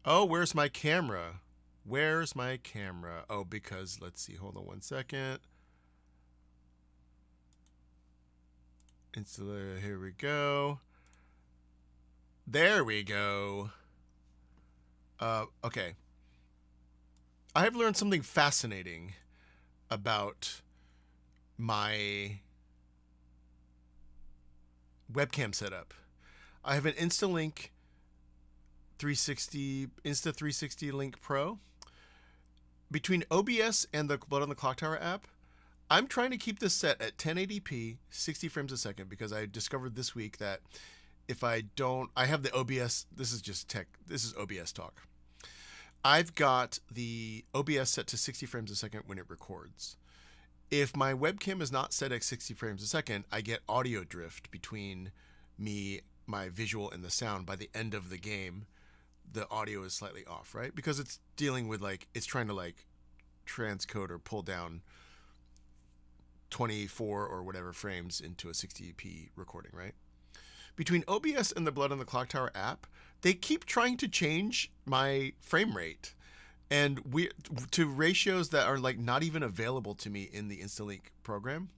Oh, where's my camera? Where's my camera? Oh, because let's see. Hold on one second. Here we go. There we go. Okay. I have learned something fascinating about my webcam setup. I have an Instalink 360 Insta 360 Link Pro. Between OBS and the Blood on the Clock Tower app, I'm trying to keep this set at 1080p, 60 frames a second, because I discovered this week that if I don't, I have the OBS. This is just tech. This is OBS talk. I've got the OBS set to 60 frames a second when it records. If my webcam is not set at 60 frames a second, I get audio drift between me, my visual, and the sound. By the end of the game, the audio is slightly off, right? Because it's dealing with it's trying to transcode or pull down 24 or whatever frames into a 60p recording, right? Between OBS and the Blood on the Clock Tower app, they keep trying to change my frame rate and to ratios that are not even available to me in the Instalink program.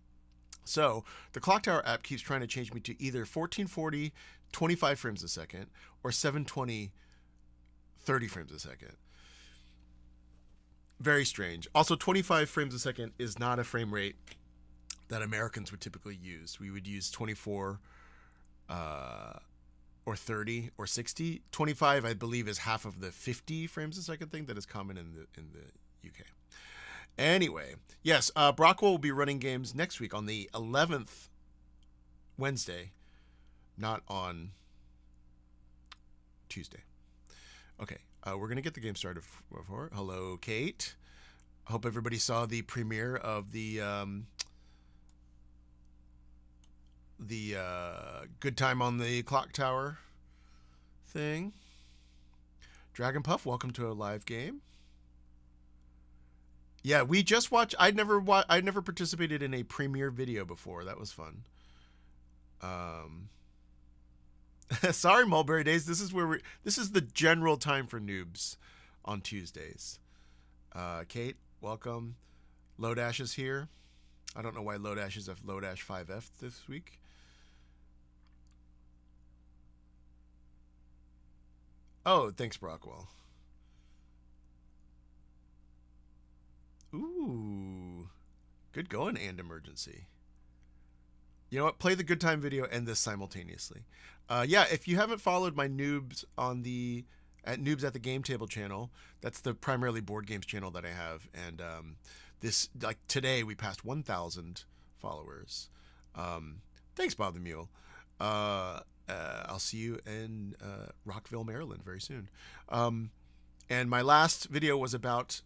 So the Clock Tower app keeps trying to change me to either 1440 25 frames a second or 720 30 frames a second. Very strange. Also, 25 frames a second is not a frame rate that Americans would typically use. We would use 24 or 30 or 60. 25, I believe, is half of the 50 frames a second thing that is common in the UK. Anyway, yes, Brockwell will be running games next week on the 11th Wednesday, not on Tuesday. Okay, we're going to get the game started for. Hello, Kate. I hope everybody saw the premiere of the Good Time on the Clock Tower thing. Dragon Puff, welcome to a live game. Yeah, we just watched. I'd never participated in a premiere video before. That was fun. Sorry, Mulberry Days. This is the general time for noobs on Tuesdays. Kate, welcome. Lodash is here. I don't know why Lodash is at Lodash 5F this week. Oh, thanks, Brockwell. Ooh, good going, and Emergency. You know what? Play the Good Time video and this simultaneously. Yeah, if you haven't followed my noobs at Noobs at the Game Table channel, that's the primarily board games channel that I have, and this today we passed 1,000 followers. Thanks, Bob the Mule. I'll see you in Rockville, Maryland very soon. And my last video was about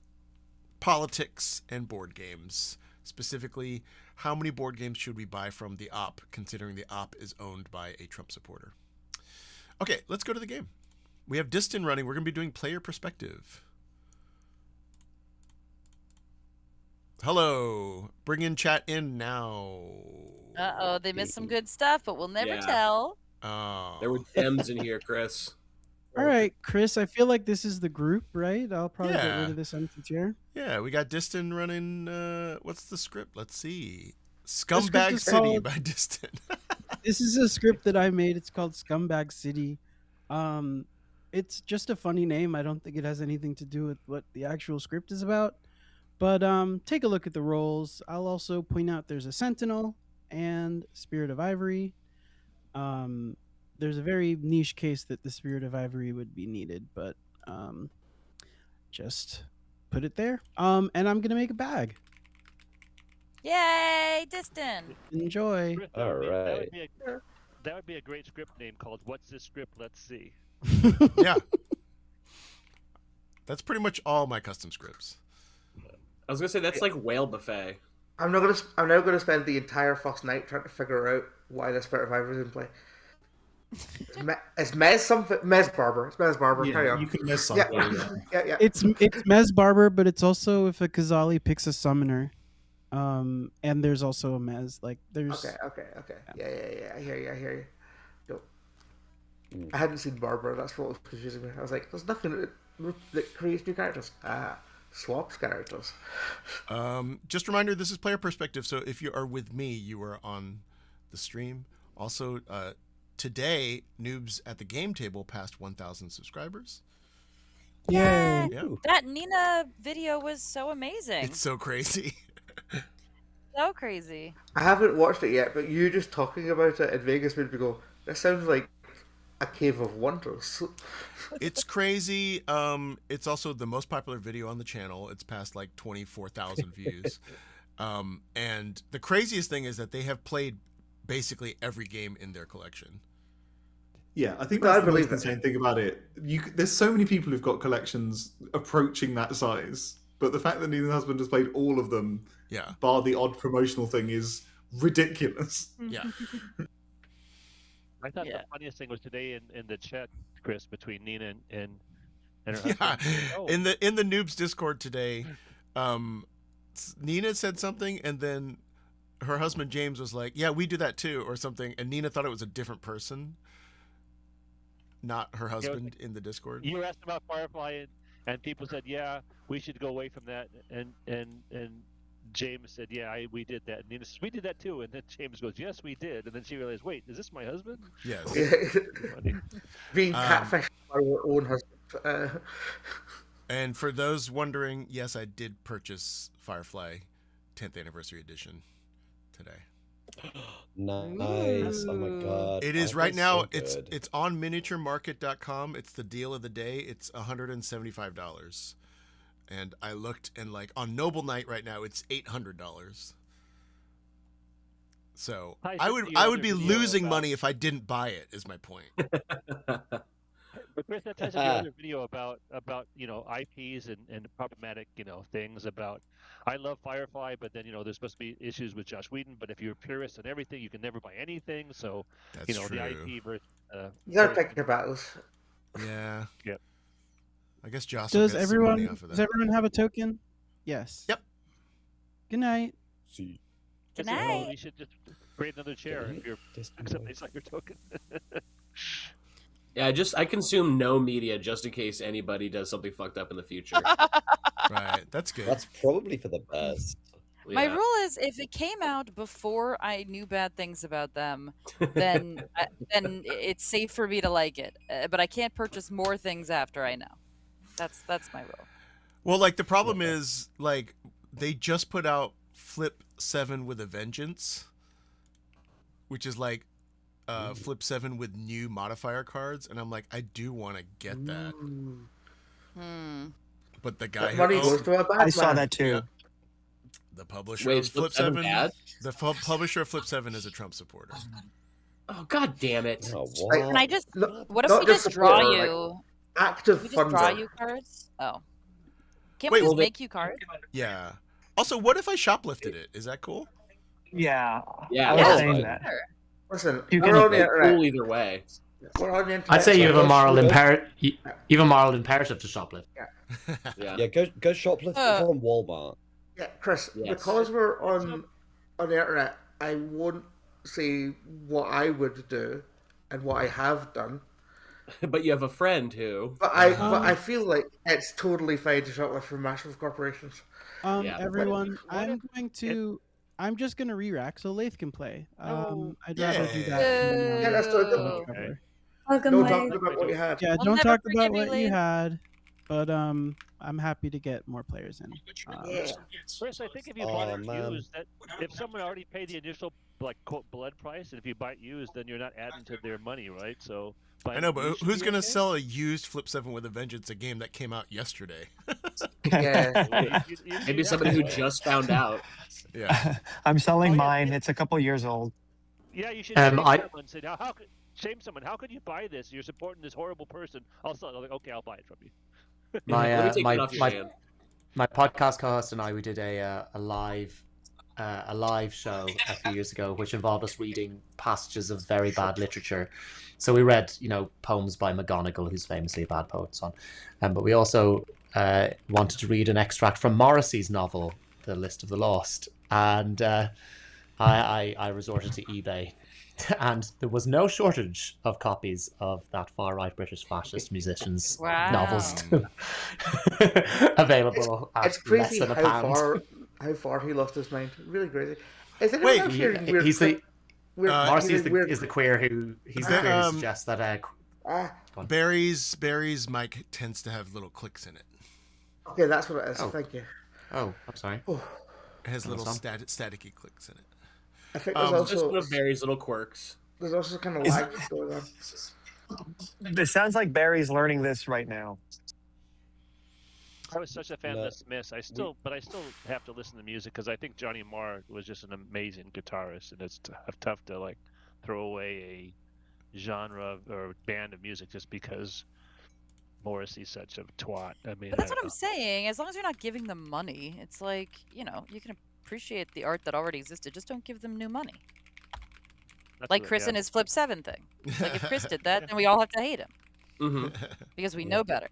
politics and board games. Specifically, how many board games should we buy from the op, considering the op is owned by a Trump supporter? Okay, let's go to the game. We have Diston running. We're going to be doing player perspective. Hello. Bring in chat in now. Uh-oh, they missed some good stuff, but we'll never tell. Oh. There were M's in here, Chris. All right, Chris, I feel like this is the group, right? I'll probably get rid of this empty chair. Yeah, we got Diston running. What's the script? Let's see. Scumbag City by Diston. This is a script that I made. It's called Scumbag City. It's just a funny name. I don't think it has anything to do with what the actual script is about. But take a look at the roles. I'll also point out there's a Sentinel and Spirit of Ivory. There's a very niche case that the Spirit of Ivory would be needed, but just put it there. And I'm gonna make a bag. Yay, Diston! Enjoy. All right. That would be a great script name called "What's This Script? Let's See." Yeah, that's pretty much all my custom scripts. I was gonna say that's like Whale Buffet. I'm now gonna spend the entire first night trying to figure out why the Spirit of Ivory is in play. It's Mez Barber. Yeah, you can miss something. Yeah. It's Mez Barber, but it's also if a Kazali picks a summoner. And there's also a Mez. Like there's. Okay. Yeah. I hear you. I hadn't seen Barbara. That's what was confusing me. I was like, there's nothing that creates new characters. Swaps characters. Just a reminder, this is player perspective, so if you are with me, you are on the stream. Also, today, Noobs at the Game Table passed 1,000 subscribers. Yeah. Yeah. That Nina video was so amazing. It's so crazy. So crazy. I haven't watched it yet, but you just talking about it in Vegas made me go, that sounds like a cave of wonders. It's crazy. It's also the most popular video on the channel. It's past like 24,000 views. And the craziest thing is that they have played basically every game in their collection. Yeah, I think No, I that's the believe most it. insane thing about it. There's so many people who've got collections approaching that size, but the fact that Nina's husband has played all of them, Yeah. bar the odd promotional thing, is ridiculous. Yeah. I thought Yeah. the funniest thing was today in the chat, Chris, between Nina and her Yeah. husband. Oh, In the Noobs Discord today, Nina said something, and then her husband James was like, "Yeah, we do that too," or something, and Nina thought it was a different person, not her husband in the Discord. you asked about Firefly, and people said, "Yeah, we should go away from that." And James said, "Yeah, we did that." And Nina says, "We did that too." And then James goes, "Yes, we did." And then she realized, "Wait, is this my husband?" Yes. Funny. Being catfished by your own husband. And for those wondering, yes, I did purchase Firefly 10th Anniversary Edition today. Nice. Oh my Ooh. god. It is Firefly's right now. so It's good. it's on miniaturemarket.com. It's the deal of the day. It's $175. And I looked, and like on Noble Night right now, it's $800. So I I should would see I your would be other video losing about- money if I didn't buy it. Is my point. But Chris, that ties into your other video about IPs and problematic things about. I love Firefly, but then there's supposed to be issues with Joss Whedon. But if you're a purist on everything, you can never buy anything. So That's true. the IP versus. You gotta pick your battles. Yeah. Yep. I guess Joss will Does get some money everyone off of does that. everyone have a token? Yes. Yep. Good night. See. Good I said, night. you should just create another chair if you're accept these like your token. Yeah, I consume no media just in case anybody does something fucked up in the future. Right. That's good. That's probably for the best. My Yeah. rule is if it came out before I knew bad things about them, then then it's safe for me to like it. But I can't purchase more things after I know. That's my rule. Well, like the problem is like they just put out Flip 7 with a Vengeance, which is like Flip 7 with new modifier cards, and I'm like, I do want to get that, but the guy That money who goes to a bad I saw man. that too. Yeah. The publisher Wait, of is Flip 7, bad? publisher of Flip 7 is a Trump supporter. Oh, god damn it. Oh, Like, Can I just? No- What if not we just just draw supporter, like, you? Active We just draw funder. you cards? Oh. Can't Wait, we well, just make you cards? Yeah. Also, what if I shoplifted it? Is that cool? Yeah. Yeah, I was that's saying fine. that. Sure. Listen, You we're can- on the Like, internet. cool either way. We're on the internet. I'd say you have so a moral Shoplift. you have a moral imperative to shoplift. Yeah. Yeah, go shoplift from Walmart. Yeah, Chris, Yes. because we're on the internet, I won't say what I would do and what I have done. But you have a friend who. But I feel like it's totally fine to shoplift from massive corporations. Yeah. Everyone, I'm just gonna re-rack so Lathe can play. I'd rather do that. Yeah, that's so good. Boo. Welcome, No Wade. talking about what you had. Yeah, I'll don't never talk forgive about you, what you Lathe. had, but I'm happy to get more players in. Yeah. Chris, I think if you Oh, bought it man. used, that if someone already paid the initial quote blood price, and if you buy it used, then you're not adding to their money, right? So I know, but used who's should be going to okay? sell a used Flip 7 with a Vengeance, a game that came out yesterday? Yeah. Well, you Maybe have somebody to- who just found out. Yeah. I'm selling Oh, yeah, mine. yeah. It's a couple years old. Yeah, you should shame someone. Say, now, shame someone. How could you buy this? You're supporting this horrible person. I'll sell it. I'm like, okay, I'll buy it from you. Let me My take it off your hand. my podcast co-host and I, we did a live show a few years ago, which involved us reading passages of very bad literature. So we read, poems by McGonagall, who's famously a bad poet, and so on. But we also wanted to read an extract from Morrissey's novel, The List of the Lost, and I resorted to eBay, and there was no shortage of copies of that far right British fascist musician's novels available at It's less crazy than a how pound. far he lost his mind. Really crazy. Is anyone Wait, else hearing weird? he's the Marcy is weird. the queer who suggests that Barry's mic tends to have little clicks in it. Okay, that's what it is. Oh. Thank you. Oh, I'm sorry. Oh. It has little staticky clicks in it. I think there's Just also one of Barry's little quirks. there's also kind of lag going on. It sounds like Barry's learning this right now. I was such a fan of the Smiths. I still have to listen to music because I think Johnny Marr was just an amazing guitarist, and it's tough to like throw away a genre or band of music just because Morrissey's such a twat. I mean, But that's what I'm saying. As long as you're not giving them money, it's like, you can appreciate the art that already existed. Just don't give them new money. Like Chris and his Flip 7 thing. Like if Chris did that, then we all have to hate him. Because we know better.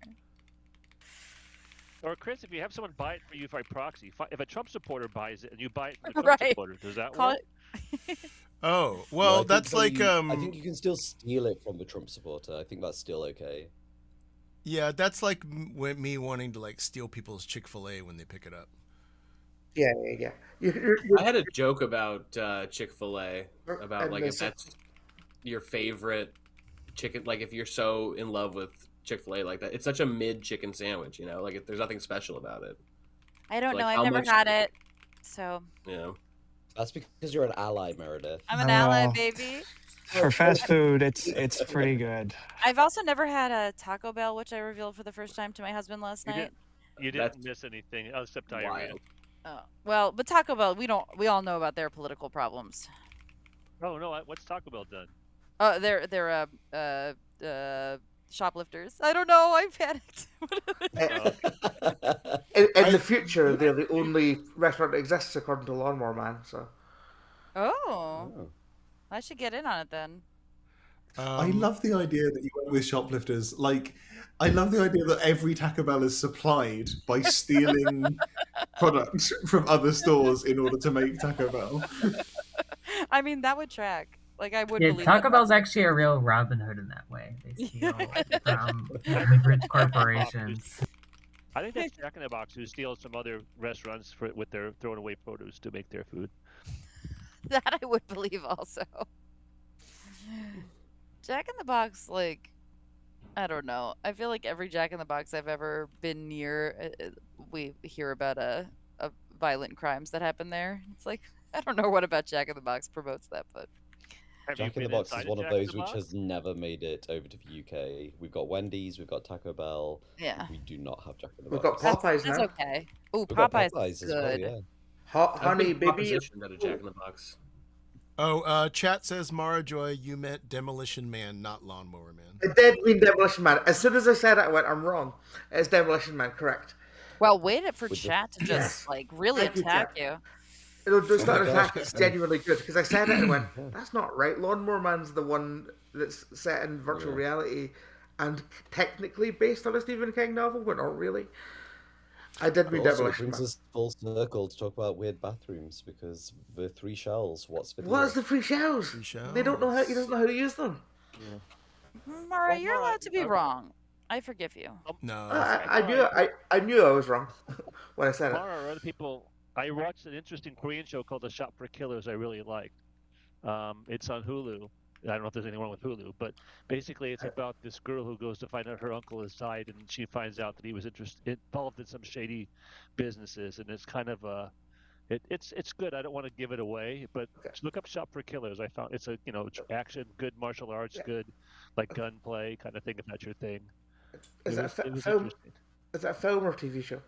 Or Chris, if you have someone buy it for you by proxy, if a Trump supporter buys it and you buy it from a Trump supporter, does that work? Oh, well, that's like I think you can still steal it from the Trump supporter. I think that's still okay. Yeah, that's like me wanting to like steal people's Chick-fil-A when they pick it up. Yeah. I had a joke about Chick-fil-A about like if that's your favorite chicken, like if you're so in love with Chick-fil-A like that, it's such a mid chicken sandwich, like there's nothing special about it. I don't Like, know. how I've never much- had it, so Yeah. That's because you're an ally, Meredith. I'm an ally, baby. For fast food, it's pretty good. I've also never had a Taco Bell, which I revealed for the first time to my husband last night. You didn't miss anything except diarrhea. Oh, well, but Taco Bell, we all know about their political problems. Oh no, what's Taco Bell done? Oh, they're shoplifters. I don't know. I panicked. In the future, they're the only restaurant that exists according to Lawnmower Man. So. Oh. I should get in on it then. I love the idea that you went with shoplifters. Like, I love the idea that every Taco Bell is supplied by stealing products from other stores in order to make Taco Bell. I mean, that would track. Like, I would Yeah, believe Taco that. Bell's actually a real Robin Hood in that way. They steal from rich corporations. I think that's Jack in the Box who steals from other restaurants with their thrown away produce to make their food. That I would believe also. Jack in the Box, like, I don't know. I feel like every Jack in the Box I've ever been near, we hear about a violent crimes that happen there. It's like, I don't know what about Jack in the Box promotes that, but. Jack in the Box is one of those which has never made it over to the UK. We've got Wendy's, we've got Taco Bell. Yeah. We do not have Jack in the We've Box. got Popeyes now. That's okay. Ooh, We've got Popeyes is as well, good. yeah. Honey, baby. Proposition at a Jack in the Box. Oh, chat says Mara Joy, you meant Demolition Man, not Lawnmower Man. I did mean Demolition Man. As soon as I said it, I went, I'm wrong. It's Demolition Man, correct. Well, wait for chat to just like really Thank you, attack chat. you. It's not an attack, it's genuinely good. Because I said it and went, that's not right. Lawnmower Man's the one that's set in virtual reality and technically based on a Stephen King novel, but not really. I did mean Also, it Demolition brings Man. us full circle to talk about weird bathrooms because the 3 shells. What's the What's the free shells? They don't know how. He doesn't know how to use them. Mara, you're allowed to be wrong. I forgive you. No, I knew I was wrong when I said it. Mara or other people. I watched an interesting Korean show called The Shop for Killers. I really liked. It's on Hulu. I don't know if there's anyone with Hulu, but basically it's about this girl who goes to find out her uncle has died, and she finds out that he was involved in some shady businesses, and it's kind of it's good. I don't want to give it away, but look up Shop for Killers. I found it's a action, good martial arts, good like gunplay kind of thing if that's your thing. Is that a film? Is that a film or TV show?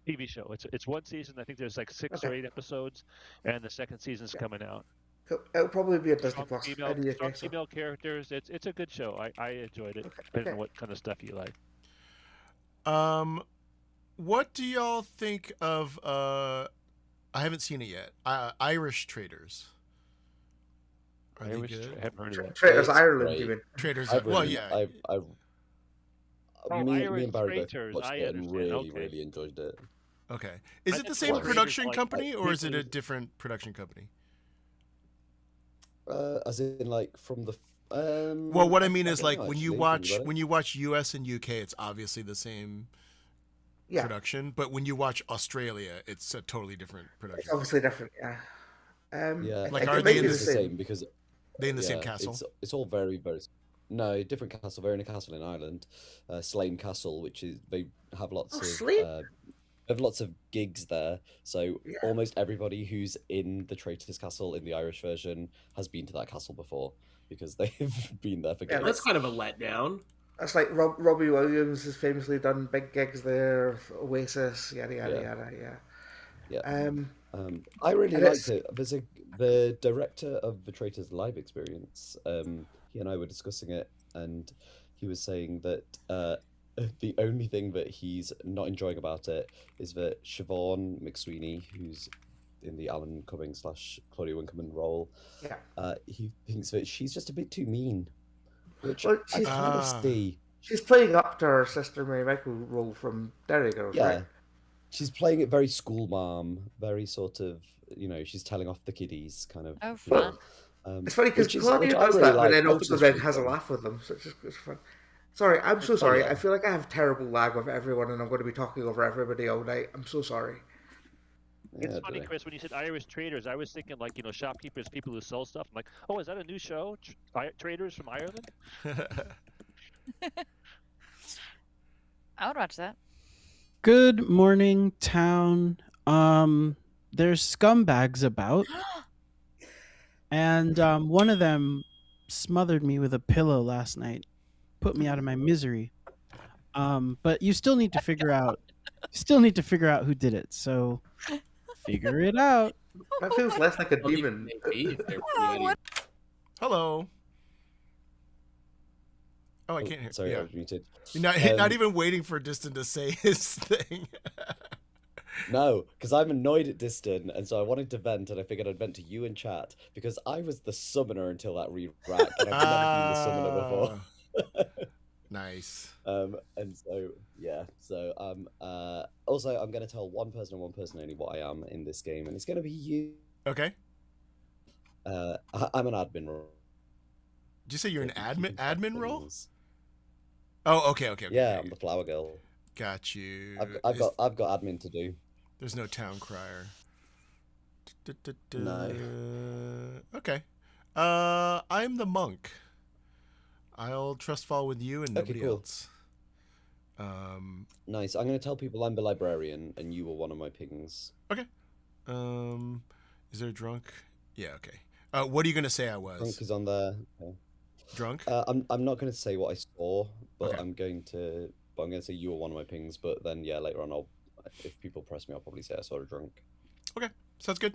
TV show. It's one season. I think there's like 6 or 8 episodes, and the second season's coming out. It'll probably be a Disney Plus. Strong female characters. It's a good show. I enjoyed it. Depending on what kind of stuff you like. What do y'all think of? I haven't seen it yet. Irish Traders. Are they good? I haven't heard of that. Traders Ireland, you mean? Traders. Well, yeah. Me and Barry both Traitors, watched I it and understand. really enjoyed it. Okay. Is I it the think same Traders production like- company or is it a people- different production company? As in, like, from the. Well, what I mean is, like, know, when you watch US and UK, it's obviously the same production, but when you watch Australia, it's a totally different production. It's obviously different, yeah. Like, are they the same? Because they in the same castle? It's all very, very. No, different castle. They're in a castle in Ireland, Slane Castle, which is they have lots of. Have lots of gigs there, so almost everybody who's in the Traitor's Castle in the Irish version has been to that castle before because they've been there for gigs. That's kind of a letdown. That's like Robbie Williams has famously done big gigs there, Oasis, yada yada yada. Yeah. I really liked it. The director of the Traitor's live experience. He and I were discussing it, and he was saying that. The only thing that he's not enjoying about it is that Siobhan McSweeney, who's in the Alan Cumming / Claudia Winkleman role, he thinks that she's just a bit too mean, which I kind of see. She's playing up to her sister Mary Michael role from Derry Girls, right? She's playing it very school mom, very sort of, she's telling off the kiddies kind of. Oh, fun. It's funny because Claudia does that, but then also then has a laugh with them, so it's fun. Sorry, I'm so sorry. I feel like I have terrible lag with everyone, and I'm going to be talking over everybody all night. I'm so sorry. It's funny, Chris, when you said Irish traders, I was thinking like, shopkeepers, people who sell stuff. I'm like, oh, is that a new show? Traders from Ireland? I would watch that. Good morning, town. There's scumbags about. And one of them smothered me with a pillow last night. Put me out of my misery. But you still need to figure out who did it. So figure it out. That feels less like a demon. Hello. Oh, I can't hear. Sorry, I was muted. You're not even waiting for Diston to say his thing. No, because I'm annoyed at Diston, and so I wanted to vent, and I figured I'd vent to you in chat because I was the summoner until that re-rack, and I've never been the summoner before. Nice. And so also I'm going to tell one person and one person only what I am in this game, and it's going to be you. Okay. I'm an admin role. Did you say you're an admin role? Oh, okay. Yeah, I'm the flower girl. Got you. I've got admin to do. There's no town crier. No. Okay. I'm the monk. I'll trust fall with you and nobody else. Nice. I'm going to tell people I'm the librarian and you were one of my pings. Okay. Is there a drunk? Yeah, okay. What are you going to say I was? Drunk is on there. Okay. Drunk? I'm not going to say what I saw, but I'm going to say you were one of my pings, but then later on if people press me, I'll probably say I saw a drunk. Okay. Sounds good.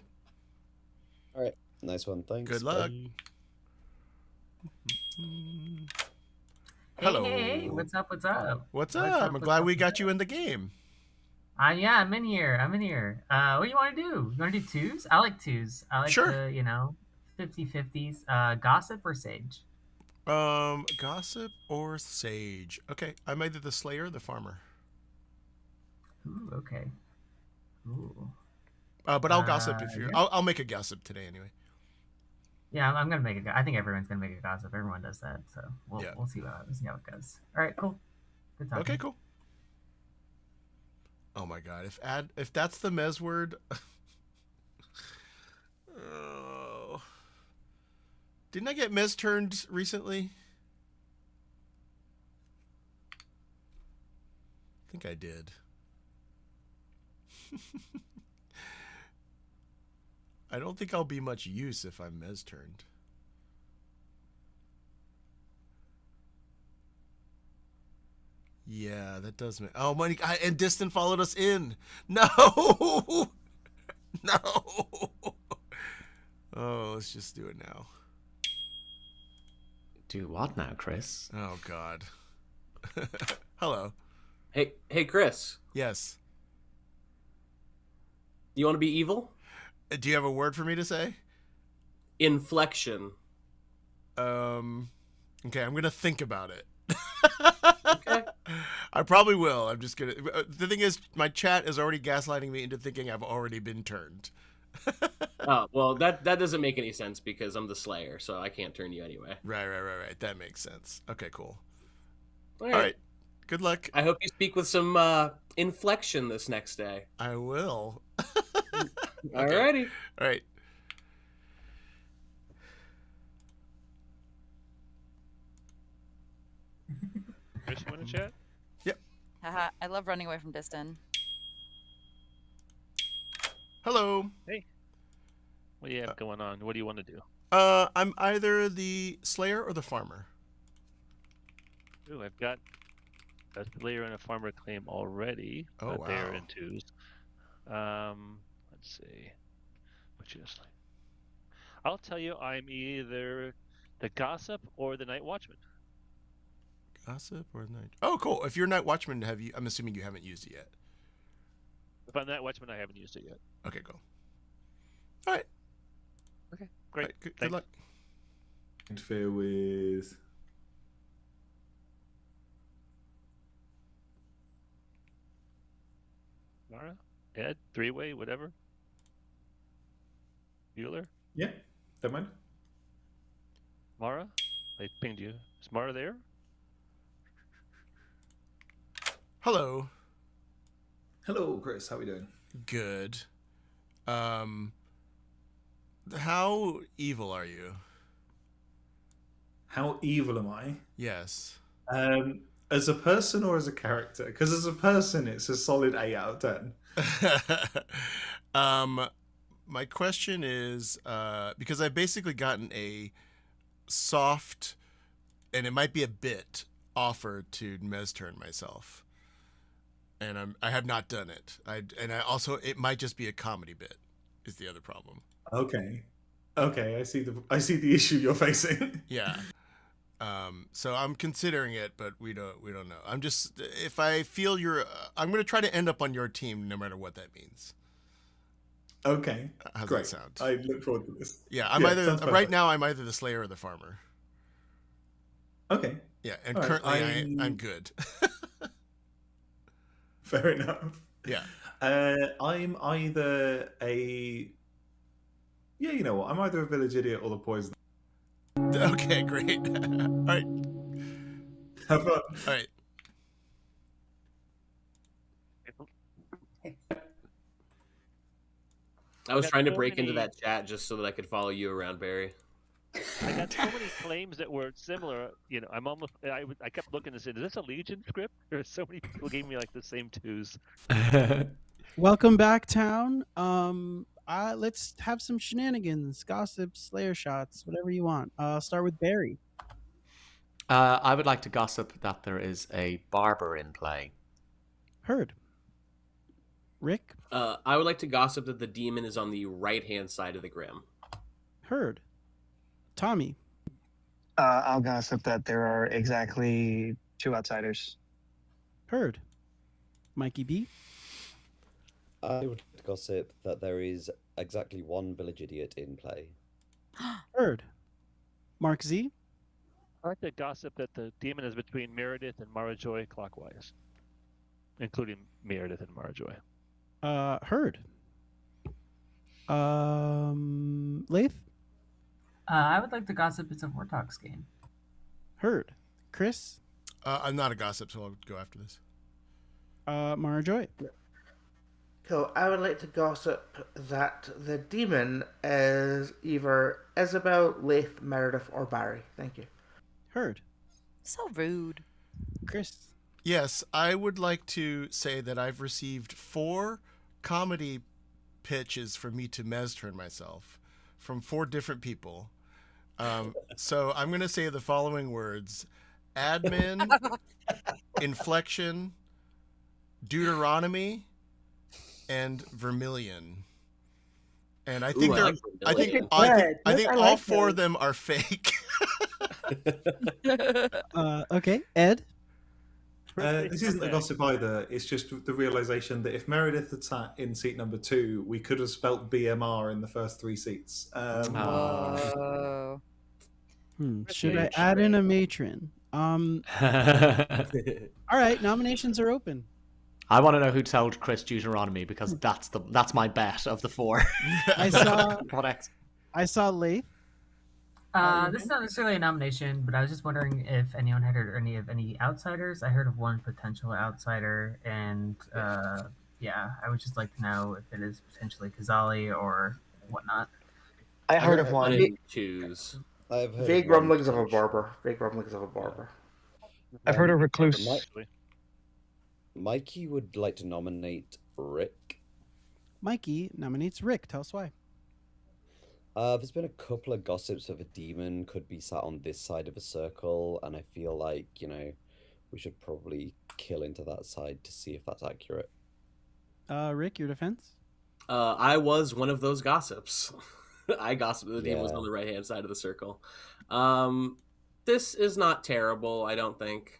All right. Nice one. Thanks. Good luck. Bye. Hello. Hey, what's up? What's up? I'm glad we got you in the game. Yeah, I'm in here. What do you want to do? You want to do twos? I like twos. I like the, 50-50s. Gossip or Sage? Gossip or Sage. Okay, I'm either the Slayer or the Farmer. Ooh, okay. Ooh. But I'll gossip if you're. I'll make a gossip today anyway. Yeah, I'm gonna make it. I think everyone's gonna make a gossip. Everyone does that, so we'll see how it goes. All right, cool. Good talking. Okay, cool. Oh my god, if that's the Mez word. Oh. Didn't I get Mez turned recently? I think I did. I don't think I'll be much use if I'm Mez turned. Yeah, that does make... Oh, money. And Diston followed us in. No! No! Oh, let's just do it now. Do what now, Chris? Oh, God. Hello. Hey, Chris. Yes. You want to be evil? Do you have a word for me to say? Inflection. Okay, I'm gonna think about it. Okay. I probably will. I'm just gonna. The thing is, my chat is already gaslighting me into thinking I've already been turned. Oh well, that doesn't make any sense because I'm the Slayer, so I can't turn you anyway. Right. That makes sense. Okay, cool. All All right. Good luck. I hope you speak with some inflection this next day. I will. Alrighty. All right. Chris, you want to chat? Yep. Haha, I love running away from Diston. Hello. Hey. What do you have going on? What do you want to do? I'm either the Slayer or the Farmer. Ooh, I've got a Slayer and a Farmer claim already. Oh, but they're wow. in twos. Let's see. Which is? I'll tell you, I'm either the Gossip or the Night Watchman. Gossip or Night? Oh, cool. If you're Night Watchman, I'm assuming you haven't used it yet. If I'm Night Watchman, I haven't used it yet. Okay, cool. All right. Okay, great. Right, good luck. Interfere with. Mara, Ed, three-way, whatever. Bueller, Yeah, don't mind. Mara, I pinged you. Is Mara there? Hello. Hello, Chris. How are we doing? Good. How evil are you? How evil am I? Yes. As a person or as a character? Because as a person, it's a solid 8 out of 10. My question is, because I've basically gotten a soft, and it might be a bit, offer to Mez turn myself, and I have not done it. I also, it might just be a comedy bit. Is the other problem? Okay, I see the issue you're facing. Yeah. So I'm considering it, but we don't know. I'm just, if I feel I'm going to try to end up on your team no matter what that means. Okay. How's great. that sound? I look forward to this. Yeah, right now I'm either the Slayer or the Farmer. Okay. Yeah, and All right, currently I'm good. Fair enough. Yeah. I'm either you know what? I'm either a village idiot or the poison. Okay, great. All right. Have fun. All right. I was trying to so break into many- that chat just so that I could follow you around, Barry. I got so many claims that were similar. You know, I kept looking to say, is this a Legion script? There's so many people gave me like the same twos. Welcome back, town. Let's have some shenanigans, gossip, Slayer shots, whatever you want. I'll start with Barry. I would like to gossip that there is a barber in play. Heard. Rick? I would like to gossip that the demon is on the right-hand side of the Grim. Heard. Tommy? I'll gossip that there are exactly 2 outsiders. Heard. Mikey B? I would gossip that there is exactly 1 village idiot in play. Heard. Mark Z? I like to gossip that the demon is between Meredith and Mara Joy clockwise, including Meredith and Mara Joy. Heard. Leif? I would like to gossip it's a Vortox game. Heard. Chris? I'm not a gossip, so I'll go after this. Mara Joy? Cool. I would like to gossip that the demon is either Isabel, Leif, Meredith, or Barry. Thank you. Heard. So rude. Chris? Yes, I would like to say that I've received 4 comedy pitches for me to Mez turn myself from 4 different people. So I'm going to say the following words: admin, inflection, Deuteronomy, and Vermilion. And I think I think all 4 of them are fake. Okay, Ed? This isn't a gossip either. It's just the realization that if Meredith had sat in seat number 2, we could have spelt BMR in the first 3 seats. Should I add in a matron? All right, nominations are open. I want to know who told Chris Deuteronomy because that's my bet of the 4. I saw. What else? I saw Leith. This is not necessarily a nomination, but I was just wondering if anyone had heard any outsiders. I heard of one potential outsider, and yeah, I would just like to know if it is potentially Kazali or whatnot. I heard of one. Choose. Vague rumblings of a barber. Vague rumblings of a barber. I've heard of Recluse. Mikey would like to nominate Rick. Mikey nominates Rick. Tell us why. There's been a couple of gossips of a demon could be sat on this side of a circle, and I feel like, we should probably kill into that side to see if that's accurate. Rick, your defense? I was one of those gossips. I gossiped that the demon was on the right-hand side of the circle. This is not terrible, I don't think.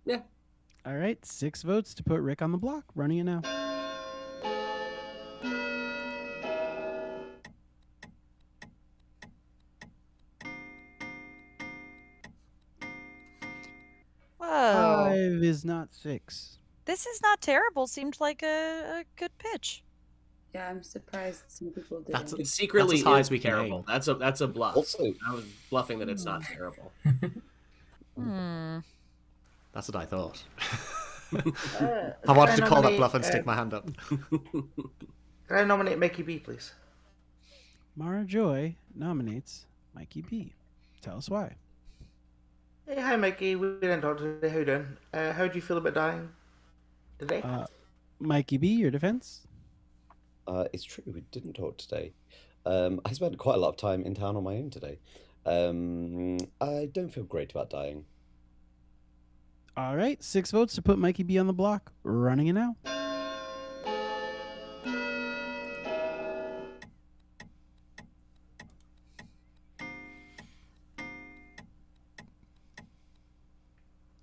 Yeah. All right, 6 votes to put Rick on the block. Running it now. Whoa. 5 is not 6. This is not terrible. Seemed like a good pitch. Yeah, I'm surprised some people did. It secretly as high is as we can terrible. aim. That's a bluff. Also, I was bluffing that it's not terrible. That's what I thought. I wanted to call that bluff and stick my hand up. Can I nominate Mickey B, please? Mara Joy nominates Mikey B. Tell us why. Hey, hi Mikey. We didn't talk today. How you doing? How do you feel about dying today? Mikey B, your defense? It's true, we didn't talk today. I spent quite a lot of time in town on my own today. I don't feel great about dying. All right, 6 votes to put Mikey B on the block. Running it now.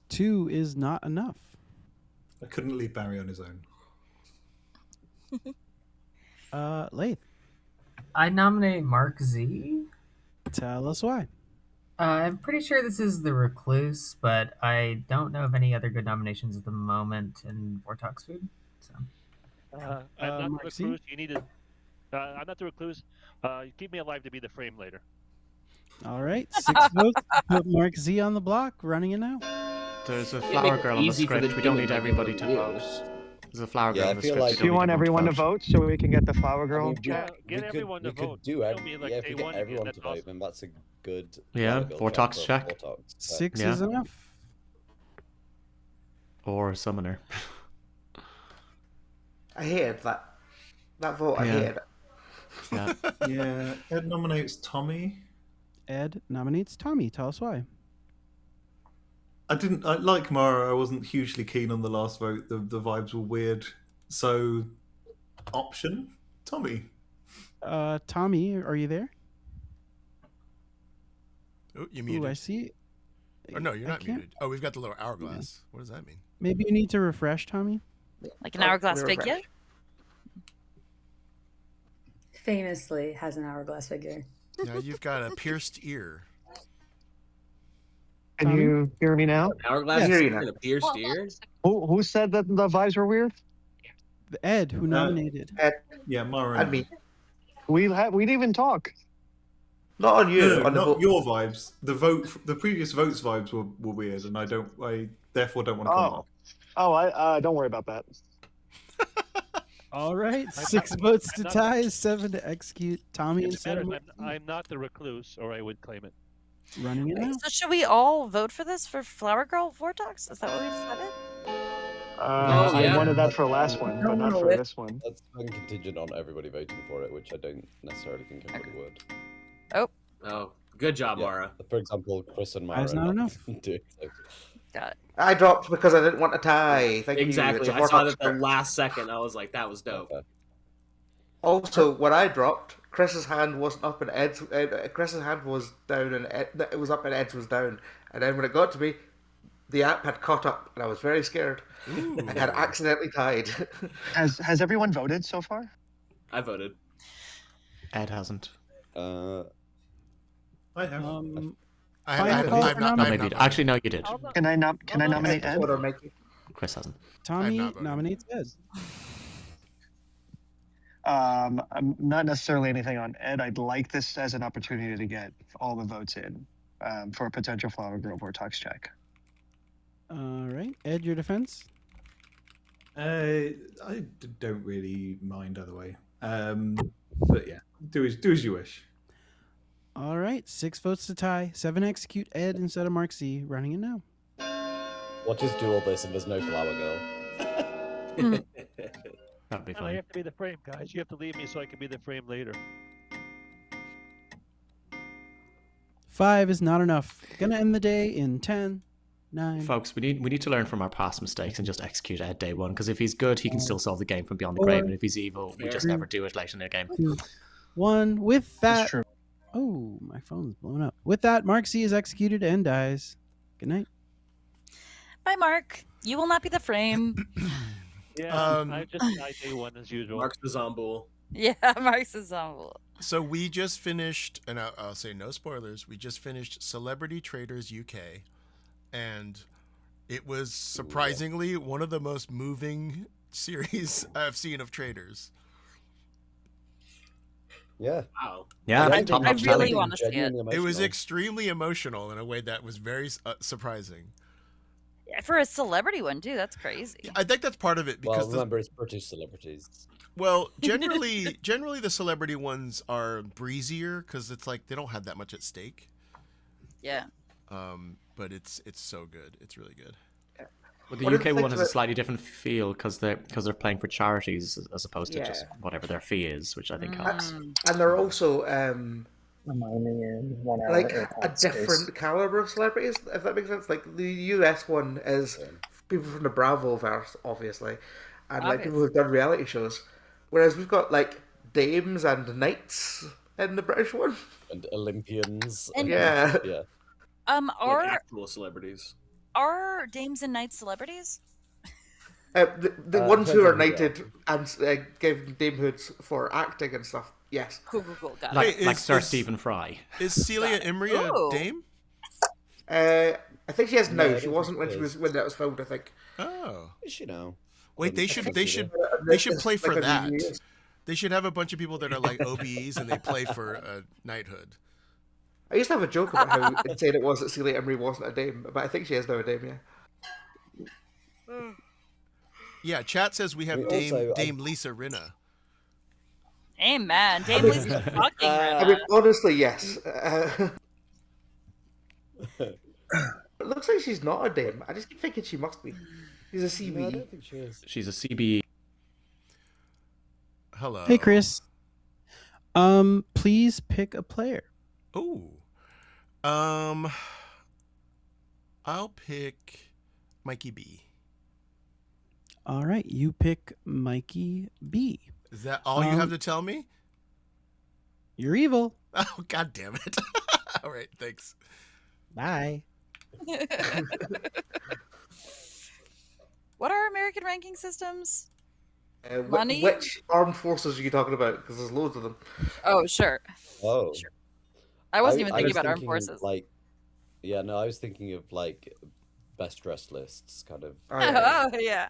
Two is not enough. I couldn't leave Barry on his own. Leith. I nominate Mark Z. Tell us why. I'm pretty sure this is the Recluse, but I don't know of any other good nominations at the moment in Vortox Food. So. I'm not the Recluse. You need to. I'm not the Recluse. Keep me alive to be the frame later. All right, 6 votes to put Mark Z on the block. Running it now. There's a flower girl on the script. We don't need everybody to vote. There's a flower girl on the script. Do you want everyone to vote so we can get the flower girl? Get everyone to vote. If we get everyone to vote, then that's a good. Yeah, Vortox check. 6 is enough. Or summoner. I hated that vote. I hated it. Yeah. Yeah. Ed nominates Tommy. Ed nominates Tommy. Tell us why. Like Mara, I wasn't hugely keen on the last vote. The vibes were weird. So, option Tommy. Tommy, are you there? Oh, you muted. I see. Oh no, you're not muted. Oh, we've got the little hourglass. Yeah. What does that mean? Maybe you need to refresh, Tommy. Like an hourglass figure? Famously has an hourglass figure. Now you've got a pierced ear. Can you hear me now? Hourglass figure and a pierced ear? Who said that the vibes were weird? Ed, who nominated. Ed. Yeah, Mara. And me. We didn't even talk. Not on you. No, on not your vibes. The previous votes vibes were weird, and I therefore don't want to come up. I don't worry about that. All right, 6 votes to tie, 7 to execute. Tommy and 7. I'm not the Recluse, or I would claim it. Running it out. So should we all vote for this for Flower Girl Vortox? Is that what we decided? I wanted that for the last one, but not for this one. That's contingent on everybody voting for it, which I don't necessarily think everybody would. Oh, good job, Mara. For example, Chris and Mara. That's not enough. Got it. I dropped because I didn't want to tie. Thank Exactly. you. I saw that the last second. I was like, that was dope. Also, when I dropped, Chris's hand wasn't up and Ed's. Chris's hand was down and it was up and Ed's was down. And then when it got to me, the app had caught up, and I was very scared. I had accidentally tied. Has everyone voted so far? I voted. Ed hasn't. I have. I've not. Actually, no, you did. Can I nominate Ed? Chris hasn't. Tommy not voted. nominates Ed. I'm not necessarily anything on Ed. I'd like this as an opportunity to get all the votes in for a potential Flower Girl Vortex check. All right, Ed, your defense. I don't really mind either way. But yeah, do as you wish. All right, 6 votes to tie. 7 execute Ed instead of Mark C. Running it now. What just do all this and there's no Flower Girl? That'd be No, fine. you have to be the frame, guys. You have to leave me so I can be the frame later. 5 is not enough. Gonna end the day in 10, 9. Folks, we need to learn from our past mistakes and just execute Ed day one. Because if he's good, he can still solve the game from beyond the grave, and if he's evil, we just never do it late in the game. 2, 1. With That's that, true. oh, my phone's blowing up. With that, Mark C is executed and dies. Good night. Bye, Mark. You will not be the frame. Yeah, I just died day one as usual. Mark's the Zombool. Yeah, Mark's a zombie. So we just finished, and I'll say no spoilers, we just finished Celebrity Traders UK, and it was surprisingly one of the most moving series I've seen of traders. Yeah. Wow. Yeah, I top-notch really talent. want to see it. Genuinely It was emotional. extremely emotional in a way that was very surprising. Yeah, for a celebrity one, too. That's crazy. I think that's part of it because Well, remember, it's British celebrities. well, generally the celebrity ones are breezier because it's like they don't have that much at stake. Yeah. But it's so good. It's really good. Well, the What UK do you one think has a about- slightly different feel because they're playing for charities as opposed to just Yeah. whatever their fee is, which I think helps. Mm. And they're also Remind me in 1 hour. like or a that space. different caliber of celebrities, if that makes sense. Like the US one is people from the Bravo verse, obviously, and like people who've done reality shows. Whereas we've got like dames and knights in the British one. And Olympians. And- Yeah. Yeah. Like Are actual celebrities. dames and knights celebrities? The ones who are depends on who knighted and given damehoods for acting and stuff. Yes. Cool. Got it. Like Wait, Sir is- Stephen Fry. Is Celia Imrie a Ooh. dame? I think she is No, I now. don't She think wasn't she when she is. was when that was filmed. I think. Oh, Is she now? wait, they I should think they she should did. they should It's play for like a that. new- They should have a bunch of people that are like OBEs and they play for a knighthood. I used to have a joke about how it said it was that Celia Imrie wasn't a dame, but I think she is now a dame. Yeah. Yeah, chat says we have I mean, Dame also, Dame Lisa Rinna. Amen. Dame Lisa's fucking I mean, honestly, yes. It looks like she's not a dame. I just keep thinking she must be. She's a No, I CB. don't think she is. She's a CB. Hello. Hey, Chris. Please pick a player. Ooh. I'll pick Mikey B. All right, you pick Mikey B. Is that all you have to tell me? You're evil. Oh, god damn it. All right, thanks. Bye. What are American ranking systems? Money? Which armed forces are you talking about? Because there's loads of them. Oh, sure. Oh. Sure. I wasn't even I thinking was about armed thinking, forces. Like, yeah, no, I was thinking of like best dressed lists, kind of. Oh, yeah. Oh, yeah.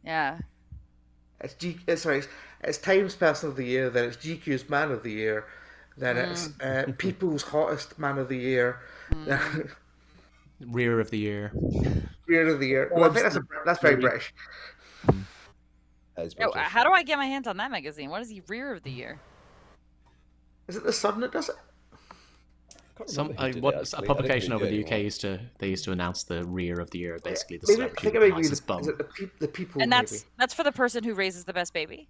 Yeah. It's Times Person of the Year, then it's GQ's Man of the Year, then it's People's Hottest Man of the Year, Rear of the Year. Rear of the Year. Well, I think that's very British. Yo, how do I get my hands on that magazine? What is the Rear of the Year? Is it The Sun that does it? Some a publication over in the UK used to announce the Rear of the Year, basically the Maybe, celebrity I think with it the might be nicest bum. is it the people? And maybe? that's for the person who raises the best baby.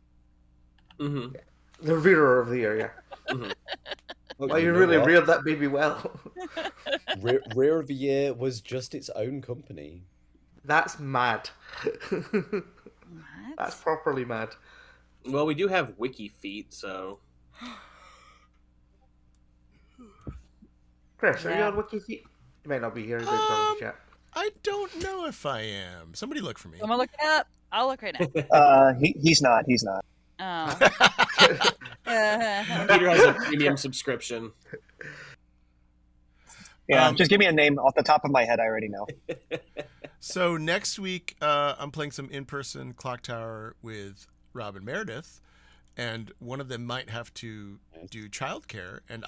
Mm-hmm. The Rearer of the Year, yeah. Mm-hmm. Well, you really reared that baby well. Rear of the Year was just its own company. That's mad. That's properly mad. Well, we do have wiki feet, so. Chris, are you Yeah. on WikiFeet? You might not be here. You might be on the chat. I don't know if I am. Somebody look for me. Am I looking up? I'll look right now. He's not. He's not. Oh. Peter has a premium subscription. Yeah, just give me a name off the top of my head. I already know. So next week, I'm playing some in-person Clock Tower with Rob and Meredith, and one of them might have to do childcare. And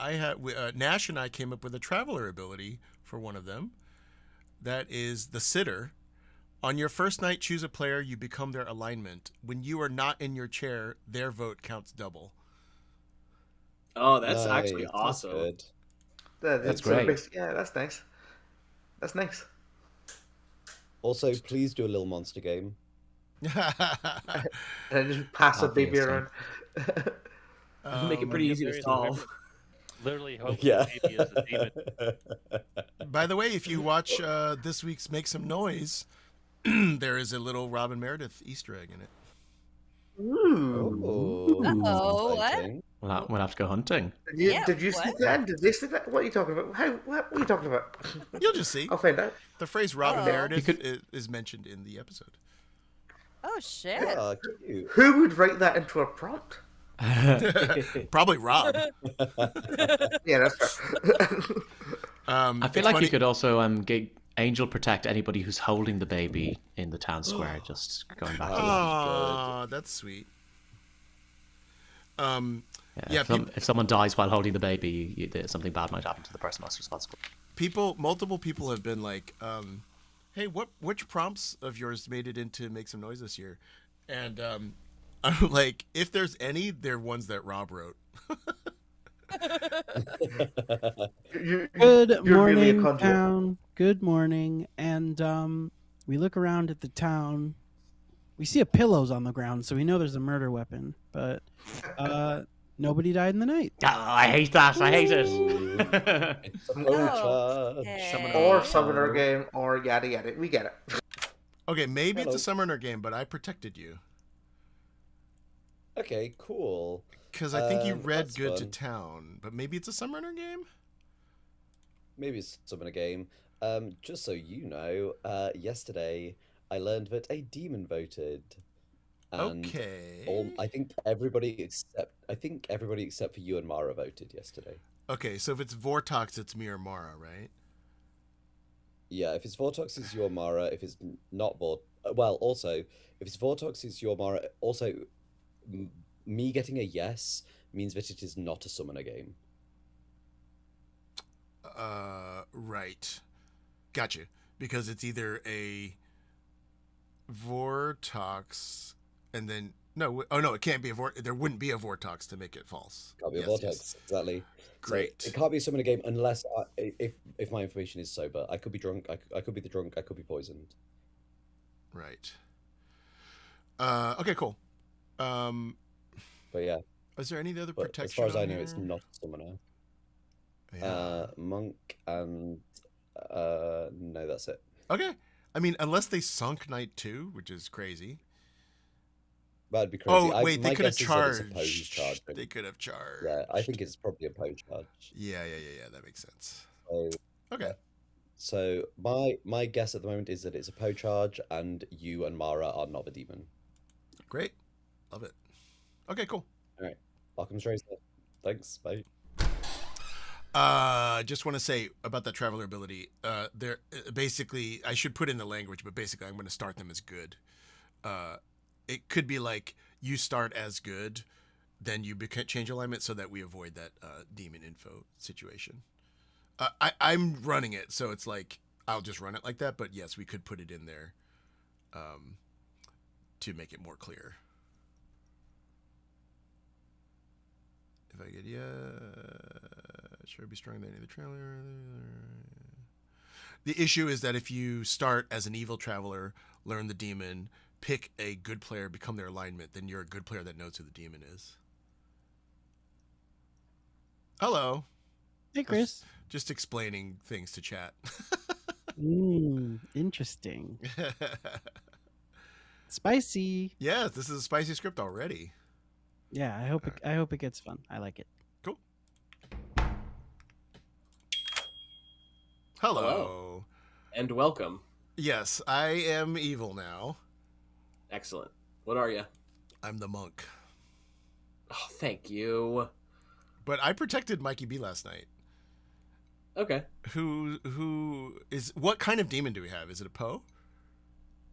Nash and I came up with a traveler ability for one of them. That is the sitter. On your first night, choose a player. You become their alignment. When you are not in your chair, their vote counts double. Oh, that's actually awesome. That's great. Yeah, that's nice. That's nice. Also, please do a little monster game. And just pass a baby around. Make it pretty easy to solve. Literally, hope Yeah. the baby is a demon. By the way, if you watch this week's Make Some Noise, there is a little Robin Meredith Easter egg in it. Ooh. Uh-oh, what? We'll have to go hunting. Did you see that? Did they see that? What are you talking about? What are you talking about? You'll just see. I'll find out. The phrase Robin Meredith is mentioned in the episode. Oh shit! Yeah, cute. Who would write that into a prompt? Probably Rob. Yeah, that's fair. I feel like you could also get Angel protect anybody who's holding the baby in the town square. Just going back to that. Oh, that's sweet. If someone dies while holding the baby, something bad might happen to the person that's responsible. Multiple people have been like, "Hey, which prompts of yours made it into Make Some Noise this year?" And I'm like, if there's any, they're ones that Rob wrote. Good morning, town. Good morning. And we look around at the town. We see a pillows on the ground, so we know there's a murder weapon. But nobody died in the night. Oh, I hate that. I hate it. Or summoner game, or yada yada. We get it. Okay, maybe it's a summoner game, but I protected you. Okay, cool. Because I think you read Good to Town, but maybe it's a summoner game? Maybe it's a summoner game. Just so you know, yesterday I learned that a demon voted. And okay. I think everybody except for you and Mara voted yesterday. Okay, so if it's Vortox, it's me or Mara, right? Yeah, if it's Vortox, it's you or Mara. If it's not also, if it's Vortox, it's you or Mara. Also, me getting a yes means that it is not a summoner game. Right. Gotcha. Because it's either a Vortox and then it can't be a Vortox. There wouldn't be a Vortox to make it false. Can't be a Vortex, exactly. Great. So it can't be a summoner game unless if my information is sober. I could be drunk. I could be the drunk. I could be poisoned. Right. Okay, cool. But yeah. Is there any other protection? As far as I know, it's not a summoner. Yeah. Monk and no, that's it. Okay. I mean, unless they sunk Night 2, which is crazy. That'd be crazy. Oh, wait, they could have charged. Charging. They could have charged. Yeah, I think it's probably a pose charge. Yeah, that makes sense. So, okay. Yeah. So my guess at the moment is that it's a Poe charge, and you and Mara are not the demon. Great. Love it. Okay, cool. All right. Welcome, Tracer. Thanks. Bye. Just want to say about that traveler ability. They're basically, I should put in the language, but basically I'm going to start them as good. It could be like you start as good, then you change alignment so that we avoid that demon info situation. I'm running it, so it's like I'll just run it like that. But yes, we could put it in there to make it more clear. If I get should be stronger than any of the trailer. The issue is that if you start as an evil traveler, learn the demon, pick a good player, become their alignment, then you're a good player that knows who the demon is. Hello. Hey, Chris. Just explaining things to chat. Interesting. Spicy. Yes, this is a spicy script already. Yeah, I hope it gets fun. I like it. Cool. Hello. And welcome. Yes, I am evil now. Excellent. What are you? I'm the monk. Oh, thank you. But I protected Mikey B last night. Okay. What kind of demon do we have? Is it a Poe?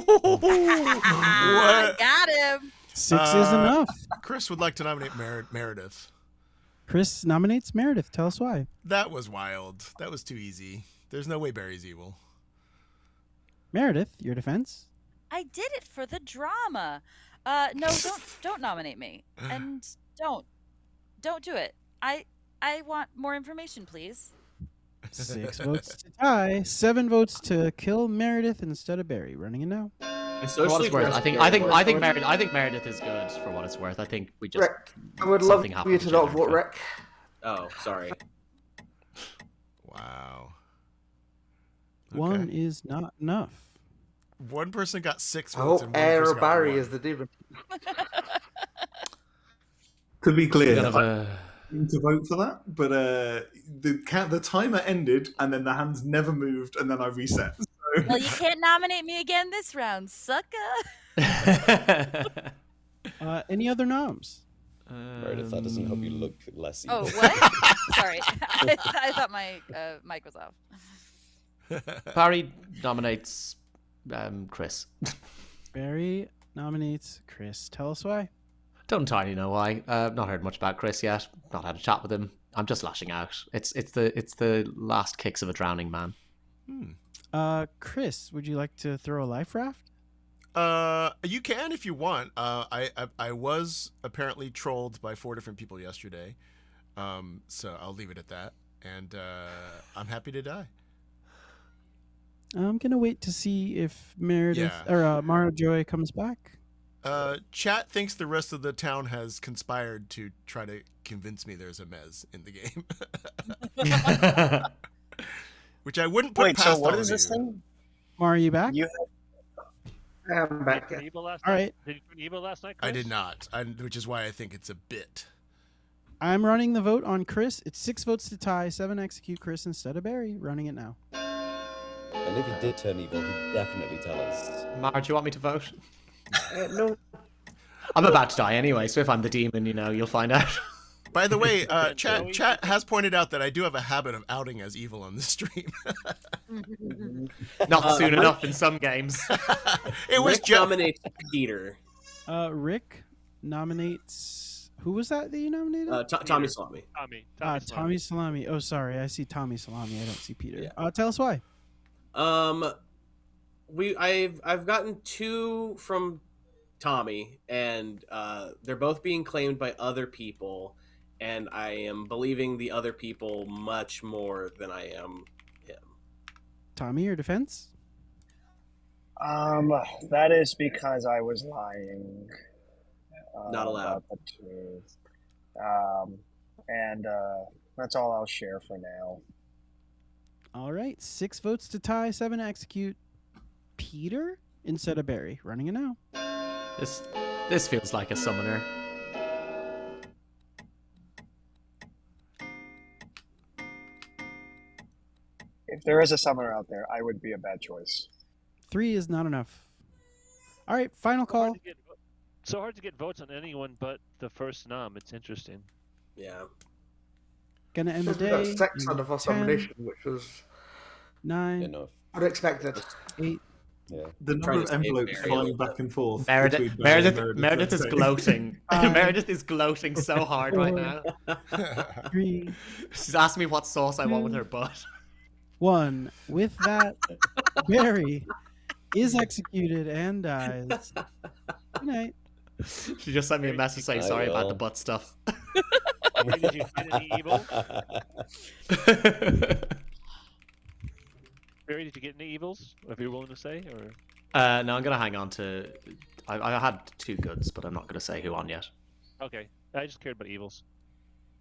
What? Got him. 6 is enough. Chris would like to nominate Meredith. Chris nominates Meredith. Tell us why. That was wild. That was too easy. There's no way Barry's evil. Meredith, your defense? I did it for the drama. No, don't nominate me. And don't do it. I want more information, please. 6 votes to tie, 7 votes to kill Meredith instead of Barry. Running it now. For what it's worth, I think Meredith is good for what it's worth. I think we just Rick, I would love something you happened to not vote Jennifer. Rick. Oh, sorry. Wow. 1 is not enough. One person got 6 I votes. hope and one Air person got Barry 1. is the demon. To be clear, Kind of I didn't to vote for that, but the timer ended, and then the hands never moved, and then I reset. So... Well, you can't nominate me again this round, sucker. Any other noms? Meredith, that doesn't help you look less Oh, evil. what? Sorry. I thought my mic was off. Barry nominates Chris. Barry nominates Chris. Tell us why. Don't entirely know why. Not heard much about Chris yet. Not had a chat with him. I'm just lashing out. It's the last kicks of a drowning man. Chris, would you like to throw a life raft? You can if you want. I was apparently trolled by 4 different people yesterday. So I'll leave it at that. And I'm happy to die. I'm gonna wait to see if Meredith or Mara Joy comes back. Chat thinks the rest of the town has conspired to try to convince me there's a Mez in the game. Which I wouldn't put past so what all is of this you. thing? Mara, are you back? I'm back. Did you Evo last All night? right. Did you turn Evo last night, Chris? I did not, which is why I think it's a bit. I'm running the vote on Chris. It's 6 votes to tie, 7 execute Chris instead of Barry. Running it now. And if he did turn evil, he'd definitely tell us. Mara, do you want me to vote? No. I'm about to die anyway, so if I'm the demon, you'll find out. By the way, chat has pointed out that I do have a habit of outing as evil on the stream. Not soon enough in some games. It was Rick nominates Peter. Rick nominates. Who was that you nominated? Tommy Salami. Tommy Salami. Oh, sorry. I see Tommy Salami. I don't see Peter. Tell us why. I've gotten 2 from Tommy, and they're both being claimed by other people, and I am believing the other people much more than I am him. Tommy, your defense? That is because I was lying. Not allowed. About the truth. And that's all I'll share for now. All right. 6 votes to tie, 7 to execute. Peter instead of Barry. Running it now. This feels like a summoner. If there is a summoner out there, I would be a bad choice. 3 is not enough. All right. Final call. So hard to get votes on anyone but the first nom. It's interesting. Yeah. Gonna end the We got day. 6 on the first 10, nomination, which was 9, Enough. unexpected. 8. Yeah. The number of envelopes flying back and forth. between Barry and Meredith is gloating. Meredith is gloating so hard right now. 3, She's asked me what sauce I want with her butt. 1. With that, Barry is executed and dies. Good night. She just sent me a message saying sorry about the butt stuff. Did you get any evil? Barry, did you get any evils? If you're willing to say, or No, I'm gonna hang on to. I had 2 goods, but I'm not gonna say who on yet. okay, I just cared about evils.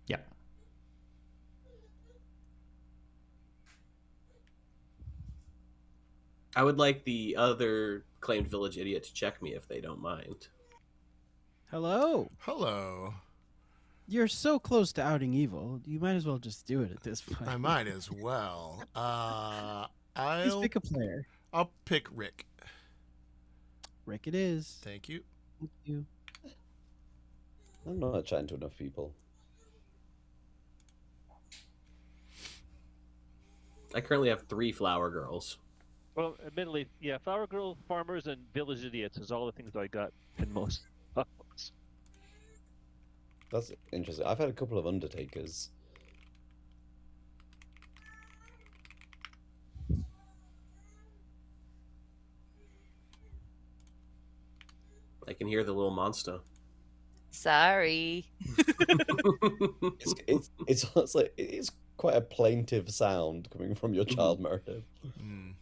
Yeah. I would like the other claimed village idiot to check me if they don't mind. Hello. Hello. You're so close to outing evil. You might as well just do it at this point. I might as well. Please pick a player. I'll pick Rick. Rick it is. Thank you. Thank you. I'm not chatting to enough people. I currently have 3 flower girls. Well, admittedly, yeah, Flower Girl, Farmers, and Village Idiots is all the things that I got in most of those. That's interesting. I've had a couple of Undertakers. I can hear the little monster. Sorry. It's quite a plaintive sound coming from your child, Meredith. Mm.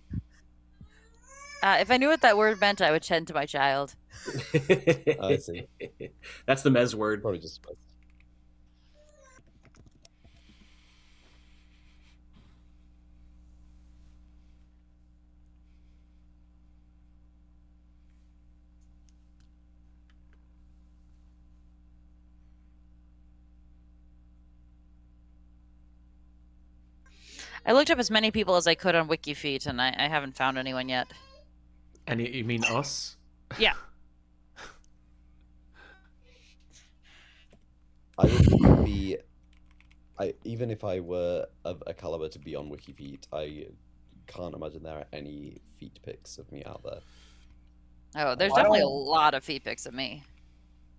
If I knew what that word meant, I would tend to my child. I see. That's the Mez word. Probably just. I looked up as many people as I could on WikiFeet, and I haven't found anyone yet. And you mean us? Yeah. I would be. Even if I were of a caliber to be on WikiFeet, I can't imagine there are any feet pics of me out there. Oh, there's definitely a lot of feet pics of me.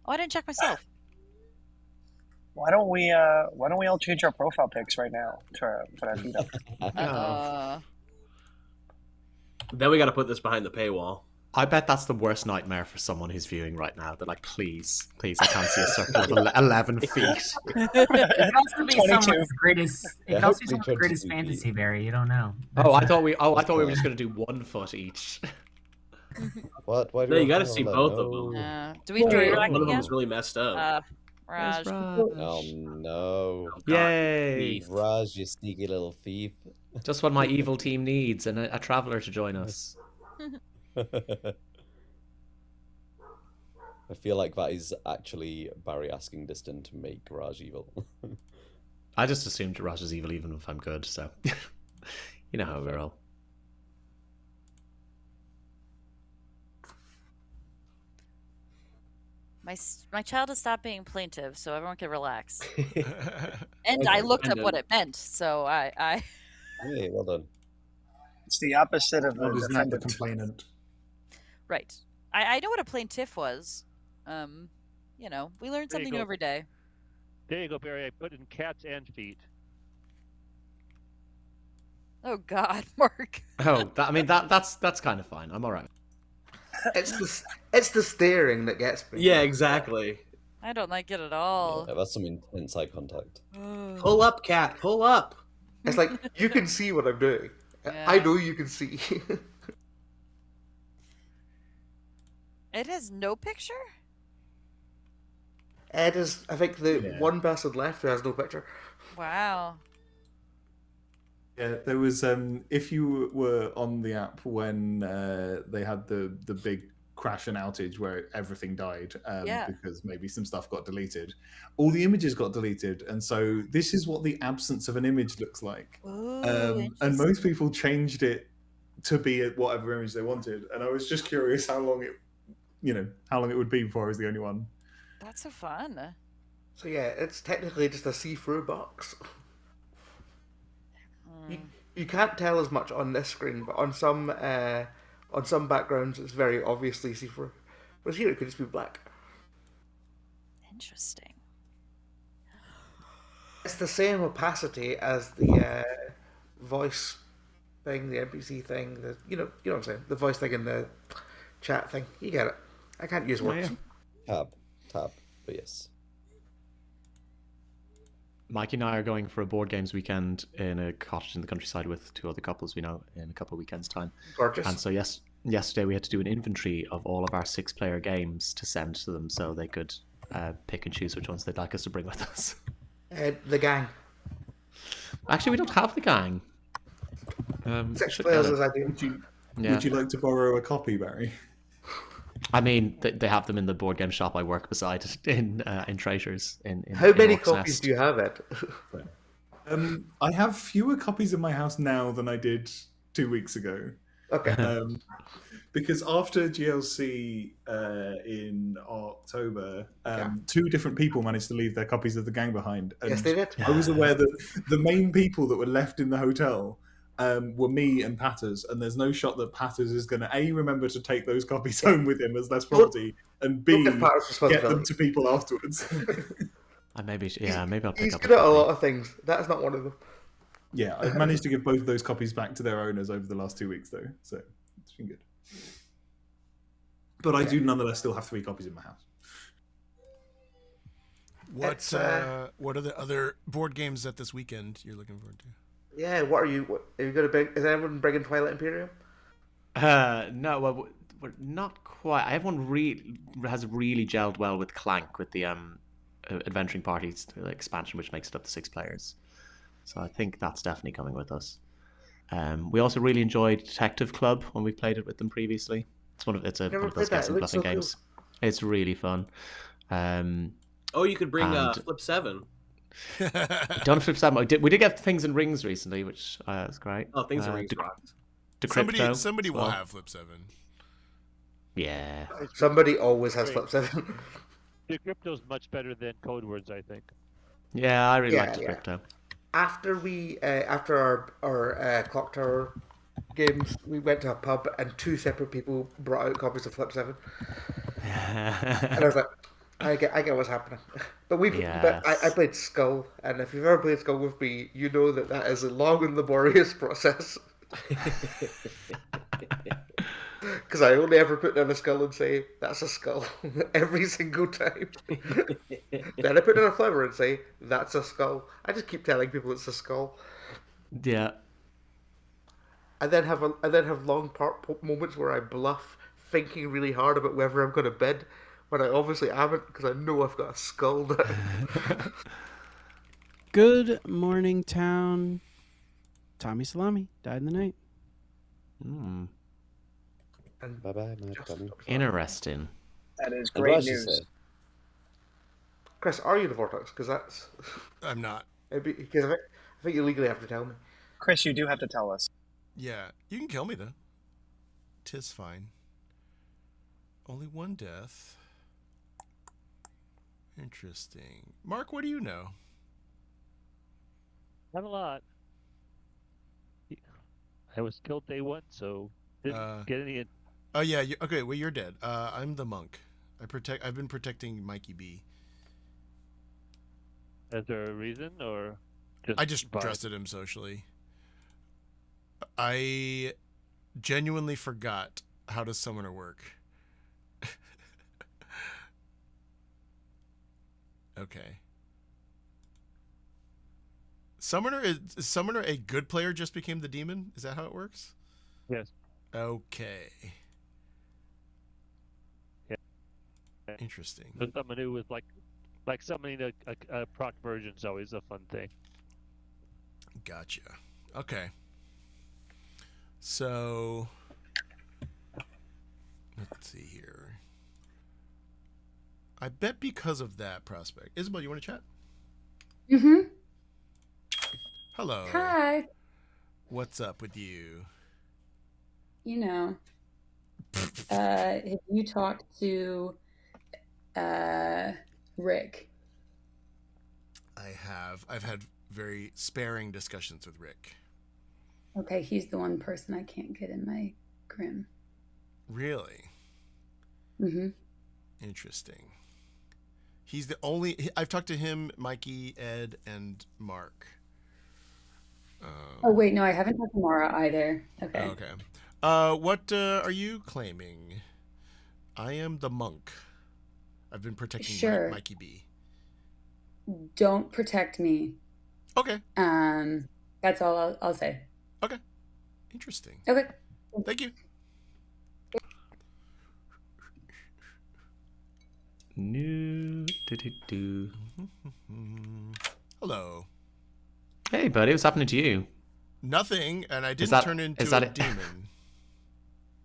Oh, I didn't check myself. Why don't we all change our profile pics right now to put our feet up? Then we got to put this behind the paywall. I bet that's the worst nightmare for someone who's viewing right now. They're like, please, I can't see a circle of 11 feet. It could also be someone's greatest. It could also be someone's greatest fantasy, Barry. You don't know. I thought we were just gonna do 1 foot each. What? Why do No, you got to see both of them. Do we do One of them is really messed up. Raj. Oh no! Yay! Raj, you sneaky little thief! Just what my evil team needs, and a traveler to join us. I feel like that is actually Barry asking Diston to make Raj evil. I just assumed Raj is evil even if I'm good, so you know how we roll. My child has stopped being plaintive, so everyone can relax. And I looked up what it meant, so I... Hey, well done. It's the opposite of Well, the isn't that the defendant. complainant? Right. I know what a plaintiff was. You know, we learn something new every day. There you go, Barry. I put in cats and feet. Oh God, Mark. Oh, that's kind of fine. I'm all right. It's the staring that gets me. Yeah, exactly. I don't like it at all. Yeah, that's some intense eye contact. Pull up, cat. Pull up. It's like you can see what I'm doing. Yeah. I know you can see. It has no picture? Ed is, I think, the one person left who has no picture. Wow. Yeah, there was. If you were on the app when they had the big crash and outage where everything died because maybe some stuff got deleted, all the images got deleted, and so this is what the absence of an image looks like. Ooh, and most people changed it to be whatever image they wanted, and I was just curious how long it would be before I was the only one. That's so fun. So yeah, it's technically just a see-through box. You can't tell as much on this screen, but on some backgrounds it's very obviously see-through. Whereas here it could just be black. Interesting. It's the same opacity as the voice thing, the NPC thing, you know what I'm saying? The voice thing in the chat thing. You get it. I can't use words. Tab, but yes. Mikey and I are going for a board games weekend in a cottage in the countryside with 2 other couples we know in a couple of weekends' time. Gorgeous. And so yesterday we had to do an inventory of all of our 6-player games to send to them so they could pick and choose which ones they'd like us to bring with us. The gang. Actually, we don't have the gang. 6 players as I do. Would you like to borrow a copy, Barry? I mean, they have them in the board game shop I work beside in Traitors. How many Orc's copies Nest. do you have, Ed? I have fewer copies in my house now than I did 2 weeks ago. Okay. Because after GLC in October, 2 different people managed to leave their copies of the gang behind. And Yes, they did. I was aware that the main people that were left in the hotel were me and Patters, and there's no shot that Patters is going to A, remember to take those copies home with him as less property, and B, get them to people afterwards. Maybe I'll pick He's up good at a lot of things. That's not one of them. Yeah, I've managed to give both of those copies back to their owners over the last 2 weeks, though, so it's been good. But I do nonetheless still have 3 copies in my house. What are the other board games that this weekend you're looking forward to? Yeah, what are you going to bring? Is anyone bringing Twilight Imperium? No, well, we're not quite. Everyone has really gelled well with Clank, with the adventuring parties expansion, which makes it up to 6 players. So I think that's definitely coming with us. We also really enjoyed Detective Club when we played it with them previously. It's one of those guessing bluffing games. Cool. It's really fun. You could bring Flip 7. Done Flip 7. We did get Things and Rings recently, which is great. Oh, Things and Rings rocked. Somebody will have Flip 7. Yeah. Somebody always has Flip 7. Decrypto's much better than Code Words, I think. Yeah, I really like Decrypto. After our Clock Tower games, we went to a pub and 2 separate people brought out copies of Flip 7. And I was like, I get what's happening. But I played Skull, and if you've ever played Skull with me, you know that is a long and laborious process. Because I only ever put down a skull and say, that's a skull, every single time. Then I put down a flower and say, that's a skull. I just keep telling people it's a skull. Yeah. I then have long moments where I bluff, thinking really hard about whether I'm going to bid, when I obviously haven't, because I know I've got a skull now. Good morning, town. Tommy Salami died in the night. Bye-bye, my Tommy. Interesting. That is great news. Chris, are you the Vortex? Because that's... I'm not. Because I think you legally have to tell me. Chris, you do have to tell us. Yeah, you can kill me, though. 'Tis fine. Only 1 death. Interesting. Mark, what do you know? Not a lot. I was killed day 1, so didn't get any... Oh yeah, okay. Well, you're dead. I'm the monk. I've been protecting Mikey B. Is there a reason, or I just trusted him socially. I genuinely forgot how does summoner work. Okay. Summoner is Summoner a good player just became the demon? Is that how it works? Yes. Okay. Yeah. Interesting. So someone who was like summoning a proc version is always a fun thing. Gotcha. Okay. So let's see here. I bet because of that prospect. Isabel, you want to chat? Mm-hmm. Hello. Hi. What's up with you? You know, have you talked to Rick? I have. I've had very sparing discussions with Rick. Okay, he's the one person I can't get in my Grim. Really? Mm-hmm. Interesting. He's the only... I've talked to him, Mikey, Ed, and Mark. Oh, wait, no, I haven't talked to Mara either. Okay. Okay. What are you claiming? I am the monk. I've been protecting Mikey B. Don't protect me. Okay. That's all I'll say. Okay. Interesting. Okay. Thank you. Hello. Hey, buddy, what's happening to you? Nothing, and I didn't turn into a demon.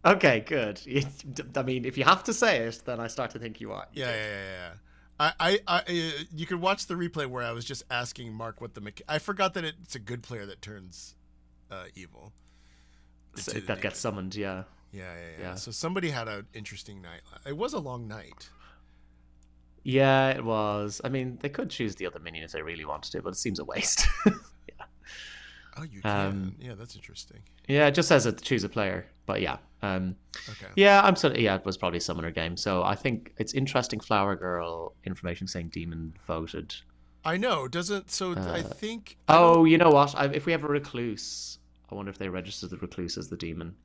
Okay, good. I mean, if you have to say it, then I start to think you are. Yeah. I you could watch the replay where I was just asking Mark what I forgot that it's a good player that turns evil. So that gets summoned, yeah. Yeah. So somebody had an interesting night. It was a long night. Yeah, it was. I mean, they could choose the other minion if they really wanted to, but it seems a waste. Oh, you can. Yeah, that's interesting. Yeah, it just says choose a player, but yeah. Okay. Yeah, it was probably a summoner game. So I think it's interesting. Flower Girl information saying demon voted. I know. I think. You know what? If we have a recluse, I wonder if they register the recluse as the demon.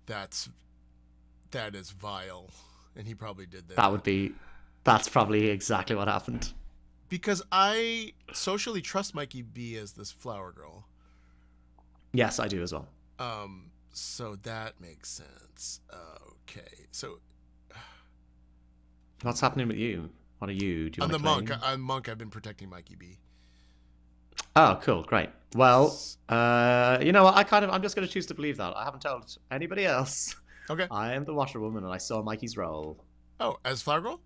That is vile, and he probably did that. That's probably exactly what happened. Because I socially trust Mikey B as this Flower Girl. Yes, I do as well. So that makes sense. Okay, so what's happening with you? What are you? I'm the monk. I'm monk. I've been protecting Mikey B. Oh, cool, great. Well, you know what? I'm just going to choose to believe that. I haven't told anybody else. Okay. I am the washerwoman, and I saw Mikey's role. Oh, as Flower Girl?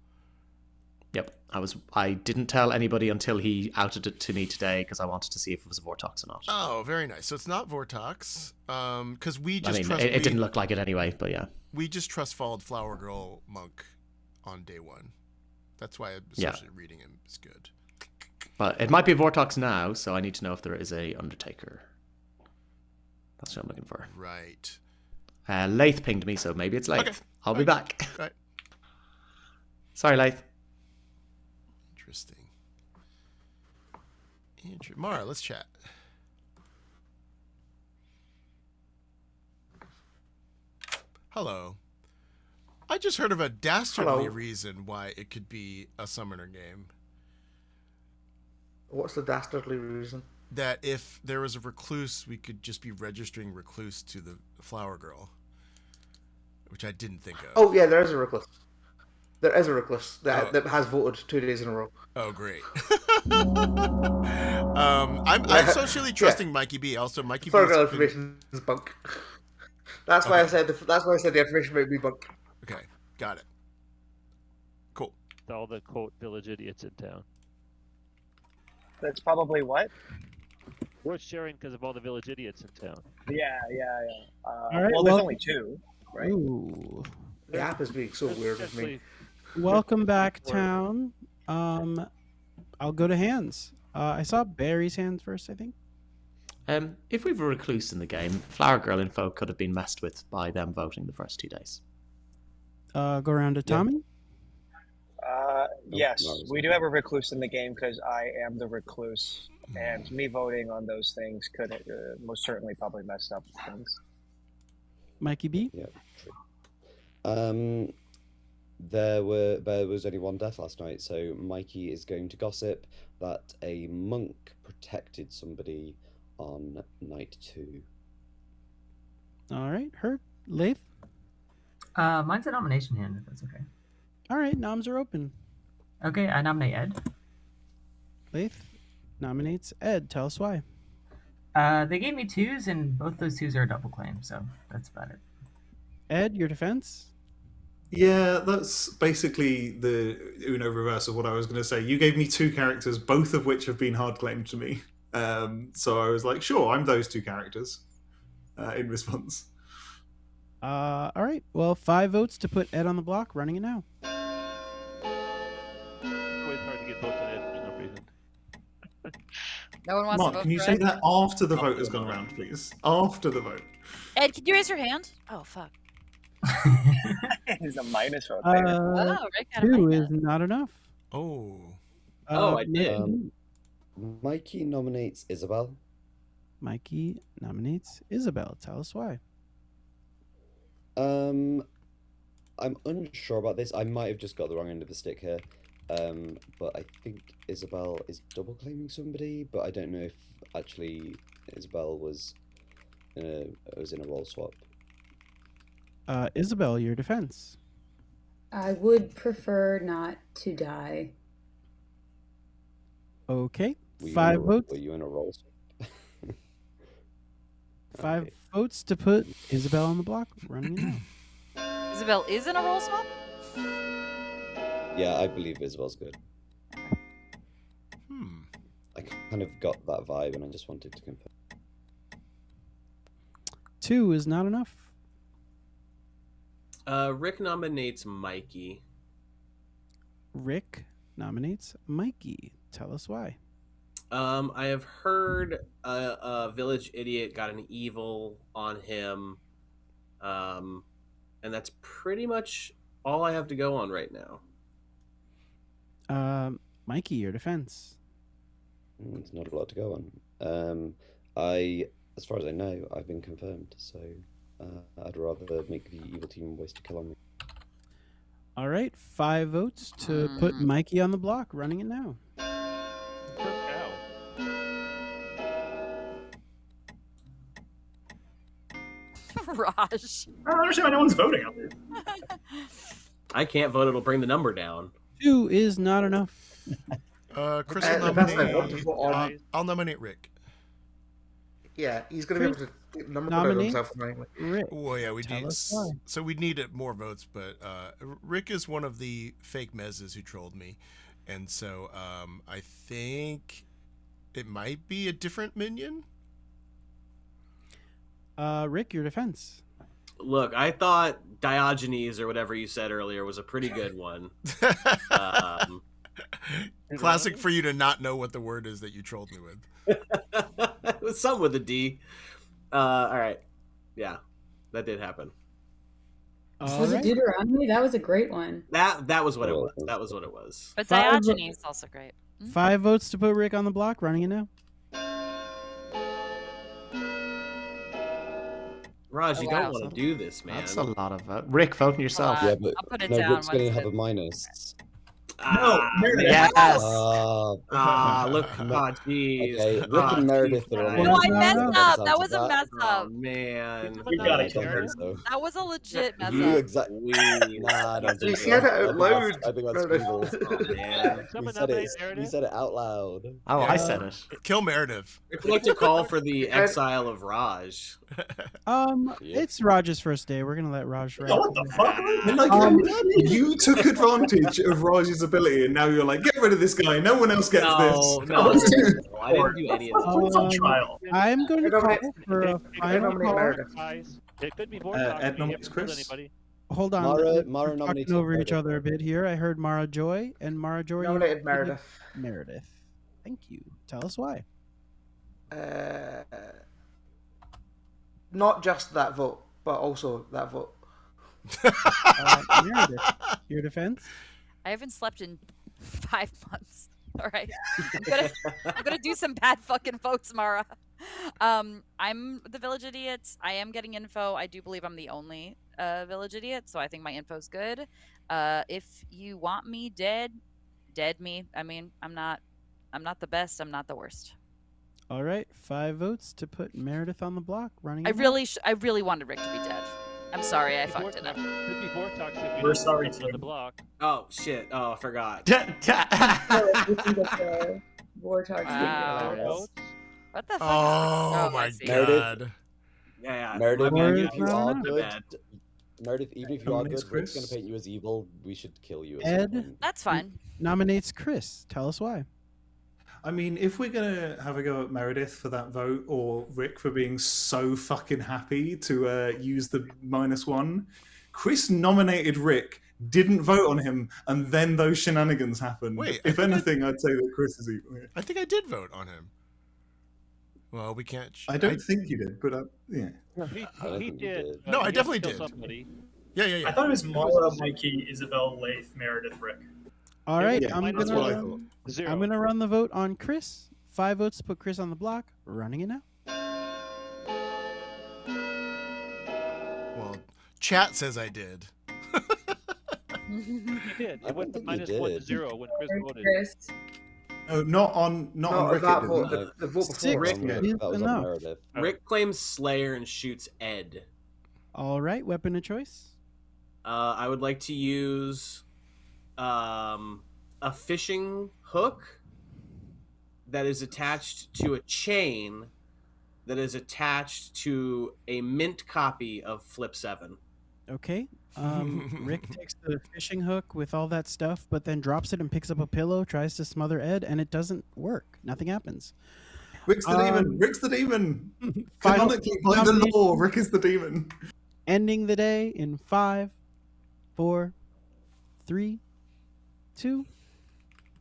Yep. I didn't tell anybody until he outed it to me today because I wanted to see if it was a Vortox or not. Oh, very nice. So it's not Vortox. Because we just it didn't look like it anyway, but yeah. We just trust followed Flower Girl monk on day one. That's why essentially reading him is good. But it might be a Vortox now, so I need to know if there is a Undertaker. That's what I'm looking for. Right. Lath pinged me, so maybe it's Lath. Okay. I'll be back. Right. Sorry, Lath. Interesting. Mara, let's chat. Hello. I just heard of a dastardly reason why it could be a summoner game. What's the dastardly reason? That if there was a recluse, we could just be registering recluse to the Flower Girl. Which I didn't think of. Oh, yeah, there is a recluse. There is a recluse that has voted 2 days in a row. Oh, great. I'm socially trusting Mikey B. Also, Mikey B. Flower Girl information is bunk. That's why I said the information might be bunk. Okay, got it. Cool. All the quote village idiots in town. That's probably what? Worth sharing because of all the village idiots in town. Yeah. All right, well, there's only 2, right? Ooh. The app is being so weird with me. Welcome back, town. I'll go to hands. I saw Barry's hands first, I think. If we were a recluse in the game, Flower Girl info could have been messed with by them voting the first 2 days. Go around to Tommy. Yes, we do have a recluse in the game because I am the recluse, and me voting on those things could most certainly probably mess up things. Mikey B. Yeah, true. There was only one death last night, so Mikey is going to gossip that a monk protected somebody on night 2. All right, Herb, Lath. Mine's a nomination hand, if that's okay. All right, noms are open. Okay, I nominate Ed. Lath nominates Ed. Tell us why. They gave me 2s, and both those 2s are a double claim, so that's about it. Ed, your defense? Yeah, that's basically the Uno reverse of what I was going to say. You gave me 2 characters, both of which have been hard claimed to me. So I was like, sure, I'm those 2 characters in response. All right. Well, 5 votes to put Ed on the block. Running it now. It's hard to get votes on Ed for some reason. No one wants Mark, to vote can you for say Ed? that after the vote has gone around, please? After the vote. Ed, can you raise your hand? Oh, fuck. He's a minus vote there. Oh, Rick got a 2 minus. is not enough. Oh. I did. Mikey nominates Isabel. Mikey nominates Isabel. Tell us why. I'm unsure about this. I might have just got the wrong end of the stick here. But I think Isabel is double claiming somebody, but I don't know if actually Isabel was in a role swap. Isabel, your defense. I would prefer not to die. Okay. Were you 5 in a- votes. Were you in a role swap? 5 Okay. votes to put Isabel on the block. Running it now. Isabel is in a roll swap? Yeah, I believe Isabel's good. Hmm. I kind of got that vibe, and I just wanted to confirm. 2 is not enough. Rick nominates Mikey. Rick nominates Mikey. Tell us why. I have heard a village idiot got an evil on him, and that's pretty much all I have to go on right now. Mikey, your defense. It's not a lot to go on. As far as I know, I've been confirmed, so I'd rather make the evil team waste a kill on me. All right, 5 votes to put Mikey on the block. Running it now. Raj. I don't understand why no one's voting on this. I can't vote. It'll bring the number down. 2 is not enough. Chris will nominate. I'll nominate Rick. Yeah, he's going to be able to nominate himself anyway. Rick. Well, yeah, we need. So we'd need more votes, but Rick is one of the fake mezzes who trolled me, and so I think it might be a different minion. Rick, your defense. Look, I thought Diogenes or whatever you said earlier was a pretty good one. Classic for you to not know what the word is that you trolled me with. It was something with a D. All right. Yeah, that did happen. Was it Deuteronomy? That was a great one. That was what it was. That was what it was. But Diogenes is also great. 5 votes to put Rick on the block. Running it now. Raj, you don't want to do this, man. That's a lot of vote. Rick, voting yourself. Yeah, but I'll put it no, down. Rick's going to have a minus. No, Meredith. Yes. Look. Jeez. Okay, Rick and Meredith are on. No, I messed up. That was a mess up. Oh, man. We got it, That was a legit mess You up. exactly. Nah, I don't think You so. said it out loud. I think that's Google. Oh, man. You said it out loud. Oh, I said it. Kill Meredith. I'd like to call for the exile of Raj. It's Raj's first day. We're gonna let Raj write. What the fuck? And like, you took advantage of Raj's ability, and now you're like, get rid of this guy. No one else gets this. No, I didn't do any of What's on trial? I'm going to call for a final call. It could be Ed nominates Chris. Hold on. Mara We're nominated talking over Meredith. each other a bit here. I heard Mara Joy, and Mara Joy Nominated Meredith. Meredith. Thank you. Tell us why. Not just that vote, but also that vote. Meredith, your defense. I haven't slept in 5 months. All right, I'm gonna do some bad fucking votes, Mara. I'm the village idiot. I am getting info. I do believe I'm the only village idiot, so I think my info's good. If you want me dead me. I mean, I'm not the best. I'm not the worst. All right, 5 votes to put Meredith on the block. Running. I really wanted Rick to be dead. I'm sorry, I fucked it up. We're sorry, on the block. Oh, shit. Oh, I forgot. Wow. What the fuck? Oh my god. Yeah. Meredith, Meredith, even if you are Meredith. good, Meredith, even if you are good, Rick's going to paint you as evil. We should kill you. Ed That's fine. nominates Chris. Tell us why. I mean, if we're gonna have a go at Meredith for that vote, or Rick for being so fucking happy to use the -1, Chris nominated Rick, didn't vote on him, and then those shenanigans happened. Wait, if anything, I'd say that Chris is evil. Yeah. I think I did vote on him. Well, we can't. I don't think you did, but yeah. He did. No, I he definitely killed did. Somebody. Yeah. I thought it was Mara, Mikey, Isabel, Laith, Meredith, Rick. All right, Yeah, I'm that's what I thought. gonna run the vote on Chris. 5 votes to put Chris on the block. Running it now. Well, chat says I did. He did. I It went think from he -1 to did. 0 when Chris voted. Oh, not on Rick. That it vote, didn't. the vote Six. before. Rick, is That was enough. on Meredith. Rick claims Slayer and shoots Ed. All right, weapon of choice. I would like to use a fishing hook that is attached to a chain that is attached to a mint copy of Flip 7. Okay. Rick takes the fishing hook with all that stuff, but then drops it and picks up a pillow, tries to smother Ed, and it doesn't work. Nothing happens. Rick's the demon. Rick's the demon. Final Canonically, by the nomination. law, Rick is the demon. Ending the day in 5, 4, 3, 2,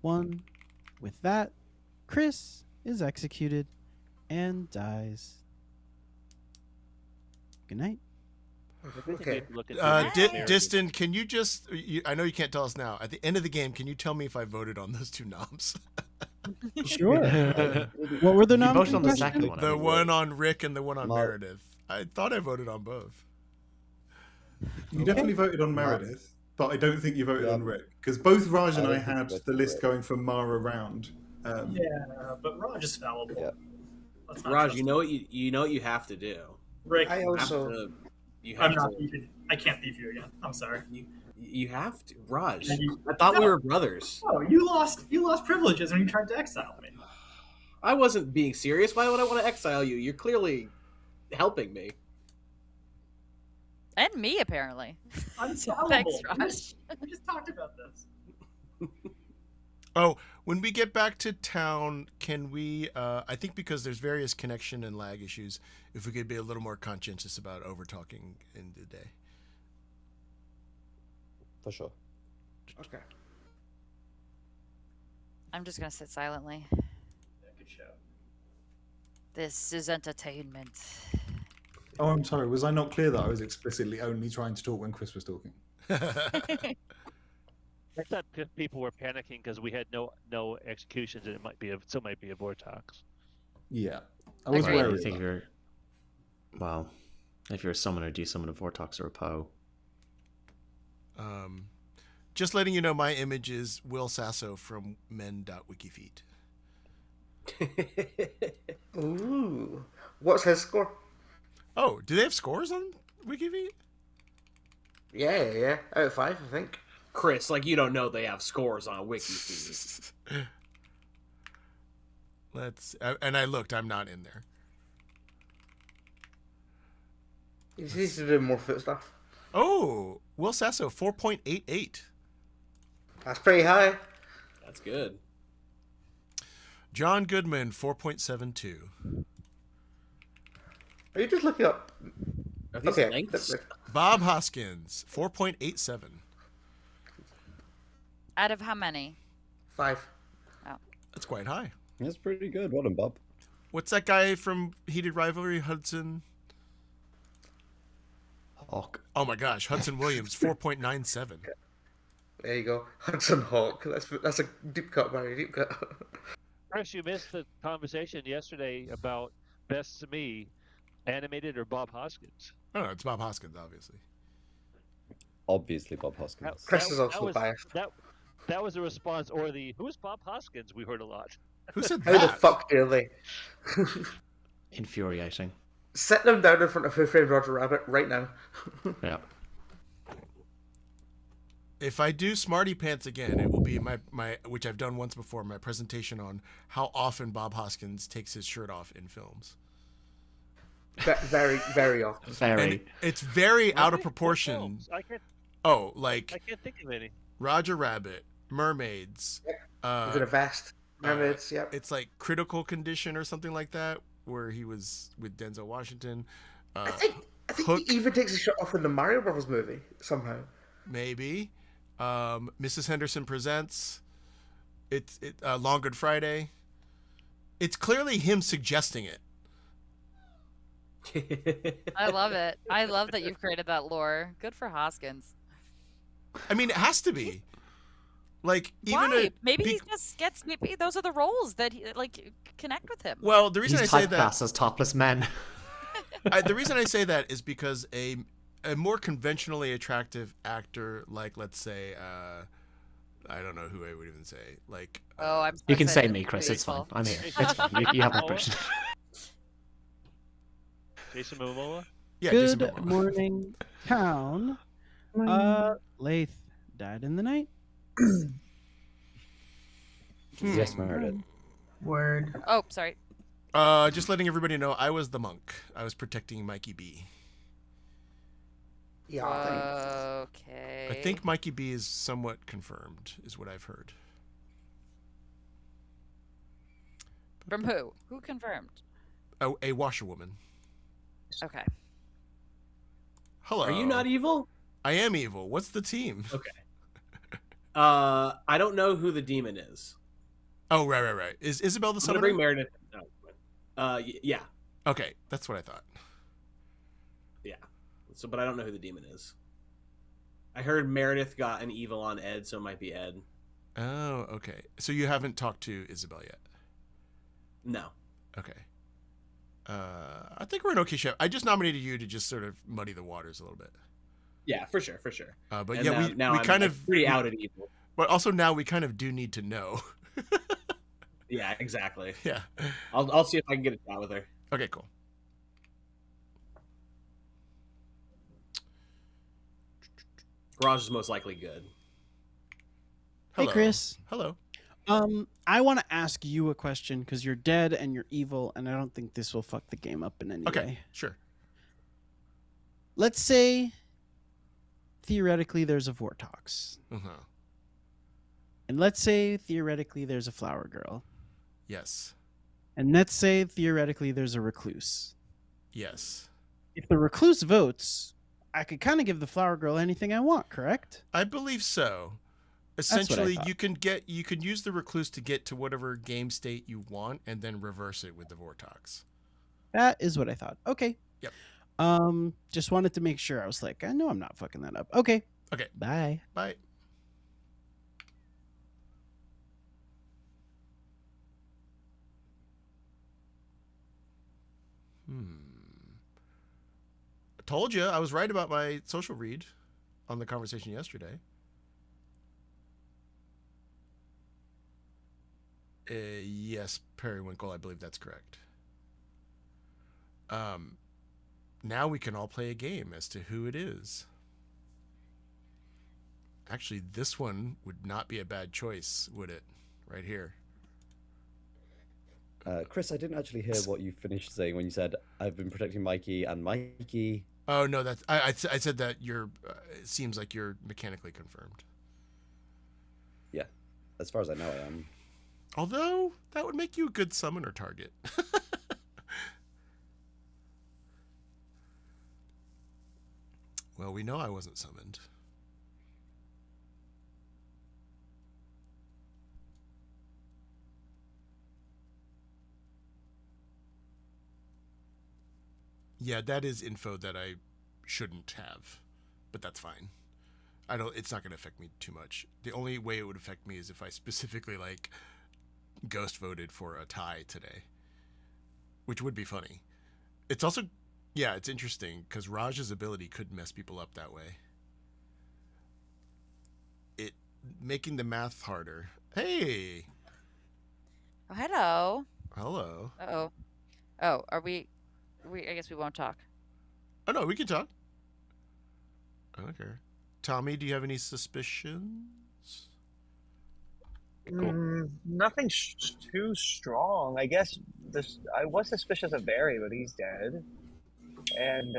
1. With that, Chris is executed and dies. Good night. Okay. Diston, can you just? I know you can't tell us now. At the end of the game, can you tell me if I voted on those two noms? Sure. What were the noms? You voted on the second one. The one on Rick and the one on Mar- Meredith. I thought I voted on both. You definitely voted on Meredith, but I don't think you voted on Rick because both Raj and I had the list going from Mara round. Yeah, but Raj is fallible. Yeah. Let's not Raj, trust you know what you know what you have to do. Rick, I also. I'm not thieving. I can't thieve you again. I'm sorry. You have to, Raj. And you- I thought we No. were brothers. Oh, you lost privileges when you tried to exile me. I wasn't being serious. Why would I want to exile you? You're clearly helping me. And me, apparently. I'm So fallible. thanks, Raj. We just talked about this. Oh, when we get back to town, can we? I think because there's various connection and lag issues, if we could be a little more conscientious about over talking in the day. For sure. Okay. I'm just gonna sit silently. Yeah, good show. This is entertainment. Oh, I'm sorry. Was I not clear that I was explicitly only trying to talk when Chris was talking? I thought people were panicking because we had no executions, and it might be a Vortox. Yeah, I was Agreed. worried. I think you're. Well, if you're a summoner, do you summon a Vortox or a Poe? Just letting you know, my image is Will Sasso from men.wikifeet. Ooh. What's his score? Oh, do they have scores on Wikifeet? Yeah. Out of 5, I think. Chris, like you don't know they have scores on WikiFeed. And I looked, I'm not in there. He needs to do more foot stuff. Oh, Will Sasso, 4.88. That's pretty high. That's good. John Goodman, 4.72. Are you just looking up? Are these Okay. lengths? Bob Hoskins, 4.87. Out of how many? 5. That's quite high. That's pretty good. Well done, Bob. What's that guy from Heated Rivalry, Hudson? Hawk. Oh my gosh, Hudson Williams, 4.97. There you go. Hudson Hawk. That's a deep cut, Barry. Deep cut. Chris, you missed the conversation yesterday about Best to Me, animated or Bob Hoskins. Oh, it's Bob Hoskins, obviously. Obviously, Bob Hoskins. Chris is also biased. That was a response, or the who's Bob Hoskins? We heard a lot. Who said How that? the fuck dare they? Infuriating. Sit them down in front of Who Framed Roger Rabbit right now. Yeah. If I do Smarty Pants again, it will be my which I've done once before, my presentation on how often Bob Hoskins takes his shirt off in films. Very, very often. Very. And it's very out of proportion. I can't Like think of any. Roger Rabbit, Mermaids. He's in a vest. Mermaids, yep. It's like Critical Condition or something like that, where he was with Denzel Washington. I think Hook, he even takes a shot off in the Mario Brothers movie somehow. maybe. Mrs. Henderson Presents. It's Long Good Friday. It's clearly him suggesting it. I love it. I love that you've created that lore. Good for Hoskins. I mean, it has to be. Like even Why? Maybe he just gets. Maybe those are the roles that he like connect with him. well, the reason He's I say that typecast as topless men. the reason I say that is because a more conventionally attractive actor, like let's say, I don't know who I would even say, like. Oh, I'm. So You can say excited. me, Chris. It's fine. Beautiful. I'm here. It's fine. You have my permission. Jason Momoa. Yeah, Jason Good Momoa. morning, town. Lath died in the night. Yes, Meredith. Word. Oh, sorry. Just letting everybody know, I was the monk. I was protecting Mikey B. Yeah. Okay. I think Mikey B is somewhat confirmed, is what I've heard. From who? Who confirmed? Oh, a washerwoman. Okay. Hello. Are you not evil? I am evil. What's the team? Okay. I don't know who the demon is. Oh, right. Is Isabel the I'm gonna summoner? bring Meredith. Yeah. Okay, that's what I thought. Yeah. So, but I don't know who the demon is. I heard Meredith got an evil on Ed, so it might be Ed. Oh, okay. So you haven't talked to Isabel yet? No. Okay. I think we're in okay shape. I just nominated you to just sort of muddy the waters a little bit. Yeah, for sure. But and yeah, now we I'm kind of pretty out at evil. But also now we kind of do need to know. Yeah, exactly. Yeah. I'll see if I can get a chat with her. Okay, cool. Garage is most likely good. Hey, Chris. Hello. I want to ask you a question because you're dead and you're evil, and I don't think this will fuck the game up in any way. Sure. Let's say, theoretically, there's a Vortox. And let's say, theoretically, there's a Flower Girl. Yes. And let's say, theoretically, there's a Recluse. Yes. If the Recluse votes, I could kind of give the Flower Girl anything I want, correct? I believe so. Essentially, you can use the Recluse to get to whatever game state you want, and then reverse it with the Vortox. That is what I thought. Okay. Yep. Just wanted to make sure. I was like, I know I'm not fucking that up. Okay. Okay. Bye. Bye. I told you I was right about my social read on the conversation yesterday. Yes, Periwinkle, I believe that's correct. Now we can all play a game as to who it is. Actually, this one would not be a bad choice, would it? Right here. Chris, I didn't actually hear what you finished saying when you said, I've been protecting Mikey and Mikey. Oh, no, that's I said that you're, it seems like you're mechanically confirmed. Yeah, as far as I know, I am. Although, that would make you a good summoner target. Well, we know I wasn't summoned. Yeah, that is info that I shouldn't have, but that's fine. It's not going to affect me too much. The only way it would affect me is if I specifically, like, ghost voted for a tie today, which would be funny. It's also, yeah, it's interesting because Raj's ability could mess people up that way. It making the math harder. Hey. Oh, hello. Hello. Uh-oh. Oh, are we I guess we won't talk. Oh no, we can talk. I don't care. Tommy, do you have any suspicions? Cool. Nothing too strong. I guess I was suspicious of Barry, but he's dead. And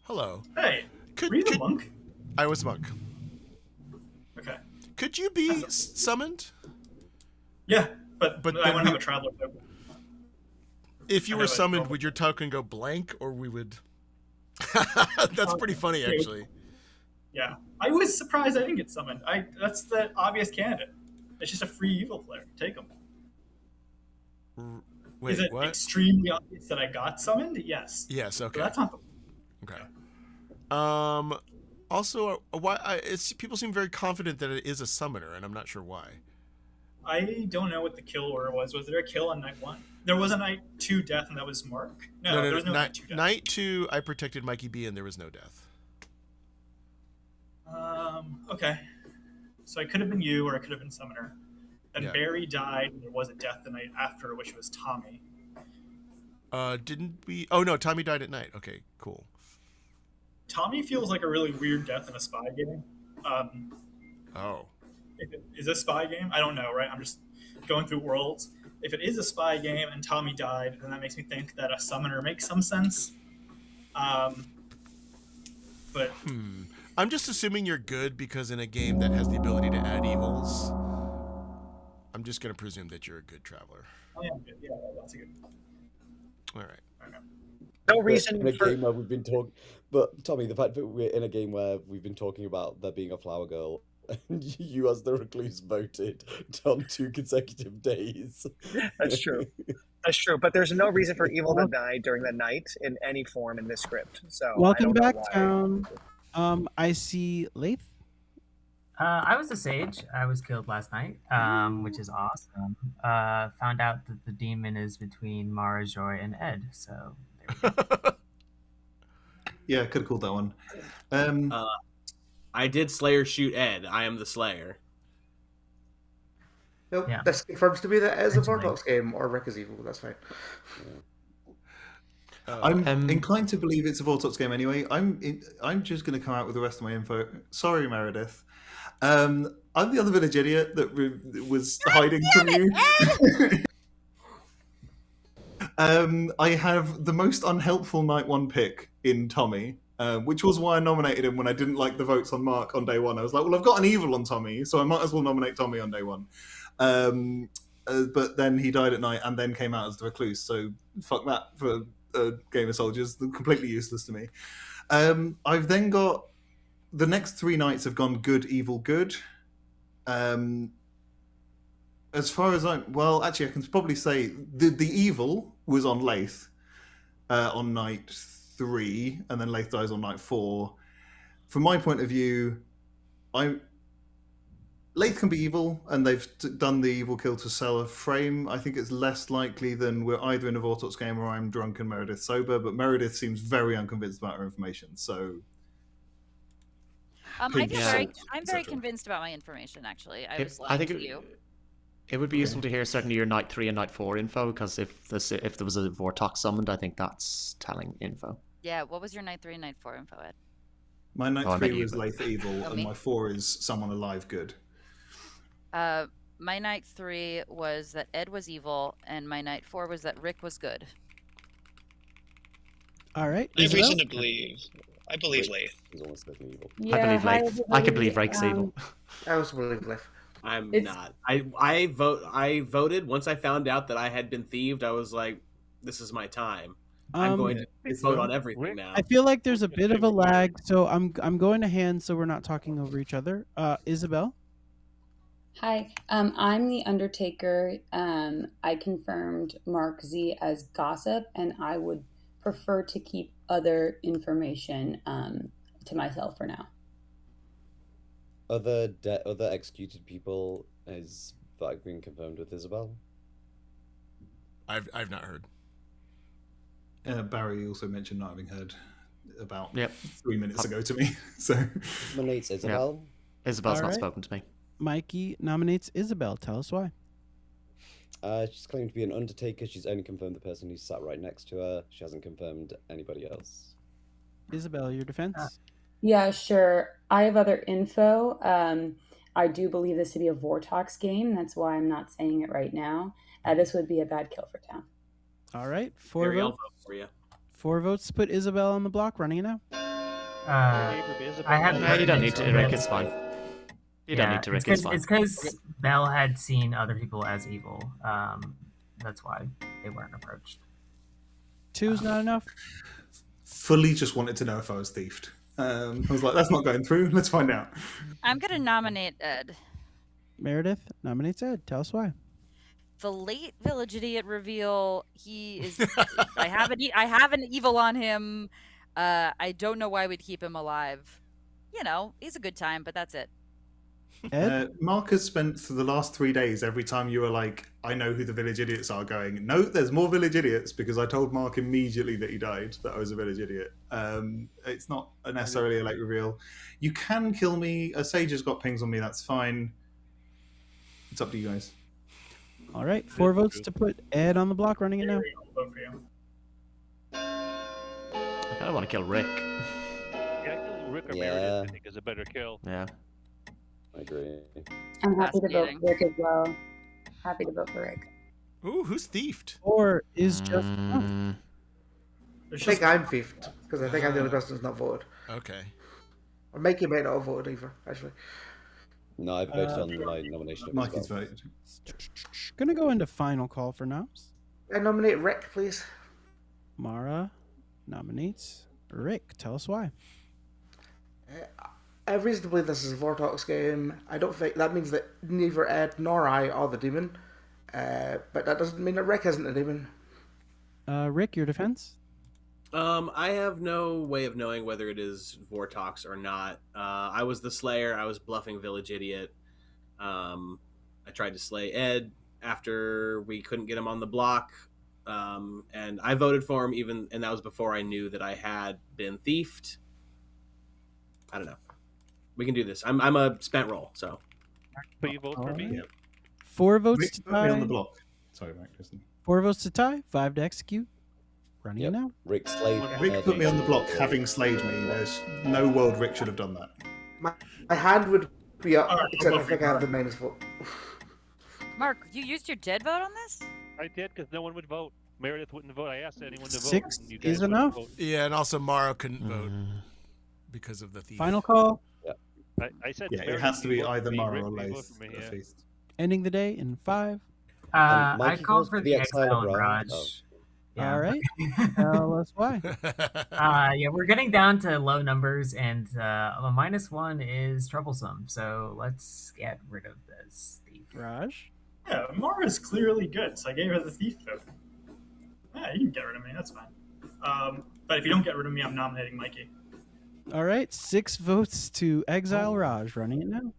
hello. Hey, were you the monk? I was monk. Okay. Could you be summoned? Yeah, but I want to have a traveler. If you were summoned, would your token go blank, or we would? That's pretty funny, actually. Yeah, I was surprised I didn't get summoned. That's the obvious candidate. It's just a free evil player. Take him. Wait, is it what? extremely obvious that I got summoned? Yes. Yes. Okay. But that's not. Okay. Also, people seem very confident that it is a summoner, and I'm not sure why. I don't know what the kill order was. Was there a kill on night 1? There was a night 2 death, and that was Mark. No, there was no night 2 death. Night 2, I protected Mikey B, and there was no death. Okay. So I could have been you, or I could have been Summoner. Then Barry died, and there was a death the night after, which was Tommy. Didn't we? Oh no, Tommy died at night. Okay, cool. Tommy feels like a really weird death in a spy game. Oh. If it is a spy game, I don't know, right? I'm just going through worlds. If it is a spy game and Tommy died, then that makes me think that a summoner makes some sense. But I'm just assuming you're good because in a game that has the ability to add evils, I'm just going to presume that you're a good traveler. I am good. Yeah, that's a good. All right. No reason in a game where we've been talking, but Tommy, the fact that we're in a game where we've been talking about there being a flower girl and you, as the recluse, voted on 2 consecutive days. That's true. That's true. But there's no reason for evil to die during the night in any form in this script. So I Welcome don't know back, why. town. I see Lath. I was a sage. I was killed last night, which is awesome. Found out that the demon is between Mara Joy and Ed. So there we go. Yeah, could have called that one. I did Slayer shoot Ed. I am the Slayer. Nope, Yeah. this confirms to me that it is a Vortex game, or Rick is evil. That's fine. I'm inclined to believe it's a Vortex game anyway. I'm just going to come out with the rest of my info. Sorry, Meredith. I'm the other village idiot that was hiding from you. I have the most unhelpful night 1 pick in Tommy, which was why I nominated him when I didn't like the votes on Mark on day 1. I was like, well, I've got an evil on Tommy, so I might as well nominate Tommy on day 1. But then he died at night and then came out as the recluse, so fuck that for Game of Soldiers. They're completely useless to me. I've then got... The next 3 nights have gone good, evil, good. As far as well, actually, I can probably say the evil was on Lath on night 3, and then Lath dies on night 4. From my point of view, Lath can be evil, and they've done the evil kill to sell a frame. I think it's less likely than we're either in a Vortex game or I'm drunk and Meredith sober, but Meredith seems very unconvinced about her information, so... I'm very convinced about my information, actually. I think it would be useful to hear certainly your night 3 and night 4 info, because if there was a Vortex summoned, I think that's telling info. Yeah, what was your night 3 and night 4 info, Ed? My night 3 was Lath evil, and my 4 is someone alive good. My night 3 was that Ed was evil, and my night 4 was that Rick was good. All right. I have reason to believe. I believe Lath. He's almost certainly evil. I believe Lath. I can believe Rick's evil. I also believe Lath. I'm not. I voted once I found out that I had been thieved. I was like, this is my time. I'm going to vote on everything now. I feel like there's a bit of a lag, so I'm going to hand so we're not talking over each other. Isabel? Hi, I'm the Undertaker. I confirmed Mark Z as gossip, and I would prefer to keep other information to myself for now. Other executed people, is that been confirmed with Isabel? I've not heard. Barry also mentioned not having heard about 3 minutes ago to me. So nominates Isabel. Yeah. Isabel's not spoken to me. Mikey nominates Isabel. Tell us why. She's claimed to be an Undertaker. She's only confirmed the person who's sat right next to her. She hasn't confirmed anybody else. Isabel, your defense? Yeah, sure. I have other info. I do believe this to be a Vortex game. That's why I'm not saying it right now. This would be a bad kill for town. All right. 4 Barry, I'll votes. vote for you. 4 votes to put Isabel on the block. Running it now. You don't need to, Rick. It's fine. You don't need to, Rick. It's fine. It's because Belle had seen other people as evil. That's why they weren't approached. 2's not enough? Fully just wanted to know if I was thieved. I was like, that's not going through. Let's find out. I'm going to nominate Ed. Meredith nominates Ed. Tell us why. The late village idiot reveal. He is. I have an evil on him. I don't know why we'd keep him alive. You know, he's a good time, but that's it. Mark has spent for the last 3 days, every time you were like, I know who the village idiots are, going, no, there's more village idiots, because I told Mark immediately that he died, that I was a village idiot. It's not necessarily a late reveal. You can kill me. A sage has got pings on me, that's fine. It's up to you guys. All right, 4 votes to put Ed on the block. Running it now. I kind of want to kill Rick. Yeah, Rick or Meredith, I think, is a better kill. Yeah. I agree. I'm happy to vote for Rick as well. Happy to vote for Rick. Ooh, who's thiefed? Or is just... I think I'm thieved, because I think I'm the only person who's not voted. Okay. Or Mikey might not have voted either, actually. No, I voted on my nomination. Mikey's voted. Gonna go into final call for now. I nominate Rick, please. Mara nominates Rick. Tell us why. I reason to believe this is a Vortox game. I don't think that means that neither Ed nor I are the demon. But that doesn't mean that Rick isn't a demon. Rick, your defense? I have no way of knowing whether it is Vortox or not. I was the Slayer. I was bluffing Village Idiot. I tried to slay Ed after we couldn't get him on the block. And I voted for him and that was before I knew that I had been thiefed. I don't know. We can do this. I'm a spent roll, so. But you vote for me? Yeah. 4 votes Rick, to put me on the tie. block. Sorry, Mac. Listen. 4 votes to tie. 5 to execute. Running it now. Rick slayed. Rick put me on the block, having slayed me. There's no world Rick should have done that. My hand would be up, Alright, except I'll I vote think for I have you. the minus vote. Mark, you used your dead vote on this? I did because no one would vote. Meredith wouldn't vote. I asked anyone to vote. 6 and you guys is wouldn't enough. vote. Yeah, and also Mara couldn't vote because of the thief. Final call. I said Yeah, it Meredith, has to you be vote for either me, Mara Rick, or you vote Lace for me, at yeah. least. Ending the day in 5. I Mikey called goes for for the the exile exile of of Raj. Raj. Yeah. All right. Tell us why. Yeah, we're getting down to low numbers, and a -1 is troublesome. So let's get rid of this thief. Raj? Yeah, Mara's clearly good, so I gave her the thief vote. Yeah, you can get rid of me. That's fine. But if you don't get rid of me, I'm nominating Mikey. All right. 6 votes to exile Raj. Running it now.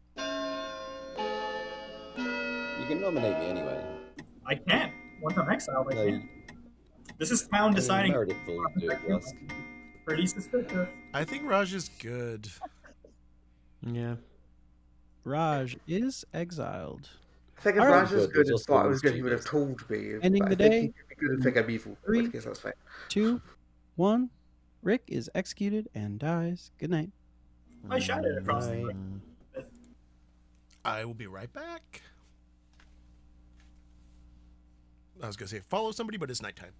You can nominate me anyway. I can't. Once I'm exiled, I No, can't. This is Pound deciding. Meredith will do it for us. Pretty suspicious. I think Raj is good. Yeah. Raj is exiled. I think if All right. Raj is Good, good, there's it's what I also was good, he would have mischievous. told me. Ending but the I think day. he could be good and think I'm evil. In 3, which case, that's fine. 2, 1. Rick is executed and dies. Good night. I shouted across the Bye. room. I will be right back. I was going to say follow somebody, but it's nighttime.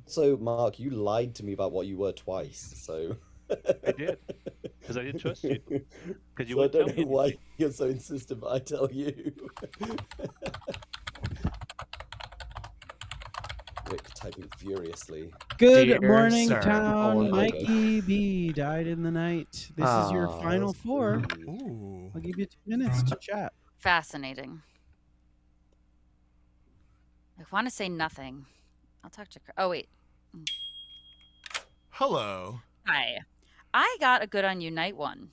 So, Mark, you lied to me about what you were twice. So I did because I didn't trust you. Because you so I wouldn't tell don't me know why anything. you're so insistent, but I tell you. Rick typing furiously. Good Dear morning, sir. town. Oh, Mikey B died in the night. This is your Ah, final 4. Ooh. I'll give you 2 minutes to chat. Fascinating. I want to say nothing. I'll talk to. Oh wait. Hello. Hi. I got a good on you night 1.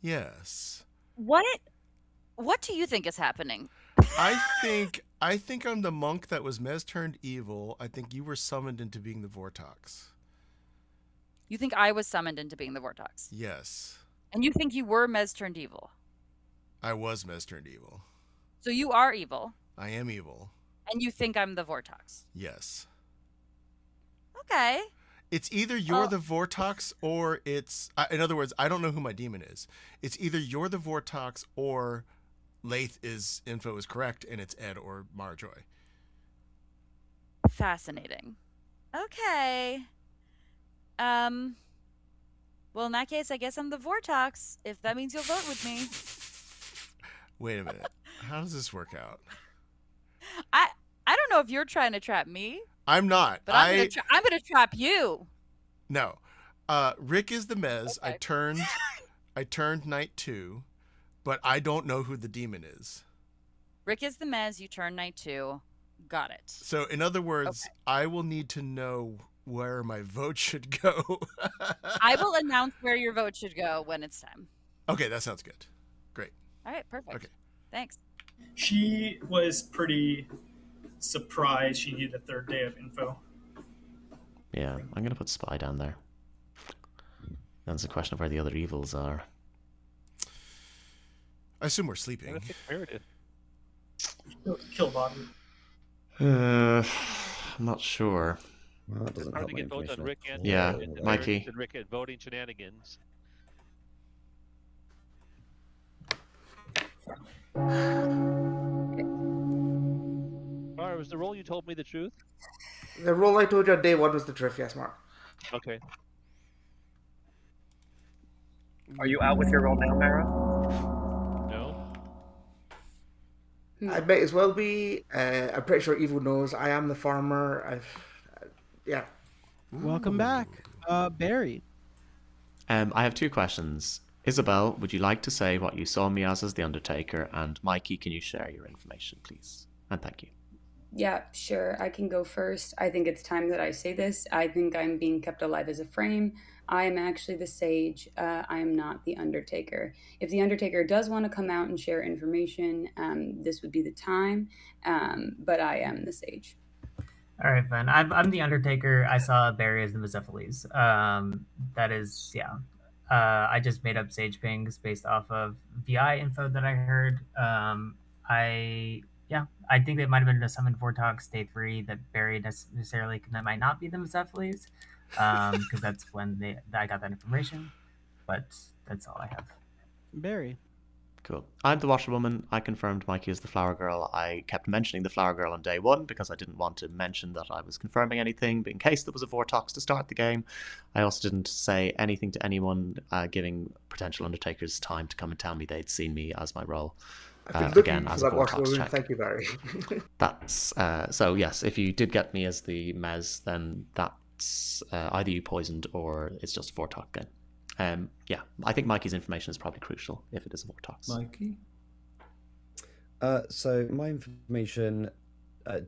Yes. What do you think is happening? I think I'm the monk that was Mez turned evil. I think you were summoned into being the Vortox. You think I was summoned into being the Vortox? Yes. And you think you were Mez turned evil? I was Mez turned evil. So you are evil, I am evil. and you think I'm the Vortox? Yes. Okay. It's either you're the Vortox or it's... in other words, I don't know who my demon is. It's either you're the Vortox or Lath's info is correct and it's Ed or Mara Joy. Fascinating. Okay. Well, in that case, I guess I'm the Vortox, if that means you'll vote with me. Wait a minute. How does this work out? I don't know if you're trying to trap me, I'm not. but I'm gonna trap you. No. Rick is the Mez. Okay. I turned night 2, but I don't know who the demon is. Rick is the Mez. You turn night 2. Got it. So, in other words, I will need to know where my vote should go. I will announce where your vote should go when it's time. Okay, that sounds good. Great. All right, perfect. Okay. Thanks. She was pretty surprised she needed a third day of info. Yeah, I'm gonna put spy down there. That's a question of where the other evils are. I assume we're sleeping. Meredith. Kill Bobby. I'm not sure. Well, that doesn't Hard help to my get votes on information. Rick and Yeah, and Mikey. and Rick at voting shenanigans. Mara, was the role you told me the truth? The role I told you on day 1 was the truth, yes, Mark. Okay. Are you out with your role now, Mara? No. I might as well be. I'm pretty sure Evil knows I am the farmer. Yeah. Welcome back, Barry. I have 2 questions. Isabel, would you like to say what you saw me as the Undertaker? And Mikey, can you share your information, please? And thank you. Yeah, sure. I can go first. I think it's time that I say this. I think I'm being kept alive as a frame. I am actually the Sage. I am not the Undertaker. If the Undertaker does want to come out and share information, this would be the time. But I am the Sage. All right, fine. I'm the Undertaker. I saw Barry as the Mezephiles. That is, yeah. I just made up Sage pings based off of VI info that I heard. I think they might have been a summon Vortox day 3 that Barry necessarily that might not be the Mezephiles, because that's when I got that information. But that's all I have. Barry. Cool. I'm the washerwoman. I confirmed Mikey as the flower girl. I kept mentioning the flower girl on day 1 because I didn't want to mention that I was confirming anything, but in case there was a Vortox to start the game. I also didn't say anything to anyone, giving potential Undertakers time to come and tell me they'd seen me as my role. Again, as a Vortox check. Thank you, Barry. That's so yes, if you did get me as the Mez, then that's either you poisoned or it's just a Vortox game. Yeah, I think Mikey's information is probably crucial if it is a Vortox. Mikey? So my information,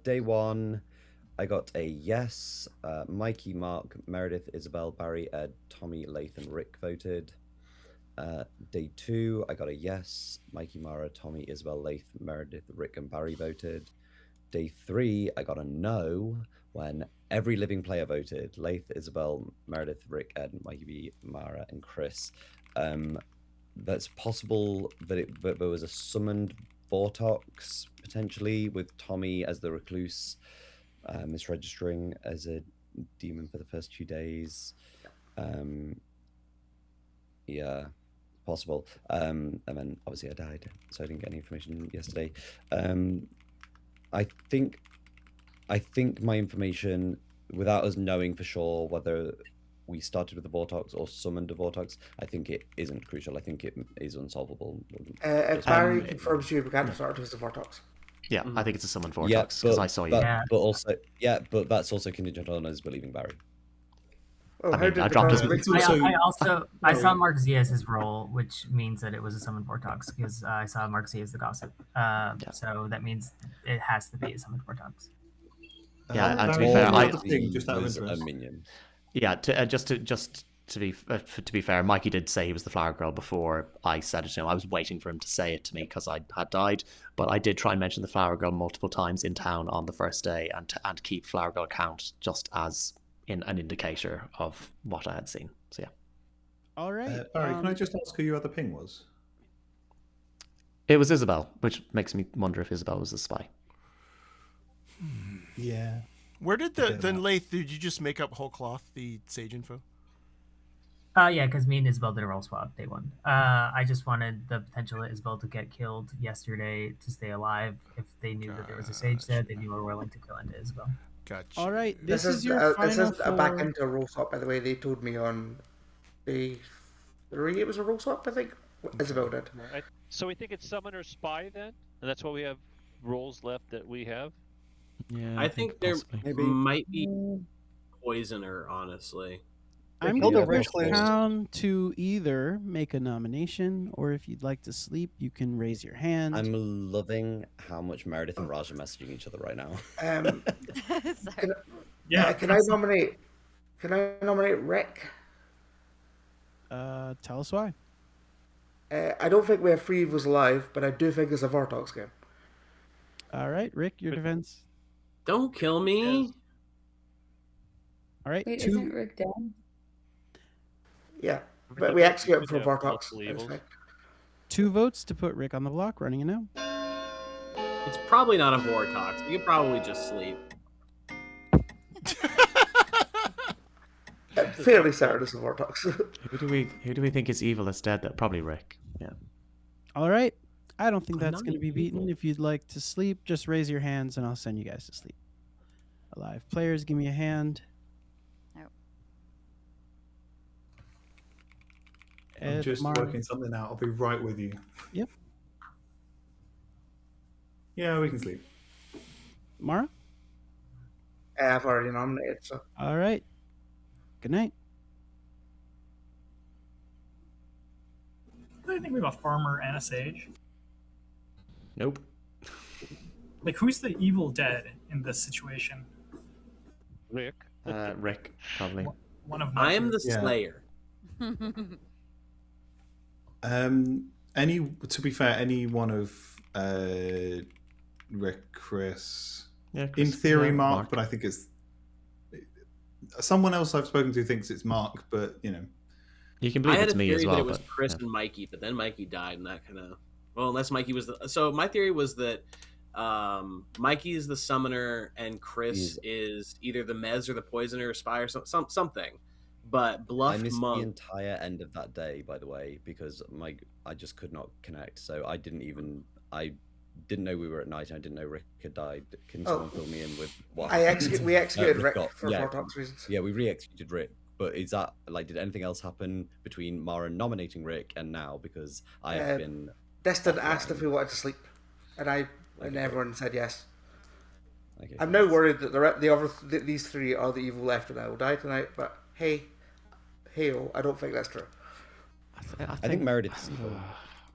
day 1, I got a yes. Mikey, Mark, Meredith, Isabel, Barry, Ed, Tommy, Lath, and Rick voted. Day 2, I got a yes. Mikey, Mara, Tommy, Isabel, Lath, Meredith, Rick, and Barry voted. Day 3, I got a no when every living player voted. Lath, Isabel, Meredith, Rick, Ed, Mikey, Mara, and Chris. That's possible that there was a summoned Vortox, potentially, with Tommy as the recluse, misregistering as a demon for the first 2 days. Yeah, possible. And then obviously I died, so I didn't get any information yesterday. I think my information, without us knowing for sure whether we started with the Vortox or summoned a Vortox, I think it isn't crucial. I think it is unsolvable. If Barry confirms you, we can't have started with the Vortox. Yeah, I think it's a summoned Vortox because I saw you. But also, but that's also contingent on us believing Barry. Oh, I mean, I dropped his. I saw Mark Z as his role, which means that it was a summoned Vortox because I saw Mark Z as the gossip. So that means it has to be a summoned Vortox. Yeah, and to be fair, I just out of was a interest. minion. Yeah, to be fair, Mikey did say he was the flower girl before I said it to him. I was waiting for him to say it to me because I had died, but I did try and mention the flower girl multiple times in town on the first day and keep flower girl count just as in an indicator of what I had seen. So yeah. All right. Barry, can I just ask who your other ping was? It was Isabel, which makes me wonder if Isabel was a spy. Yeah. Where did then Lath, did you just make up whole cloth the Sage info? Yeah, because me and Isabel did a roll swap day 1. I just wanted the potential of Isabel to get killed yesterday to stay alive. If they knew that there was a Sage there, they were willing to kill into Isabel. Gotcha. All right, This is your final this is a back four. into a roll swap, by the way. They told me on day 3 it was a roll swap, I think. Isabel did. Right. So we think it's summon or spy then, and that's what we have roles left that we have. Yeah, I think there possibly. might be poisoner, honestly. I'm killed going a to push recluse. Town to either make a nomination, or if you'd like to sleep, you can raise your hand. I'm loving how much Meredith and Raj are messaging each other right now. Can I nominate? Can I nominate Rick? Tell us why. I don't think we have Free Evils alive, but I do think it's a Vortox game. All right, Rick, your defense. Don't kill me. All right. Wait, isn't Rick dead? Yeah, but we execute him for Vortox. It's fine. 2 votes to put Rick on the block. Running it now. It's probably not a Vortox. You could probably just sleep. Fairly certain it's a Vortox. Who do we think is evil that's dead? That probably Rick. Yeah. All right. I don't think I'm that's not going to be beaten. evil. If you'd like to sleep, just raise your hands and I'll send you guys to sleep. Alive players, give me a hand. I'm just Mara. working something out. I'll be right with you. Yep. Yeah, we can sleep. Mara? I've already nominated, so. All right. Good night. I think we have a farmer and a sage. Nope. Like, who's the evil dead in this situation? Rick. Rick, probably. One of I am the Yeah. Slayer. To be fair, any one of Rick, Chris, Yeah, in Chris, theory, yeah, Mark, Mark. but I think it's someone else I've spoken to thinks it's Mark, but you know, You can I believe had it's a me theory as well. that it was but, Chris yeah. and Mikey, but then Mikey died, and that kind of unless Mikey was the. So my theory was that Mikey is the summoner, and Chris is either the Mez or the poisoner or spy or something. But I bluffed missed monk. the entire end of that day, by the way, because I just could not connect. So I didn't know we were at night, and I didn't know Rick had died. Can someone fill me in with what? We executed Rick for yeah, Vortox reasons. Yeah, we re-executed Rick. But is that did anything else happen between Mara nominating Rick and now? Because I have been. Diston asked if we wanted to sleep, and everyone said yes. Okay, I'm now worried that these 3 are the evil left, and I will die tonight. But hey, I don't think that's true. I think Meredith's evil.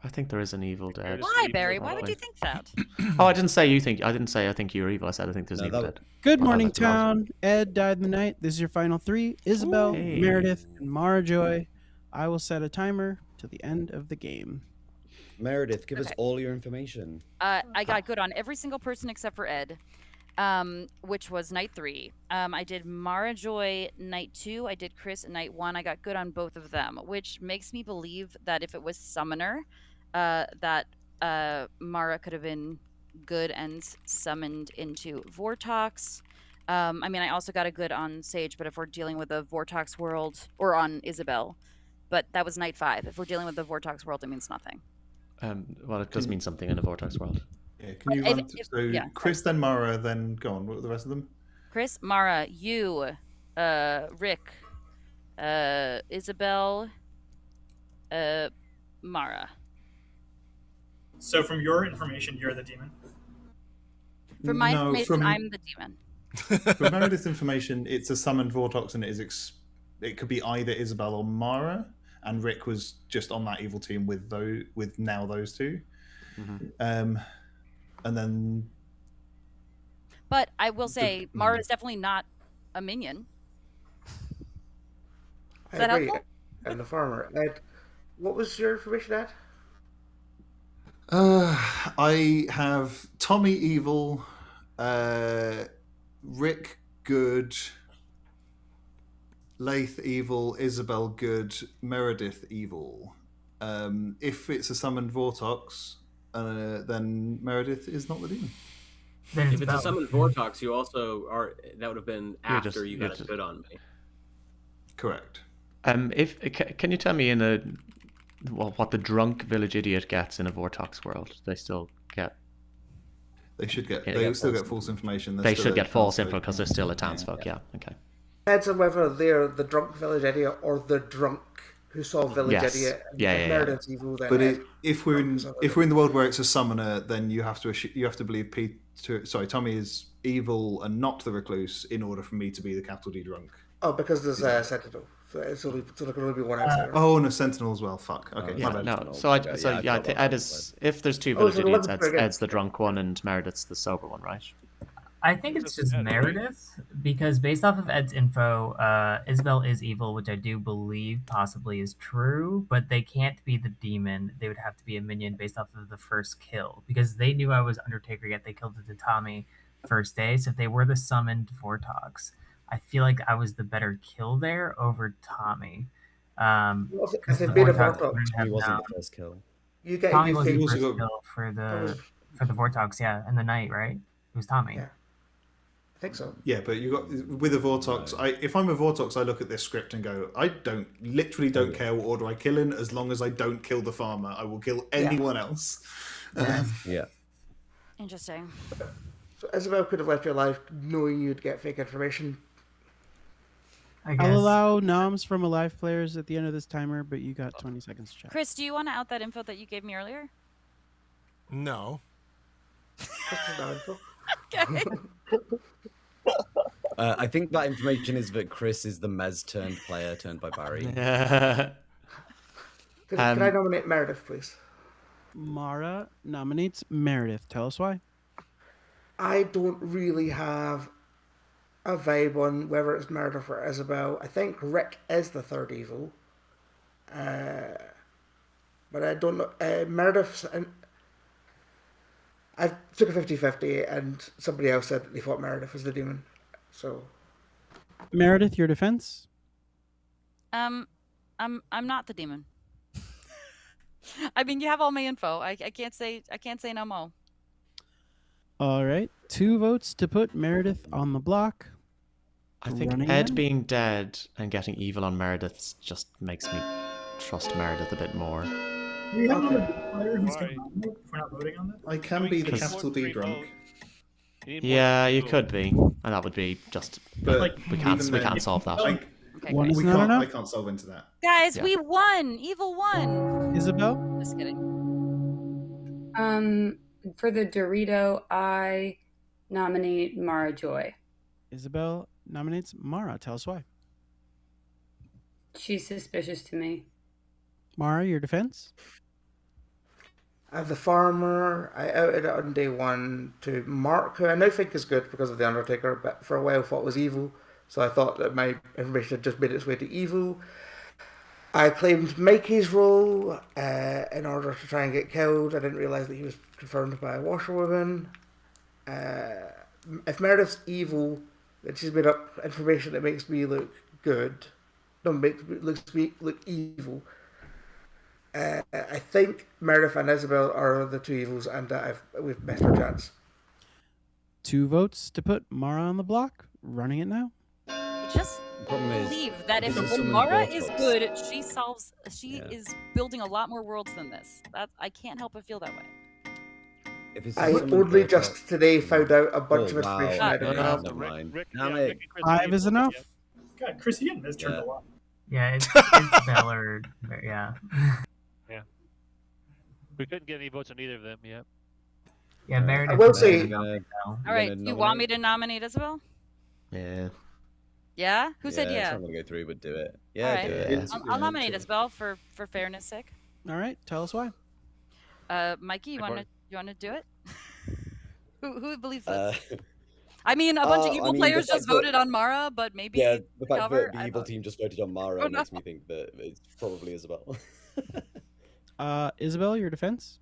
I think there is an evil dead. Why, Barry? Why would you think that? Oh, I didn't say you think. I didn't say I think you're evil. I said I think there's an evil dead. Good Well, morning, that's awesome. town. Ed died in the night. This is your final 3. Isabel, Hey. Meredith, and Mara Joy. I will set a timer to the end of the game. Meredith, give us all your information. I got good on every single person except for Ed, which was night 3. I did Mara Joy night 2. I did Chris night 1. I got good on both of them, which makes me believe that if it was Summoner, that Mara could have been good and summoned into Vortox. I mean, I also got a good on Sage, but if we're dealing with a Vortox world, or on Isabel, but that was night 5. If we're dealing with the Vortox world, it means nothing. Well, it does mean something in a Vortex world. Yeah, can you run? Chris, then Mara, then go on. What were the rest of them? Chris, Mara, you, Rick, Isabel, Mara. So, from your information, you're the demon. From my information, I'm the demon. From Meredith's information, it's a summoned Vortox, and it could be either Isabel or Mara. And Rick was just on that evil team with now those 2. Mm-hmm. And then. But I will say, Mara is definitely not a minion. Is that helpful? And the farmer. Ed, what was your information, Ed? I have Tommy evil, Rick good, Laith evil, Isabel good, Meredith evil. If it's a summoned Vortox, then Meredith is not the demon. If it's a summoned Vortox, you also are. That would have been after you got a good on me. Correct. Can you tell me what the drunk village idiot gets in a Vortox world? They still get. They should get. They still get false information. They should get false info because they're still a townsfolk. Yeah. Okay. Depends on whether they're the drunk village idiot or the drunk who saw village idiot. Meredith's evil. Then but if we're in the world where it's a summoner, then you have to believe Tommy is evil and not the recluse in order for me to be the capital D drunk. Oh, because there's Sentinel. So there can only be one outsider. Oh, and a sentinel as well. Fuck. Okay, Yeah, my bad. no. So I think Ed is. If there's two Oh, village so idiots, let's bring it- Ed's the drunk one and Meredith's the sober one, right? I think it's just Meredith because based off of Ed's info, Isabel is evil, which I do believe possibly is true, but they can't be the demon. They would have to be a minion based off of the first kill because they knew I was Undertaker, yet they killed the Tatami first day. So if they were the summoned Vortox, I feel like I was the better kill there over Tommy. If they made a Vortox, He wasn't the first kill. You get Tommy you was the think- first kill for the Vortox, yeah, in the night, right? It was Tommy. Yeah. I think so. Yeah, but you got with a Vortox. If I'm a Vortox, I look at this script and go, I literally don't care what order I kill in, as long as I don't kill the farmer. I will kill anyone else. Yeah. Interesting. So Isabel could have left your life knowing you'd get fake information. I'll allow noms from alive players at the end of this timer, but you got 20 seconds to chat. Chris, do you want to out that info that you gave me earlier? No. Okay. I think that information is that Chris is the Mez turned player turned by Barry. Can I nominate Meredith, please? Mara nominates Meredith. Tell us why. I don't really have a vibe on whether it's Meredith or Isabel. I think Rick is the third evil. But I don't know. Meredith's... I took a 50-50 and somebody else said they thought Meredith was the demon. So... Meredith, your defense? I'm not the demon. I mean, you have all my info. I can't say no more. All right. 2 votes to put Meredith on the block. I think Running Ed in. being dead and getting evil on Meredith just makes me trust Meredith a bit more. Do you have another player who's going to nominate if we're not voting on this? I can be the Because- capital D drunk. Yeah, you could be, and that would be just. But But we can't. even We then, can't solve that. Like, Okay, One great. is not enough. I can't solve into that. Guys, Yeah. we won. Evil won. Isabel? Just kidding. For the Dorito, I nominate Mara Joy. Isabel nominates Mara. Tell us why. She's suspicious to me. Mara, your defense? The farmer, I outed it on day one to Mark, who I now think is good because of the Undertaker, but for a while thought was evil. So I thought that my information had just made its way to evil. I claimed Mikey's role in order to try and get killed. I didn't realise that he was confirmed by a washerwoman. If Meredith's evil, then she's made up information that makes me look good. No, looks me look evil. I think Meredith and Isabel are the 2 evils, and we've missed our chance. 2 votes to put Mara on the block. Running it now. Just Problem is, believe that if there's so many Mara is Vortox. good, she Yeah. is building a lot more worlds than this. That I can't help but feel that way. If it's I someone only Vortox- just today found out a bunch Oh, of wow. information I didn't Yeah, have. never mind. Rick, Damn yeah, it. Rick and Chris 5 is enough. God, Chris, you didn't misturned Yeah. a lot. Yeah, it's Isabel or yeah. We couldn't get any votes on either of them yet. Yeah, Meredith. I will is say- nominated now. All right, you want me to nominate Isabel? Yeah. Yeah? Who said It's yeah? not gonna go through, but do it. All Yeah, right. do it. I'll nominate Isabel for fairness sake. All right. Tell us why. Mikey, you Important. wanna do it? who believes this? Uh, I mean, a bunch of I evil mean, players the just fact that- voted on Mara, but maybe yeah, the fact cover. that the evil team just voted on Mara Oh, no. makes me think that it's probably Isabel. Isabel, your defense?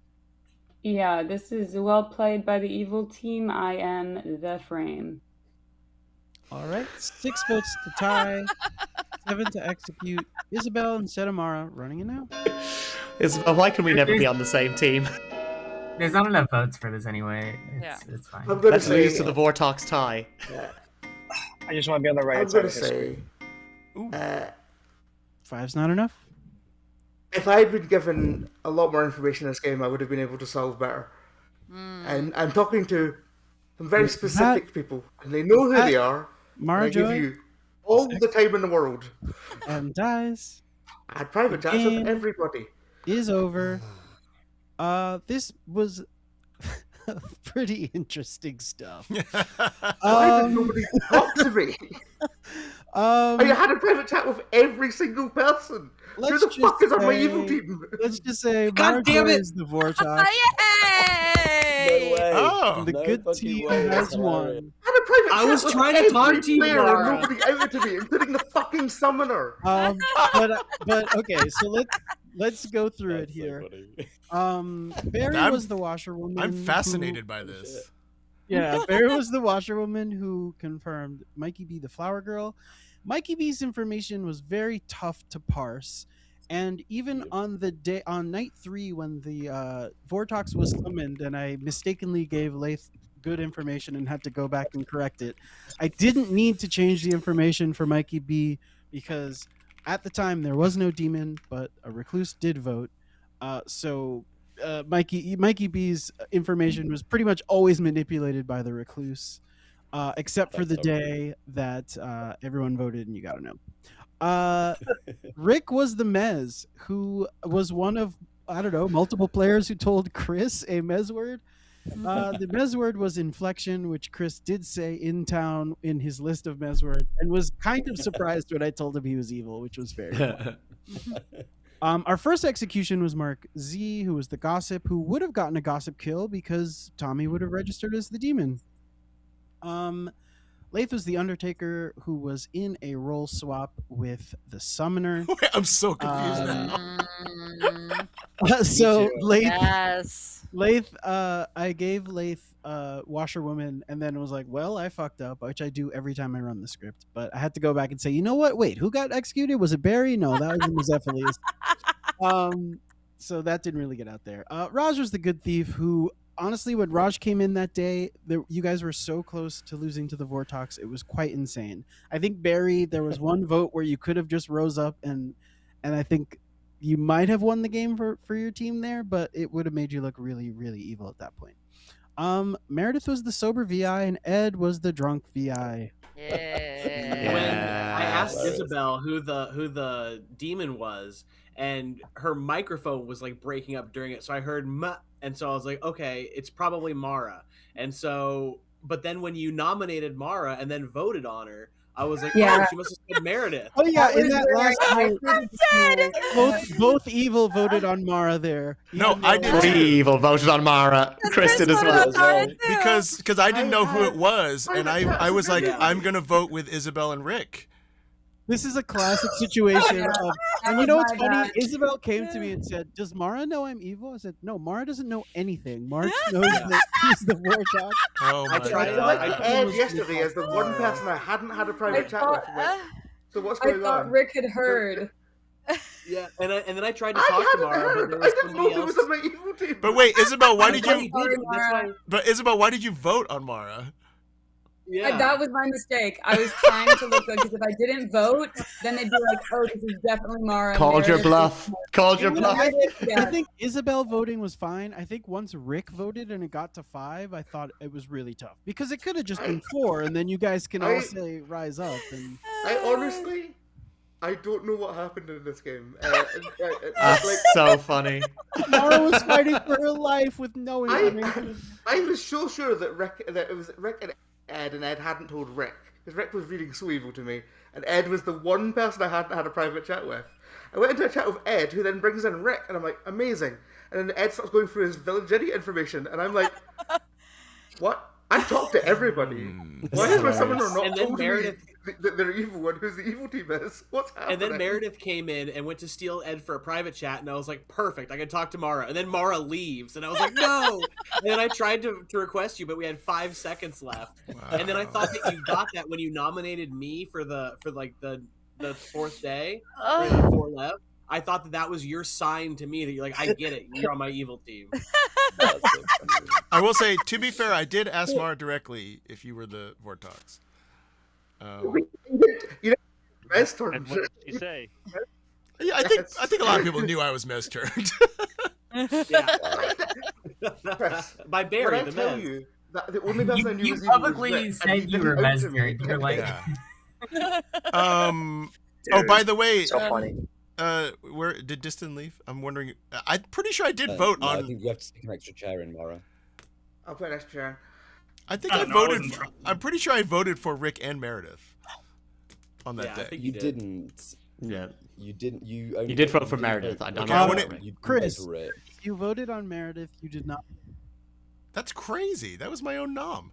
Yeah, this is well played by the evil team. I am the frame. All right. 6 votes to tie. 7 to execute. Isabel instead of Mara. Running it now. Why can we never be on the same team? There's not enough votes for this anyway. It's fine. I'm gonna Let's say, lose to the Vortox tie. I just want to be on the right I'm side gonna of history. say, 5's not enough. if I'd been given a lot more information in this game, I would have been able to solve better. And I'm talking to some very specific people, and they know who they are. Mara and I give Joy you all the time in the world. and dies. I had private chats Game with everybody. is over. This was pretty interesting stuff. Why did nobody talk to me? I had a private chat with every single person. Who the fuck is on my evil team? Let's just say, God damn it! is the Vortox. Yay! No way. Oh. The No good fucking team way. has That's hilarious. won. I had a private I chat was with trying to every talk to you, player and Mara. nobody outed me, including the fucking summoner. But okay, so let's go through it That's so here. funny. Barry was the washerwoman. I'm fascinated by this. Shit. Yeah, Barry was the washerwoman who confirmed Mikey B the flower girl. Mikey B's information was very tough to parse, and even on night 3 when the Vortox was summoned and I mistakenly gave Lath good information and had to go back and correct it, I didn't need to change the information for Mikey B because at the time there was no demon, but a recluse did vote. So Mikey B's information was pretty much always manipulated by the recluse, except for the day that everyone voted and you gotta know. Rick was the Mez, who was one of, I don't know, multiple players who told Chris a Mez word. The Mez word was inflection, which Chris did say in town in his list of Mez words, and was kind of surprised when I told him he was evil, which was very funny. Our first execution was Mark Z, who was the gossip, who would have gotten a gossip kill because Tommy would have registered as the demon. Lath was the Undertaker, who was in a role swap with the Summoner. Wait, I'm so confused now. So Lath, Yes. Lath, I gave Lath washerwoman, and then was like, "Well, I fucked up," which I do every time I run the script. But I had to go back and say, "You know what? Wait, who got executed? Was it Barry? No, that was Mezephiles." So that didn't really get out there. Raj was the good thief, who honestly, when Raj came in that day, you guys were so close to losing to the Vortox, it was quite insane. I think Barry, there was one vote where you could have just rose up and I think you might have won the game for your team there, but it would have made you look really, really evil at that point. Meredith was the sober VI and Ed was the drunk VI. Yeah. When I asked Isabel who the demon was, and her microphone was like breaking up during it, so I heard "muh," and so I was like, okay, it's probably Mara. And so, but then when you nominated Mara and then voted on her, I was like, oh, she must have said Meredith. Oh yeah, in that last vote, both evil voted on Mara there. No, I did. Three evil voted on Mara. Chris did as well. Because I didn't know who it was, and I was like, I'm gonna vote with Isabel and Rick. This is a classic situation of, and you know what's funny? Isabel came to me and said, "Does Mara know I'm evil?" I said, "No, Mara doesn't know anything. Mara knows that he's the Vortox." Oh my I like Ed yesterday as the one person I hadn't had a private chat with. So what's going on? I thought Rick had heard. Yeah, and then I tried to talk to Mara, but there was somebody else. Was on my evil team. But wait, Isabel, why did Sorry, you? Mara. But Isabel, why did you vote on Mara? Yeah. That was my mistake. I was trying to look good because if I didn't vote, then they'd be like, "Oh, this is definitely Mara." Called your bluff. Called your bluff. I think Isabel voting was fine. I think once Rick voted and it got to 5, I thought it was really tough because it could have just been 4, and then you guys can all say rise up. And I honestly, I don't know what happened in this game. That's so funny. Mara was fighting for her life with no information. I was so sure that it was Rick and Ed, and Ed hadn't told Rick because Rick was reading so evil to me, and Ed was the one person I hadn't had a private chat with. I went into a chat with Ed, who then brings in Rick, and I'm like, amazing. And then Ed starts going through his village idiot information, and I'm like, what? I've talked to everybody. Why is my summoner not told me that they're evil one who's the evil team is? What's happening? And then Meredith came in and went to steal Ed for a private chat, and I was like, perfect, I can talk to Mara. And then Mara leaves, and I was like, no! And then I tried to request you, but we had 5 seconds left. Wow. And then I thought that you got that when you nominated me for the 4th day, or the 4 left. I thought that was your sign to me that you're like, I get it, you're on my evil team. I will say, to be fair, I did ask Mara directly if you were the Vortox. You know, best turn. And what did you say? Yeah, I think a lot of people knew I was Mez turned. By Barry, the tell man. you that the only person I knew You was evil was publicly Rick, said you were Mez turned. You're like, Oh, by the way, So funny. Where did Diston leave? I'm wondering. I'm pretty sure I did vote on. I think you have to stick an extra chair in, Mara. I'll put an extra chair. I think I voted. I'm pretty sure I voted for Rick and Meredith. on that I day. think You didn't. Yeah. You didn't. You only. You did vote for didn't Meredith. vote I for don't Rick. know. when about it- You didn't Chris, vote for Rick. you voted on Meredith. You did not. That's crazy. That was my own nom.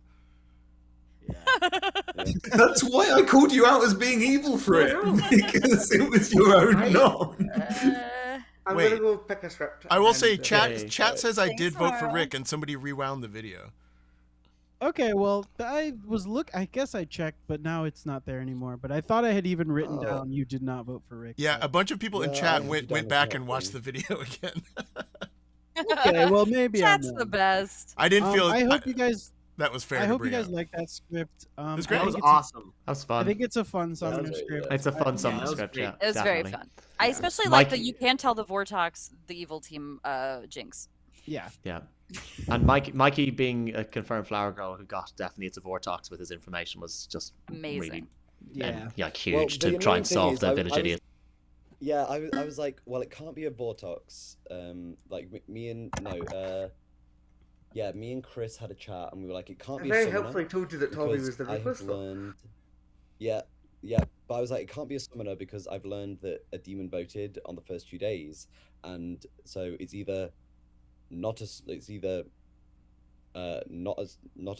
That's why I called you out as being evil for it, because it was your own nom. I'm Wait. gonna go pick a script. I will and say, then- chat says I Thanks, did vote for Mara. Rick, and somebody rewound the video. Okay, well, I guess I checked, but now it's not there anymore. But I thought I had even written Oh. down you did not vote for Rick. Yeah, a bunch of people in Yeah, I chat have you went down as back not and watched the voting. video again. Okay, well maybe Chat's I'm the wrong. best. I didn't feel. I hope you guys. that was fair. I to hope you bring guys up. like that script. was I great. That was think it's awesome. That was I fun. think it's a fun That summoner was script. It's a fun that summoner was script. great. Yeah, It was very definitely. fun. I especially like that Mikey- you can tell the Vortox the evil team jinx. Yeah. Yeah. And Mikey being a confirmed flower girl who got definitely it's a Vortox with his information was just Amazing. really Yeah. huge Well, to the try annoying and thing solve is, the I village was- idiot. Yeah, I was like, well, it can't be a Vortox. Me and Chris had a chat, and we were like, it can't I be a very summoner. helpfully told you that Tommy because was the I have Reaper. though. learned. Yeah, but I was like, it can't be a summoner because I've learned that a demon voted on the first 2 days, and so it's either not a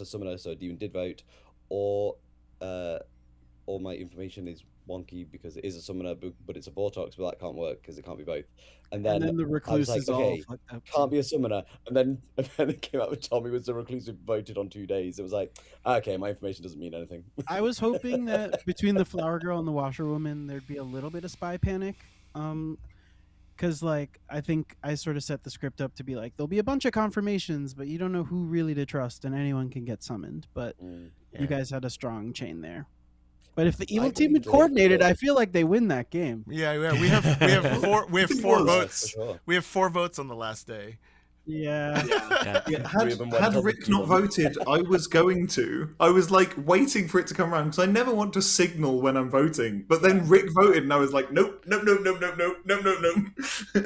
summoner, so a demon did vote, or my information is wonky because it is a summoner, but it's a Vortox, but that can't work because it can't be both. And then the I was recluse like, is all okay, fucked up. can't be a summoner, and then it came out with Tommy was the recluse who voted on 2 days. It was like, okay, my information doesn't mean anything. I was hoping that between the flower girl and the washerwoman, there'd be a little bit of spy panic. Because, like, I think I sort of set the script up to be like, there'll be a bunch of confirmations, but you don't know who really to trust, and anyone can get summoned. But you guys had a strong chain there. But if the evil team had coordinated, I feel like they win that game. Yeah, we have four Yeah, votes. for sure. We have 4 votes on the last day. Yeah. Yeah, had Rick not voted, I was going to. I was like waiting for it to come around because I never want to signal when I'm voting. But then Rick voted, and I was like, nope.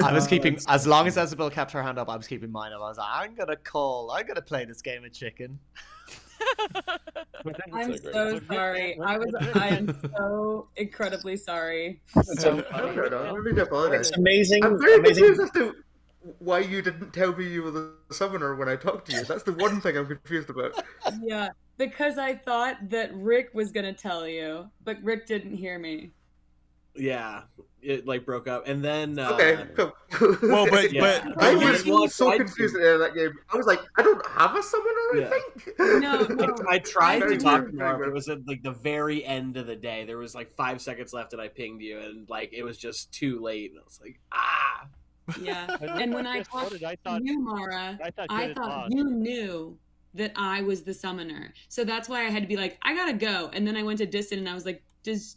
I was keeping, as long as Isabel kept her hand up, I was keeping mine up. I was like, I'm going to play this game of chicken. I'm so sorry. I am so incredibly sorry. It's amazing. I'm very amazing. confused as to why you didn't tell me you were the summoner when I talked to you. That's the one thing I'm confused about. Yeah, because I thought that Rick was gonna tell you, but Rick didn't hear me. Yeah, it like broke up, and then Okay, cool. Well, but I Well, was so confused at the end of that game. I was like, I don't have a summoner. Yeah. I think. No, I tried to Very talk weird, to very her, but weird. it was at like the very end of the day. There was like 5 seconds left, and I pinged you, and like it was just too late. And I was like, ah. Yeah, and when I talked to you, Mara, I thought I Janet thought lost. you knew that I was the summoner, so that's why I had to be like, I gotta go. And then I went to Diston, and I was like, does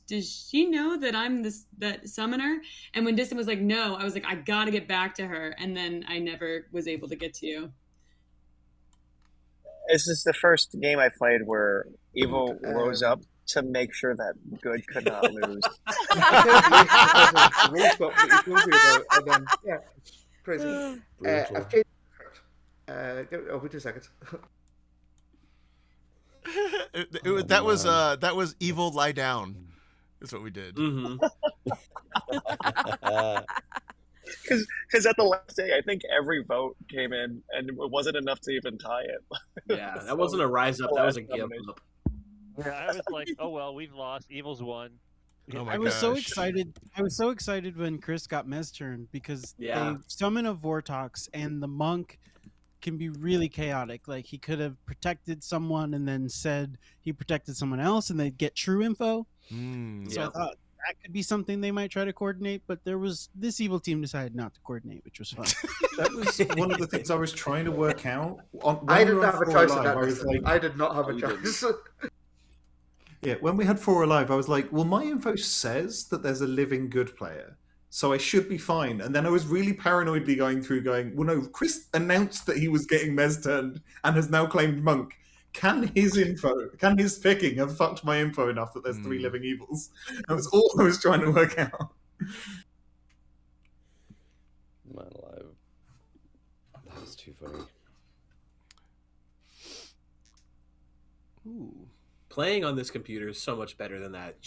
she know that I'm that summoner? And when Diston was like, no, I was like, I gotta get back to her. And then I never was able to get to you. This is the first game I played where evil rose up to make sure that good could not lose. Yeah, crazy. I've changed the script. Wait 2 seconds. that was evil lie down. That's what we did. Because at the last day, I think every vote came in, and it wasn't enough to even tie it. Yeah, that wasn't a rise up. That was a give up. Yeah, I was like, oh well, we've lost. Evil's won. Oh my I was so gosh. excited. I was so excited when Chris got Mez turned because Yeah. they summon a Vortox and the monk can be really chaotic. Like he could have protected someone and then said he protected someone else and they'd get true info. So I thought that could be something they might try to coordinate, but this evil team decided not to coordinate, which was fun. That was one of the things I was trying to work out. I didn't have a choice in that. I did not have a you choice. Yeah, when we had 4 Alive, I was like, well, my info says that there's a living good player, so I should be fine. And then I was really paranoidly going, well, no, Chris announced that he was getting Mez turned and has now claimed Monk. Can his picking have fucked my info enough that there's 3 living evils? That was all I was trying to work out. Man alive. That was too funny. Ooh. Playing on this computer is so much better than that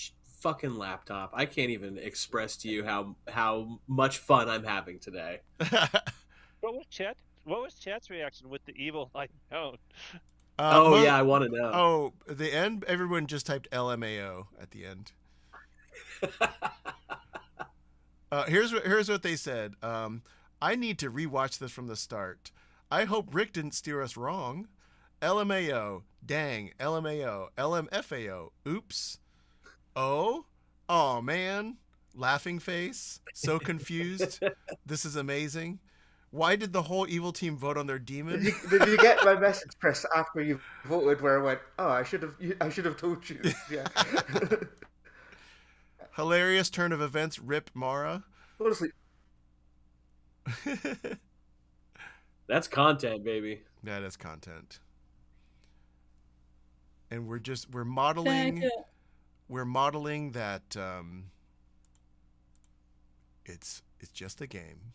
fucking laptop. I can't even express to you how much fun I'm having today. What was Chat's reaction with the evil tone? Yeah, I want to know. Oh, at the end, everyone just typed LMAO at the end. Here's what they said. I need to rewatch this from the start. I hope Rick didn't steer us wrong. LMAO, dang, LMAO, LMFAO, oops. Oh man, laughing face, so confused. This is amazing. Why did the whole evil team vote on their demon? Did you get my message, Chris, after you voted, where I went, "Oh, I should have told you." Yeah. Hilarious turn of events. Rip Mara. Honestly, that's content, baby. That is content. And we're modeling. We're modeling that it's just a game.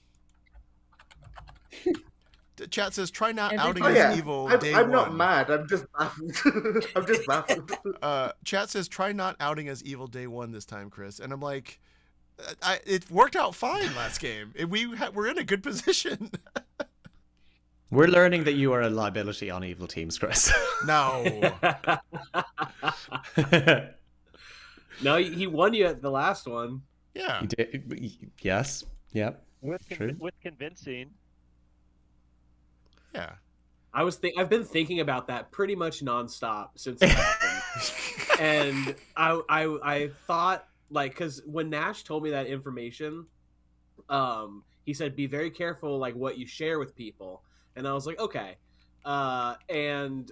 The chat says, "Try not outing as evil day one." I'm not mad. I'm just baffled. I'm just baffled. Chat says, "Try not outing as evil day one this time, Chris." And I'm like, it worked out fine last game. We're in a good position. We're learning that you are a liability on evil teams, Chris. No. No, he won you at the last one. Yeah. He did. Yes. Yep. True. With convincing. Yeah. I've been thinking about that pretty much nonstop since it happened. And I thought, like, because when Nash told me that information, he said, be very careful, like, what you share with people. And I was like, okay. And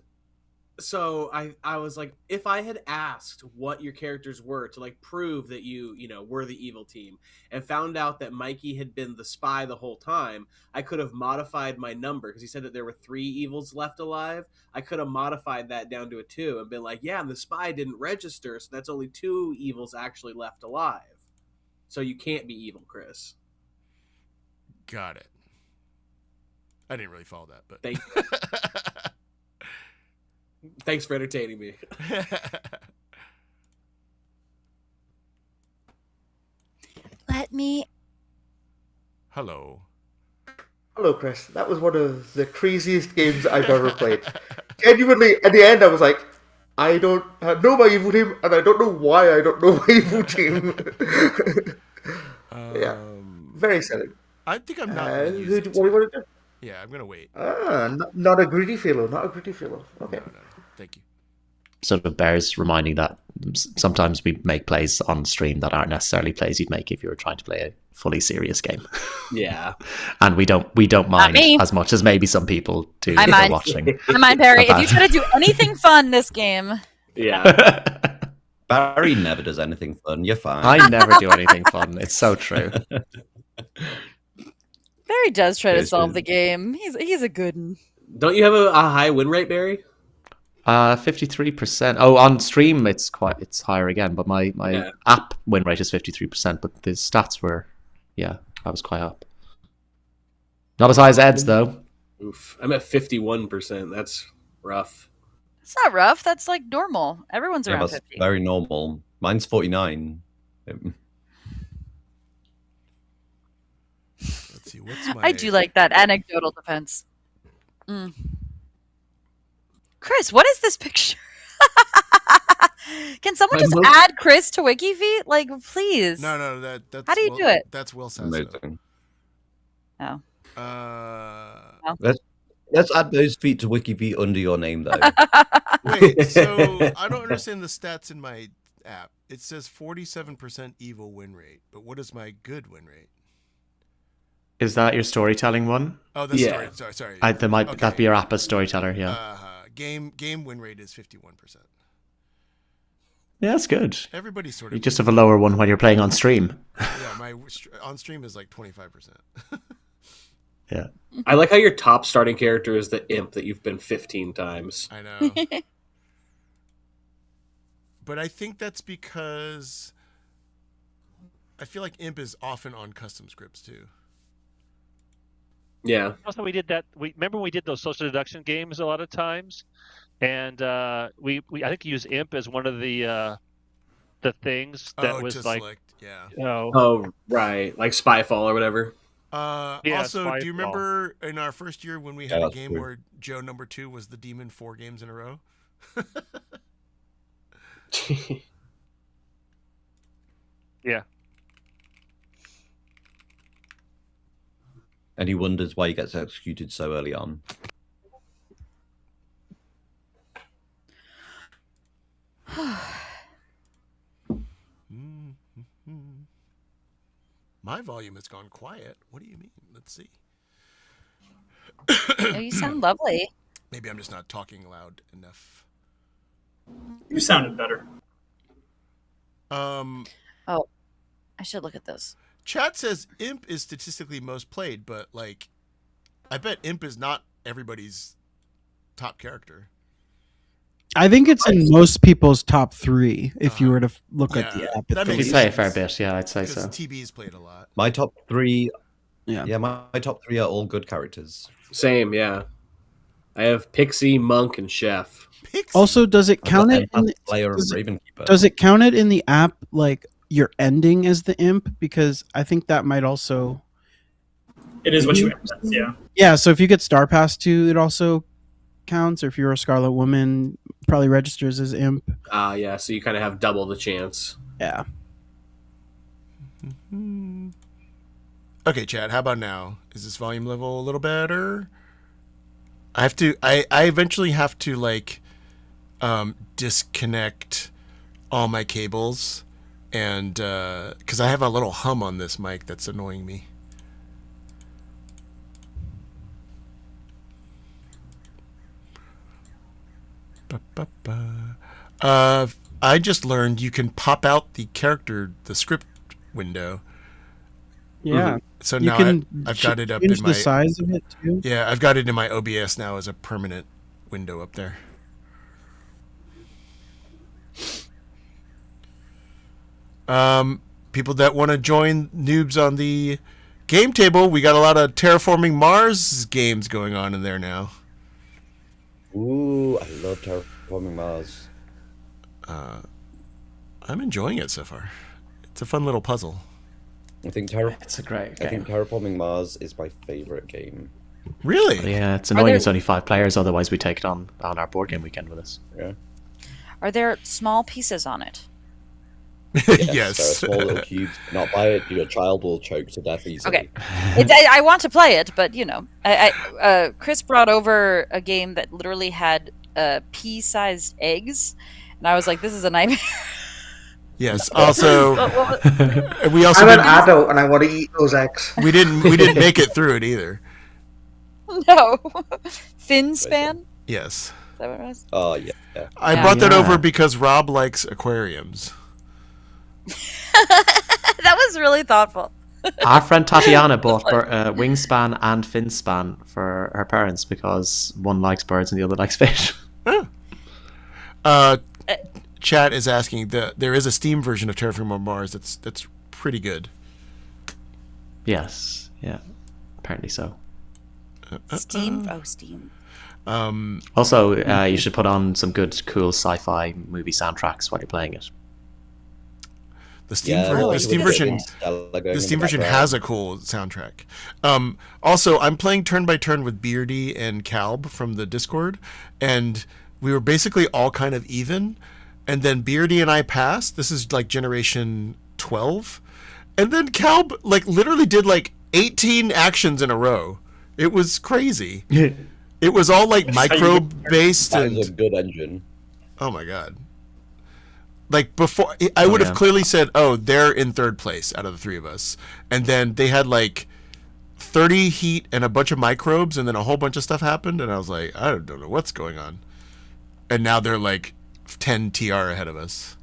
so I was like, if I had asked what your characters were to, like, prove that you were the evil team, and found out that Mikey had been the spy the whole time, I could have modified my number, because he said that there were 3 evils left alive. I could have modified that down to a 2 and been like, yeah, and the spy didn't register, so that's only 2 evils actually left alive. So you can't be evil, Chris. Got it. I didn't really follow that, but thanks for entertaining me. Let me. Hello, Chris. That was one of the craziest games I've ever played. Genuinely, at the end, I was like, I don't know my evil team, and I don't know why I don't know my evil team. Yeah, very silly. I think I'm not. What do you want to do? Yeah, I'm gonna wait. Not a greedy fellow. Not a greedy fellow. Okay. No. Thank you. Sort of bears reminding that sometimes we make plays on stream that aren't necessarily plays you'd make if you were trying to play a fully serious game. Yeah. And we don't mind as much as maybe some people do I mind. watching. I mind, Barry. If you try to do anything fun this game. Yeah. Barry never does anything fun. You're fine. I never do anything fun. It's so true. Barry does try to solve the game. He's a good one. Don't you have a high win rate, Barry? 53%. Oh, on stream it's higher again, but my app win rate is 53%. But the stats were, I was quite up. Not as high as Ed's though. Oof, I'm at 51%. That's rough. It's not rough. That's like normal. Everyone's around that's 50. Very normal. Mine's 49. Let's see. What's my? I do like that anecdotal defense. Chris, what is this picture? Can someone just add Chris to WikiFeet? Like, please. No. That's how do you do it? That's Will Sasso. Oh. Let's add those feet to WikiFeet under your name, though. Wait, so I don't understand the stats in my app. It says 47% evil win rate, but what is my good win rate? Is that your storytelling one? Oh, that's story. Sorry. That'd be your app as storyteller. Yeah. Game win rate is 51%. Yeah, that's good. Everybody's sort of. You just have a lower one when you're playing on stream. Yeah, my on stream is like 25%. Yeah. I like how your top starting character is the imp that you've been 15 times. I know. But I think that's because I feel like imp is often on custom scripts too. Yeah. Also, we did that. Remember when we did those social deduction games a lot of times, and we I think used imp as one of the the things that was like, select, yeah. Oh, right, like Spyfall or whatever. Yeah, Also, do you Spyfall. remember in our first year when we had a that's game true. where Joe number 2 was the demon 4 games in a row? Yeah. And he wonders why he gets executed so early on. My volume has gone quiet. What do you mean? Let's see. Oh, you sound lovely. Maybe I'm just not talking loud enough. You sounded better. Oh, I should look at this. Chat says Imp is statistically most played, but like, I bet Imp is not everybody's top character. I think it's in most people's top 3 if you were to look at the app. That We play a fair bit, yeah, I'd say so. TB's played a lot. My top 3, yeah, my top 3 are all good characters. Same, yeah. I have Pixie, Monk, and Chef. Also, does it count it? Does it count it in the app like your ending as the imp? Because I think that might also. It is what you yeah. Yeah, so if you get Star Pass 2, it also counts. Or if you're a Scarlet Woman, probably registers as imp. Yeah, so you kind of have double the chance. Yeah. Okay, Chad, how about now? Is this volume level a little better? I eventually have to like disconnect all my cables, and because I have a little hum on this mic that's annoying me. I just learned you can pop out the script window. Yeah. So You now can I've got it up change in the my size of it too. Yeah, I've got it in my OBS now as a permanent window up there. People that want to join noobs on the game table, we got a lot of Terraforming Mars games going on in there now. Ooh, I love Terraforming Mars. I'm enjoying it so far. It's a fun little puzzle. I think it's a great game. I think Terraforming Mars is my favorite game. Really? Yeah, it's annoying it's only 5 players, otherwise we take it on our board game weekend with us. Yeah. Are there small pieces on it? Yes. There are small little cubes. Not by it, your child will choke to death easily. Okay. I want to play it, but you know, Chris brought over a game that literally had pea-sized eggs, and I was like, "This is a nightmare." Yes. Also, we also. I'm an adult and I want to eat those eggs. We didn't make it through it either. No. Fin span? Yes. Is that what it was? Oh yeah. I brought that over because Rob likes aquariums. That was really thoughtful. Our friend Tatiana bought Wingspan and Finspan for her parents because one likes birds and the other likes fish. Chat is asking there is a Steam version of Terraforming Mars that's pretty good. Yes. Yeah. Apparently so. Steam? Oh, Steam. Also, you should put on some good, cool sci-fi movie soundtracks while you're playing it. The Steam version has a cool soundtrack. Also, I'm playing turn by turn with Beardy and Calb from the Discord, and we were basically all kind of even. And then Beardy and I passed. This is like generation 12, and then Calb like literally did like 18 actions in a row. It was crazy. It was all like microbe based. That is a good engine. Oh my god. Like before, I would have clearly said, "Oh, they're in third place out of the 3 of us," and then they had like 30 heat and a bunch of microbes, and then a whole bunch of stuff happened, and I was like, "I don't know what's going on," and now they're like 10 TR ahead of us.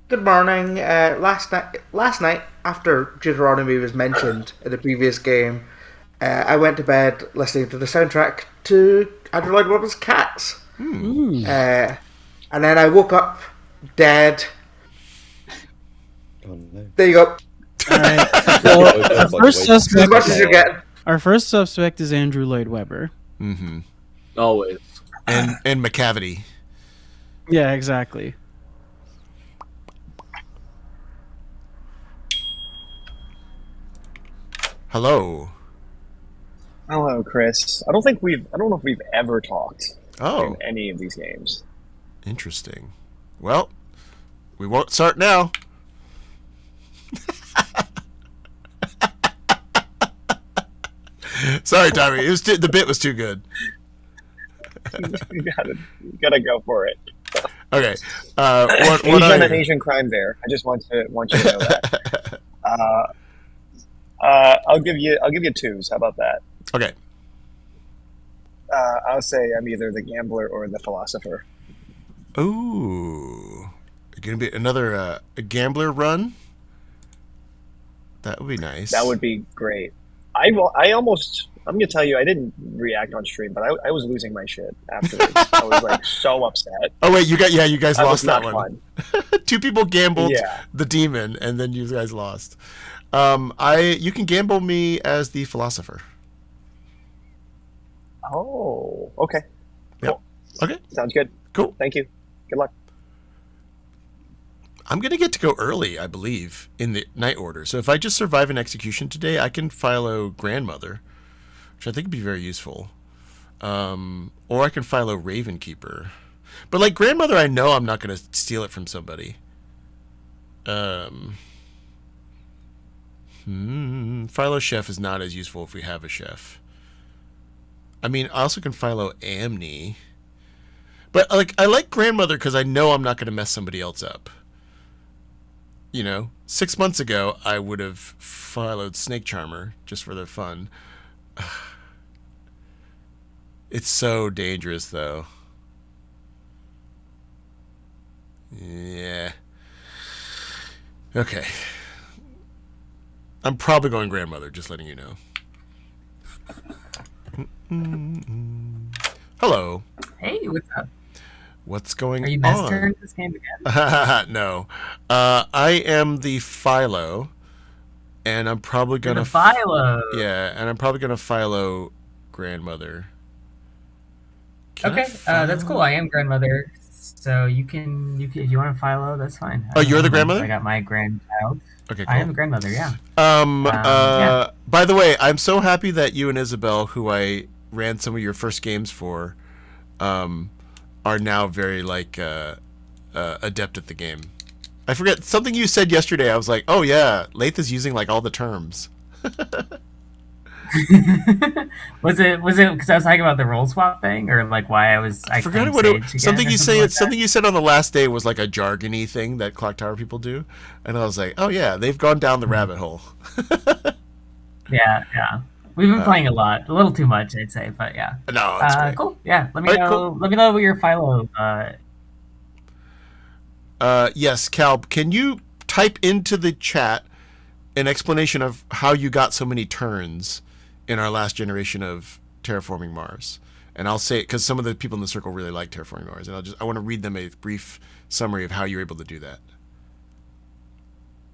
Good morning. Last night, after Deuteronomy was mentioned in the previous game, I went to bed listening to the soundtrack to Andrew Lloyd Webber's Cats. And then I woke up dead. Oh, no. There you go. Alright. Well, our first suspect is Andrew Lloyd Webber. Mm-hmm. Always. And McCavity. Yeah, exactly. Hello. Hello, Chris. I don't know if we've ever talked in any of these games. Interesting. Well, we won't start now. Sorry, Tommy. The bit was too good. You gotta go for it. Okay. Asian and Asian crime there. I just want you to know that. I'll give you twos. How about that? Okay. I'll say I'm either the gambler or the philosopher. Ooh, gonna be another a gambler run. That would be nice. That would be great. I'm gonna tell you, I didn't react on stream, but I was losing my shit afterwards. I was like so upset. Oh wait, you guys lost that one. Fun. 2 people gambled the demon, and then you guys lost. You can gamble me as the philosopher. Oh, okay. Cool. Okay. Sounds good. Cool. Thank you. Good luck. I'm going to get to go early, I believe, in the night order. So if I just survive an execution today, I can follow Grandmother, which I think would be very useful. Or I can follow Ravenkeeper. But like Grandmother, I know I'm not going to steal it from somebody. Philo Chef is not as useful if we have a chef. I mean, I also can follow Amni. But like, I like Grandmother because I know I'm not going to mess somebody else up. 6 months ago, I would have followed Snake Charmer just for their fun. It's so dangerous, though. Yeah. Okay. I'm probably going Grandmother, just letting you know. Hello. Hey, what's up? What's going on? Are you mastering this game again? No. I am the Philo, and I'm probably gonna Philo. Yeah, and I'm probably gonna Philo Grandmother. Okay, that's cool. I am Grandmother, so you can if you want to Philo, that's fine. Oh, you're the grandmother? I got my grandchild. Okay, cool. I am the grandmother. Yeah. Yeah. By the way, I'm so happy that you and Isabel, who I ran some of your first games for, are now very adept at the game. I forget something you said yesterday. I was like, oh yeah, Lath is using like all the terms. Was it because I was talking about the role swap thing, or like why I forgot what something you say. Something you said on the last day was like a jargony thing that Clock Tower people do, and I was like, oh yeah, they've gone down the rabbit hole. Yeah. We've been playing a little too much, I'd say, but yeah. No, that's great. Cool. Yeah, let me know. Cool. Let me know what your Philo. Yes, Cal. Can you type into the chat an explanation of how you got so many turns in our last generation of Terraforming Mars? And I'll say it because some of the people in the circle really like Terraforming Mars, and I want to read them a brief summary of how you're able to do that.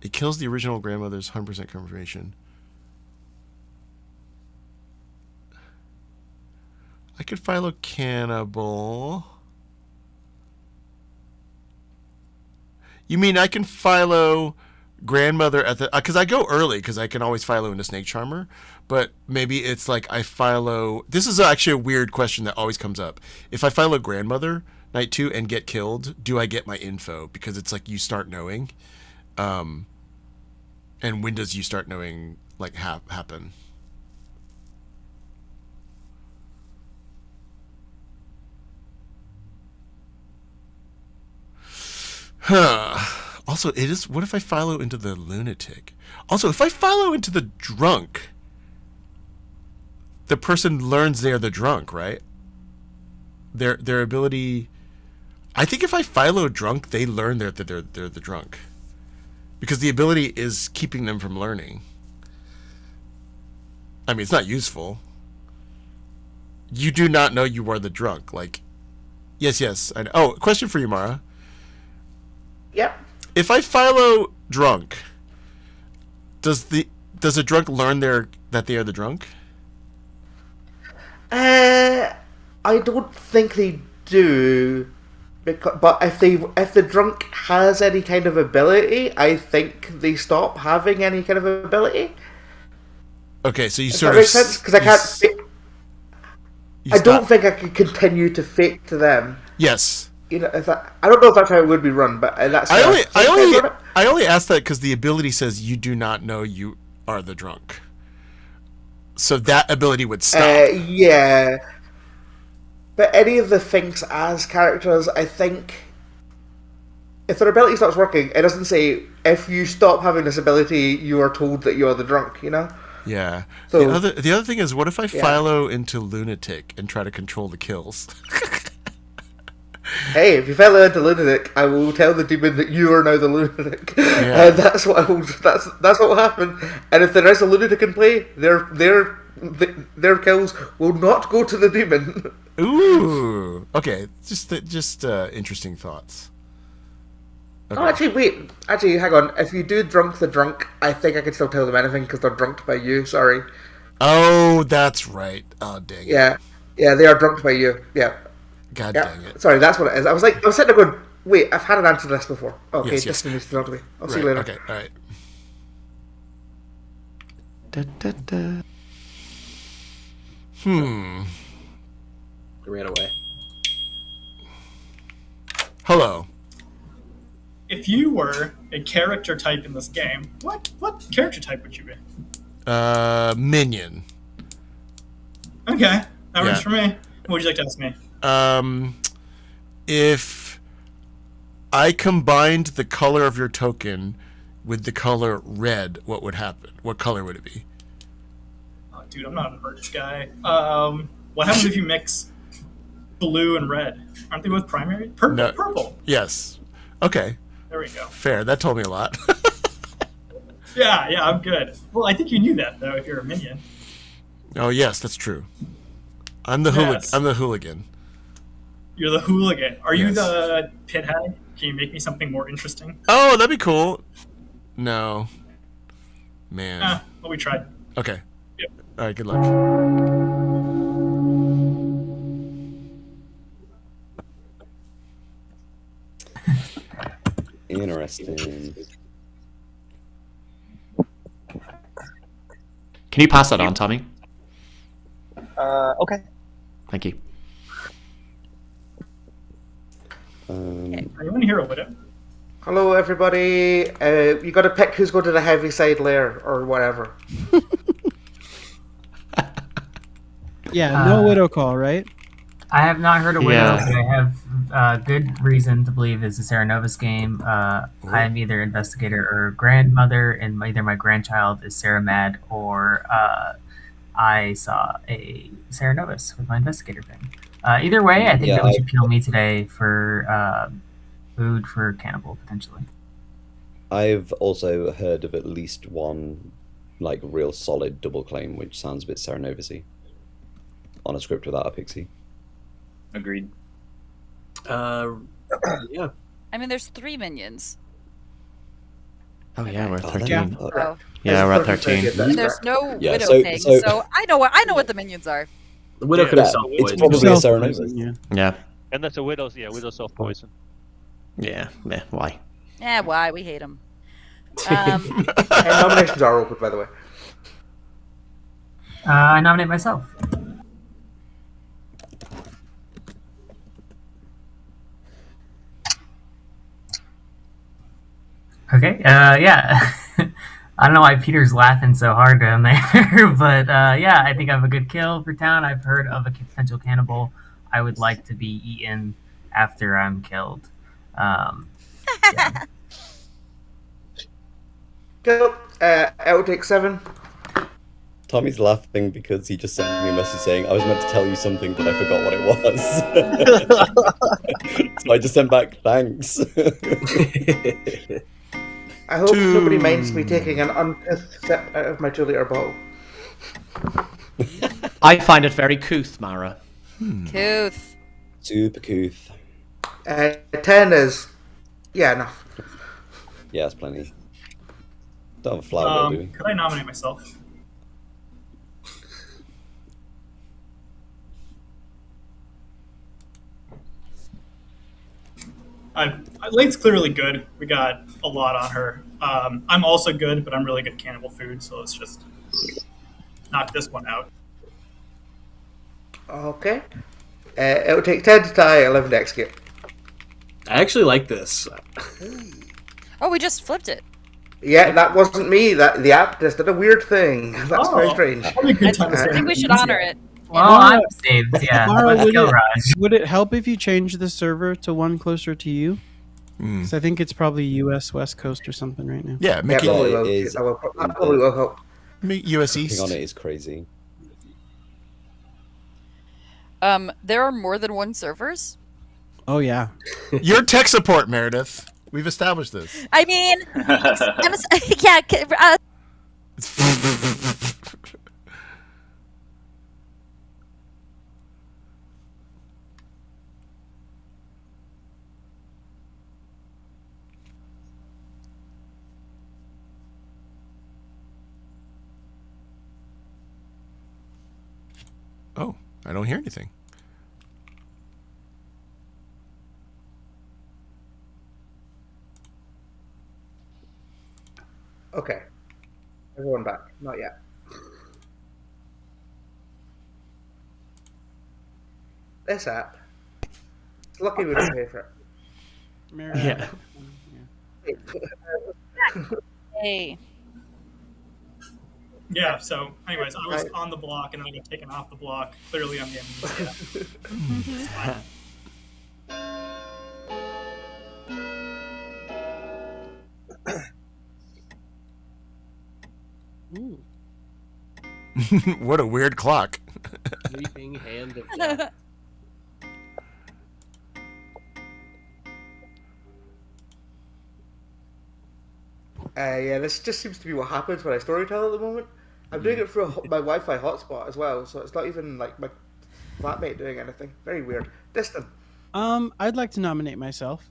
It kills the original grandmother's 100% confirmation. I could Philo Cannibal. You mean I can Philo Grandmother at the... Because I go early, because I can always Philo into Snake Charmer. But maybe it's like I Philo... This is actually a weird question that always comes up. If I Philo Grandmother, night 2, and get killed, do I get my info? Because it's like you start knowing. And when does you start knowing like happen? Also, it is. What if I Philo into the lunatic? Also, if I Philo into the drunk, the person learns they're the drunk, right? Their ability. I think if I Philo drunk, they learn they're the drunk, because the ability is keeping them from learning. I mean, it's not useful. You do not know you are the drunk. Like, yes. I know. Oh, question for you, Mara. Yep. If I Philo drunk, does a drunk learn that they are the drunk? I don't think they do, But if the drunk has any kind of ability, I think they stop having any kind of ability. Okay, so you Does sort that of make sense? Because I can't. I don't think I could continue to fake to them. Yes. You know, I don't know if that's how it would be run, but that's. I only asked that because the ability says you do not know you are the drunk. So that ability would stop. Yeah. But any of the Thinks As characters, I think, if their ability stops working, it doesn't say, if you stop having this ability, you are told that you are the drunk, you know? Yeah. So, the other thing is, what if I philo into lunatic and try to control the kills? Hey, if you philo into lunatic, I will tell the demon that you are now the lunatic. Yeah. And that's what that's what will happen. And if there is a lunatic in play, their kills will not go to the demon. Ooh. Okay. Just interesting thoughts. Okay. Oh, actually, wait. Actually, hang on. If you do drunk the drunk, I think I can still tell them anything because they're drunked by you. Sorry. Oh, that's right. Oh, dang it. Yeah, they are drunked by you. Yeah. God dang it. Sorry, that's what it is. I was sitting there going, wait, I've had an answer to this before. Okay, Yes. Diston needs to talk to me. I'll see you later. Okay, all right. He ran away. Hello. If you were a character type in this game, what character type would you be? Minion. Okay, that works for me. What would you like to ask me? If I combined the color of your token with the color red, what would happen? What color would it be? Oh, dude, I'm not a merch guy. What happens if you mix blue and red? Aren't they both primary? Purple. No. Purple. Yes. Okay. There we go. Fair. That told me a lot. Yeah, I'm good. Well, I think you knew that though. If you're a minion. Oh yes, that's true. I'm the hooligan. You're the hooligan. Are you the pithead? Can you make me something more interesting? Oh, that'd be cool. No. Man. Well, we tried. Okay. Yep. All right, good luck. Interesting. Can you pass that on, Tommy? Okay. Thank you. Anyone here a widow? Hello, everybody. You got to pick who's going to the heavy side layer or whatever. Yeah, no widow call, right? I have not heard of Widow, Yeah. but I have good reason to believe it's a Sarah Novus game. I am either investigator or grandmother, and either my grandchild is Sarah Mad, or I saw a Sarah Novus with my investigator thing. Either way, I think that we should kill me today for food for cannibal, potentially. I've also heard of at least one like real solid double claim, which sounds a bit Sarah Novus-y, on a script without a pixie. Agreed. Yeah. I mean, there's 3 minions. Oh yeah, we're at Oh, 13. Oh. Yeah, we're at 13. And there's no Yeah, widow so- thing, so- so I know what the minions are. The widow could have self It's poisoned. probably a Sarah Novus. Yeah. And that's a widow's self poison. Yeah. Why? Yeah, why? We hate them. And nominations are open, by the way. I nominate myself. Okay, yeah. I don't know why Peter's laughing so hard down there, but yeah, I think I have a good kill for town. I've heard of a potential cannibal. I would like to be eaten after I'm killed. Yeah. Go. It'll take 7. Tommy's laughing because he just sent me a message saying, I was meant to tell you something, but I forgot what it was. So I just sent back, thanks. I hope nobody minds me taking an uncouth sip out of my 2-liter bottle. I find it very couth, Mara. Couth. Super couth. 10 is... Yeah, enough. Yeah, that's plenty. Don't have a flower, do we? Could I nominate myself? Late's clearly good. We got a lot on her. I'm also good, but I'm really good at cannibal food, so let's just knock this one out. Okay. It'll take 10 to tie, 11 to execute. I actually like this. Oh, we just flipped it. Yeah, that wasn't me. That the app just did a weird thing. That's very strange. I think we should honor it. Well, I'm saved. Yeah, Mara, let's go, Raj. would it help if you change the server to one closer to you? Because I think it's probably U.S. West Coast or something right now. Yeah, make probably it will. is- That probably will help. US Clicking East. on it is crazy. There are more than one servers. Oh yeah. Your tech support, Meredith. We've established this. I mean, yeah. Oh, I don't hear anything. Okay. Everyone back. Not yet. This app. It's lucky we didn't pay for it. Yeah. Hey. Yeah, so anyways, I was on the block and then I got taken off the block. Clearly I'm the amnesia. It's fine. What a weird clock. Sleeping hand of death. Yeah, this just seems to be what happens when I storytell at the moment. I'm doing it through my Wi-Fi hotspot as well, so it's not even like my flatmate doing anything. Very weird. Diston. I'd like to nominate myself.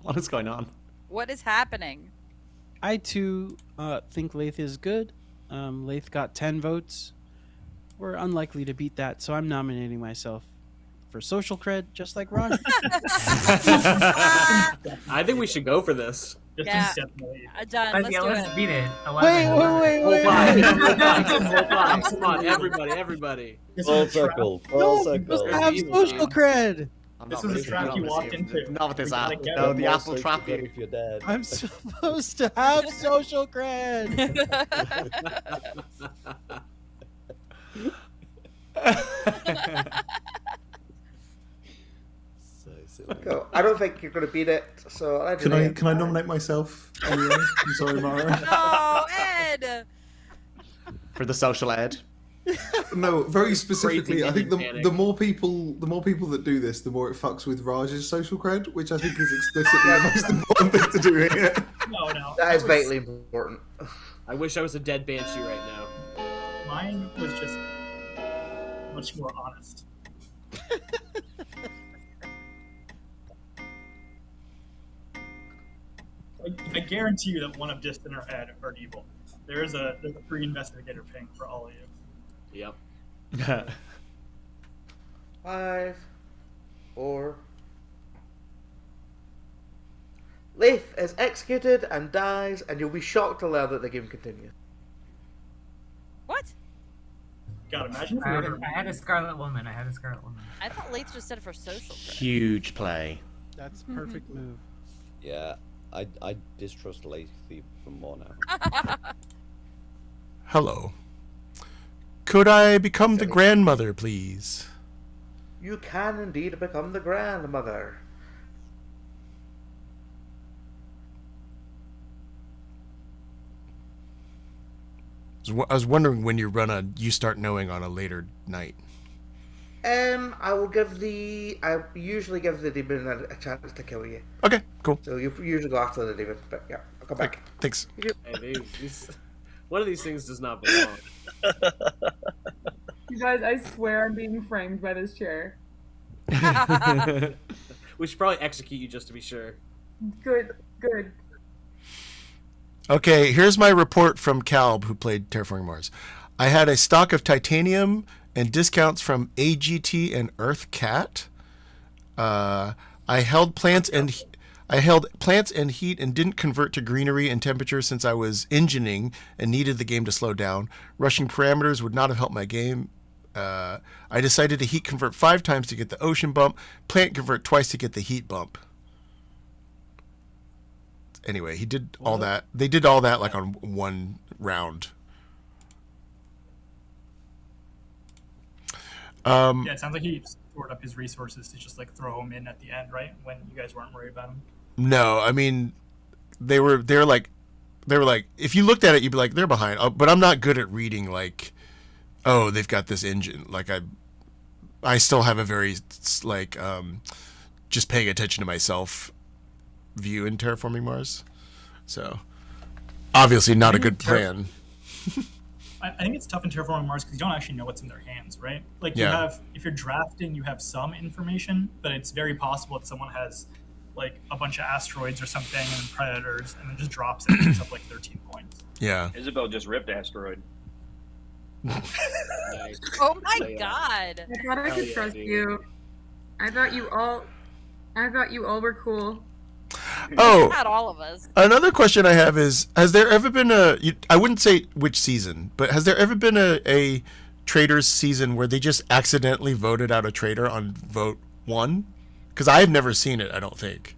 What is going on? What is happening? I too think Lath is good. Lath got 10 votes. We're unlikely to beat that, so I'm nominating myself for social cred, just like Ron. I think we should go for this. Yeah. Done. Let's do let's it. beat it. Wait. Hold on. Come on, everybody. Full circle. No, we must have social cred. This was a trap you walked into. Not with this app. Like, No, the More app will social trap cred you. if you're dead. I'm supposed to have social cred. So silly. Cool. I don't think you're going to beat it, so I'll Can I nominate myself? Anyway? I'm sorry, Mara. Oh, Ed. For the social ed. No, very specifically. I think panic. the more people that do this, the more it fucks with Raj's social cred, which I think is explicitly the most important thing to do here. No. That is vitally important. I wish I was a dead banshee right now. Mine was just much more honest. I guarantee you that one of Diston or Ed are evil. There's a free investigator ping for all of you. Yep. 5, 4. Leif is executed and dies, and you'll be shocked to learn that the game continues. What? God, imagine if I we had, were I had a Scarlet Woman. I thought Lates just said it for social cred. Huge play. That's a perfect move. Yeah, I distrust Lath even more now. Hello. Could I become the grandmother, please? You can indeed become the grandmother. I was wondering when you start knowing on a later night. I usually give the demon a chance to kill you. Okay, cool. So you usually go after the demon, but yeah, I'll come back. Thanks. Hey, one of these things does not belong. You guys, I swear I'm being framed by this chair. We should probably execute you just to be sure. Good. Okay, here's my report from Calb, who played Terraforming Mars. I had a stock of titanium and discounts from AGT and Earth Cat. I held plants and heat and didn't convert to greenery and temperature since I was engineering and needed the game to slow down. Rushing parameters would not have helped my game. I decided to heat convert 5 times to get the ocean bump, plant convert twice to get the heat bump. Anyway, he did all that. They did all that like on one round. Yeah, it sounds like he stored up his resources to just like throw them in at the end, right? When you guys weren't worried about him. No, I mean, they were like, if you looked at it, you'd be like, they're behind. But I'm not good at reading like, oh, they've got this engine. Like I still have a very like, just paying attention to myself view in Terraforming Mars. So obviously not a good plan. I think it's tough in Terraforming Mars because you don't actually know what's in their hands, right? Like you have, if you're drafting, you have some information, but it's very possible that someone has like a bunch of asteroids or something and predators, and then just drops it and picks up like 13 points. Yeah. Isabel just ripped asteroid. Oh my god! I thought I could trust you. I thought you all were cool. Oh, not all of us. Another question I have is: has there ever been I wouldn't say which season, but has there ever been a traders season where they just accidentally voted out a trader on vote 1? Because I've never seen it. I don't think.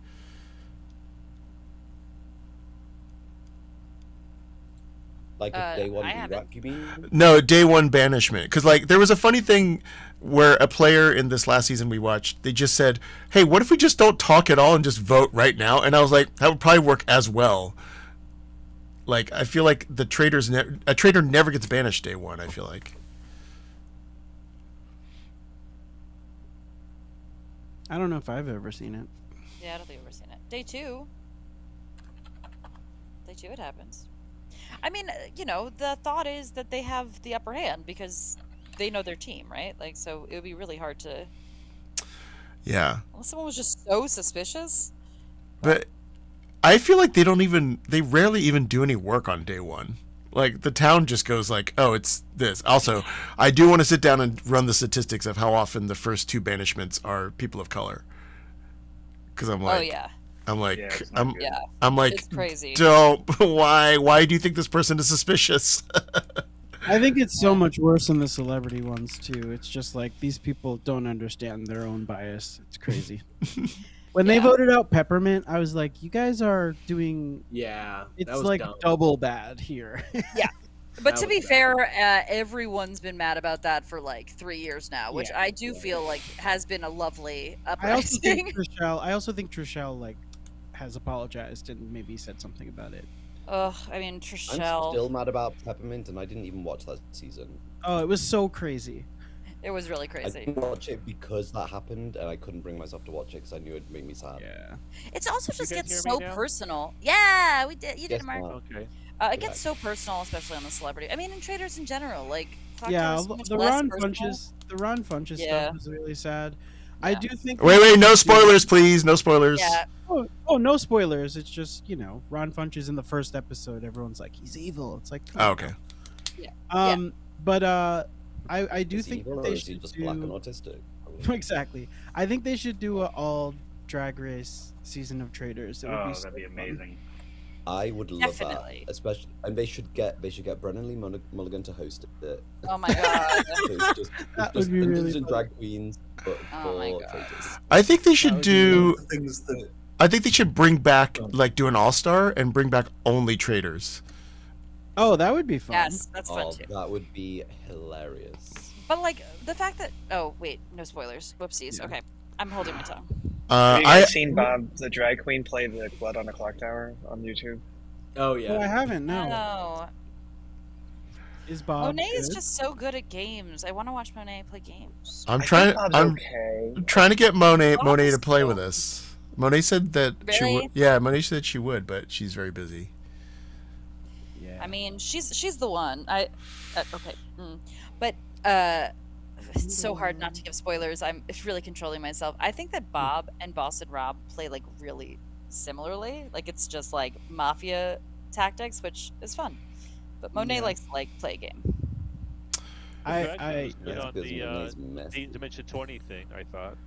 Like a day 1 rewrap, you mean? No, day 1 banishment. Because like there was a funny thing where a player in this last season we watched, they just said, "Hey, what if we just don't talk at all and just vote right now?" And I was like, that would probably work as well. Like I feel like a trader never gets banished day 1. I feel like. I don't know if I've ever seen it. Yeah, I don't think I've ever seen it. Day 2, it happens. I mean, you know, the thought is that they have the upper hand because they know their team, right? Like, so it would be really hard to. Yeah. Unless someone was just so suspicious. But I feel like they rarely even do any work on day 1. Like the town just goes like, oh, it's this. Also, I do want to sit down and run the statistics of how often the first 2 banishments are people of color. Because I'm like, oh yeah. I'm like, Yeah, I'm like, it's crazy. Don't. Why do you think this person is suspicious? I think it's so much worse than the celebrity ones too. It's just like these people don't understand their own bias. It's crazy. When they voted out Peppermint, I was like, you guys are doing. Yeah, it's like dumb. Double bad here. Yeah. But to be fair, everyone's been mad about that for like 3 years now, which I do feel like has been a lovely uprising. I also think Trishelle like has apologized and maybe said something about it. Ugh, I mean, Trishelle. I'm still mad about Peppermint, and I didn't even watch that season. Oh, it was so crazy. It was really I crazy. didn't watch it because that happened, and I couldn't bring myself to watch it because I knew it'd make me sad. Yeah. It's also just gets so personal. Yeah, we did. You did, Mark. Okay. It gets so personal, especially on the celebrity. I mean, in traders in general, like. The Ron Funches stuff was really sad. I do think. Wait, no spoilers, please. No spoilers. Yeah. Oh, no spoilers. It's just, you know, Ron Funches in the first episode. Everyone's like, he's evil. It's like. Oh, okay. Yeah. But I do think they should just do black and autistic. Exactly. I think they should do an all Drag Race season of Traders. It would be that'd be amazing. I would love Definitely. that, especially, and they should get Brennan Lee Mulligan to host it. Oh my god. That just would be really Dungeons and fun. Drag Queens, but Oh my for God. traders. I think they should do. Things that I think they should bring back like do an all-star and bring back only traders. Oh, that would be fun. Yes, that's fun Oh, too. that would be hilarious. But like the fact that wait, no spoilers. Whoopsies. Okay, I'm holding my tongue. Have you guys seen Bob the drag queen play the Blood on the Clock Tower on YouTube? Oh yeah. Oh, I haven't. No. No. Is Bob? Monet is good? just so good at games. I want to watch Monet play games. I'm I trying. think Bob's I'm okay. trying to get Monet Bob is to play cool. with us. Monet said that she Really? would. Yeah, Monet said she would, but she's very busy. Yeah. I mean, she's the one. Okay. But it's so hard not to give spoilers. I'm really controlling myself. I think that Bob and Boss and Rob play like really similarly. Like it's just like mafia tactics, which is fun. But Monet likes to like play a game. Drag was good yeah. on Because Monet's the messy. Dimension 20 thing, I thought.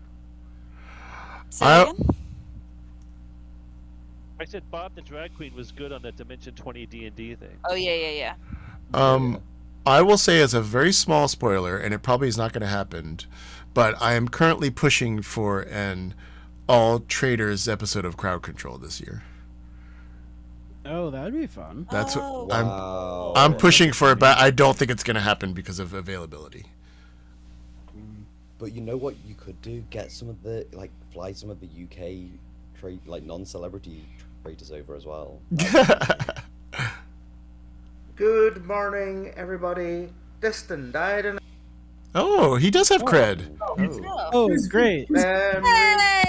Say that again? I said Bob the drag queen was good on that Dimension 20 D&D thing. Oh yeah. I will say as a very small spoiler, and it probably is not going to happen, but I am currently pushing for an all traders episode of Crowd Control this year. Oh, that'd be fun. That's Oh, what Wow. I'm pushing for it, but I don't think it's going to happen because of availability. But you know what you could do? Get some of the fly some of the UK trade non-celebrity traders over as well. Good morning, everybody. Diston died in. Oh, he does have cred. Oh, it's great. Hey,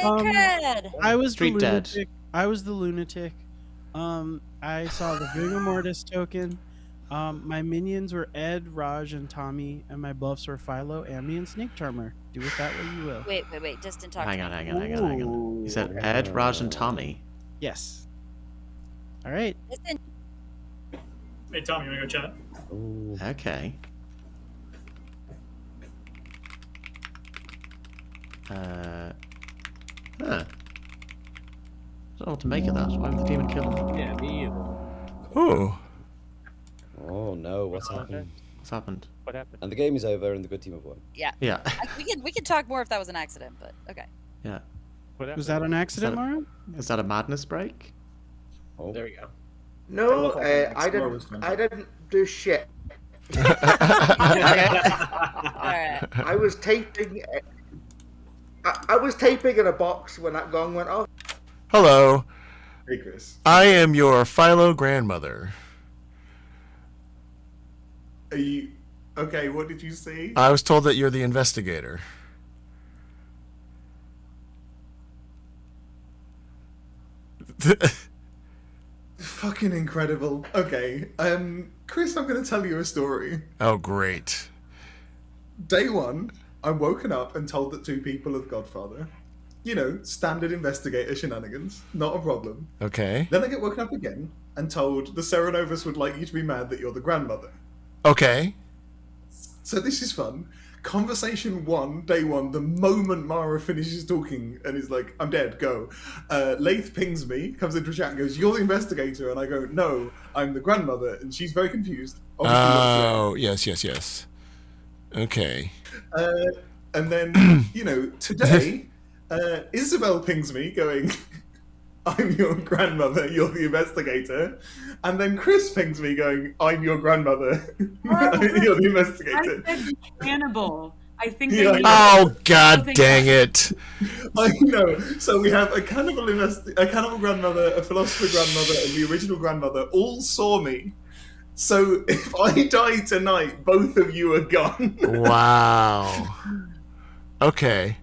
cred! I was the Street dead. lunatic. I was the lunatic. I saw the Vigor Mortis token. My minions were Ed, Raj, and Tommy, and my buffs were Philo, Ammy, and Snake Charmer. Do with that what you will. Wait. Diston, talk Hang to on, me. hang on. You said Ed, Raj, and Tommy. Yes. All right. Diston. Hey, Tom, you want to go chat? Okay. Huh. I don't know what to make of that. Why would the demon kill him? Yeah, me either. Oh. Oh no, what's happened? What's happened? What happened? And the game is over and the good team have won. Yeah. Yeah. We can talk more if that was an accident, but okay. Yeah. Was that an accident, Mara? Is that a madness break? Oh. There we go. No, I didn't do shit. Alright. I was taping. I was taping in a box when that gong went off. Hello. Hey, Chris. I am your Philo grandmother. Are you okay? What did you say? I was told that you're the investigator. Fucking incredible. Okay, Chris, I'm gonna tell you a story. Oh, great. Day one, I'm woken up and told that two people are the Godfather. You know, standard investigator shenanigans. Not a problem. Okay. Then I get woken up again and told the Serenovus would like you to be mad that you're the grandmother. Okay. So this is fun. Conversation one, day one, the moment Mara finishes talking and is like, I'm dead, go. Laith pings me, comes into a chat and goes, you're the investigator. And I go, no, I'm the grandmother. And she's very confused. Oh, yes. Okay. And then, you know, today, Isabel pings me going, I'm your grandmother, you're the investigator. And then Chris pings me going, I'm your grandmother, you're the investigator. I said cannibal. I think. Yeah, oh, god dang it. I know. So we have a cannibal grandmother, a philosopher grandmother, and the original grandmother all saw me. So if I die tonight, both of you are gone. Wow. Okay.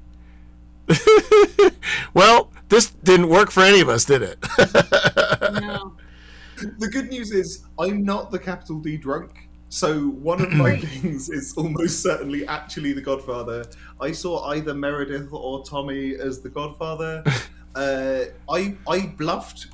Well, this didn't work for any of us, did it? No. The good news is I'm not the capital D drunk. So one of my things is almost certainly actually the Godfather. I saw either Meredith or Tommy as the Godfather. I bluffed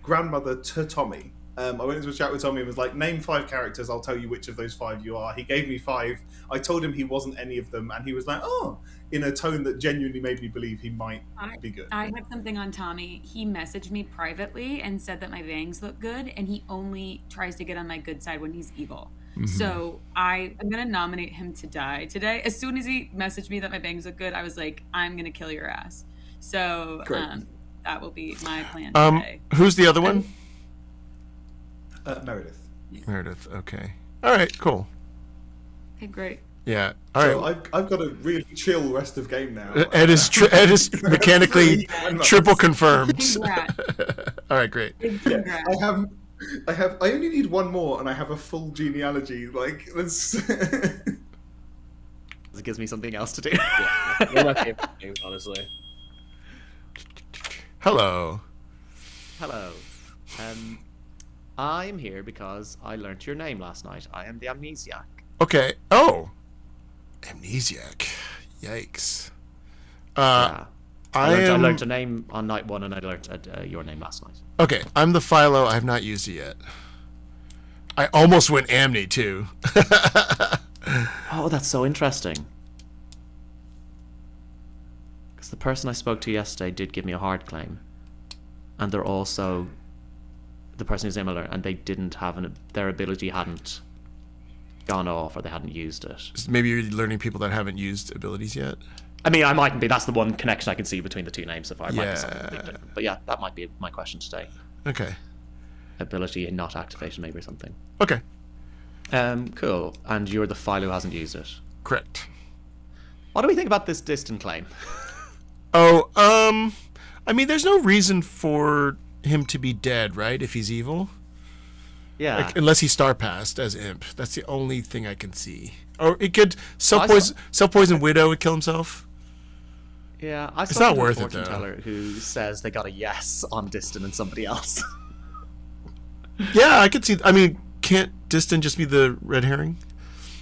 grandmother to Tommy. I went into a chat with Tommy and was like, name 5 characters, I'll tell you which of those 5 you are. He gave me 5. I told him he wasn't any of them, and he was like, oh, in a tone that genuinely made me believe he might be good. I have something on Tommy. He messaged me privately and said that my bangs look good, and he only tries to get on my good side when he's evil. Mm-hmm. So I'm going to nominate him to die today. As soon as he messaged me that my bangs look good, I was like, I'm going to kill your ass. So that will be my plan today. Who's the other one? Meredith. Meredith, okay. All right, cool. Okay, great. Yeah, all right. So I've got a really chill rest of game now. Ed is mechanically triple confirmed. All right, great. Yeah, I only need one more, and I have a full genealogy. Like, let's. It gives me something else to do. Yeah, one of my favorite games, honestly. Hello. I'm here because I learnt your name last night. I am the Amnesiac. Okay. Oh. Amnesiac. Yikes. I learnt a name on night 1, and I learnt your name last night. Okay, I'm the Philo. I have not used it yet. I almost went Amni, too. Oh, that's so interesting. Because the person I spoke to yesterday did give me a hard claim, and they're also the person who's similar, and they didn't have their ability hadn't gone off, or they hadn't used it. So maybe you're learning people that haven't used abilities yet. I mean, I mightn't be. That's the one connection I can see between the two names so far. It might be something Yeah. completely different. But yeah, that might be my question today. Okay. Ability and not activation, maybe, or something. Okay. Cool. And you're the file who hasn't used it. Correct. What do we think about this Diston claim? Oh, I mean, there's no reason for him to be dead, right? If he's evil. Yeah. Like, unless he's star passed as imp. That's the only thing I can see. Or it could self-poison Widow would kill himself. Yeah, I It's saw not a worth it, fortune though. teller who says they got a yes on Diston and somebody else. Yeah, I could see. I mean, can't Diston just be the red herring?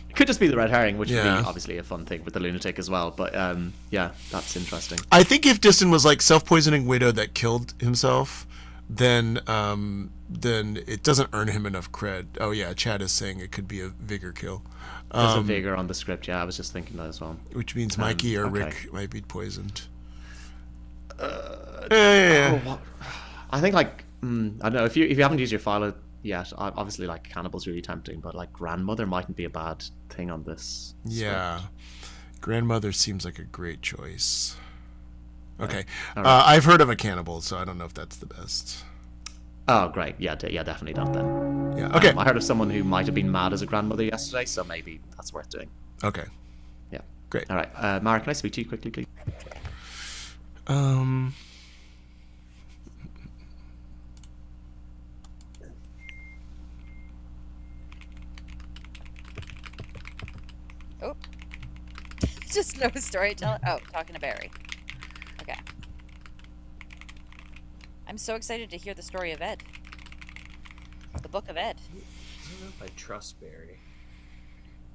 It could just be the red herring, which would Yeah. be obviously a fun thing with the lunatic as well. But yeah, that's interesting. I think if Diston was like self-poisoning Widow that killed himself, then it doesn't earn him enough cred. Oh yeah, Chad is saying it could be a vigor kill. There's a vigor on the script. Yeah, I was just thinking that as well. Which means Mikey or okay. Rick might be poisoned. Oh, what? I think I don't know if you haven't used your file yet. Obviously, like Cannibal's really tempting, but like Grandmother mightn't be a bad thing on this. Yeah, Grandmother seems like a great choice. Okay, All right. I've heard of a cannibal, so I don't know if that's the best. Oh, great. Yeah, definitely don't then. Yeah. Okay. I heard of someone who might have been mad as a grandmother yesterday, so maybe that's worth doing. Okay. Yeah. Great. All right. Mara, can I speak to you quickly, please? Oh. Just no storyteller. Oh, talking to Barry. Okay. I'm so excited to hear the story of Ed. The Book of Ed. I don't know if I trust Barry.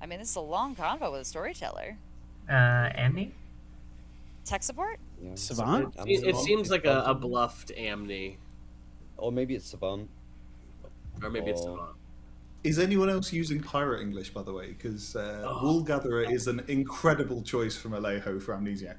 I mean, this is a long convo with a storyteller. Amni? Tech support? Yeah. Savant? It seems like a bluffed Amni. Or maybe it's Savant. Or maybe it's Savant. Is anyone else using pirate English, by the way? Because Wool Gatherer is an incredible choice from Alejo for Amnesiac.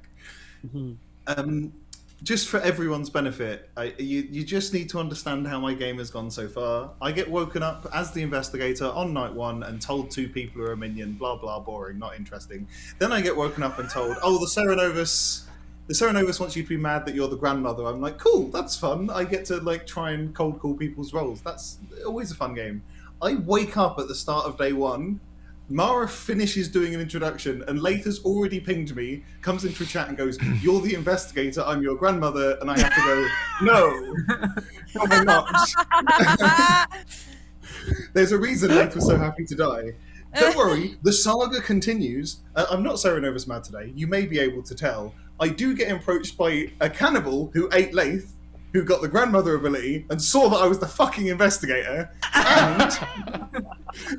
Just for everyone's benefit, you just need to understand how my game has gone so far. I get woken up as the investigator on night 1 and told 2 people are a minion, blah blah, boring, not interesting. Then I get woken up and told, oh, the Serenovus wants you to be mad that you're the grandmother. I'm like, cool, that's fun. I get to like try and cold call people's roles. That's always a fun game. I wake up at the start of day 1. Mara finishes doing an introduction, and Latha's already pinged me, comes into a chat and goes, you're the investigator, I'm your grandmother, and I have to go, no, I'm not. There's a reason Latha was so happy to die. Don't worry, the saga continues. I'm not Serenovus mad today, you may be able to tell. I do get approached by a cannibal who ate Lath, who got the grandmother ability and saw that I was the fucking investigator,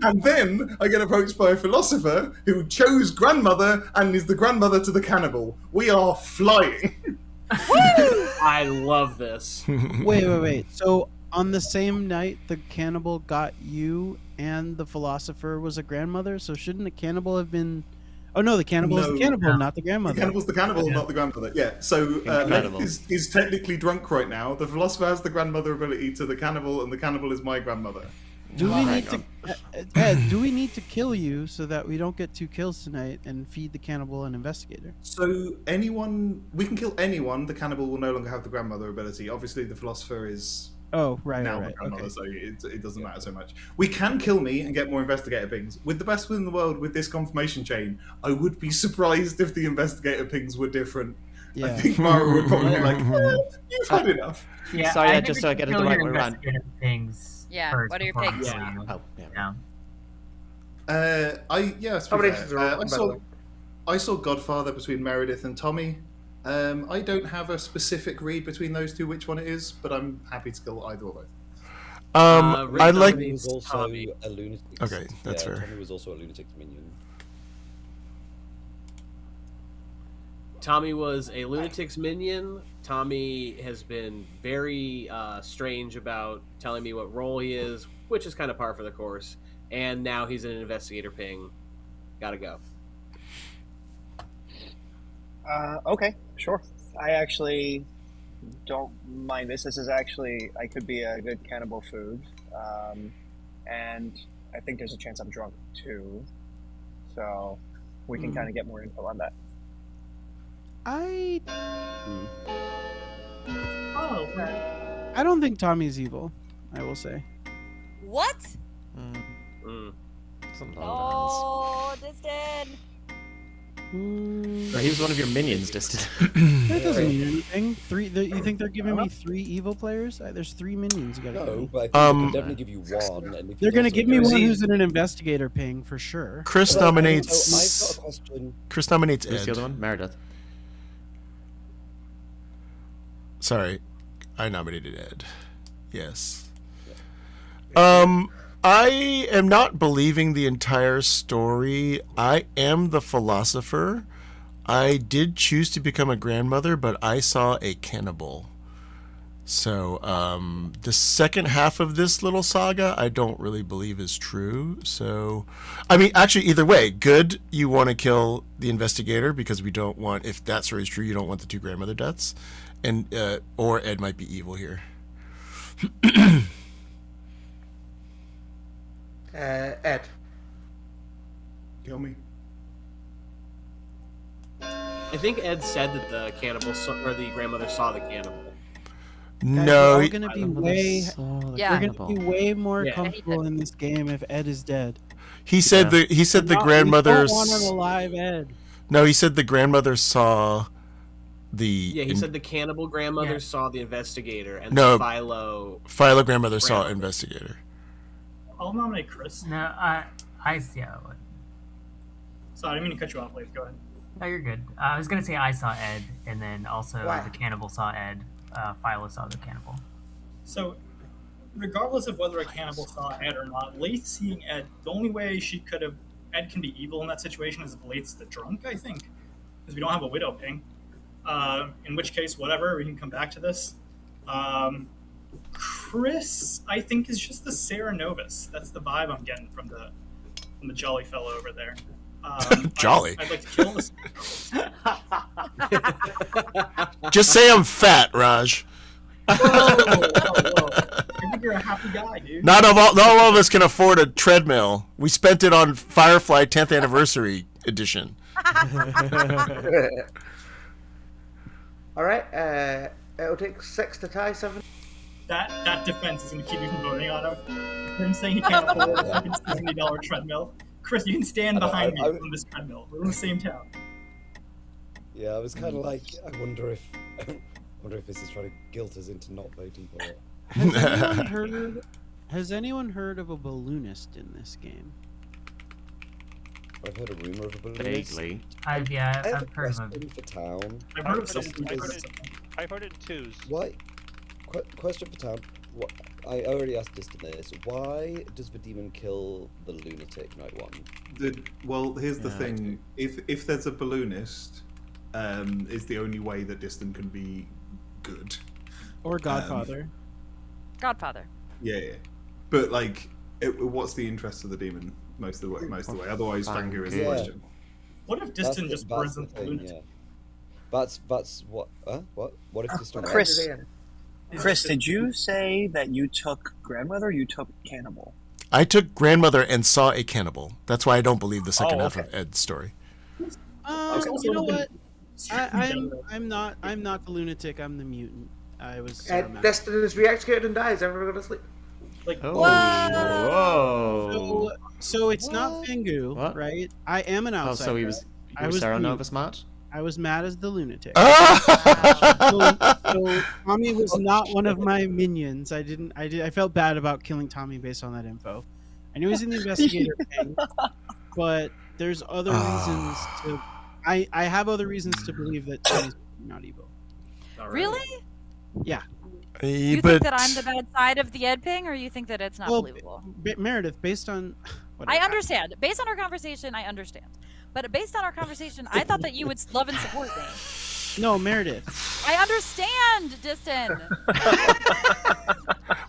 and then I get approached by a philosopher who chose grandmother and is the grandmother to the cannibal. We are flying. I love this. Wait. So on the same night, the cannibal got you and the philosopher was a grandmother, so shouldn't the cannibal have been... Oh no, the cannibal is the cannibal, not the grandmother. The cannibal's the cannibal, not the grandmother. Yeah, so Leth is technically drunk right now. The philosopher has the grandmother ability to the cannibal, and the cannibal is my grandmother. Do we need to, Ed? Do we need to kill you so that we don't get 2 kills tonight and feed the cannibal an investigator? So we can kill anyone. The cannibal will no longer have the grandmother ability. Obviously, the philosopher is now the grandmother, so it doesn't matter so much. We can kill me and get more investigator pings. With the best win in the world, with this confirmation chain, I would be surprised if the investigator pings were different. Yeah. I think Mara would probably be like, you've had enough. Yeah, Sorry, just so I get it the right way around. Things Yeah, first what are your before picks? we- Oh, yeah. I saw Godfather between Meredith and Tommy. I don't have a specific read between those two which one it is, but I'm happy to kill either or both. I like. Tommy was also a lunatic. Okay, that's fair. Tommy was also a lunatic minion. Tommy was a lunatic's minion. Tommy has been very strange about telling me what role he is, which is kind of par for the course. And now he's an investigator ping. Gotta go. Okay, sure. I actually don't mind this. This is actually, I could be a good cannibal food. And I think there's a chance I'm drunk too. So we can kind of get more info on that. I Oh, don't think Tommy's evil. I will say. What? Some Oh, Diston. He was one of your minions, Diston. That doesn't mean anything. You think they're giving me 3 evil players? There's 3 minions. You gotta give No, me. but I think they could definitely give you one. And if They're you gonna also give me go- one who's in an investigator ping for sure. Chris Well, nominates. so I've got a question. Chris nominates Who's Ed. the other one? Meredith. Sorry, I nominated Ed. Yes. I am not believing the entire story. I am the philosopher. I did choose to become a grandmother, but I saw a cannibal. So, the second half of this little saga, I don't really believe is true. So, I mean, actually, either way, good, you want to kill the investigator because we don't want, if that story is true, you don't want the 2 grandmother deaths. And, or Ed might be evil here. Ed. Kill me. I think Ed said that the cannibal or the grandmother saw the cannibal. No, we're gonna be way. Yeah. We're gonna be way more Yeah. comfortable in this game if Ed is dead. he said the We grandmother. don't want an alive Ed. No, he said the grandmother saw the. Yeah, he said the cannibal grandmother saw the investigator, and No, the Philo grandmother saw investigator. I'll nominate Chris. No, I yeah. Sorry, I didn't mean to cut you off, Leif. Go ahead. No, you're good. I was gonna say I saw Ed, and then also Why? the cannibal saw Ed. Philo saw the cannibal. So, regardless of whether a cannibal saw Ed or not, Leith seeing Ed, the only way Ed can be evil in that situation is if Leith's the drunk, I think. Because we don't have a widow ping. In which case, whatever, we can come back to this. Chris, I think, is just the Sarah Novus. That's the vibe I'm getting from the jolly fellow over there. Jolly. I'd like to kill this. Just say I'm fat, Raj. Whoa. I think you're a happy guy, dude. Not all of us can afford a treadmill. We spent it on Firefly 10th anniversary edition. All right. It'll take 6 to tie 7. That defense is going to keep you from voting on him. Him saying he can't afford a fucking $70 treadmill. Chris, you can stand behind me on this treadmill. We're in the same town. Yeah, I was kind of like, I wonder if this is trying to guilt us into not voting for it. Has anyone heard of a balloonist in this game? I've heard a rumor of a balloonist. Vaguely. I've heard of question for town. I've heard of Something does- I've heard it in twos. Why? Question for town. What? I already asked Diston this. Why does the demon kill the lunatic night 1? Well, here's the thing. If there's a balloonist, is the only way that Diston can be good. Or Godfather. Godfather. Yeah. But like, what's the interest of the demon most of the way? Otherwise, Fangu is the question. What if Diston just burns them the lunatic? Yeah. That's what? What? What if Diston? Chris, did you say that you took grandmother? Or you took cannibal. I took grandmother and saw a cannibal. That's why I don't believe the second half okay. of Ed's story. You know what? I'm not the lunatic. I'm the mutant. I was. Diston is re-executed and dies. Everyone go to sleep. Like, Whoa! So it's not Fingu, right? I am an outsider. Oh, so he was. I was Sarah Novus match. I was mad as the lunatic. Ah! So Tommy was not one of my minions. I felt bad about killing Tommy based on that info. I knew he was in the investigator thing, but there's other reasons to. I have other reasons to believe that Tommy's not evil. Really? Yeah. You think that I'm the bad side of the Ed ping, or you think that it's not believable? Meredith, based on. I understand. Based on our conversation, I understand. But based on our conversation, I thought that you would love and support me. No, Meredith. I understand, Diston.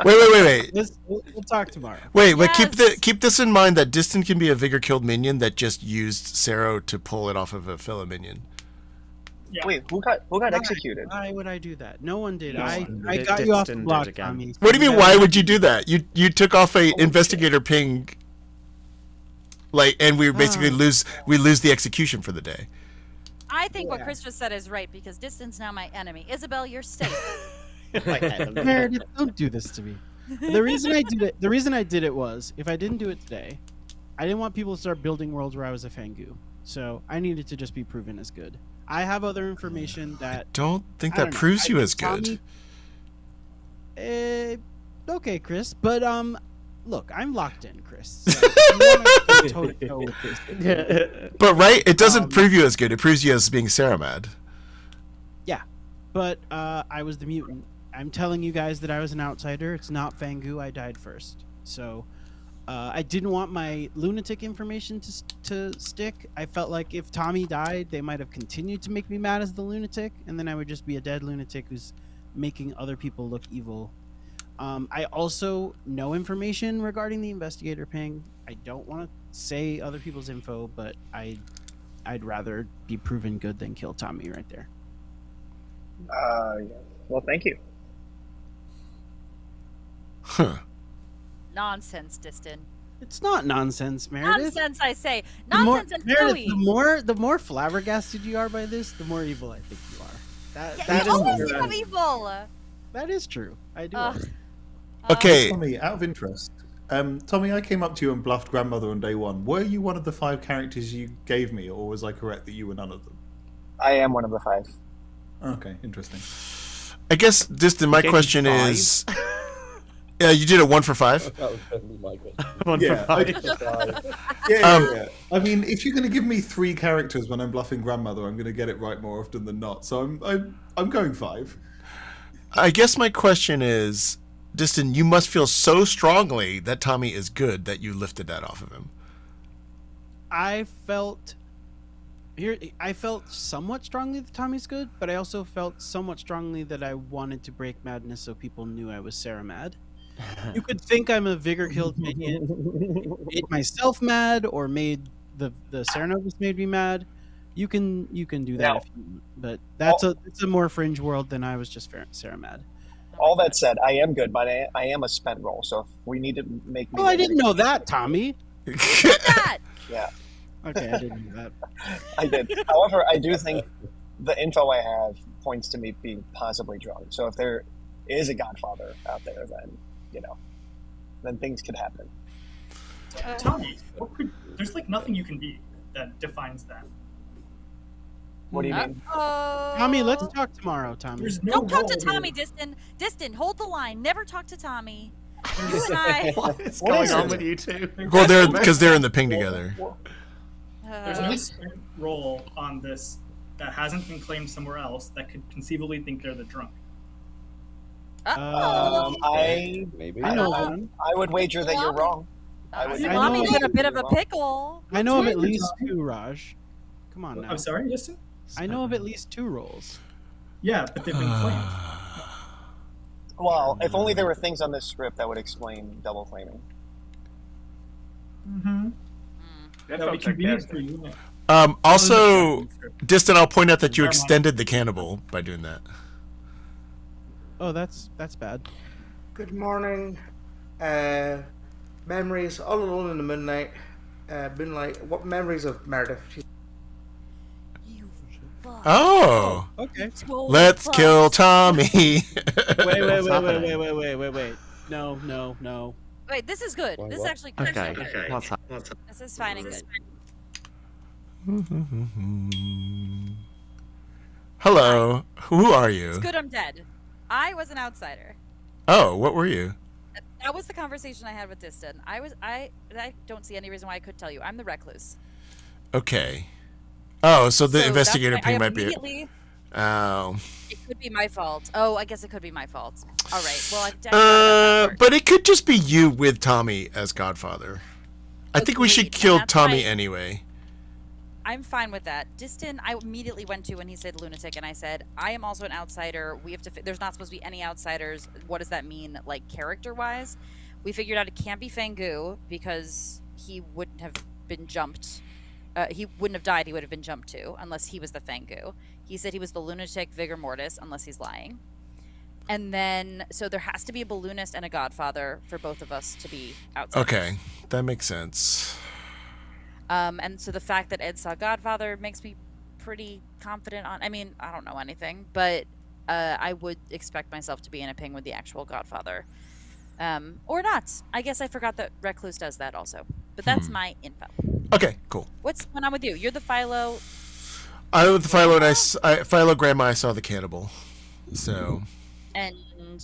Wait. We'll talk tomorrow. Wait, but keep this in mind that Diston can be a vigor killed minion that just used Sero to pull it off of a fellow minion. Wait, who got executed? Why would I do that? No one did. No I one I did. got you off the Diston did block, again. Tommy. What do you mean? Why would you do that? You took off a investigator ping, and we basically lose the execution for the day. I think what Chris just said is right because Diston's now my enemy. Isabel, you're safe. Meredith, don't do this to me. The reason I did it was if I didn't do it today, I didn't want people to start building worlds where I was a Fangu. So I needed to just be proven as good. I have other information that Don't think that proves you as good. Okay, Chris, but look, I'm locked in, Chris. So if you wanna go with this, But right, it doesn't prove you as good. It proves you as being Saramad. yeah, but I was the mutant. I'm telling you guys that I was an outsider. It's not Fangu. I died first. So I didn't want my lunatic information to stick. I felt like if Tommy died, they might have continued to make me mad as the lunatic, and then I would just be a dead lunatic who's making other people look evil. I also know information regarding the investigator ping. I don't want to say other people's info, but I'd rather be proven good than kill Tommy right there. Well, thank you. Huh. Nonsense, Diston. It's not nonsense, Meredith. Nonsense, I say. The more, Nonsense and Meredith, phooey. the more flabbergasted you are by this, the more evil I think you are. Yeah, you always think I'm evil. That is true. I do. Okay. Tommy, out of interest, Tommy, I came up to you and bluffed grandmother on day one. Were you one of the 5 characters you gave me, or was I correct that you were none of them? I am one of the 5. Okay, interesting. I guess, Diston, my question is... Yeah, you did it 1 for 5? That was definitely my question. 1 Yeah, for 5. Yeah. I mean, if you're going to give me 3 characters when I'm bluffing grandmother, I'm going to get it right more often than not. So I'm going 5. I guess my question is, Diston, you must feel so strongly that Tommy is good that you lifted that off of him. I felt somewhat strongly that Tommy's good, but I also felt somewhat strongly that I wanted to break madness so people knew I was Saramad. You could think I'm a vigor-killed minion, made myself mad, or made the Ceranovus made me mad. You can do that, if you want, but it's a more fringe world than I was just Saramad. All that said, I am good, but I am a spent roll. So if we need to make me... Oh, I didn't know that, Tommy. Yeah. Okay, I didn't know that. I did. However, I do think the info I have points to me being possibly drunk. So if there is a Godfather out there, then things could happen. Tommy, there's like nothing you can be that defines that. What do you mean? Tommy, let's talk tomorrow, Tommy. Don't talk to Tommy, Diston. Diston, hold the line. Never talk to Tommy. You and I. What is going on with you two? Well, because they're in the ping together. There's no spent role on this that hasn't been claimed somewhere else that could conceivably think they're the drunk. I know one. I would wager that you're wrong. Mommy's in a bit of a pickle. I know of at least 2, Raj. Come on now. I'm sorry, Diston? I know of at least 2 roles. Yeah, but they've been claimed. Well, if only there were things on this script that would explain double claiming. Mm-hmm. That That would be sounds convenient sarcastic. for you. Also, Diston, I'll point out that you extended the cannibal by doing that. Oh, that's bad. Good morning. Memories all alone in the moonlight. Moonlight. What memories of Meredith? Oh. Okay. Let's kill Tommy. Wait. No. Wait, this is good. This is actually good. Okay. What's up? This is fine and good. Hello. Who are you? It's good I'm dead. I was an outsider. Oh, what were you? That was the conversation I had with Diston. I don't see any reason why I could tell you. I'm the recluse. Okay. Oh, so the So investigator that's why I ping might be. immediately- Oh. It could be my fault. Oh, I guess it could be my fault. All right. Well, But it could just be you with Tommy as Godfather. I think we should Agreed, kill and that's Tommy why- anyway. I'm fine with that. Diston, I immediately went to when he said lunatic, and I said, I am also an outsider. We have to. There's not supposed to be any outsiders. What does that mean, like character-wise? We figured out it can't be Fangu because he wouldn't have been jumped he wouldn't have died. He would have been jumped to, unless he was the Fangu. He said he was the lunatic vigor mortis, unless he's lying. And then, so there has to be a balloonist and a godfather for both of us to be outside. Okay, that makes sense. And so the fact that Ed saw Godfather makes me pretty confident on. I mean, I don't know anything, but I would expect myself to be in a ping with the actual Godfather, or not. I guess I forgot that Recluse does that also. But that's my info. Okay, cool. What's going on with you? You're the Philo. I with the Philo, and Philo Grandma. I saw the cannibal, so. And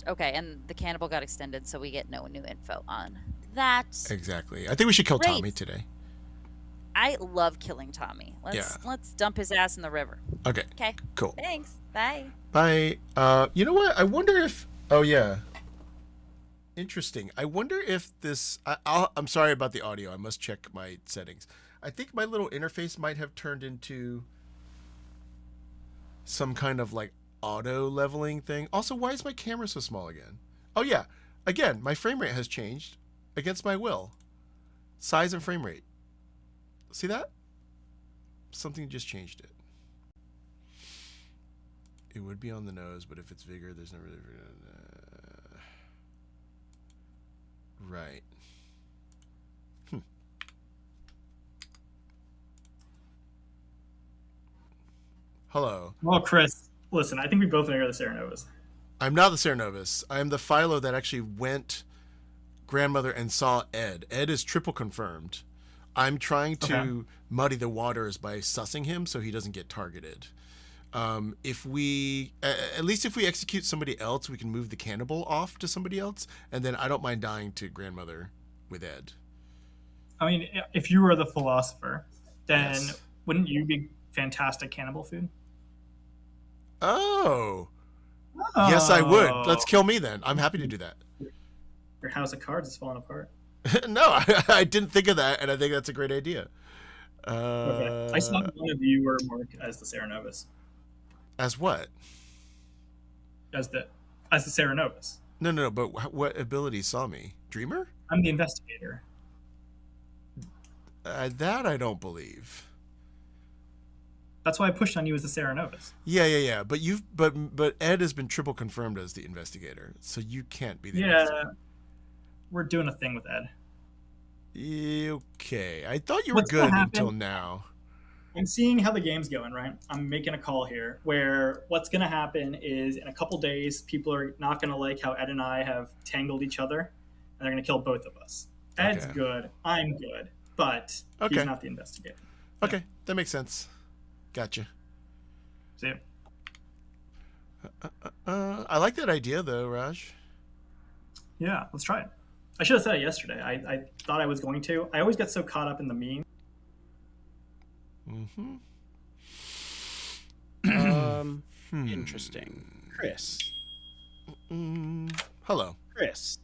okay, and the cannibal got extended, so we get no new info on that. Exactly. I think we should kill Great. Tommy today. I love killing Tommy. Let's dump his ass in the river. Okay. Okay. Cool. Thanks. Bye. Bye. You know what? I wonder if. Oh yeah. Interesting. I wonder if this. I'm sorry about the audio. I must check my settings. I think my little interface might have turned into some kind of like auto leveling thing. Also, why is my camera so small again? Oh yeah. Again, my frame rate has changed against my will. Size and frame rate. See that? Something just changed it. It would be on the nose, but if it's vigor, there's no really. Right. Hello. Well, Chris, listen, I think we both know you're the Serenovas. I'm not the Serenovus. I am the Philo that actually went grandmother and saw Ed. Ed is triple confirmed. I'm trying to muddy the waters by sussing him so he doesn't get targeted. If we, at least if we execute somebody else, we can move the cannibal off to somebody else, and then I don't mind dying to grandmother with Ed. I mean, if you were the philosopher, then wouldn't you be fantastic cannibal food? Oh. Yes, I would. Let's kill me then. I'm happy to do that. Your house of cards is falling apart. No, I didn't think of that, and I think that's a great idea. Okay. I saw one of you or Mark as the Serenovus. As what? As the Serenovus. No, but what ability saw me? Dreamer? I'm the investigator. That I don't believe. That's why I pushed on you as the Serenovus. Yeah. But Ed has been triple confirmed as the investigator, so you can't be the investigator. We're doing a thing with Ed. Okay. I thought you were good until now. I'm seeing how the game's going, right? I'm making a call here where what's going to happen is in a couple days, people are not going to like how Ed and I have tangled each other, and they're going to kill both of us. Ed's good. I'm good. But he's not the investigator. Okay. That makes sense. Gotcha. See ya. I like that idea, though, Raj. Yeah, let's try it. I should have said it yesterday. I thought I was going to. I always get so caught up in the meme. Interesting. Chris. Hello. Chris.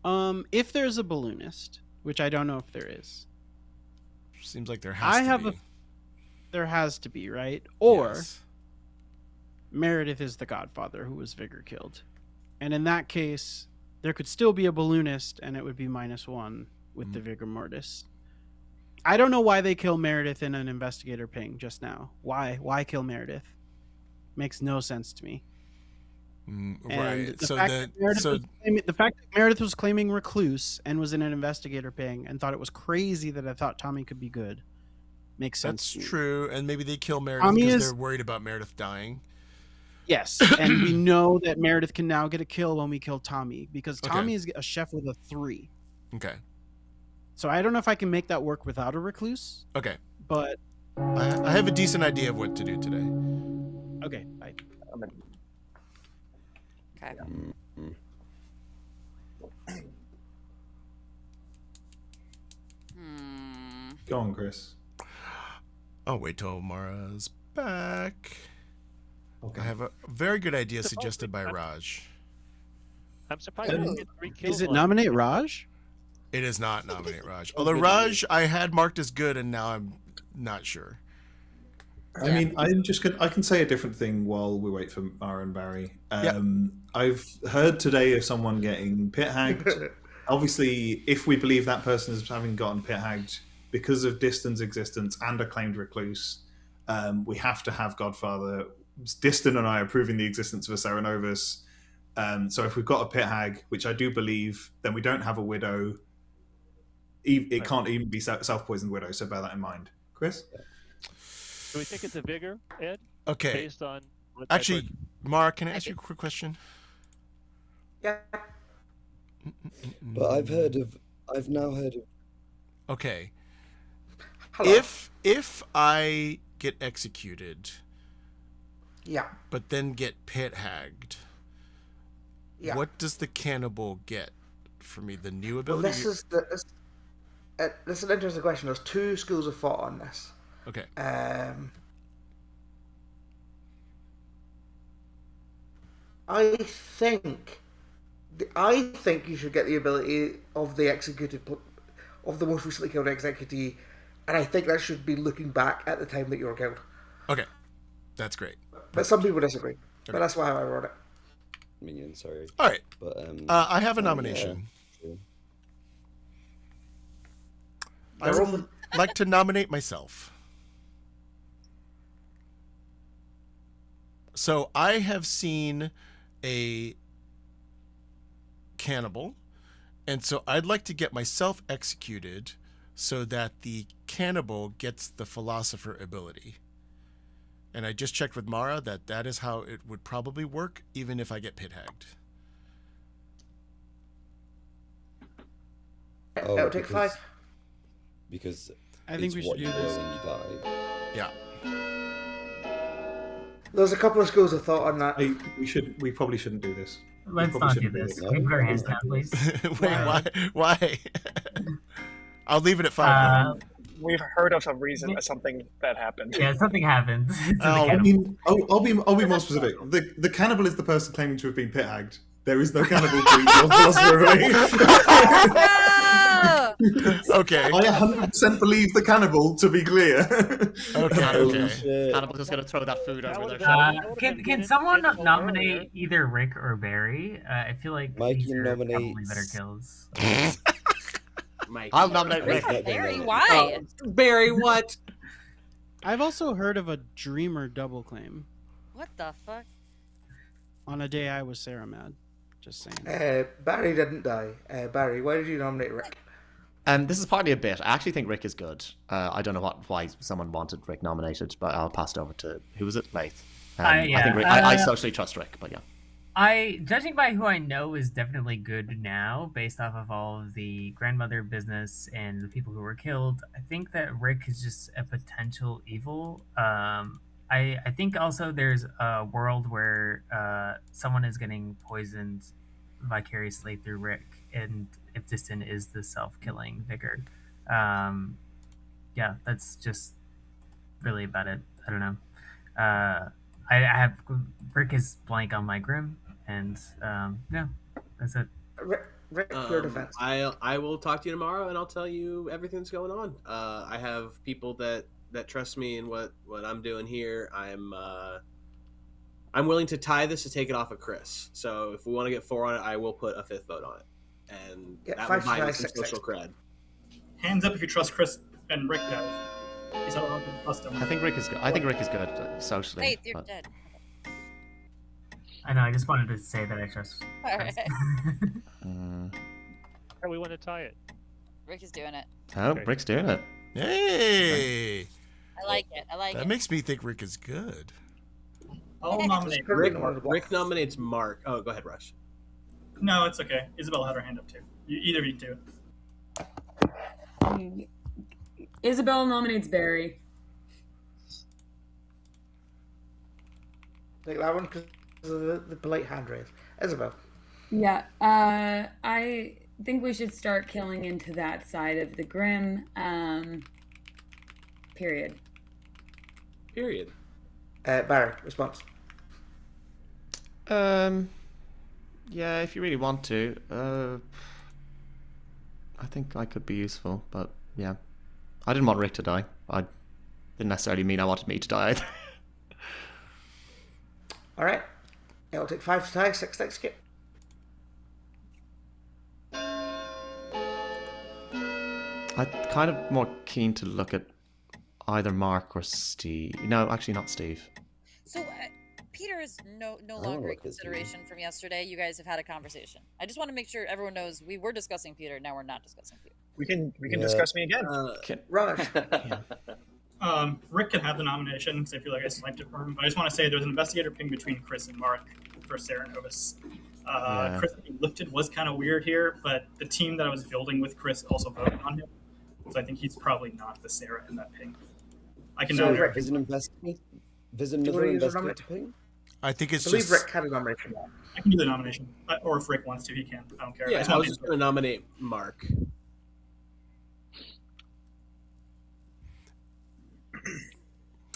If there's a balloonist, which I don't know if there is. Seems like there has to be. There has to be, right? Or Meredith is the godfather who was Vigor killed. And in that case, there could still be a balloonist and it would be -1 with the Vigor Mortis. I don't know why they kill Meredith in an investigator ping just now. Why kill Meredith? Makes no sense to me. Right. The fact that Meredith was claiming recluse and was in an investigator ping and thought it was crazy that I thought Tommy could be good makes sense. That's true. And maybe they kill Meredith because they're worried about Meredith dying. Yes. And we know that Meredith can now get a kill when we kill Tommy because Tommy is a chef with a 3. Okay. So I don't know if I can make that work without a recluse. Okay. But I have a decent idea of what to do today. Okay. Bye. Okay. Go on, Chris. I'll wait till Mara's back. Okay. I have a very good idea suggested by Raj. I'm surprised I didn't get 3 kills. Is it nominate Raj? It is not nominate Raj. Although Raj I had marked as good and now I'm not sure. I mean, I can say a different thing while we wait for Mara and Barry. I've heard today of someone getting pit hagged. Obviously, if we believe that person is having gotten pit hagged because of Diston's existence and acclaimed recluse, we have to have Godfather. Diston and I are proving the existence of a Serenovus. So if we've got a pit hag, which I do believe, then we don't have a widow. It can't even be self-poisoned widow, so bear that in mind. Chris? Do we think it's a vigor, Ed? Okay. Based on Actually, Mara, can I ask you a quick question? Yeah. But I've now heard of. Okay. Hello. If I get executed, yeah, but then get pit hagged, what does the cannibal get for me? The new ability? Well, this is an interesting question. There's two schools of thought on this. Okay. I think you should get the ability of the most recently killed executee, and I think that should be looking back at the time that you were killed. Okay, that's great. But some people disagree. Okay. But that's why I wrote it. Minion, sorry. All right. But I have a nomination. Yeah. I would like to nominate myself. So I have seen a cannibal, and so I'd like to get myself executed so that the cannibal gets the philosopher ability. And I just checked with Mara that is how it would probably work, even if I get pit hagged. It'll take 5. Because I think we should do this. When you die. Yeah. There's a couple of schools of thought on that. We probably shouldn't do this. Let's not do this. Can we put our hands down, please? Wait, why? I'll leave it at 5. We've heard of a reason of something that happened. Yeah, something happened. I'll be more specific. The cannibal is the person claiming to have been pit hagged. There is no cannibal breed or philosopher ability. Okay. I 100% believe the cannibal, to be clear. Okay. Cannibal's just gonna throw that food over their shoulder. Can someone nominate either Rick or Barry? I feel like Mike, these you are nominate probably better kills. Mike. I'll nominate Rick. Barry, why? Barry, what? I've also heard of a dreamer double claim. What the fuck? On a day I was Sarah mad. Just saying. Barry didn't die. Barry, why did you nominate Rick? This is partly a bit. I actually think Rick is good. I don't know why someone wanted Rick nominated, but I'll pass it over to who was it? Laith. I think Rick, I socially trust Rick, but yeah. Judging by who I know is definitely good now, based off of all of the grandmother business and the people who were killed, I think that Rick is just a potential evil. I think also there's a world where someone is getting poisoned vicariously through Rick, and if Diston is the self-killing vigor. Yeah, that's just really about it. I don't know. I have Rick is blank on my Grim, and yeah, that's it. Rick, your defense. I will talk to you tomorrow, and I'll tell you everything that's going on. I have people that trust me in what I'm doing here. I'm willing to tie this to take it off of Chris. So if we want to get 4 on it, I will put a 5th vote on it, and that will buy me some social cred. Hands up if you trust Chris and Rick does. He's not allowed to trust him. I think Rick is good. I think Rick is good socially. Wait, you're dead. I know. I just wanted to say that I trust. All right. We want to tie it. Rick is doing it. Oh, Rick's doing it. Hey. I like it. I like it. That makes me think Rick is good. I'll nominate Rick nominates Mark. Oh, go ahead, Rush. No, it's okay. Isabella had her hand up too. Either of you two. Isabella nominates Barry. Take that one because of the polite hand raise. Isabel. Yeah, I think we should start killing into that side of the Grim. Period. Barry, response. Yeah, if you really want to. I think I could be useful, but yeah. I didn't want Rick to die. I didn't necessarily mean I wanted me to die either. Alright. It'll take 5 to tie, 6 to execute. I kind of more keen to look at either Mark or Steve. No, actually not Steve. So Peter is no longer a consideration from yesterday. You guys have had a conversation. I just want to make sure everyone knows we were discussing Peter. Now we're not discussing Peter. We can discuss me again. Right. Rick can have the nomination because I feel like I sniped it for him. But I just want to say there's an investigator ping between Chris and Mark for Sarah Novus. Chris being lifted was kind of weird here, but the team that I was building with Chris also voted on him. So I think he's probably not the Sarah in that ping. I can So, now. is another investigator ping? I think it's I believe just. Rick had a nomination. I can do the nomination, or if Rick wants to, he can. I don't care. Yeah, I was just going to nominate Mark.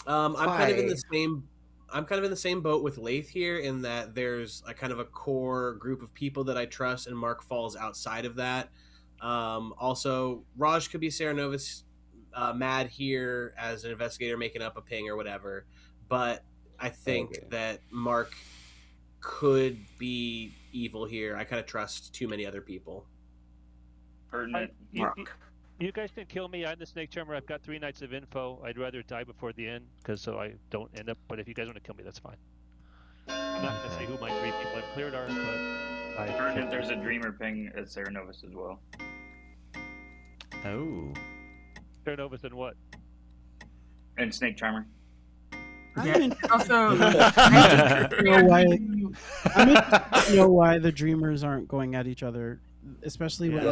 I'm kind of in the same boat with Lath here in that there's a kind of a core group of people that I trust, and Mark falls outside of that. Also, Raj could be Sarah Novus, Mad here as an investigator making up a ping or whatever, but I think that Mark could be evil here. I kind of trust too many other people. You guys can kill me. I'm the snake charmer. I've got 3 nights of info. I'd rather die before the end, so I don't end up. But if you guys want to kill me, that's fine. I'm not going to say who my 3 people I've cleared are, but I heard that there's a dreamer ping at Sarah Novus as well. Oh. Sarah Novus and what? And snake charmer. Also, I don't know why the dreamers aren't going at each other, especially when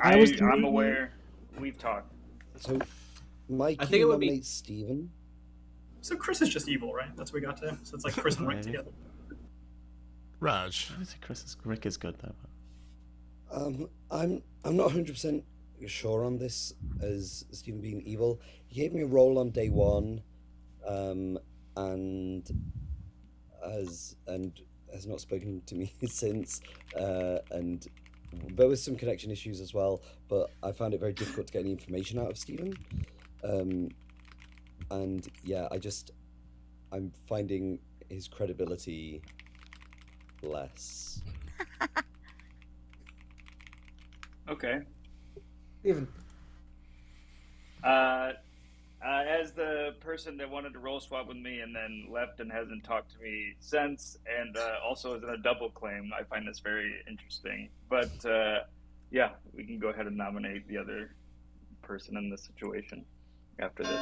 I'm aware. We've talked. So, Mike, I think it would nominate Steven. So Chris is just evil, right? That's what we got to. So it's like Chris and Rick together. Raj. I would say Rick is good though. I'm not 100% sure on this as Steven being evil. He gave me a role on day 1, and has not spoken to me since, and there was some connection issues as well, but I found it very difficult to get any information out of Steven. And yeah, I'm finding his credibility less. Okay. Even. As the person that wanted to roll swap with me and then left and hasn't talked to me since, and also is in a double claim, I find this very interesting. But yeah, we can go ahead and nominate the other person in this situation after this.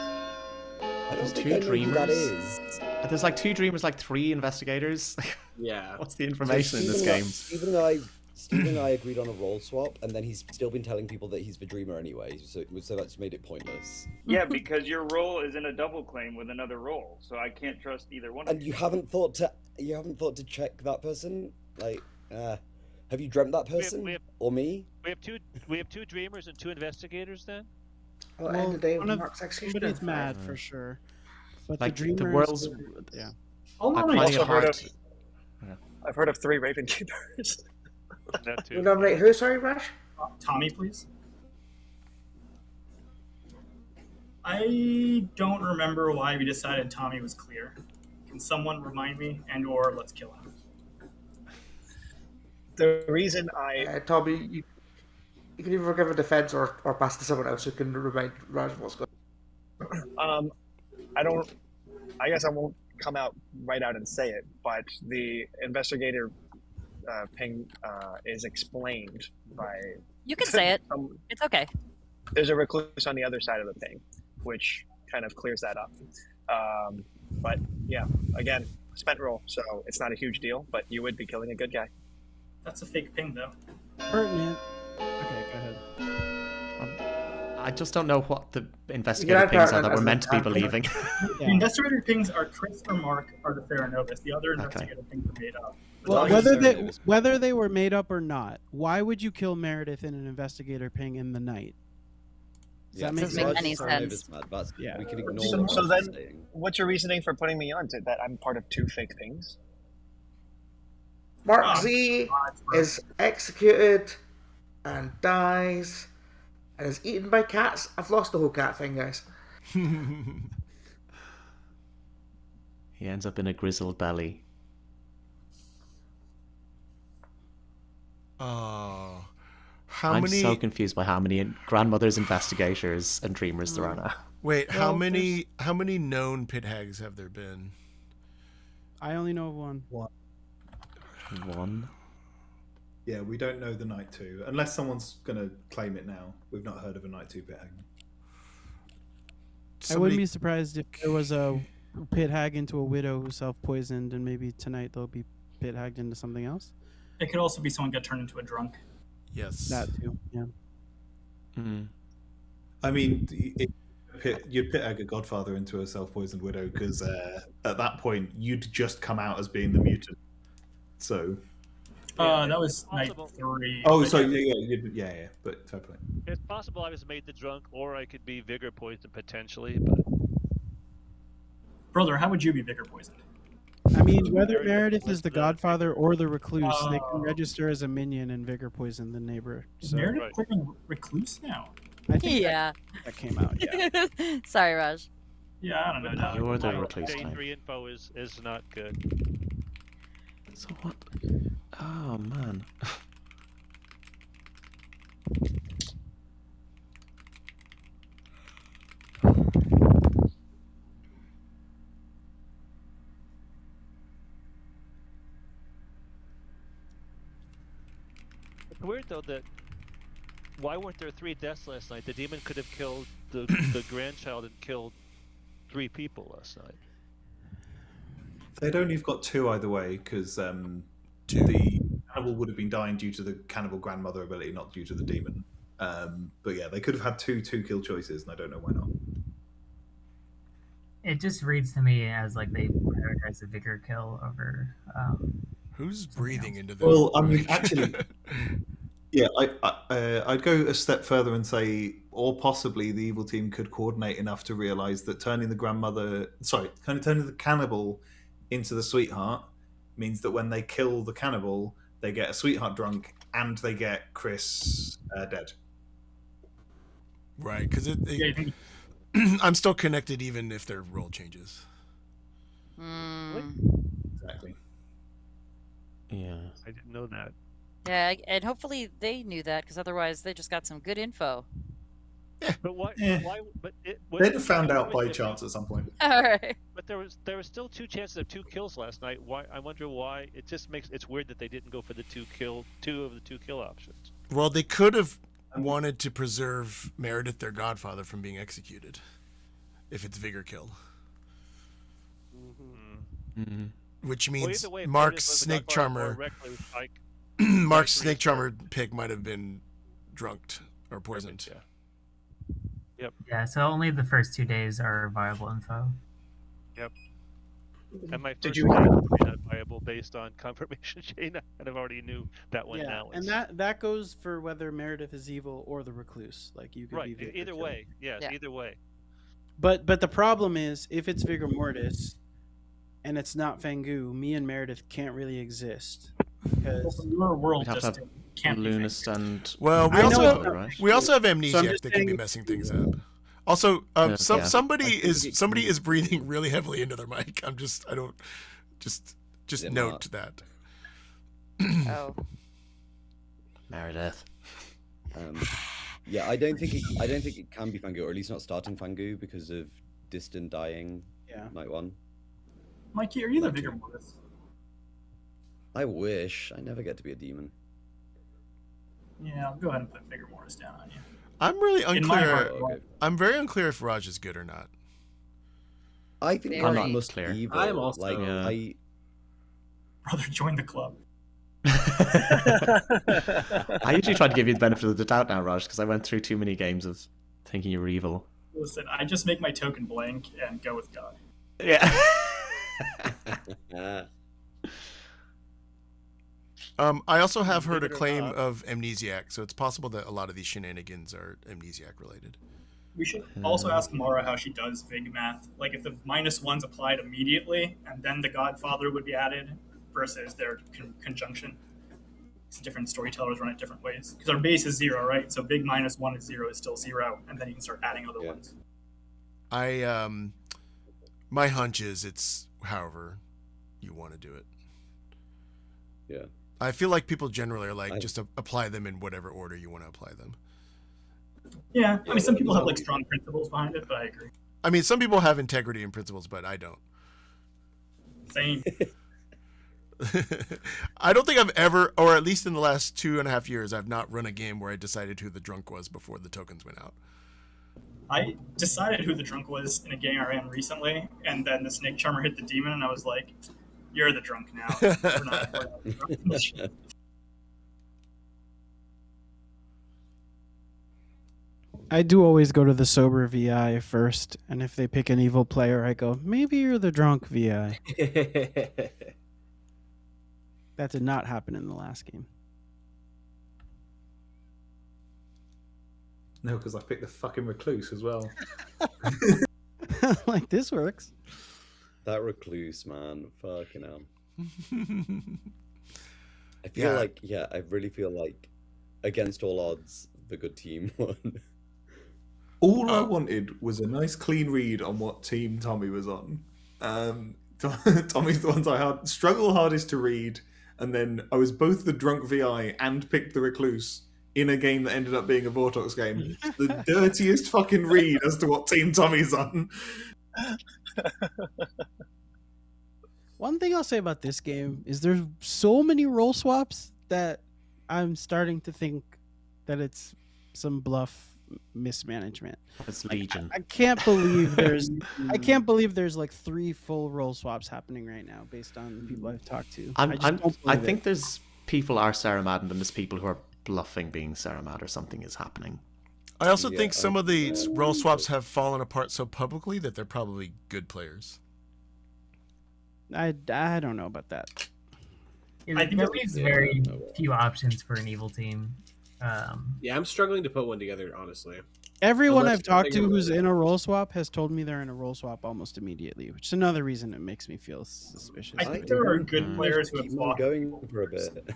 There's 2 dreamers. There's like 2 dreamers, like 3 investigators. Yeah. What's the information in this game? Steven and I agreed on a role swap, and then he's still been telling people that he's the dreamer anyway, so that's made it pointless. Yeah, because your role is in a double claim with another role, so I can't trust either one of And you haven't thought to check that person? Like, have you dreamt that person or me? We have 2 dreamers and 2 investigators then. Well, end of the day, one of Mark's execution. somebody's mad for sure. But Like, the the dreamers, world's- yeah. I've heard of 3 Raven Keepers. That too. You nominate who? Sorry, Rash. Tommy, please. I don't remember why we decided Tommy was clear. Can someone remind me, and/or let's kill him? The reason Tommy, you can either give a defense or pass to someone else who can remind Raj what's going on. I guess I won't come out right out and say it, but the investigator ping is explained by... You can say it. It's okay. There's a recluse on the other side of the ping, which kind of clears that up. But yeah, again, spent roll, so it's not a huge deal, but you would be killing a good guy. That's a fake ping, though. Pertinent. Okay, go ahead. I just don't know what the investigator pings are that we're meant to be believing. The investigator pings are Chris or Mark are the Sarah Novus. The other investigator pings are made up. Well, whether they were made up or not, why would you kill Meredith in an investigator ping in the night? Does that make Doesn't make any sense. Yeah. We can ignore So then, what's your reasoning for putting me on to that? I'm part of 2 fake pings. Mark Z is executed and dies and is eaten by cats. I've lost the whole cat thing, guys. He ends up in a grizzled belly. Oh. I'm so confused by how many grandmothers, investigators, and dreamers there are now. Wait, how many known pit hags have there been? I only know of one. One. Yeah, we don't know the Night 2 unless someone's gonna claim it now. We've not heard of a Night 2 pit hag. I wouldn't be surprised if there was a pit hag into a widow who self-poisoned, and maybe tonight they'll be pit hagged into something else. It could also be someone got turned into a drunk. Yes. That too, yeah. I mean, you'd pit hag a godfather into a self-poisoned widow because at that point you'd just come out as being the mutant. So. That was night 3. Oh, sorry, yeah, but fair play. It's possible I was made the drunk, or I could be vigor poisoned potentially. But brother, how would you be vigor poisoned? I mean, whether Meredith is the godfather or the recluse, they can register as a minion and vigor poison the neighbor. Is Meredith playing recluse now? I think Yeah. that came out. Yeah. Sorry, Raj. Yeah, I don't know. Now. You're the my recluse day type. 3 info is not good. So what? Oh man. It's weird though that why weren't there 3 deaths last night? The demon could have killed the grandchild and killed 3 people last night. They'd only have got 2 either way because the cannibal would have been dying due to the cannibal grandmother ability, not due to the demon. But yeah, they could have had two kill choices, and I don't know why not. It just reads to me as like they prioritize the vigor kill over. Who's breathing into the? Well, I mean, actually, yeah, I'd go a step further and say, or possibly the evil team could coordinate enough to realize that turning the cannibal into the sweetheart means that when they kill the cannibal, they get a sweetheart drunk and they get Chris dead. Right, because I'm still connected even if their role changes. Exactly. Yeah. I didn't know that. Yeah, and hopefully they knew that, because otherwise they just got some good info. But why? Yeah. Why? But They'd have found out by chance at some point. All right. But there was still 2 chances of 2 kills last night. Why? I wonder why. It just makes it's weird that they didn't go for the 2 of the 2 kill options. Well, they could have wanted to preserve Meredith, their godfather, from being executed if it's vigor killed. Which means either way, Mark's Meredith was the snake godfather charmer, or recluse, like, Mark's snake charmer pick might have been drunked or poisoned. Yeah. Yep. Yeah, so only the first 2 days are viable info. Yep. And my Did first you- one would be not viable based on confirmation chain. I kind of already knew that one now. And that goes for whether Meredith is evil or the recluse. Like you could Right. be vigor Either killed. way. Yes. Yeah. Either way. But the problem is, if it's vigor mortis, and it's not Fangu, me and Meredith can't really exist because your world We'd have to just have can't be Lunist and Well, I know we also have So amnesiac I'm just that can be saying- messing things up. Also, Yeah. somebody I think is it somebody can- is breathing really heavily into their mic. Just Yeah, note that. Oh. Meredith. Yeah, I don't think it can be Fangu, or at least not starting Fangu because of Diston dying. Yeah. Night 1. Mikey, are you the vigor mortis? I wish. I never get to be a demon. Yeah, I'll go ahead and put vigor mortis down on you. I'm really In my unclear. heart, Okay. I'm very unclear if Raj is good or not. I think Very Raj not must clear. be evil. I'm also- like Yeah. Brother, join the club. I usually try to give you the benefit of the doubt now, Raj, because I went through too many games of thinking you were evil. Listen, I just make my token blank and go with God. Yeah. I also have heard a Believe it or claim not. of amnesiac, so it's possible that a lot of these shenanigans are amnesiac related. We should also ask Mara how she does Vig math. Like if the -1's applied immediately, and then the Godfather would be added, versus their conjunction. It's different storytellers run it different ways. Because our base is 0, right? So big -1 is 0 is still 0, and then you can start adding other ones. My hunch is it's however you want to do it. Yeah. I feel like people generally are like, just apply them in whatever order you want to apply them. Yeah, I mean, some people have like strong principles behind it, but I agree. I mean, some people have integrity and principles, but I don't. Same. I don't think I've ever, or at least in the last 2.5 years, I've not run a game where I decided who the drunk was before the tokens went out. I decided who the drunk was in a game I ran recently, and then the snake charmer hit the demon, and I was like, "You're the drunk now." We're not the drunk. I do always go to the sober VI first, and if they pick an evil player, I go, maybe you're the drunk VI. That did not happen in the last game. No, because I picked the fucking recluse as well. Like, this works. That recluse, man. Fucking hell. I feel like, I really feel like against all odds, the good team won. All I wanted was a nice clean read on what team Tommy was on. Tommy's the ones I struggle hardest to read, and then I was both the drunk VI and picked the recluse in a game that ended up being a Vortex game. The dirtiest fucking read as to what team Tommy's on. One thing I'll say about this game is there's so many role swaps that I'm starting to think that it's some bluff mismanagement. It's Legion. I can't believe there's like 3 full role swaps happening right now based on the people I've talked to. I think there's people are Sarah Madden and there's people who are bluffing being Sarah Mad or something is happening. I also think some of the role swaps have fallen apart so publicly that they're probably good players. I don't know about that. I think that leaves very few options for an evil team. Yeah, I'm struggling to put one together, honestly. Everyone I've talked to who's in a role swap has told me they're in a role swap almost immediately, which is another reason it makes me feel suspicious. I think there are good players who have blocked going for a bit.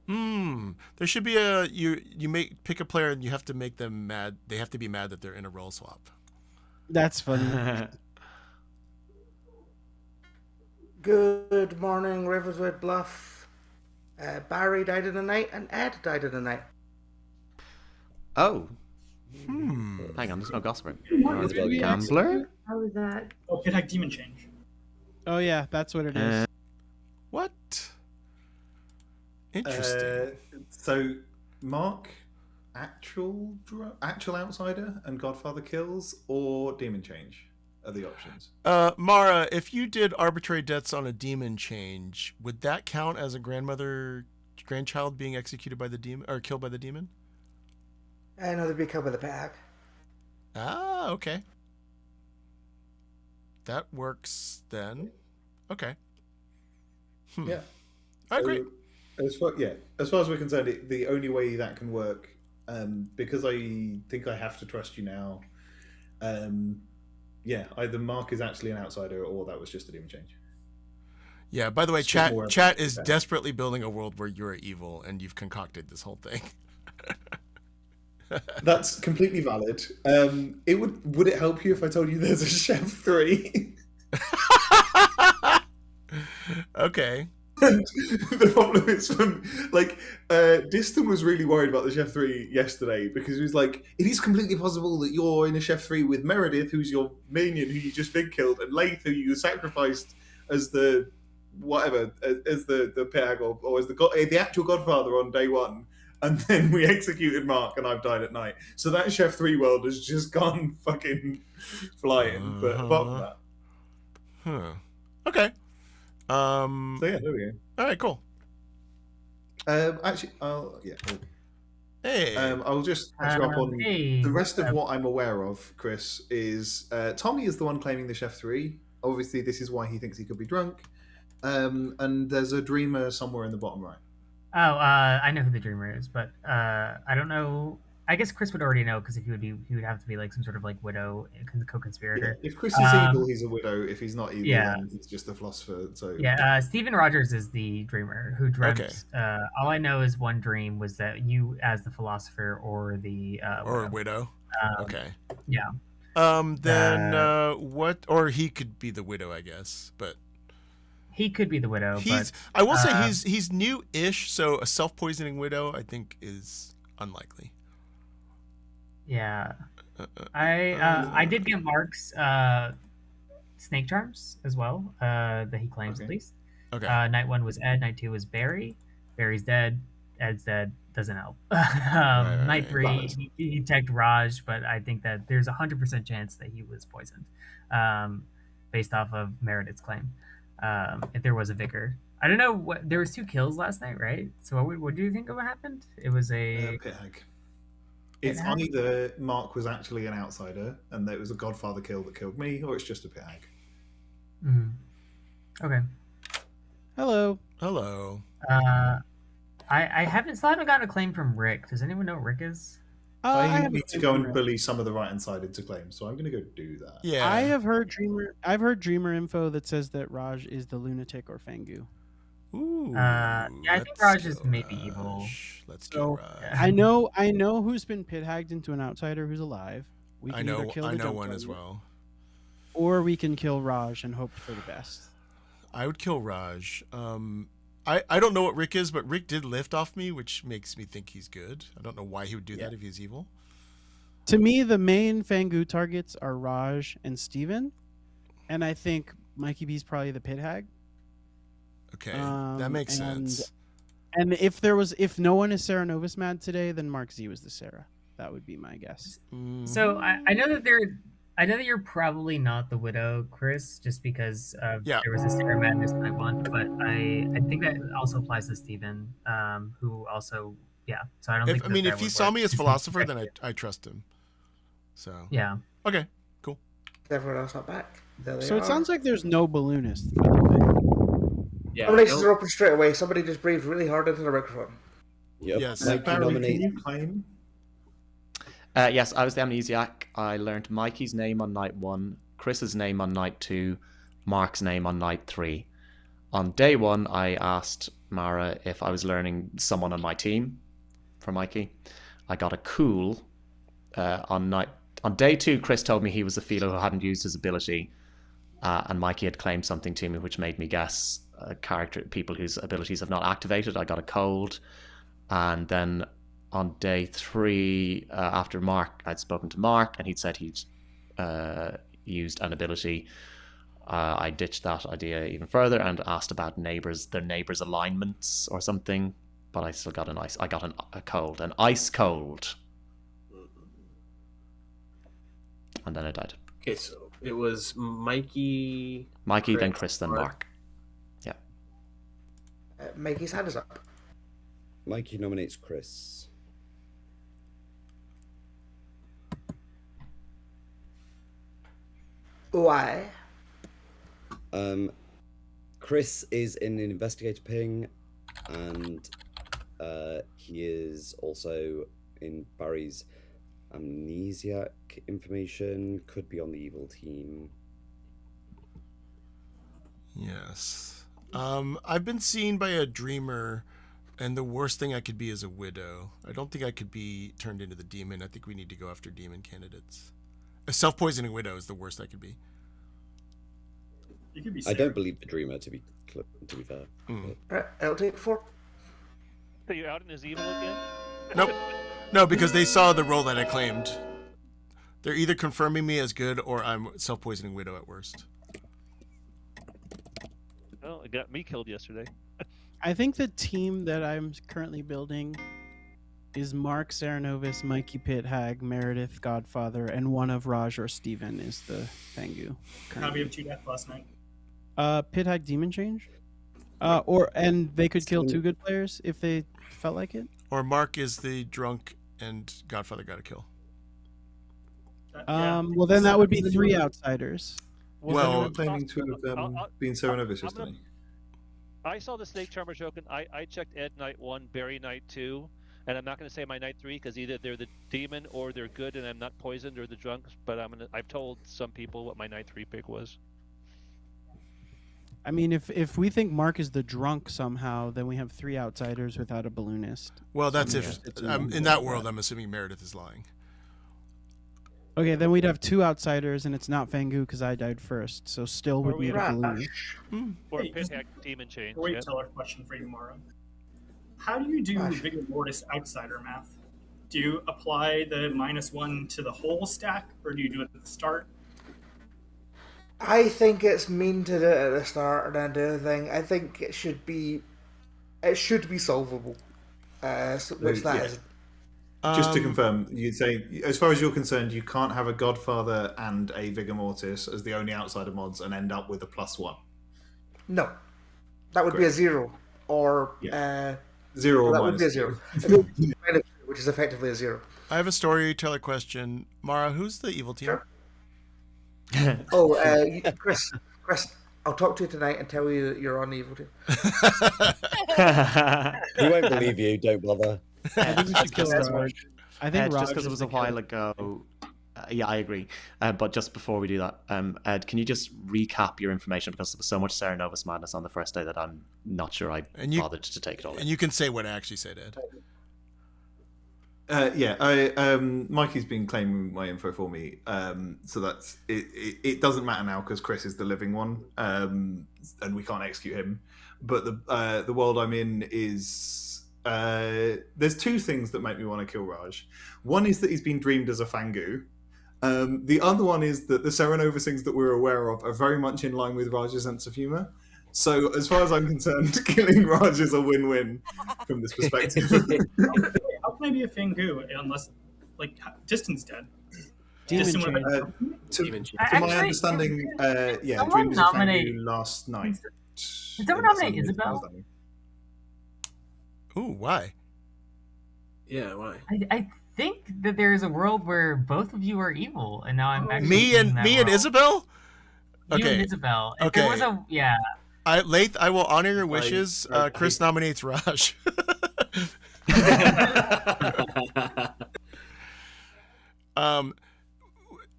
There should be you pick a player and you have to make them mad. They have to be mad that they're in a role swap. That's funny. Good morning, Riverswood Bluff. Barry died in the night and Ed died in the night. Oh. Hang on, there's no gossiping. Gambler? How was that? Oh, Pit Hack Demon Change. Oh yeah, that's what it is. What? Interesting. So, Mark, actual outsider and Godfather kills, or demon change are the options. Mara, if you did arbitrary deaths on a demon change, would that count as a grandchild being executed by the demon or killed by the demon? No, they'd be killed by the Pit Hack. Ah, okay. That works then. Okay. Yeah. All right, great. As far as we're concerned, the only way that can work, because I think I have to trust you now. Either Mark is actually an outsider, or that was just a demon change. Yeah. By the way, It's chat is desperately building a world where you're evil, and you've concocted this whole thing. That's completely valid. Would it help you if I told you there's a Chef 3? Okay. And the problem is Diston was really worried about the Chef 3 yesterday because he was like, it is completely possible that you're in a Chef 3 with Meredith, who's your minion who you just big killed, and Laith, who you sacrificed as the pit hag or as the actual Godfather on day one. And then we executed Mark, and I've died at night. So that Chef 3 world has just gone fucking flying. But apart from that, Okay. So yeah, there we go. All right, cool. Hey. I'll just catch you up on the rest of what I'm aware of. Chris is Tommy is the one claiming the Chef 3. Obviously, this is why he thinks he could be drunk. And there's a dreamer somewhere in the bottom right. Oh, I know who the dreamer is, but I don't know. I guess Chris would already know because he would have to be like some sort of like widow co-conspirator. Yeah, if Chris is evil, he's a widow. If he's not evil, then he's just a philosopher. So Stephen Rogers is the dreamer who dreamt. Okay. All I know is one dream was that you as the philosopher or the widow. Okay. Yeah. Then what? Or he could be the widow, I guess. But He could be the widow. I will say he's new-ish, so a self-poisoning widow I think is unlikely. Yeah. I did get Mark's snake charms as well, that he claims at least. Okay. Night 1 was Ed, night 2 was Barry. Barry's dead, Ed's dead, doesn't help. Night 3 he tagged Raj, but I think that there's 100% chance that he was poisoned, based off of Meredith's claim. If there was a vicar. I don't know what there was 2 kills last night, right? So what do you think of what happened? It was a pit hag. It's either Mark was actually an outsider and it was a Godfather kill that killed me, or it's just a pit hag. Okay. Hello. I haven't gotten a claim from Rick. Does anyone know what Rick is? I need to go and bully some of the right-hand side into claims, so I'm going to go do that. Yeah. I've heard Dreamer info that says that Raj is the lunatic or Fangu. Ooh. Yeah, I think Raj is maybe evil. Let's So I know who's been pit hagged into an outsider who's alive. We can either kill the one as well. Or we can kill Raj and hope for the best. I would kill Raj. I don't know what Rick is, but Rick did lift off me, which makes me think he's good. I don't know why he would do that if he's evil. To me, the main Fangu targets are Raj and Steven. And I think Mikey B's probably the pit hag. Okay, that makes sense. And if no one is Sarah Novus mad today, then Mark Z was the Sarah. That would be my guess. So I know that you're probably not the widow, Chris, just because there was a Sarah Madness night 1, but I think that also applies to Steven, who also So I don't think. If he saw me as philosopher, then I trust him. So yeah. Okay. Cool. Everyone else not back. So it sounds like there's no balloonist, by the way. Yeah. Nominations are open straight away. Somebody just breathed really hard into the microphone. Yep. Yes. Barry, can you claim? Yes, I was the amnesiac. I learned Mikey's name on night 1, Chris's name on night 2, Mark's name on night 3. On day 1, I asked Mara if I was learning someone on my team for Mikey. I got a cool. On day 2, Chris told me he was a feeler who hadn't used his ability, and Mikey had claimed something to me, which made me guess people whose abilities have not activated. I got a cold, and then on day 3, after Mark, I'd spoken to Mark, and he'd said he'd used an ability. I ditched that idea even further and asked about their neighbors' alignments or something, but I still got a cold, an ice cold. And then I died. Okay, so it was Mikey, Chris, then Chris, then Mark. Yeah. Mikey's hand is up. Mikey nominates Chris. Why? Chris is in an investigator ping, and he is also in Barry's amnesiac information. Could be on the evil team. Yes. I've been seen by a dreamer, and the worst thing I could be is a widow. I don't think I could be turned into the demon. I think we need to go after demon candidates. A self-poisoning widow is the worst I could be. You could be I don't believe the dreamer, to be fair. Right, I'll take 4. So you're out in his evil again? Nope. No, because they saw the role that I claimed. They're either confirming me as good or I'm self-poisoning widow at worst. Well, it got me killed yesterday. I think the team that I'm currently building is Mark, Saranovis, Mikey Pit Hag, Meredith, Godfather, and one of Raj or Steven is the Fangu. How do you have 2 deaths last night? Pit Hag Demon Change? And they could kill 2 good players if they felt like it. Or Mark is the drunk and Godfather got a kill. Well, then that would be 3 outsiders. Well, claiming 2 of them being Saranovis yesterday. I saw the Snake Charmer token. I checked Ed night 1, Barry night 2, and I'm not going to say my night 3 because either they're the demon or they're good, and I'm not poisoned or the drunk. But I've told some people what my night 3 pick was. I mean, if we think Mark is the drunk somehow, then we have 3 outsiders without a balloonist. Well, that's if in that world, I'm assuming Meredith is lying. Okay, then we'd have 2 outsiders, and it's not Fangu because I died first. So still would need a Galoomy. Or Hey, pit hack demon change. Storyteller question for you, Mara. How do you do Vigor Mortis outsider math? Do you apply the -1 to the whole stack, or do you do it at the start? I think it's mean to do it at the start and then do the thing. I think it should be solvable. Which that isn't. Just to confirm, you'd say, as far as you're concerned, you can't have a Godfather and a Vigor Mortis as the only outsider mods and end up with a +1. No, that would be a 0, or 0 or that would be a -2. 0, which is effectively a 0. I have a storyteller question. Mara, who's the evil team? Sure. Chris, I'll talk to you tonight and tell you that you're on the evil team. He won't believe you. Don't bother. I think we should kill Raj. I think just Raj because it is was the a while ago. Yeah, I agree. But just before we do that, Ed, can you just recap your information, because there was so much Sarah Novus madness on the first day that I'm not sure I bothered to take it all in. And you can say what I actually said, Ed. Mikey's been claiming my info for me, so that's it. It doesn't matter now because Chris is the living one, and we can't execute him. But the world I'm in is there's 2 things that make me want to kill Raj. One is that he's been dreamed as a Fangu. The other one is that the Serenova things that we're aware of are very much in line with Raj's sense of humor. So as far as I'm concerned, killing Raj is a win-win from this perspective. How can I be a Fangu unless, like, Diston's dead? Demon Diston Chain. To my understanding, someone dreamed as a nominate- Fangu last night. Did someone nominate Isabel? Ooh, why? Yeah, why? I think that there is a world where both of you are evil, and now I'm actually Me in that and world. Isabel? You Okay. and Isabel. If Okay. there was a Lath, I will honor your wishes. Chris nominates Raj.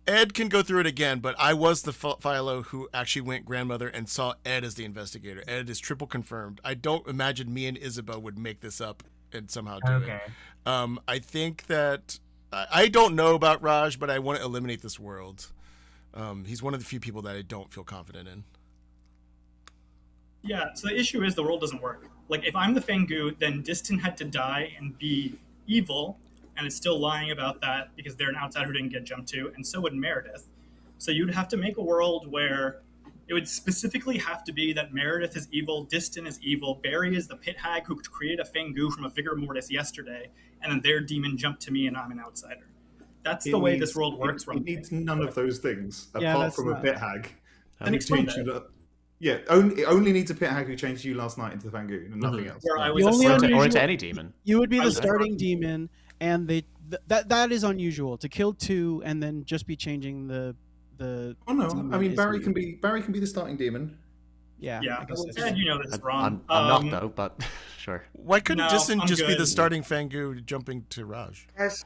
Ed can go through it again, but I was the Philo who actually went grandmother and saw Ed as the investigator. Ed is triple confirmed. I don't imagine me and Isabel would make this up and somehow do it. I think that I don't know about Raj, but I want to eliminate this world. He's one of the few people that I don't feel confident in. Yeah, so the issue is the world doesn't work. Like, if I'm the Fangu, then Diston had to die and be evil, and it's still lying about that because they're an outsider who didn't get jumped to, and so would Meredith. So you'd have to make a world where it would specifically have to be that Meredith is evil, Diston is evil, Barry is the pit hag who created a Fangu from a Vigor Mortis yesterday, and then their demon jumped to me and I'm an outsider. That's the way this world works. It needs none of those things, Yeah, apart that's from a not- pit hag. Then explain Changed that. you up. Yeah, it only needs a pit hag who changed you last night into the Fangu, and nothing else. Where I The was only a unusual- or into any demon. You would be I the was- starting demon, and that is unusual to kill 2 and then just be changing the. Oh no, demon I mean is Barry weird. can be the starting demon. Yeah. Yeah, I guess well, that's Ed, true. you know this is wrong. I'm not though, but sure. Why couldn't No, Diston I'm just be good. the starting Fangu jumping to Raj? Yes.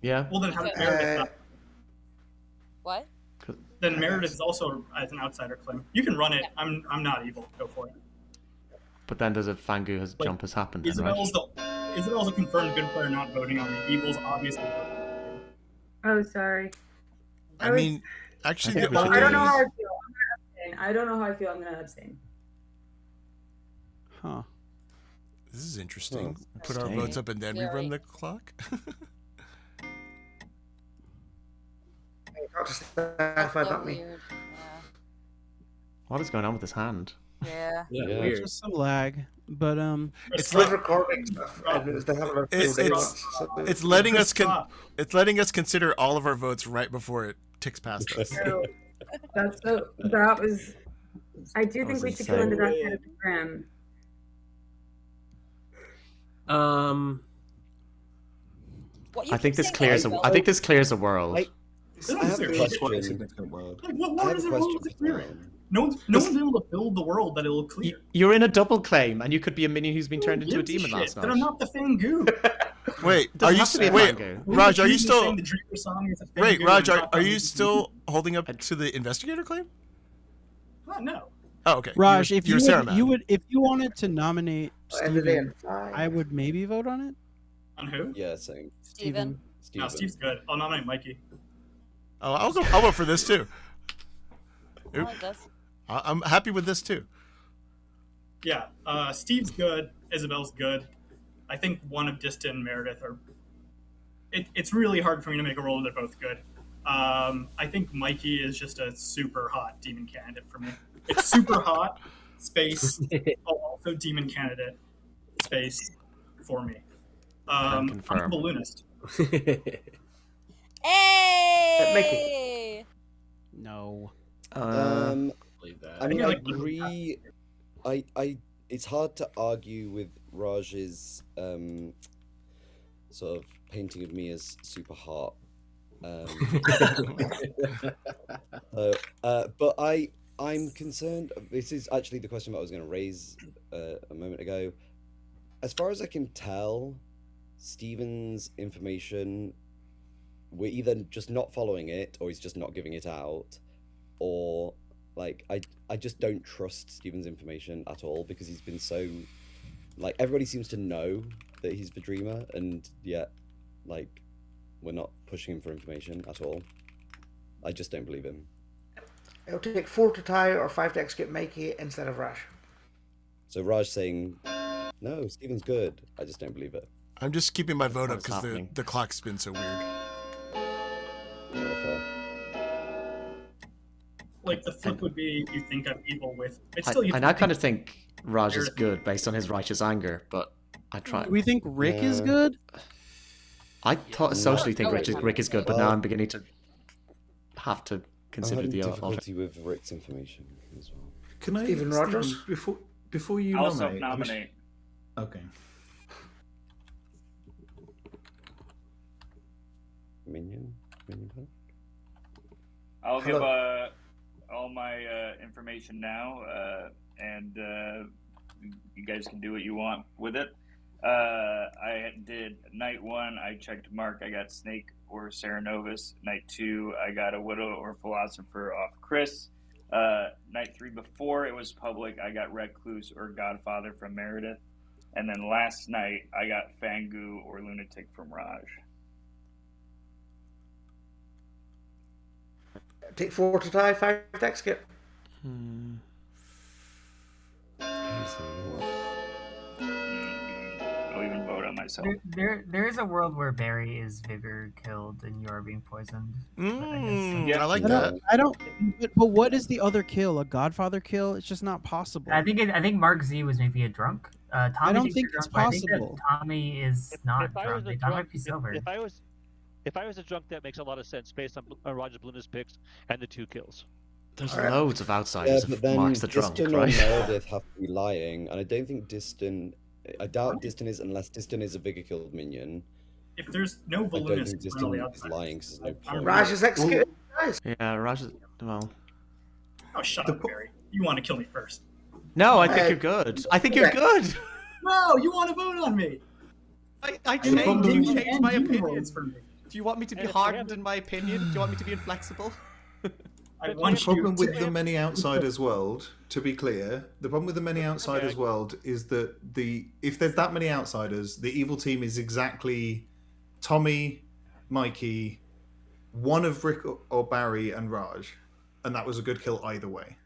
Yeah. Well, then how did Meredith not? What? Then Meredith is also as an outsider claim. You can run it. I'm not evil. Go for it. But then does a Fangu jump has happened then, right? Isabel's a confirmed good player not voting on me. Evil's obviously. Oh, sorry. I mean, actually, the I only... don't know how I feel. I'm gonna abstain. I don't know how I feel. I'm gonna abstain. Huh. This is interesting. Oh, Put our dang. votes up and then Very. rerun the clock. Not me. Weird. What is going on with his hand? Yeah. Yeah, weird. Just some lag, but It's It's recording stuff, and they haven't a It's- few days, it's- so- It's letting us it's letting us consider all of our votes right before it ticks past us. So that was. I do think was we should go into insane. that kind of program. What, you I keep think this saying clears. Isabel. I think this clears the world. I have a It's Quite a question. significant world. Like, what I world have is a it question to for clear it? Tom. No one's been able to build the world that it'll clear. You're in a double claim, and you could be a minion who's been turned into a Who gives demon last Then night. I'm not the Fangu. Wait, Doesn't are you have to be a wait, Fangu. Raj? Are you Saying still the Dreamer song is a wait, Fangu Raj? and Are not you the- still holding up to the investigator claim? No. Oh, okay. Raj, you're, if you're you Sarah would, you would, if you wanted to nominate End of the day Steven, in 5. I would maybe vote on it. On who? Yeah, same. Steven. No, Steve's good. I'll nominate Mikey. Oh, I'll vote for this too. I like this. I'm happy with this too. Yeah, Steve's good. Isabel's good. I think one of Diston and Meredith are. It's really hard for me to make a roll. They're both good. I think Mikey is just a super hot demon candidate for me. It's super hot, space, also demon candidate, space, for me. I'm a balloonist. Hey! No. I mean, I like agree. It's hard to argue with Raj's sort of painting of me as super hot. But I'm concerned. This is actually the question that I was going to raise a moment ago. As far as I can tell, Steven's information, we're either just not following it, or he's just not giving it out, or like I just don't trust Steven's information at all, because he's been so, like, everybody seems to know that he's the dreamer, and yet, like, we're not pushing him for information at all. I just don't believe him. It'll take 4 to tie or 5 to execute Mikey instead of Raj. So Raj saying, no, Steven's good. I just don't believe it. I'm just keeping my vote up because the clock's been so weird. Like, the flip would be, you think I'm evil with... And I kind of think Raj is good based on his righteous anger, but I try... Do we think Rick is good? I socially think Rick is good, but now I'm beginning to have to consider the difficulty with Rick's information as well. Can I, Stephen Rogers? Before you I'll nominate... self-nominate. Okay. Minion? I'll give all my information now, and you guys can do what you want with it. I did night 1, I checked Mark, I got Snake or Serenovus. Night 2, I got a Widow or Philosopher off Chris. Night 3, before it was public, I got Recluse or Godfather from Meredith. And then last night, I got Fangu or Lunatic from Raj. Take 4 to tie, 5 to execute. I'll even vote on myself. There is a world where Barry is Vigor killed and you are being poisoned. I like that. I don't. But what is the other kill? A Godfather kill? It's just not possible. I think Mark Z was maybe a drunk. Tommy I don't thinks think you're it's drunk, but I think that possible. Tommy is not If I was drunk. a Tommy drunk, might be sober. if I was a drunk, that makes a lot of sense based on Roger's Balloonist picks and the 2 kills. There's loads of outsiders but if then Mark's the drunk, Diston right? and Meredith have to be lying, and I don't think Diston... I doubt Diston is, unless Diston is a Vigor killed minion. If there's no I don't balloonist, think it's Diston really is lying, because there's no point. Raj is executed. Yeah, Raj is... Well... Oh, shut up, Barry. You want to kill me first. No, I think you're good. I think you're good! No, you want to vote on me! I changed my opinion. Do you want me to be hardened in my opinion? Do you want me to be inflexible? The problem with the many outsiders world, to be clear, the problem with the many outsiders world is that if there's that many outsiders, the evil team is exactly Tommy, Mikey, one of Rick or Barry, and Raj, and that was a good kill either way.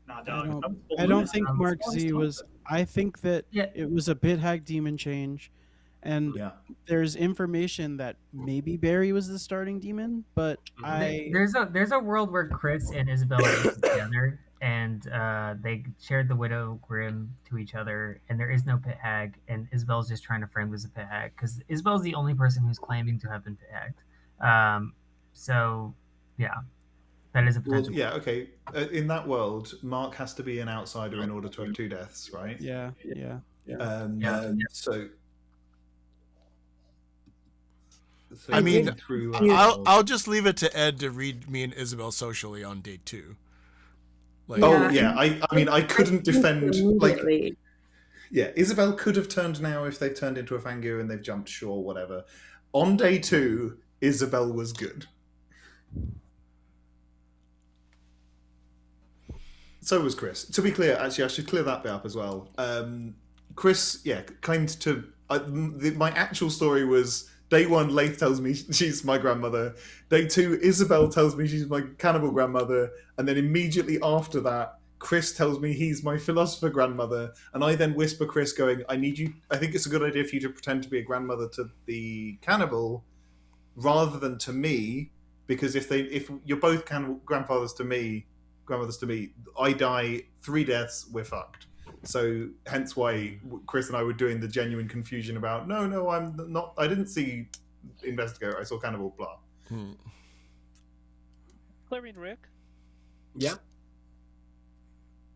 Nah, dog. I don't think Mark Z was. I think that it was a pit hack demon change, and there's information that maybe Barry was the starting demon, but There's a world where Chris and Isabel are together, and they shared the Widow Grim to each other, and there is no pit hag, and Isabel's just trying to frame this as a pit hag because Isabel's the only person who's claiming to have been pit hagged. So yeah, that is a potential. Well, yeah, okay. In that world, Mark has to be an outsider in order to have 2 deaths, right? Yeah. So I mean, I'll just leave it to Ed to read me and Isabel socially on day 2. Like, I mean, I couldn't defend. Like, Isabel could have turned now if they've turned into a Fangu and they've jumped shore, whatever. On day 2, Isabel was good. So was Chris. To be clear, actually, I should clear that bit up as well. Chris, claimed to... my actual story was Day 1, Leith tells me she's my grandmother. Day 2, Isabel tells me she's my cannibal grandmother. And then immediately after that, Chris tells me he's my philosopher grandmother. And I then whisper Chris going, I think it's a good idea for you to pretend to be a grandmother to the cannibal rather than to me, because if you're both grandmothers to me, I die 3 deaths, we're fucked. So hence why Chris and I were doing the genuine confusion about no, I'm not. I didn't see Investigator. I saw Cannibal. Blah. Clearing Rick. Yeah.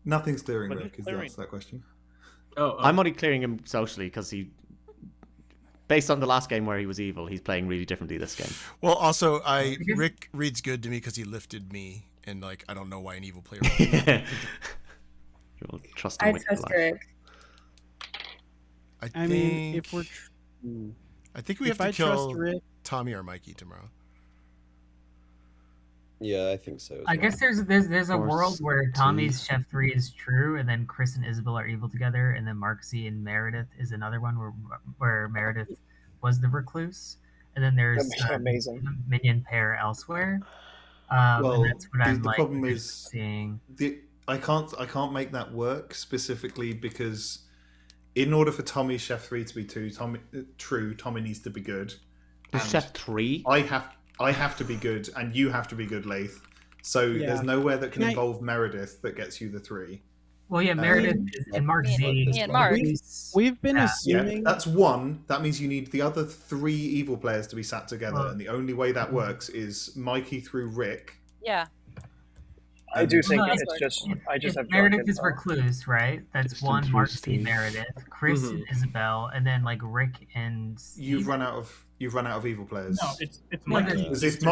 Nothing's clearing But Rick. who's Is the clearing? answer to that question? I'm only clearing him socially because based on the last game where he was evil, he's playing really differently this game. Well, also, Rick reads good to me because he lifted me, and like I don't know why an evil player. You'll trust him I with your trust life. Rick. I mean, if we're I think we have if to I trust kill Rick- Tommy or Mikey tomorrow. Yeah, I think so. I guess there's a world where Tommy's Chef 3 is true, and then Chris and Isabel are evil together, and then Mark Z and Meredith is another one where Meredith was the recluse, and then there's amazing minion pair elsewhere. Well, and that's what I'm the like problem is seeing. I can't make that work specifically because in order for Tommy's Chef 3 to be true, Tommy needs to be good. Is Chef 3? I have to be good, and you have to be good, Leith. So Yeah. there's nowhere that can Can I- involve Meredith that gets you the 3. Well, yeah, Meredith and Mark Z. Me and Mark. We've been Yeah, assuming that's 1. That means you need the other 3 evil players to be sat together, Well- and the only way that works is Mikey through Rick. Yeah. I do think No, it's just I just if have Meredith drunken is recluse, right? That's Distant one Mark Z, Steve. Meredith, Chris and Isabel, and then like Rick and You've run out of evil players. No, it's No, Mikey. there's- Because if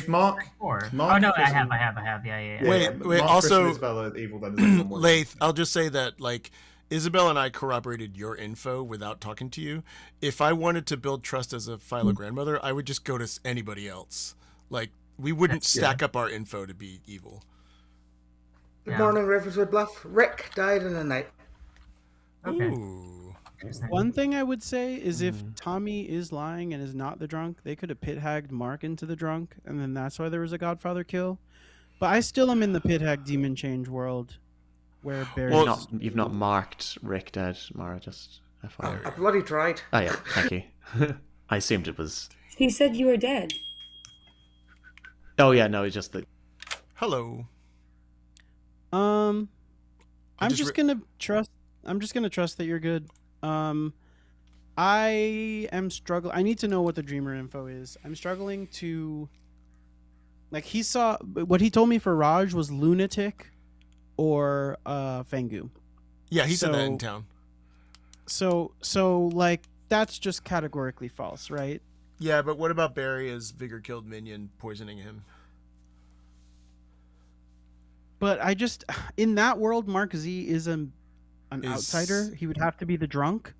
Mark, Four. Mark, Oh no, Chris I have, and- yeah. Wait, Mark, Chris, also, and Isabel are evil. Then there's one more. Leith, I'll just say that like Isabel and I corroborated your info without talking to you. If I wanted to build trust as a Philo grandmother, I would just go to anybody else. Like we wouldn't stack up our info to be evil. Good morning, Riverswood Bluff. Rick died in the night. Okay. Ooh. One thing I would say is if Tommy is lying and is not the drunk, they could have pit hagged Mark into the drunk, and then that's why there was a Godfather kill. But I still am in the pit hag demon change world, where Barry. You've not marked Rick dead, Mara. Just FYI. I bloody tried. Oh yeah, thank you. I assumed it was. He said you were dead. Oh yeah, no, it's just that. Hello. I'm just just gonna trust. I'm just gonna trust that you're good. I am struggling. I need to know what the dreamer info is. I'm struggling to. Like he saw what he told me for Raj was lunatic, or Fangu. Yeah, he said that in town. So like that's just categorically false, right? Yeah, but what about Barry as Vigor killed Minion poisoning him? But I just in that world, Mark Z is an outsider. He would have to be the drunk.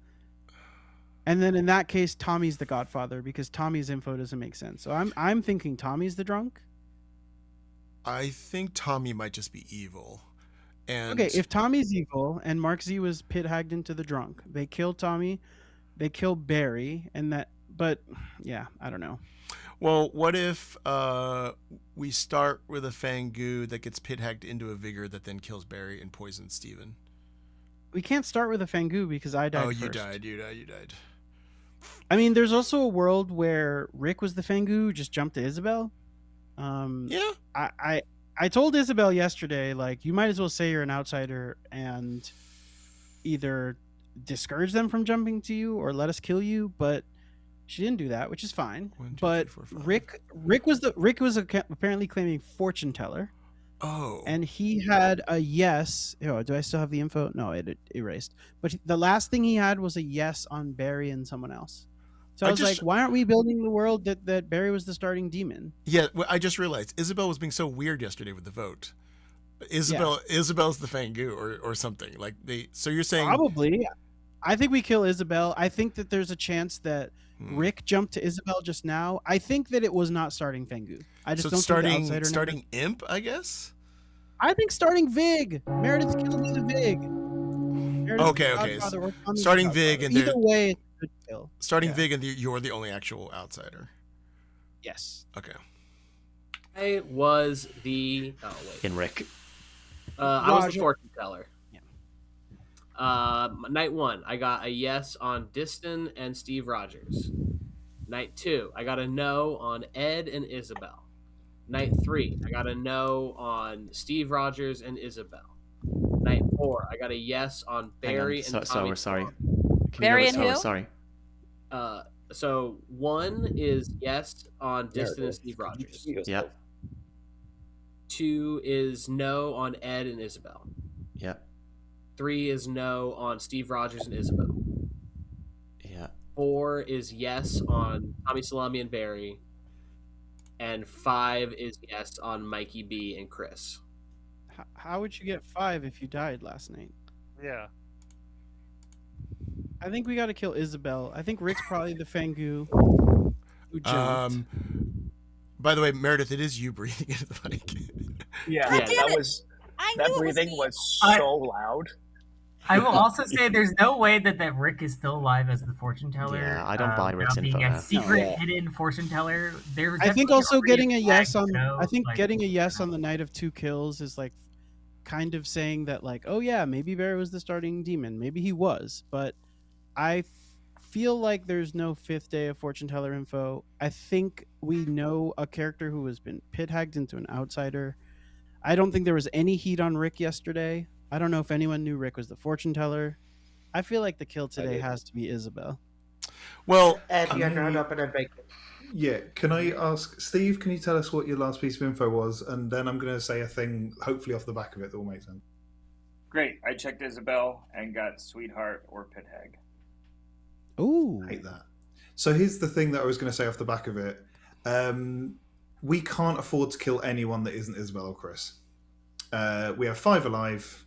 And then in that case, Tommy's the Godfather because Tommy's info doesn't make sense. So I'm thinking Tommy's the drunk. I think Tommy might just be evil. And Okay, if Tommy's evil and Mark Z was pit hagged into the drunk, they kill Tommy, they kill Barry, and that. But yeah, I don't know. Well, what if we start with a Fangu that gets pit hacked into a Vigor that then kills Barry and poisons Steven? We can't start with a Fangu because I died. Oh, you first. died. I mean, there's also a world where Rick was the Fangu, just jumped to Isabel. Yeah. I told Isabel yesterday, like, you might as well say you're an outsider and either discourage them from jumping to you or let us kill you, but she didn't do that, which is fine. 1, 2, But 3, 4, 5. Rick was apparently claiming fortune teller. Oh. And he had a yes. Oh, do I still have the info? No, it erased. But the last thing he had was a yes on Barry and someone else. So I was like, why aren't we building the world that Barry was the starting demon? Yeah, well, I just realized Isabel was being so weird yesterday with the vote. Isabel's the Fangu or something. Like so you're saying Probably. I think we kill Isabel. I think that there's a chance that Rick jumped to Isabel just now. I think that it was not starting Fangu. I just so don't starting think the starting Imp, I guess. I think starting Vig. Meredith killed me the Vig. Meredith's Okay. Godfather or Tommy's Starting Godfather. Vig and either way, could kill. Starting Yeah. Vig, and you're the only actual outsider. Yes. Okay. I was the Henrik. I was the Roger. fortune teller. Night 1, I got a yes on Diston and Steve Rogers. Night 2, I got a no on Ed and Isabel. Night 3, I got a no on Steve Rogers and Isabel. Night 4, I got a yes on Barry and Tommy. we're sorry. Barry and who? Sorry. So 1 is yes on Diston and Steve Rogers. Yeah. 2 is no on Ed and Isabel. Yeah. 3 is no on Steve Rogers and Isabel. Yeah. 4 is yes on Tommy Salami and Barry. And 5 is yes on Mikey B and Chris. How would you get 5 if you died last night? Yeah. I think we got to kill Isabel. I think Rick's probably the Fangu who jumped. By the way, Meredith, it is you breathing into the mic. Yeah, God damn it. that breathing was so loud. I will also say there's no way that Rick is still alive as the fortune teller. Yeah, I don't buy Rick's being info a now. secret No. hidden fortune teller. There's I think definitely also already getting a yes flag on. show, I think like, getting a yes on the night of 2 kills is like kind of saying that like, oh yeah, maybe Barry was the starting demon. Maybe he was, but I feel like there's no 5th day of fortune teller info. I think we know a character who has been pit hagged into an outsider. I don't think there was any heat on Rick yesterday. I don't know if anyone knew Rick was the fortune teller. I feel like the kill today has to be Isabel. Well, Ed, you had your hand up and then bacon. Yeah, can I ask Steve? Can you tell us what your last piece of info was, and then I'm going to say a thing, hopefully off the back of it, that will make sense. Great. I checked Isabel and got Sweetheart or Pit Hag. Ooh, I hate that. So here's the thing that I was going to say off the back of it. We can't afford to kill anyone that isn't Isabel or Chris. We have 5 alive.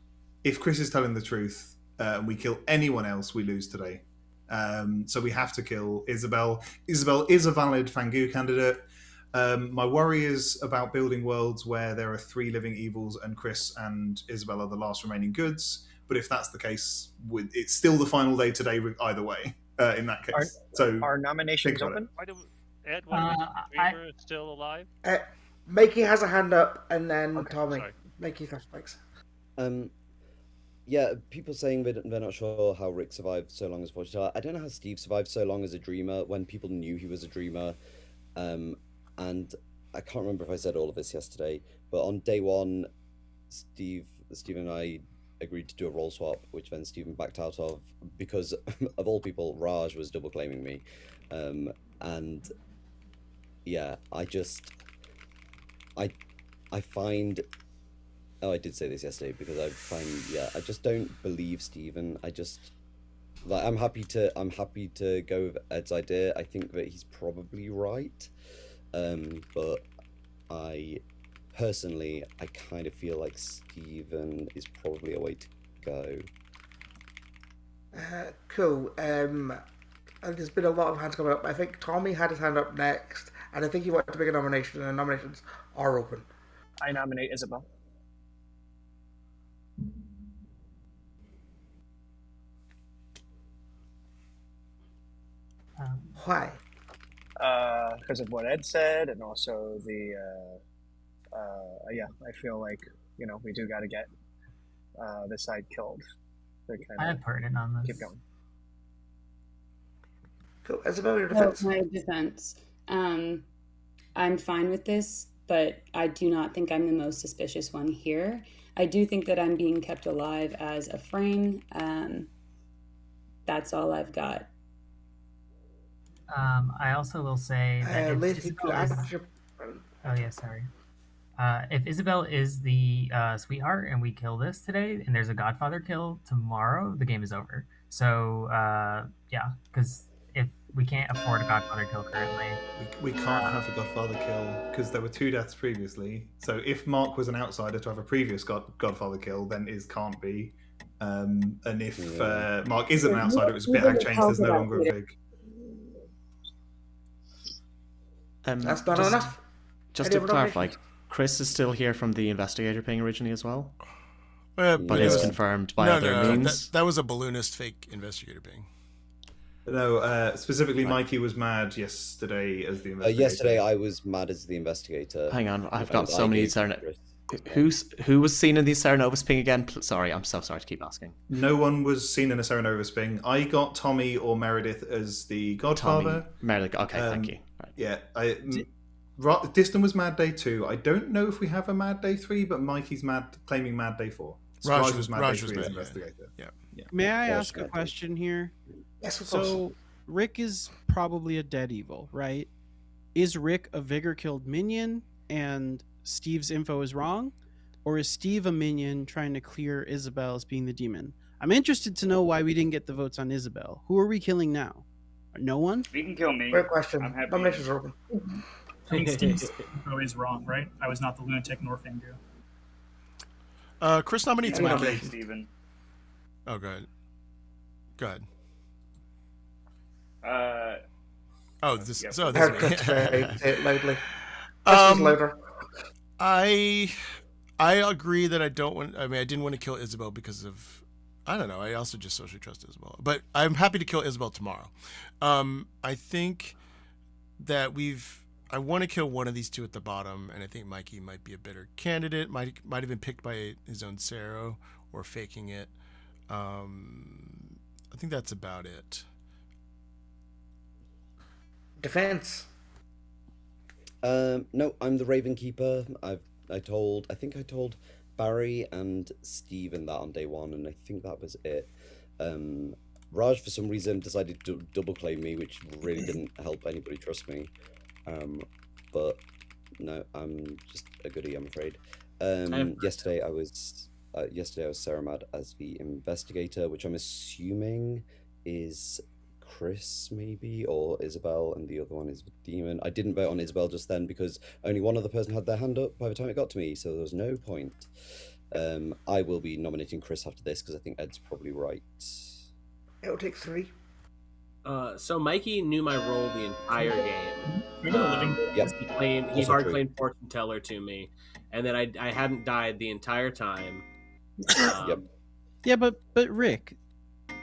If Chris is telling the truth and we kill anyone else, we lose today. So we have to kill Isabel. Isabel is a valid Fangu candidate. My worry is about building worlds where there are 3 living evils and Chris and Isabel are the last remaining goods. But if that's the case, it's still the final day today either way, in that case. Are nominations open? Ed, Dreamer is still alive? Mikey has a hand up, and then Tommy. sorry. Mikey first, thanks. Yeah, people saying they're not sure how Rick survived so long as fortune teller. I don't know how Steve survived so long as a dreamer when people knew he was a dreamer. And I can't remember if I said all of this yesterday, but on day 1, Steve and I agreed to do a role swap, which then Stephen backed out of because, of all people, Raj was double claiming me. And yeah, I find. Oh, I did say this yesterday because I just don't believe Stephen. I'm happy to go with Ed's idea. I think that he's probably right, but I personally kind of feel like Stephen is probably a way to go. Cool. And there's been a lot of hands coming up. I think Tommy had his hand up next, and I think he wanted to make a nomination, and the nominations are open. I nominate Isabel. Why? Because of what Ed said, and also the I feel like we do got to get this side killed. I have pertinent on this. Keep going. Cool. Isabel, your Well, defense. my defense. I'm fine with this, but I do not think I'm the most suspicious one here. I do think that I'm being kept alive as a frame. That's all I've got. I also will say that if Liz, Isabel I is... got your- Oh yeah, sorry. If Isabel is the sweetheart and we kill this today, and there's a Godfather kill tomorrow, the game is over. So yeah, because if we can't afford a Godfather kill currently, We can't have a Godfather kill because there were 2 deaths previously. So if Mark was an outsider to have a previous Godfather kill, then it can't be. And if Mark isn't an outsider, it was a bit hag changed. There's no longer a Vig. That's not enough. Just Any to other clarify, nominations? Chris is still here from the investigator ping originally as well. But But it's confirmed by other means. That was a balloonist fake investigator being. No, specifically, Mikey was mad yesterday as the investigator. Yesterday, I was mad as the investigator. Hang on, I've got so many Who was seen in the Serenovus ping again? Sorry, I'm so sorry to keep asking. No one was seen in a Serenovus ping. I got Tommy or Meredith as the Godfather. Meredith, okay, thank you. Right. Yeah, Diston was Mad Day 2. I don't know if we have a Mad Day 3, but Mikey's claiming Mad Day 4. Raj was Mad Day 3 as investigator. Yeah. May I ask a question here? Yes, of course. So Rick is probably a dead evil, right? Is Rick a Vigor killed minion and Steve's info is wrong? Or is Steve a minion trying to clear Isabel as being the demon? I'm interested to know why we didn't get the votes on Isabel. Who are we killing now? No one? You can kill me. Great question. I'm happy. Nominations are open. I think Steve's info is wrong, right? I was not the lunatic nor Fangu. Chris nominates I'm Mikey. nominating Steven. Oh, go ahead. Go ahead. This is me. Say it loudly. This is louder. I agree that I don't want. I mean, I didn't want to kill Isabel because of. I don't know. I also just socially trust Isabel, but I'm happy to kill Isabel tomorrow. I think that I want to kill one of these two at the bottom, and I think Mikey might be a better candidate. Might have been picked by his own Cero or faking it. I think that's about it. Defense. No, I'm the Raven Keeper. I think I told Barry and Steven that on day one, and I think that was it. Raj, for some reason, decided to double claim me, which really didn't help anybody trust me. But no, I'm just a goodie, I'm afraid. Yesterday I was Saramad as the investigator, which I'm assuming is Chris, maybe, or Isabel, and the other one is the demon. I didn't vote on Isabel just then because only one other person had their hand up by the time it got to me, so there was no point. I will be nominating Chris after this because I think Ed's probably right. It'll take 3. So Mikey knew my role the entire game. Yep. He hard claimed fortune teller to me, and then I hadn't died the entire time. Yep. Yeah, but Rick,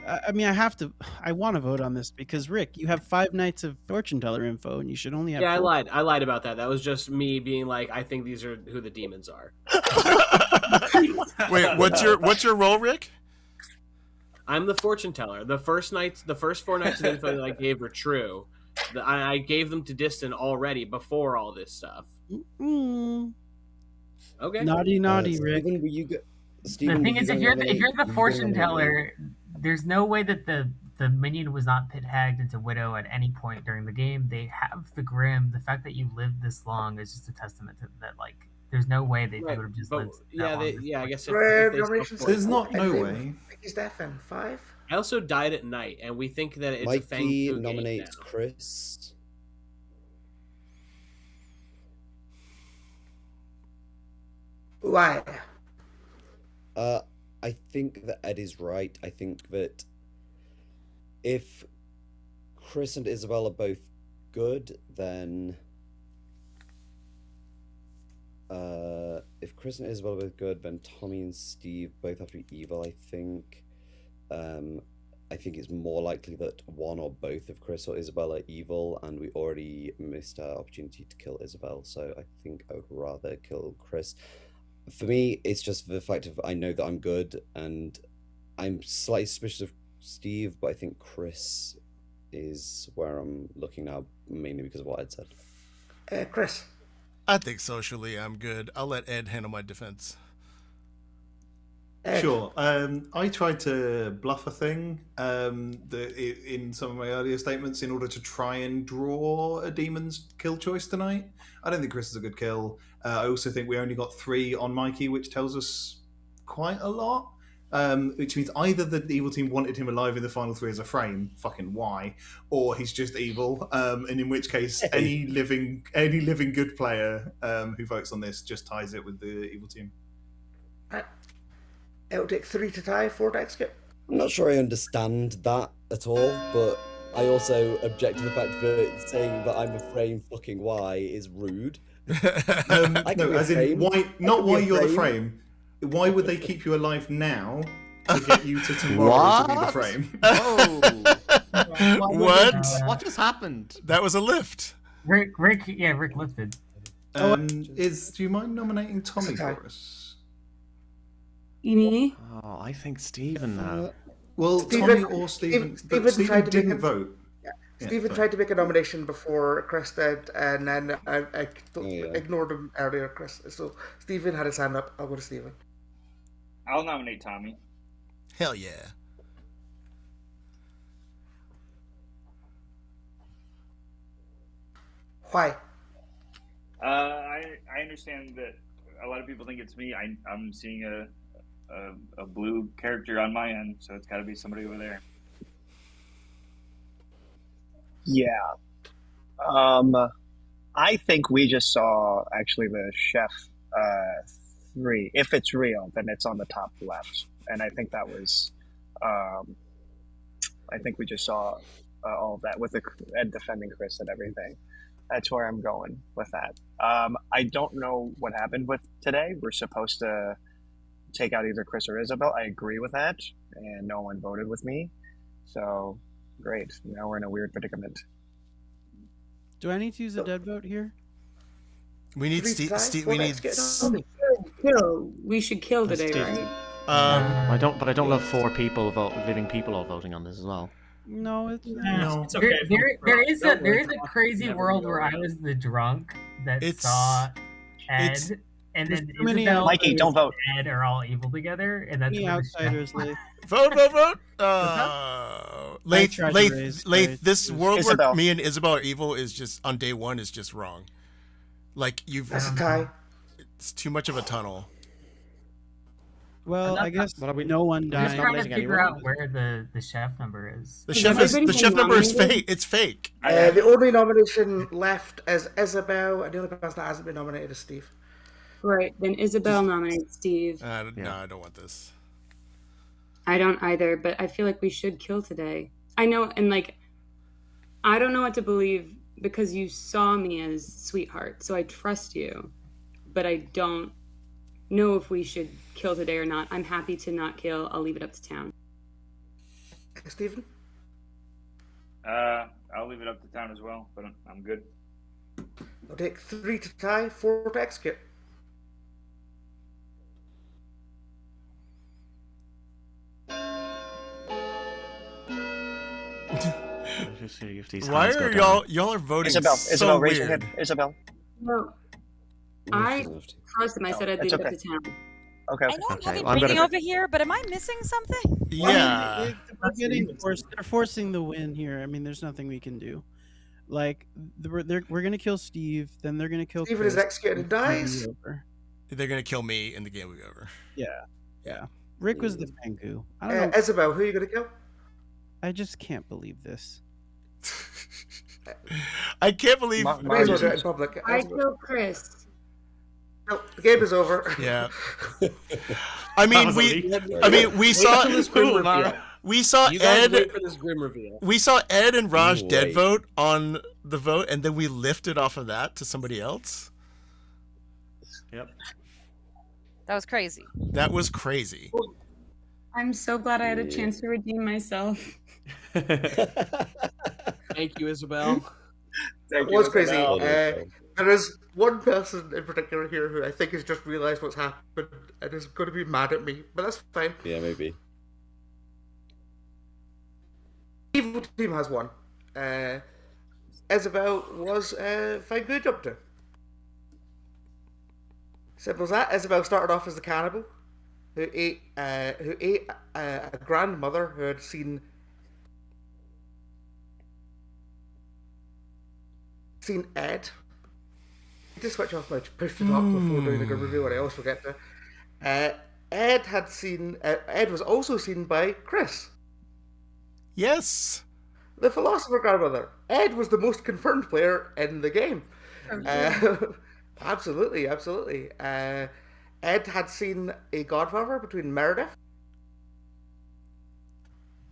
I mean, I want to vote on this because Rick, you have 5 nights of fortune teller info, and you should only have. Yeah, 4. I lied about that. That was just me being like, I think these are who the demons are. Wait, what's your role, Rick? I'm the fortune teller. The first 4 nights of info that I gave were true. I gave them to Diston already before all this stuff. Mm. Okay. Naughty, Rick. Steven, were you Steven, the thing is, if you're the fortune teller, there's no way that the minion was not pit hagged into Widow at any point during the game. They have the Grim. The fact that you lived this long is just a testament to that. Like, there's no way they would have just lived. I guess there's not no way. Mickey's death in 5. I also died at night, and we think that it's Mikey a Fang nominates Chris. Why? I think that Ed is right. I think that if Chris and Isabel are both good, then if Chris and Isabel are both good, then Tommy and Steve both have to be evil. I think it's more likely that one or both of Chris or Isabel are evil, and we already missed our opportunity to kill Isabel. So I think I would rather kill Chris. For me, it's just the fact of I know that I'm good, and I'm slightly suspicious of Steve, but I think Chris is where I'm looking now, mainly because of what Ed said. Chris. I think socially I'm good. I'll let Ed handle my defense. Sure. I tried to bluff a thing in some of my earlier statements in order to try and draw a demon's kill choice tonight. I don't think Chris is a good kill. I also think we only got 3 on Mikey, which tells us quite a lot. Which means either the evil team wanted him alive in the final 3 as a frame, fucking why, or he's just evil. And in which case, any living good player who votes on this just ties it with the evil team. It'll take 3 to tie, 4 to execute. I'm not sure I understand that at all, but I also object to the fact that saying that I'm a frame fucking why is rude. No, as in why? Not why you're the frame. Why would they keep you alive now to get you to tomorrow to be the frame? Oh, What? What just happened? That was a lift. Rick lifted. Do you mind nominating Tommy for us? Me? Oh, I think Stephen now. Well, Tommy or Stephen. Stephen didn't vote. Stephen tried to make a nomination before Chris did, and then I ignored him earlier, Chris. So Stephen had his hand up. I'll go to Stephen. I'll nominate Tommy. Hell yeah. Why? I understand that a lot of people think it's me. I'm seeing a blue character on my end, so it's got to be somebody over there. Yeah. I think we just saw actually the Chef 3. If it's real, then it's on the top left, and I think that was. I think we just saw all of that with Ed defending Chris and everything. That's where I'm going with that. I don't know what happened with today. We're supposed to take out either Chris or Isabel. I agree with that, and no one voted with me. So, great. Now we're in a weird predicament. Do I need to use a dead vote here? We need Steve. We need. We should kill today, right? I don't love 4 people living people all voting on this as well. No, it's no. It's okay. There is a crazy world where I was the drunk that saw Ed, and then Isabel Mikey, don't vote. And Ed are all evil together, and that's the outsiders. Vote. Lath. This world Isabel. where me and Isabel are evil is just on day 1 is just wrong. Like you've. That's a tie. It's too much of a tunnel. Well, I guess no one I'm died. just trying to figure out where the chef number is. The chef number is fake. It's fake. The only nomination left is Isabel, and the only person that hasn't been nominated is Steve. Right. Then Isabel nominates Steve. No, I don't want this. I don't either, but I feel like we should kill today. I know, and I don't know what to believe because you saw me as sweetheart, so I trust you, but I don't know if we should kill today or not. I'm happy to not kill. I'll leave it up to town. Stephen? I'll leave it up to town as well, but I'm good. I'll take 3 to tie, 4 to execute. Why are y'all are voting Isabel, raise your weird. hand. Isabel. No, I trust him. I said I'd leave it up to town. Okay. I know I'm having reading over here, but am I missing something? Yeah. They're forcing the win here. I mean, there's nothing we can do. Like, we're gonna kill Steve, then they're gonna kill. Stephen is executed and dies. They're gonna kill me, and the game will be over. Yeah. Rick was the Fangu. I don't know. Isabel, who are you gonna kill? I just can't believe this. I can't believe. In public. I kill Chris. No, the game is over. Yeah. I mean, we saw You guys Ed. wait for this grim reveal. We saw Ed and Raj dead vote on the vote, and then we lifted off of that to somebody else. Yep. That was crazy. That was crazy. I'm so glad I had a chance to redeem myself. Thank you, Isabel. It was crazy. There is one person in particular here who I think has just realised what's happened and is going to be mad at me, but that's fine. Yeah, maybe. Evil team has won. Isabel was fine good job to. Simple as that. Isabel started off as the cannibal who ate a grandmother who had seen Ed. I just switch off my push to talk before doing the good review, and I always forget to. Ed was also seen by Chris. Yes. The philosopher grandmother. Ed was the most confirmed player in the game. Absolutely. Ed had seen a godfather between Meredith,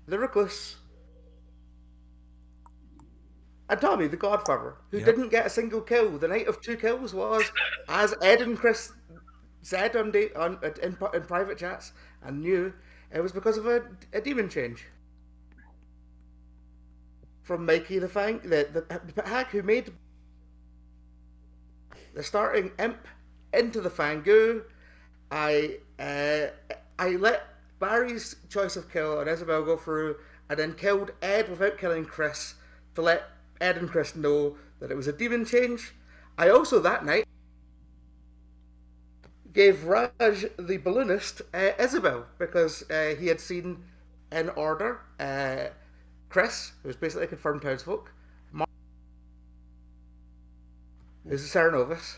the recluse, and Tommy, the godfather, who didn't get a single kill. The night of 2 kills was, as Ed and Chris said in private chats, and knew, it was because of a demon change. from Mikey the Fang, the hack who made the starting imp into the Fangu. I let Barry's choice of kill on Isabel go through, and then killed Ed without killing Chris to let Ed and Chris know that it was a demon change. I also that night gave Raj the balloonist Isabel because he had seen in order Chris, who was basically a confirmed townsfolk, Mark, who's a Serenovus,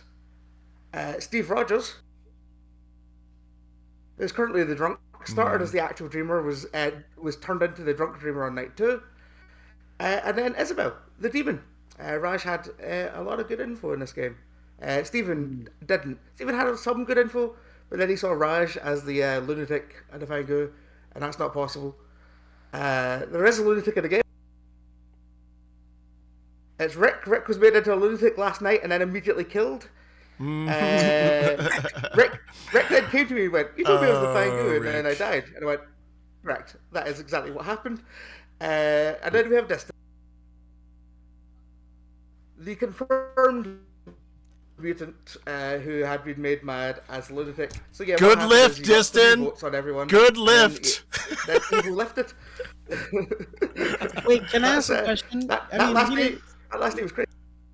Steve Rogers, who's currently the drunk, started as the actual dreamer, was turned into the drunk dreamer on night 2, and then Isabel, the demon. Raj had a lot of good info in this game. Stephen didn't. Stephen had some good info, but then he saw Raj as the lunatic and the Fangu, and that's not possible. There is a lunatic in the game. It's Rick. Rick was made into a lunatic last night and then immediately killed. Rick then came to me and went, "You told me I was the Fangu," and then I died. And I went, "Correct. That is exactly what happened." And then we have Diston, the confirmed mutant who had been made mad as a lunatic. So yeah, good lift, Diston. On everyone, good lift. Then people lifted. Wait, can I ask a question? That last day was crazy.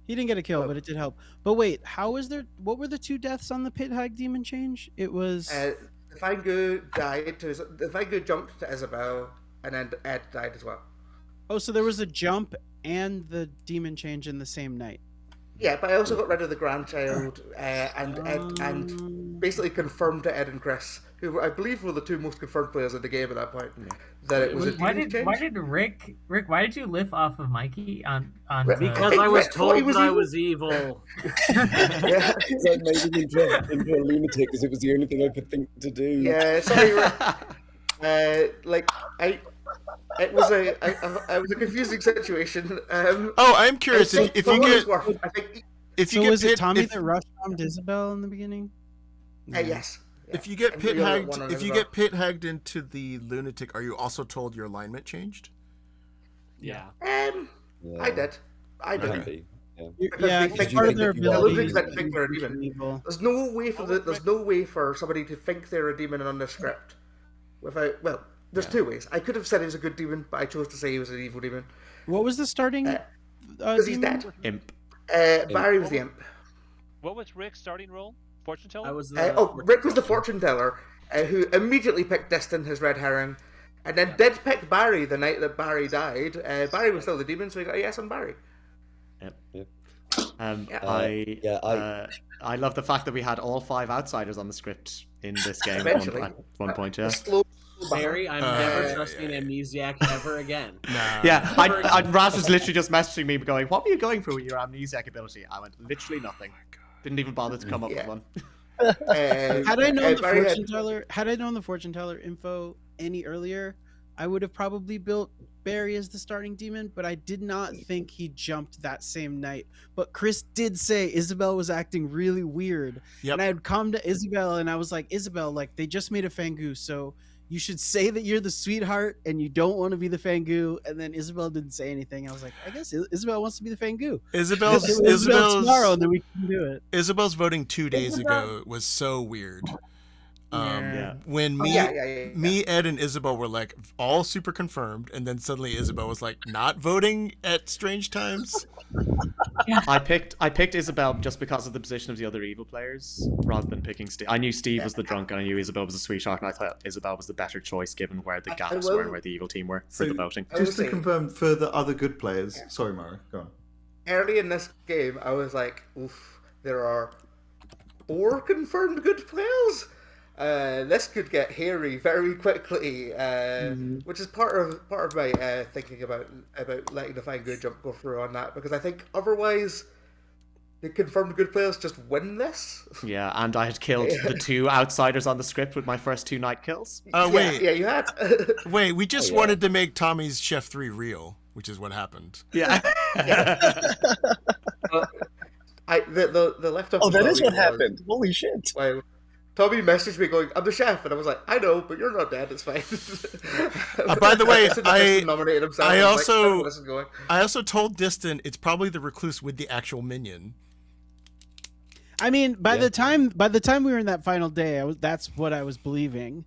He didn't get a kill, but it did help. But wait, what were the 2 deaths on the Pit Hag demon change? It was the Fangu died. The Fangu jumped to Isabel, and then Ed died as well. Oh, so there was a jump and the demon change in the same night. Yeah, but I also got rid of the grandchild and basically confirmed to Ed and Chris, who I believe were the 2 most confirmed players in the game at that point, that it was a demon change. Why did Rick? Why did you lift off of Mikey on? Because I was told that I was evil. Yeah, I made him into a lunatic because it was the only thing I could think to do. Yeah, sorry, Rick. It was a confusing situation. I'm curious if you get. Was it Tommy that rushed on Isabel in the beginning? Yes. If you get pit hagged into the lunatic, are you also told your alignment changed? Yeah. I did. Yeah, because part of their ability. There's no way for somebody to think they're a demon on the script without. Well, there's 2 ways. I could have said he was a good demon, but I chose to say he was an evil demon. What was the starting? Because he's dead. Imp. Barry was the imp. What was Rick's starting role? Fortune teller? Rick was the fortune teller, who immediately picked Diston, his red herring, and then did pick Barry the night that Barry died. Barry was still the demon, so he got a yes on Barry. Yep. I love the fact that we had all 5 outsiders on the script in this game at one point. Yeah. Barry, I'm never trusting Amnesiac ever again. Yeah, Raz was literally just messaging me going, "What were you going for with your Amnesiac ability?" I went, "Literally nothing. Didn't even bother to come up with one." Had I known the fortune teller info any earlier, I would have probably built Barry as the starting demon, but I did not think he jumped that same night. But Chris did say Isabel was acting really weird. Yep. And I had come to Isabel and I was like, "Isabel, like they just made a Fangu, so you should say that you're the sweetheart and you don't want to be the Fangu." And then Isabel didn't say anything. I was like, I guess Isabel wants to be the Fangu. Isabel's tomorrow, and then we can do it. Isabel's voting 2 days ago was so weird. When me, Ed, and Isabel were like all super confirmed, and then suddenly Isabel was like not voting at strange times. I picked Isabel just because of the position of the other evil players, rather than picking Steve. I knew Steve was the drunk, and I knew Isabel was the sweetheart, and I thought Isabel was the better choice given where the gaps were and where the evil team were for the voting. Just to confirm for the other good players. Sorry, Mara, go on. Early in this game, I was like, "Oof, there are 4 confirmed good players. This could get hairy very quickly," which is part of my thinking about letting the Fine Good Jump go through on that, because I think otherwise the confirmed good players just win this. Yeah, and I had killed the 2 outsiders on the script with my first 2 night kills. Wait. Yeah, you had. Wait, we just wanted to make Tommy's Chef 3 real, which is what happened. Yeah. The left off. Oh, that is what happened. Holy shit! Tommy messaged me going, "I'm the chef," and I was like, "I know, but you're not dead. It's fine." By the way, nominated himself. I also told Diston it's probably the recluse with the actual minion. I mean, by the time we were in that final day, that's what I was believing,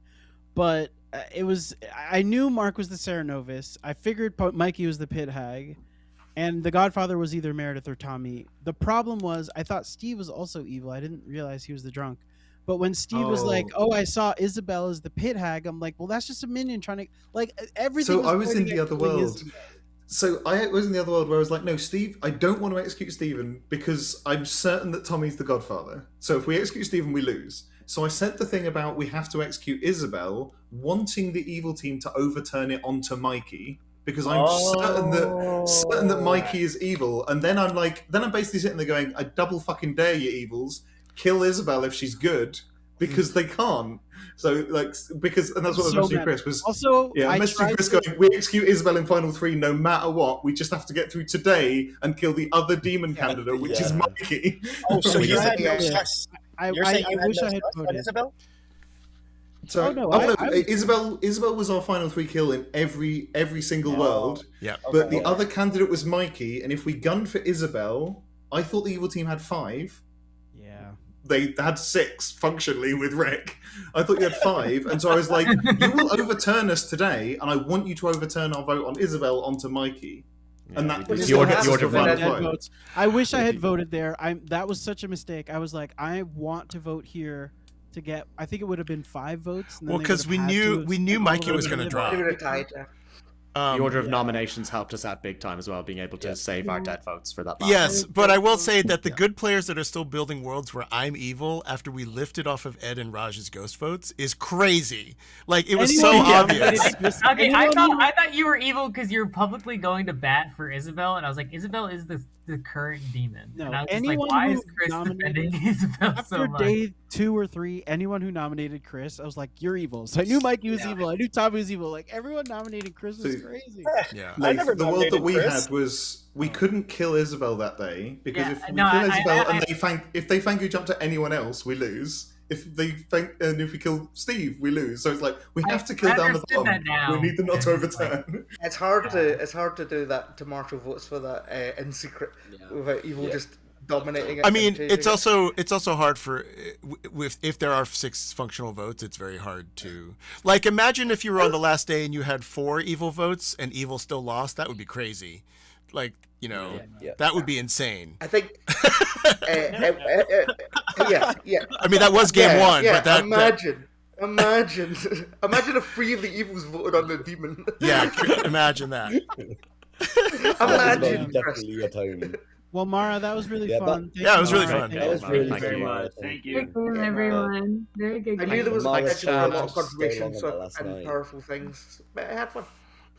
but I knew Mark was the Cerenovis. I figured Mikey was the Pit Hag, and the Godfather was either Meredith or Tommy. The problem was I thought Steve was also evil. I didn't realize he was the drunk. But when Steve was like, "Oh, I saw Isabel as the Pit Hag," I'm like, "Well, that's just a minion trying to like everything." So I was in the other world. So I was in the other world where I was like, "No, Steve, I don't want to execute Stephen because I'm certain that Tommy's the Godfather. So if we execute Stephen, we lose." So I sent the thing about we have to execute Isabel, wanting the evil team to overturn it onto Mikey because I'm certain that Mikey is evil. And then I'm basically sitting there going, "I double fucking dare you, evils. Kill Isabel if she's good," because they can't. So and that's what I was messaging Chris was. Also, I messaging Chris going, "We execute Isabel in final 3 no matter what. We just have to get through today and kill the other demon candidate, which is Mikey." Oh, so you had no saying I wish I had voted. Isabel? So no, Isabel was our final 3 kill in every single world. Yeah. But the other candidate was Mikey, and if we gunned for Isabel, I thought the evil team had 5. They had 6 functionally with Rick. I thought you had 5, and so I was like, "You will overturn us today, and I want you to overturn our vote on Isabel onto Mikey." Yeah, and that the order I wish I had voted there. That was such a mistake. I was like, I want to vote here to get. I think it would have been 5 votes. And then because we knew Mikey was going to drop. The order of nominations helped us out big time as well, being able to save our dead votes for that. Yes, but I will say that the good players that are still building worlds where I'm evil after we lifted off of Ed and Raj's ghost votes is crazy. Like it was so obvious. Okay, I thought you were evil because you're publicly going to bat for Isabel, and I was like, Isabel is the current demon. No, and I was anyone like, why who is Chris nominated defending Isabel after so much? day 2 or 3, anyone who nominated Chris, I was like, "You're evil." So I knew Mikey was evil. I knew Tommy was evil. Like everyone nominating Chris was crazy. Yeah, like, the world that we had was we couldn't kill Isabel that day because if we kill Isabel and if they thank you jump to anyone else, we lose. If we kill Steve, we lose. So it's like we have to kill down the bottom. We need them not to overturn. It's hard to do that to marshal votes for that in secret without evil just dominating it. I mean, it's also hard for if there are 6 functional votes, it's very hard to like imagine if you were on the last day and you had 4 evil votes and evil still lost. That would be crazy. Like that would be insane. I think. Yeah. I mean, that was game 1. Yeah. But that imagine if 3 of the evils voted on the demon. Yeah, imagine that. Imagine. Definitely a tone. Well, Mara, that was really fun. It was really fun. That was really Thank you very fun. much. Thank you. Good game, everyone. Very good I game. knew there was Mara actually a lot of so long contributions about last and night. powerful things. But I had fun.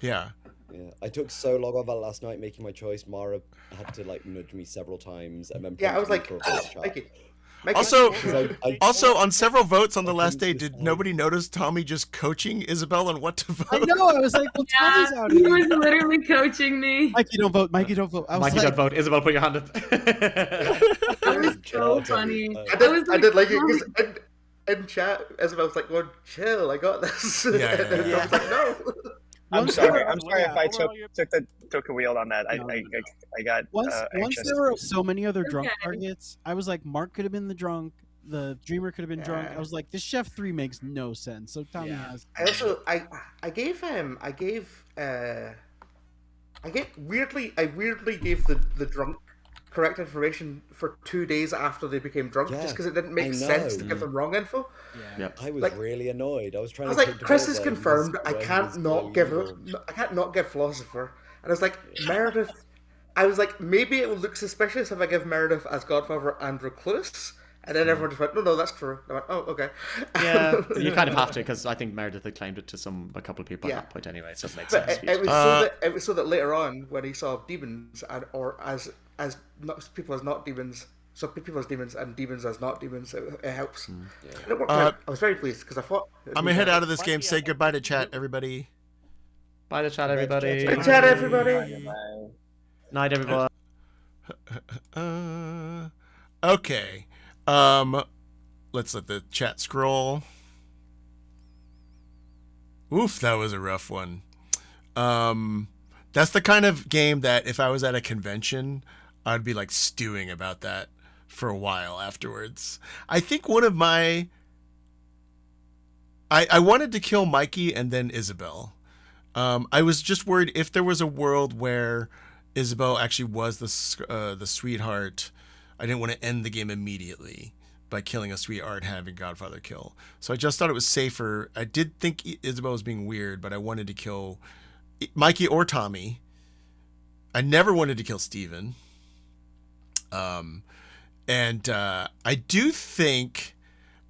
Yeah. Yeah, I took so long about last night making my choice. Mara had to like nudge me several times, and then I was like, for a voice chat. Mikey. Also, on several votes on the last day, did nobody notice Tommy just coaching Isabel on what to vote? I know. I was like, "Well, Tommy's out He here." was literally coaching me. Mikey, don't vote. Mikey, don't vote. I was Mikey, like, don't vote. Isabel, put your hand up. That was so funny. I did like it because in chat, Isabel's like, "Well, chill, I got this." Yeah. And I was like, "No." I'm sorry if I took a wheel on that. I got Once anxious. there were so many other drunk targets, I was like, Mark could have been the drunk, the dreamer could have been drunk. I was like, this Chef 3 makes no sense. So Tommy has. I weirdly gave the drunk correct information for 2 days after they became drunk, just because it didn't make sense to give them wrong info. I was really annoyed. I was trying. I was to like, Chris is confirmed. I can't not give philosopher. And I was like, Meredith. I was like, maybe it will look suspicious if I give Meredith as Godfather and Recluse. And then everyone just went, no, that's true. I went, oh, okay. Yeah, you kind of have to, because I think Meredith had claimed it to a couple of people at that point anyway, so it makes sense. It was so that later on, when he saw demons, or as people as not demons, so people as demons and demons as not demons, it helps. And it worked out. I was very pleased, because I thought... I'm going to head out of this game. Say goodbye to chat, everybody. Bye to chat, everybody. Bye to chat, everybody. Night, everyone. Okay. let's let the chat scroll. Oof, that was a rough one. That's the kind of game that if I was at a convention, I'd be like stewing about that for a while afterwards. I think one of my... I wanted to kill Mikey and then Isabel. I was just worried if there was a world where Isabel actually was the sweetheart. I didn't want to end the game immediately by killing a sweetheart and having Godfather kill. So I just thought it was safer. I did think Isabel was being weird, but I wanted to kill Mikey or Tommy. I never wanted to kill Steven. And I do think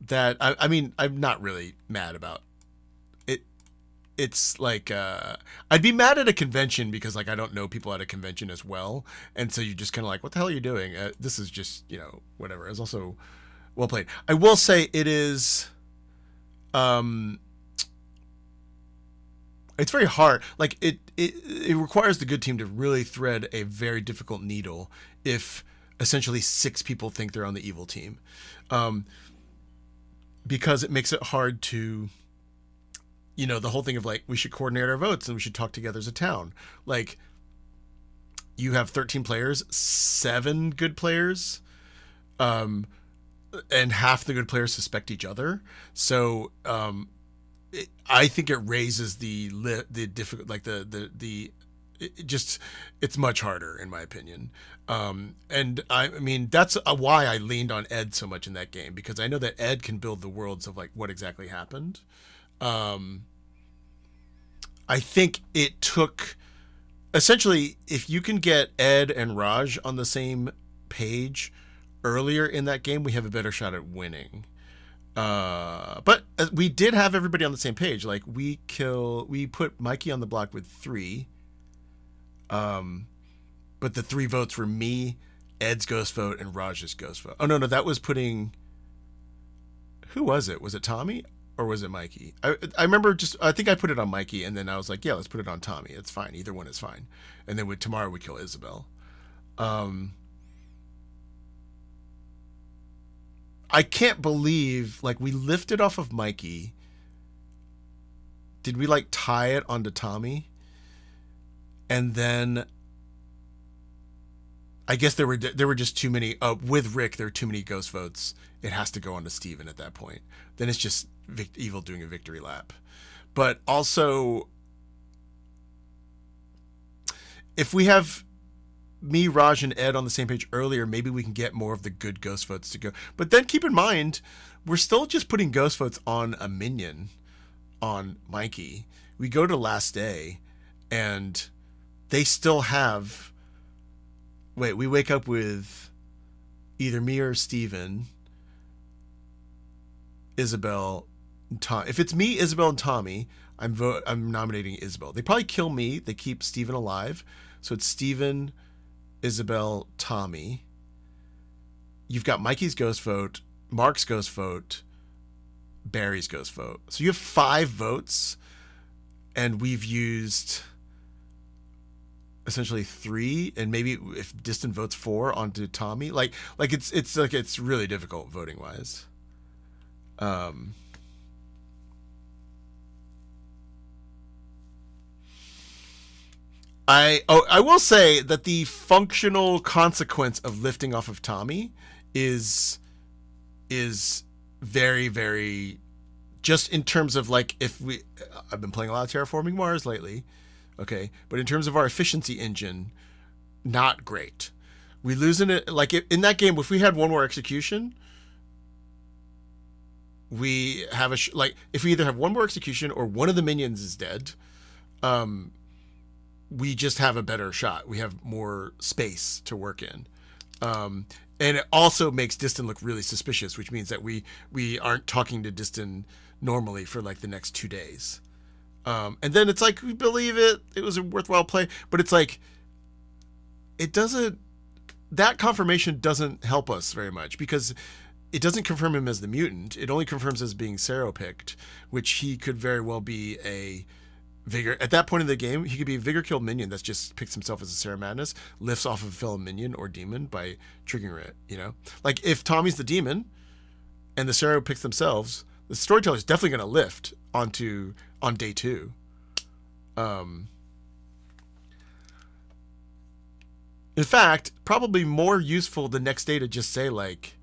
that, I mean, I'm not really mad about it. It's like, I'd be mad at a convention because like, I don't know people at a convention as well. And so you just kind of like, what the hell are you doing? This is just, you know, whatever. It's also well played. I will say it is, it's very hard. Like it requires the good team to really thread a very difficult needle if essentially 6 people think they're on the evil team. Because it makes it hard to, you know, the whole thing of like, we should coordinate our votes and we should talk together as a town. Like, you have 13 players, 7 good players, and half the good players suspect each other. So, I think it raises the difficult, like it's much harder in my opinion. And I mean, that's why I leaned on Ed so much in that game, because I know that Ed can build the worlds of like what exactly happened. I think it took, essentially, if you can get Ed and Raj on the same page earlier in that game, we have a better shot at winning. But we did have everybody on the same page. Like we put Mikey on the block with 3. But the 3 votes were me, Ed's ghost vote, and Raj's ghost vote. Oh no, that was putting. Who was it? Was it Tommy or was it Mikey? I remember I think I put it on Mikey, and then I was like, yeah, let's put it on Tommy. It's fine. Either one is fine. And then tomorrow we kill Isabel. I can't believe, like, we lifted off of Mikey. Did we like tie it onto Tommy? And then I guess there were just too many, with Rick, there were too many ghost votes. It has to go on to Steven at that point. Then it's just evil doing a victory lap. But also, if we have me, Raj, and Ed on the same page earlier, maybe we can get more of the good ghost votes to go. But then keep in mind, we're still just putting ghost votes on a minion, on Mikey. We go to last day, and they still have... Wait, we wake up with either me or Steven, Isabel, and Tom. If it's me, Isabel, and Tommy, I'm nominating Isabel. They probably kill me. They keep Steven alive. So it's Steven, Isabel, Tommy. You've got Mikey's ghost vote, Mark's ghost vote, Barry's ghost vote. So you have 5 votes, and we've used essentially 3, and maybe if Diston votes 4 onto Tommy, like it's really difficult voting wise. I will say that the functional consequence of lifting off of Tommy is very, very, just in terms of like, I've been playing a lot of Terraforming Mars lately. Okay. But in terms of our efficiency engine, not great. We lose in it. Like in that game, if we had one more execution, we have if we either have one more execution or one of the minions is dead, we just have a better shot. We have more space to work in. And it also makes Diston look really suspicious, which means that we aren't talking to Diston normally for like the next 2 days. And then it's like, we believe it was a worthwhile play, but it's like, that confirmation doesn't help us very much, because it doesn't confirm him as the mutant. It only confirms as being Sero picked, which he could very well be a Vigor. At that point in the game, he could be a Vigor killed minion that just picks himself as a Sarah Madness, lifts off of a fellow minion or demon by triggering it, you know? Like, if Tommy's the demon, and the scenario picks themselves, the storyteller is definitely going to lift on day 2. In fact, probably more useful the next day to just say, like,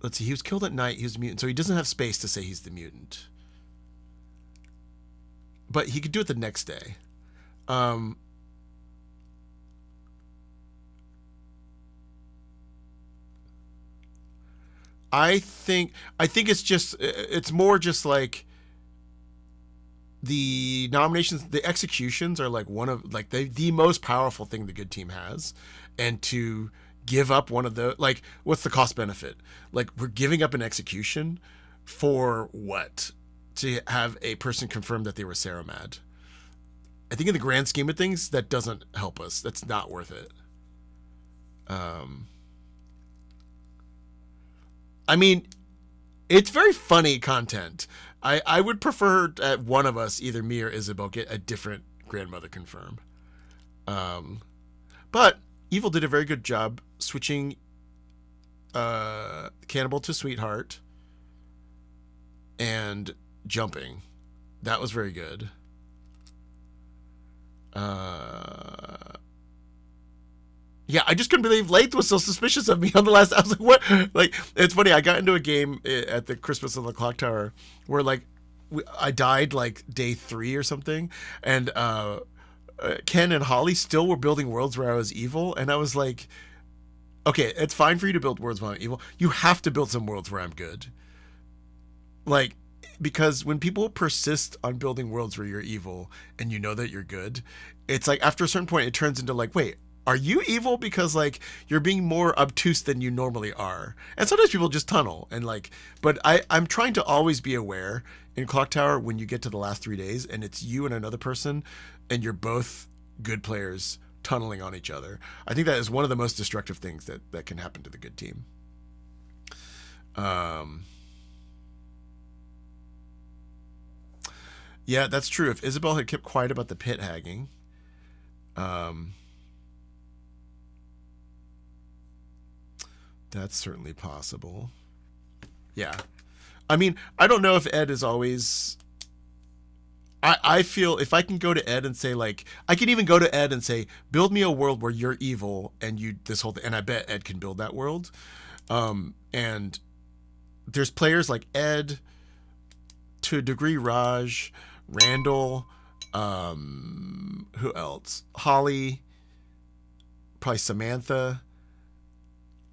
let's see, he was killed at night, he was a mutant, so he doesn't have space to say he's the mutant. But he could do it the next day. I think it's more just like the nominations, the executions are like one of like the most powerful thing the good team has, and to give up one of the, like, what's the cost benefit? Like, we're giving up an execution for what? To have a person confirm that they were Saramad. I think in the grand scheme of things, that doesn't help us. That's not worth it. I mean, it's very funny content. I would prefer that one of us, either me or Isabel, get a different grandmother confirm. But Evil did a very good job switching Cannibal to Sweetheart and jumping. That was very good. Yeah, I just couldn't believe Lath was so suspicious of me on the last. I was like, what? Like, it's funny. I got into a game at the Christmas on the Clock Tower where, like, I died like day 3 or something, and Ken and Holly still were building worlds where I was evil, and I was like, okay, it's fine for you to build worlds where I'm evil. You have to build some worlds where I'm good. Like, because when people persist on building worlds where you're evil and you know that you're good, it's like after a certain point it turns into like, wait, are you evil because like you're being more obtuse than you normally are? And sometimes people just tunnel and like, but I'm trying to always be aware in Clock Tower when you get to the last 3 days and it's you and another person and you're both good players tunneling on each other. I think that is one of the most destructive things that can happen to the good team. Yeah, that's true. If Isabel had kept quiet about the pit hagging, that's certainly possible. Yeah. I mean, I don't know if Ed is always... I feel if I can go to Ed and say, like... I can even go to Ed and say, build me a world where you're evil and you... this whole thing. And I bet Ed can build that world. And there's players like Ed, to a degree Raj, Randall, who else? Holly, probably Samantha.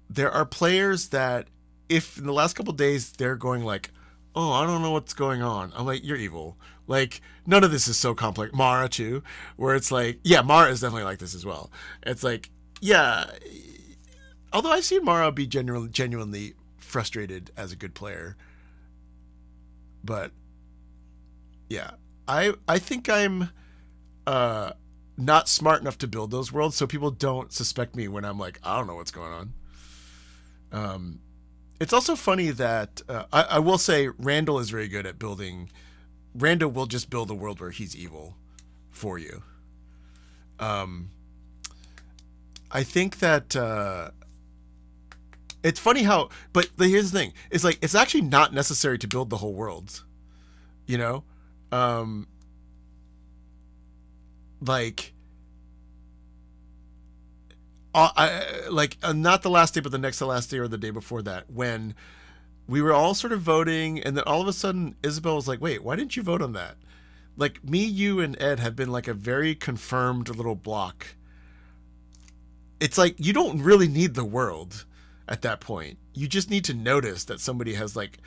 There are players that if in the last couple of days they're going like, oh, I don't know what's going on. I'm like, you're evil. Like, none of this is so complex. Mara too, where it's like, yeah, Mara is definitely like this as well. It's like, yeah, although I've seen Mara be genuinely frustrated as a good player. But yeah, I think I'm not smart enough to build those worlds, so people don't suspect me when I'm like, I don't know what's going on. It's also funny that I will say Randall is very good at building. Randall will just build a world where he's evil for you. I think that it's funny how, but here's the thing: it's like it's actually not necessary to build the whole world. You know, like. Not the last day, but the next to last day or the day before that, when we were all sort of voting, and then all of a sudden Isabel was like, wait, why didn't you vote on that? Like, me, you, and Ed have been like a very confirmed little block. It's like, you don't really need the world at that point. You just need to notice that somebody has, like,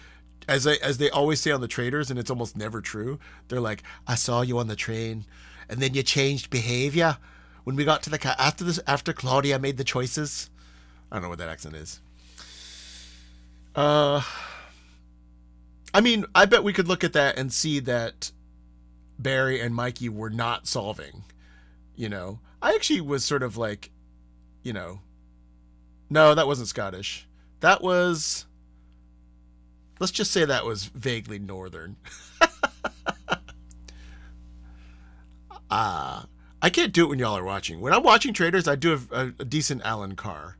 as they always say on the traders, and it's almost never true, they're like, I saw you on the train, and then you changed behavior. When we got to the after Claudia made the choices, I don't know what that accent is. I mean, I bet we could look at that and see that Barry and Mikey were not solving. You know, I actually was sort of like, you know, no, that wasn't Scottish. That was, let's just say that was vaguely Northern. I can't do it when y'all are watching. When I'm watching Traders, I do a decent Alan Carr.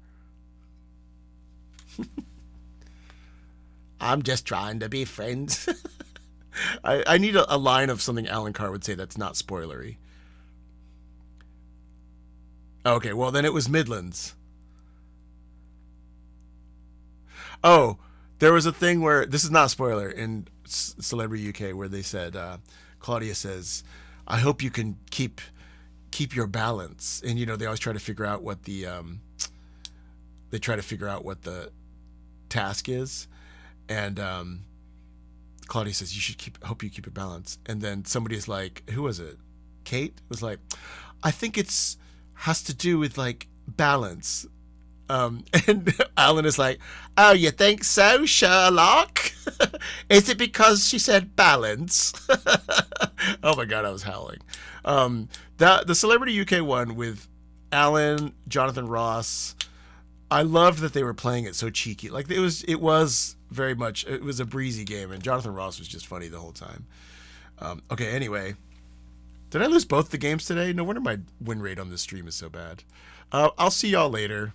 I'm just trying to be friends. I need a line of something Alan Carr would say that's not spoilery. Okay, well then it was Midlands. Oh, there was a thing where, this is not a spoiler, in Celebrity UK where they said, Claudia says, I hope you can keep your balance. And, they always try to figure out what the task is. And Claudia says, hope you keep your balance. And then somebody is like, who was it? Kate was like, I think has to do with like balance. And Alan is like, oh, you think so, Sherlock? Is it because she said balance? Oh my God, I was howling. The Celebrity UK one with Alan, Jonathan Ross, I loved that they were playing it so cheeky. Like it was very much, it was a breezy game, and Jonathan Ross was just funny the whole time. Okay, anyway. Did I lose both the games today? No wonder my win rate on this stream is so bad. I'll see y'all later.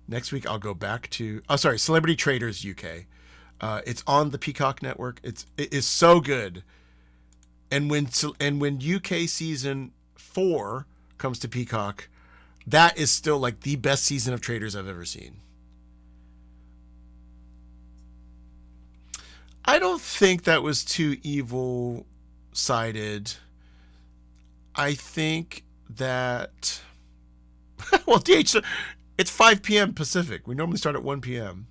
Next week I'll go back to Celebrity Traders UK. It's on the Peacock network. It is so good. And when UK season 4 comes to Peacock, that is still like the best season of Traders I've ever seen. I don't think that was too evil-sided. I think that well, DH, it's 5 p.m. Pacific. We normally start at 1 p.m.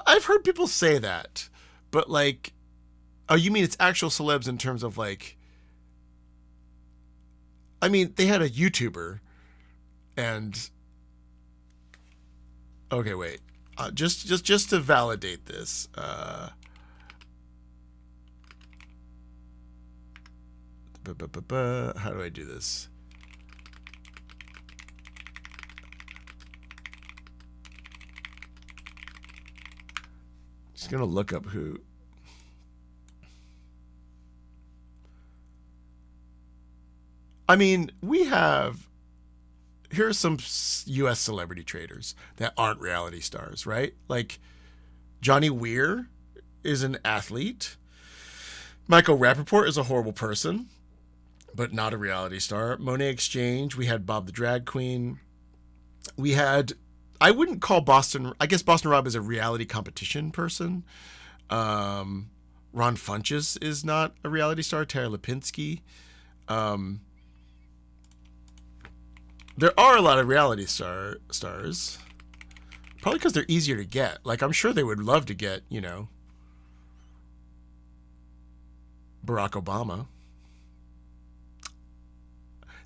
I've heard people say that, but like, oh, you mean it's actual celebs in terms of like, I mean, they had a YouTuber, and okay, wait, just to validate this, how do I do this? Just gonna look up who. I mean, here's some U.S. celebrity traders that aren't reality stars, right? Like, Johnny Weir is an athlete. Michael Rappaport is a horrible person, but not a reality star. Monet Exchange, we had Bob the Drag Queen. We had, I wouldn't call I guess Boston Rob is a reality competition person. Ron Funches is not a reality star. Tara Lipinski. There are a lot of reality stars. Probably because they're easier to get. Like, I'm sure they would love to get, Barack Obama.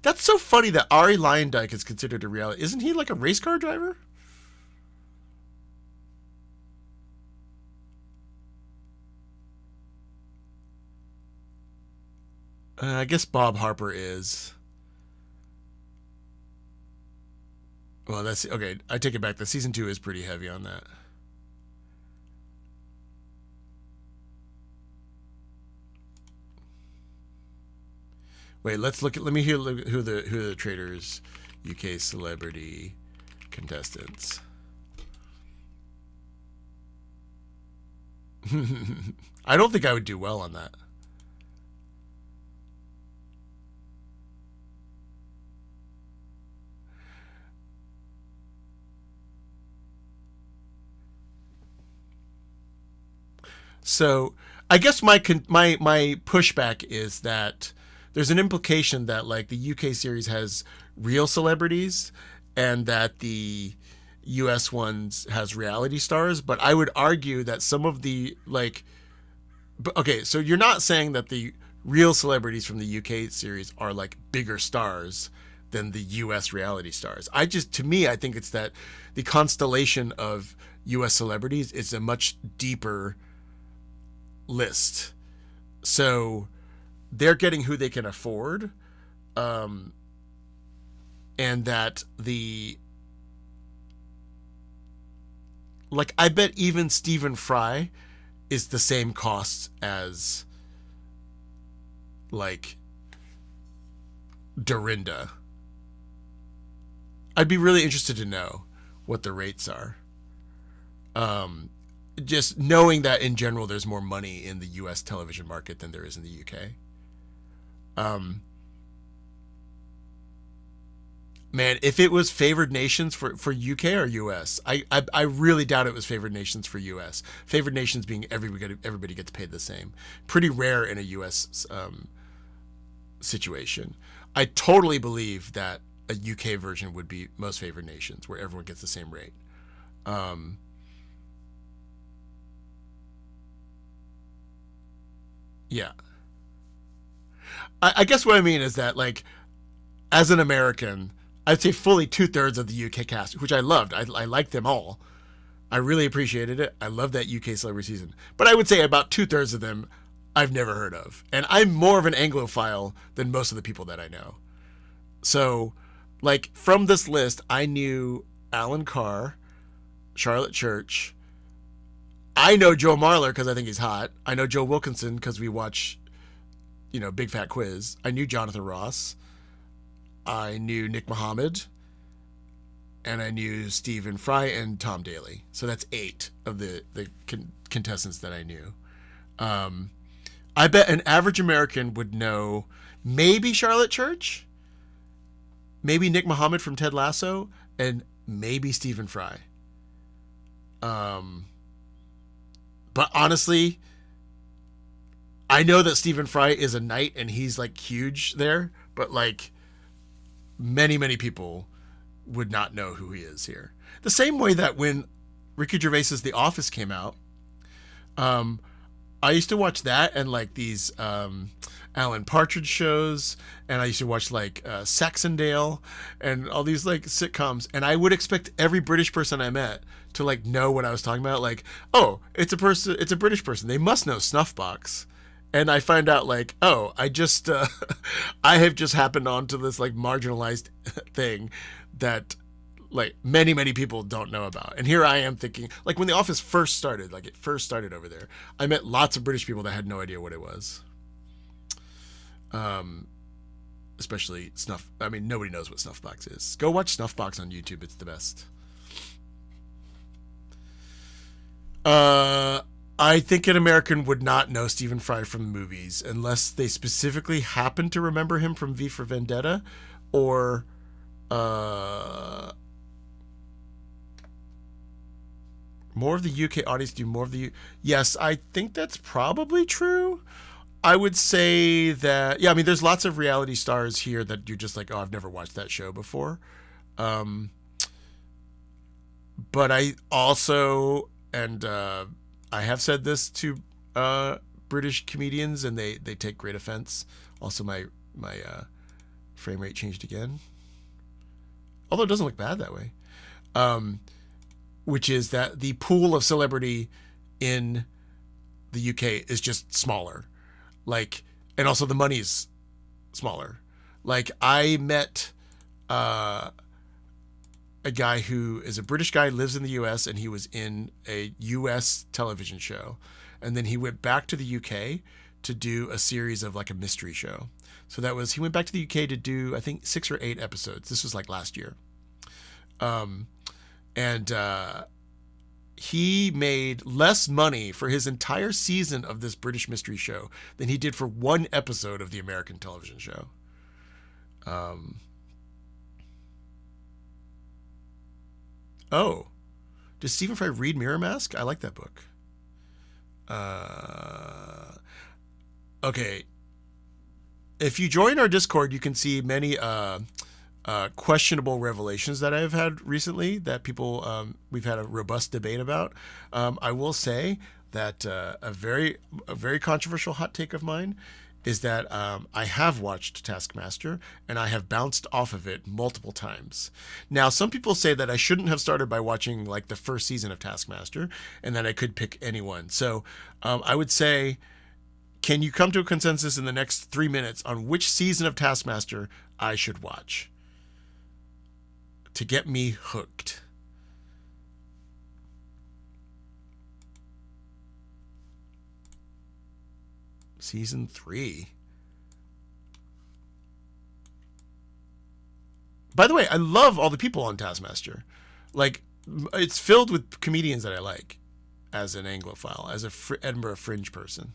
That's so funny that Ari Lyondike is considered a reality. Isn't he like a race car driver? I guess Bob Harper is. Well, that's okay. I take it back. The season 2 is pretty heavy on that. Wait, let me hear who the Traders UK celebrity contestants. I don't think I would do well on that. So I guess my pushback is that there's an implication that like the UK series has real celebrities and that the US ones has reality stars, but I would argue that some of the okay, so you're not saying that the real celebrities from the UK series are like bigger stars than the US reality stars. To me, I think it's that the constellation of US celebrities is a much deeper list. So they're getting who they can afford, and that I bet even Stephen Fry is the same cost as like Dorinda. I'd be really interested to know what the rates are. Just knowing that in general, there's more money in the U.S. television market than there is in the U.K. Man, if it was favored nations for UK or US, I really doubt it was favored nations for US. Favored nations being everybody gets paid the same. Pretty rare in a US situation. I totally believe that a UK version would be most favored nations, where everyone gets the same rate. Yeah. I guess what I mean is that, like, as an American, I'd say fully 2/3 of the UK cast, which I loved. I liked them all. I really appreciated it. I love that UK Celebrity season. But I would say about 2/3 of them I've never heard of. And I'm more of an Anglophile than most of the people that I know. So, like, from this list, I knew Alan Carr, Charlotte Church. I know Joe Marler because I think he's hot. I know Joe Wilkinson because we watch, Big Fat Quiz. I knew Jonathan Ross. I knew Nick Mohammed, and I knew Stephen Fry and Tom Daly. So that's 8 of the contestants that I knew. I bet an average American would know maybe Charlotte Church, maybe Nick Mohammed from Ted Lasso, and maybe Stephen Fry. But honestly, I know that Stephen Fry is a knight and he's like huge there, but like many people would not know who he is here. The same way that when Ricky Gervais's The Office came out, I used to watch that and like these Alan Partridge shows, and I used to watch like Saxondale and all these like sitcoms, and I would expect every British person I met to like know what I was talking about. Like, oh, it's a British person. They must know Snuffbox. And I find out like, oh, I have just happened onto this like marginalized thing that like many people don't know about. And here I am thinking, like when The Office first started, like it first started over there, I met lots of British people that had no idea what it was. Especially Snuff. I mean, nobody knows what Snuffbox is. Go watch Snuffbox on YouTube. It's the best. I think an American would not know Stephen Fry from the movies unless they specifically happen to remember him from V for Vendetta or more of the UK audience do more of the... Yes, I think that's probably true. I would say that... Yeah, I mean, there's lots of reality stars here that you're just like, oh, I've never watched that show before. But I also... And I have said this to British comedians, and they take great offense. Also, my frame rate changed again. Although it doesn't look bad that way. Which is that the pool of celebrity in the UK is just smaller. Like, and also the money's smaller. Like, I met a guy who is a British guy, lives in the US, and he was in a US television show. And then he went back to the UK to do a series of like a mystery show. So he went back to the UK to do, I think, 6 or 8 episodes. This was like last year. He made less money for his entire season of this British mystery show than he did for 1 episode of the American television show. Oh, does Stephen Fry read Mirror Mask? I like that book. Okay. If you join our Discord, you can see many questionable revelations that I've had recently that people we've had a robust debate about. I will say that a very controversial hot take of mine is that I have watched Taskmaster and I have bounced off of it multiple times. Now, some people say that I shouldn't have started by watching like the first season of Taskmaster and that I could pick anyone. So I would say, can you come to a consensus in the next 3 minutes on which season of Taskmaster I should watch to get me hooked? Season 3. By the way, I love all the people on Taskmaster. Like, it's filled with comedians that I like as an Anglophile, as a Edinburgh Fringe person.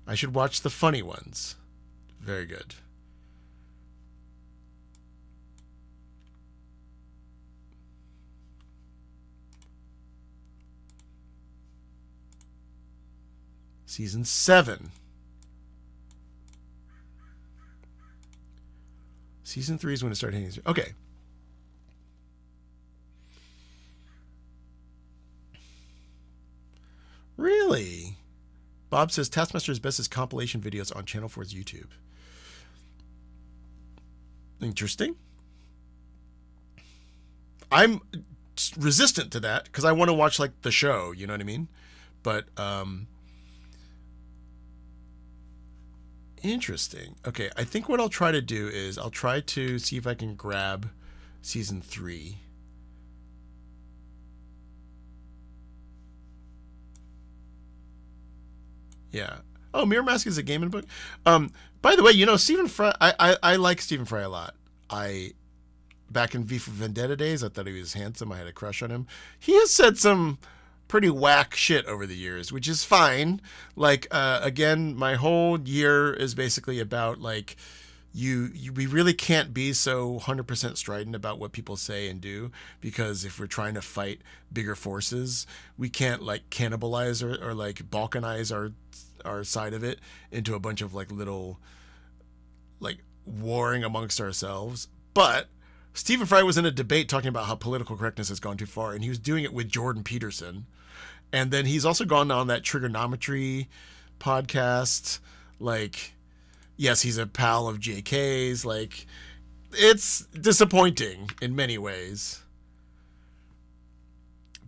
I should watch the funny ones. Very good. Season 7. Season 3 is when it started hitting. Okay. Really? Bob says Taskmaster is best as compilation videos on Channel 4's YouTube. Interesting. I'm resistant to that because I want to watch like the show, you know what I mean? But interesting. Okay, I think what I'll try to do is I'll try to see if I can grab season 3. Yeah. Oh, Mirror Mask is a game and book. By the way, you know, Stephen Fry, I like Stephen Fry a lot. Back in V for Vendetta days, I thought he was handsome. I had a crush on him. He has said some pretty whack shit over the years, which is fine. Like, again, my whole year is basically about, like, we really can't be so 100% strident about what people say and do, because if we're trying to fight bigger forces, we can't, like, cannibalize or like, balkanize our side of it into a bunch of, like, little, like, warring amongst ourselves. But Stephen Fry was in a debate talking about how political correctness has gone too far, and he was doing it with Jordan Peterson. And then he's also gone on that trigonometry podcast. Like, yes, he's a pal of JK's. Like, it's disappointing in many ways.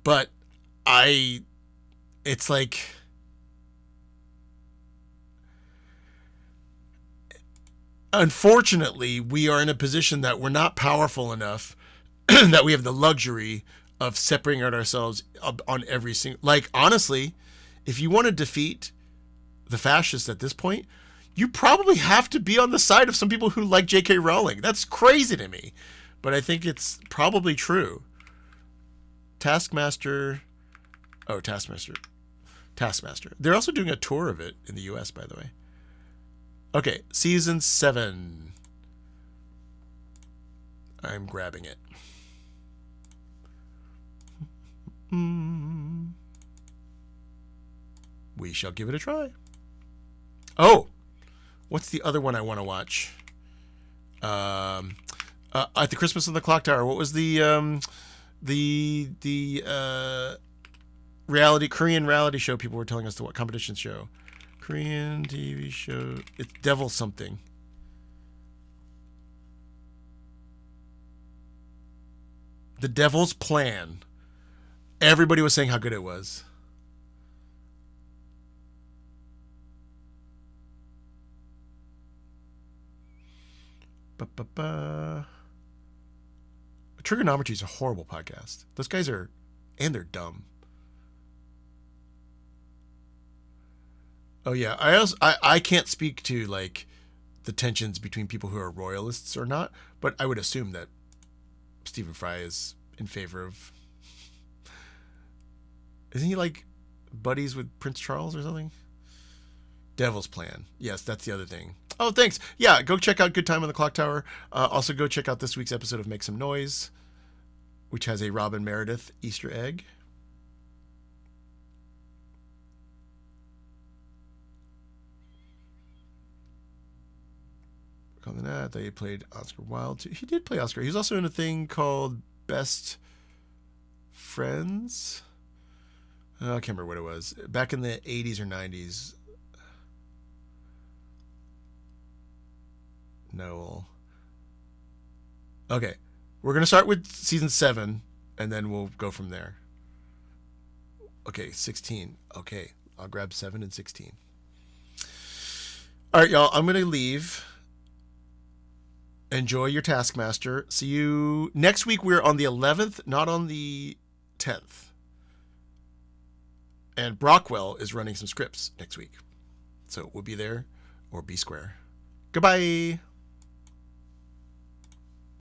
But it's like, unfortunately, we are in a position that we're not powerful enough that we have the luxury of separating ourselves on every single... Like, honestly, if you want to defeat the fascists at this point, you probably have to be on the side of some people who like J.K. Rowling. That's crazy to me, but I think it's probably true. Taskmaster. They're also doing a tour of it in the U.S., by the way. Okay, season 7. I'm grabbing it. We shall give it a try. Oh, what's the other one I want to watch? At the Christmas in the Clock Tower. What was the Korean reality show people were telling us to what competition show? Korean TV show. It's Devil something. The Devil's Plan. Everybody was saying how good it was. Trigonometry is a horrible podcast. Those guys are, and they're dumb. Oh yeah, I can't speak to like the tensions between people who are royalists or not, but I would assume that Stephen Fry is in favor of. Isn't he like buddies with Prince Charles or something? Devil's Plan. Yes, that's the other thing. Oh, thanks. Yeah, go check out Good Time on the Clock Tower. Also, go check out this week's episode of Make Some Noise, which has a Robin Meredith Easter egg. On that, they played Oscar Wilde too. He did play Oscar. He was also in a thing called Best Friends. I can't remember what it was. Back in the 80s or 90s. Noel. Okay. We're going to start with season 7, and then we'll go from there. Okay, 16. Okay, I'll grab 7 and 16. All right, y'all. I'm going to leave. Enjoy your Taskmaster. See you next week. We're on the 11th, not on the 10th. And Brockwell is running some scripts next week. So we'll be there or be square. Goodbye.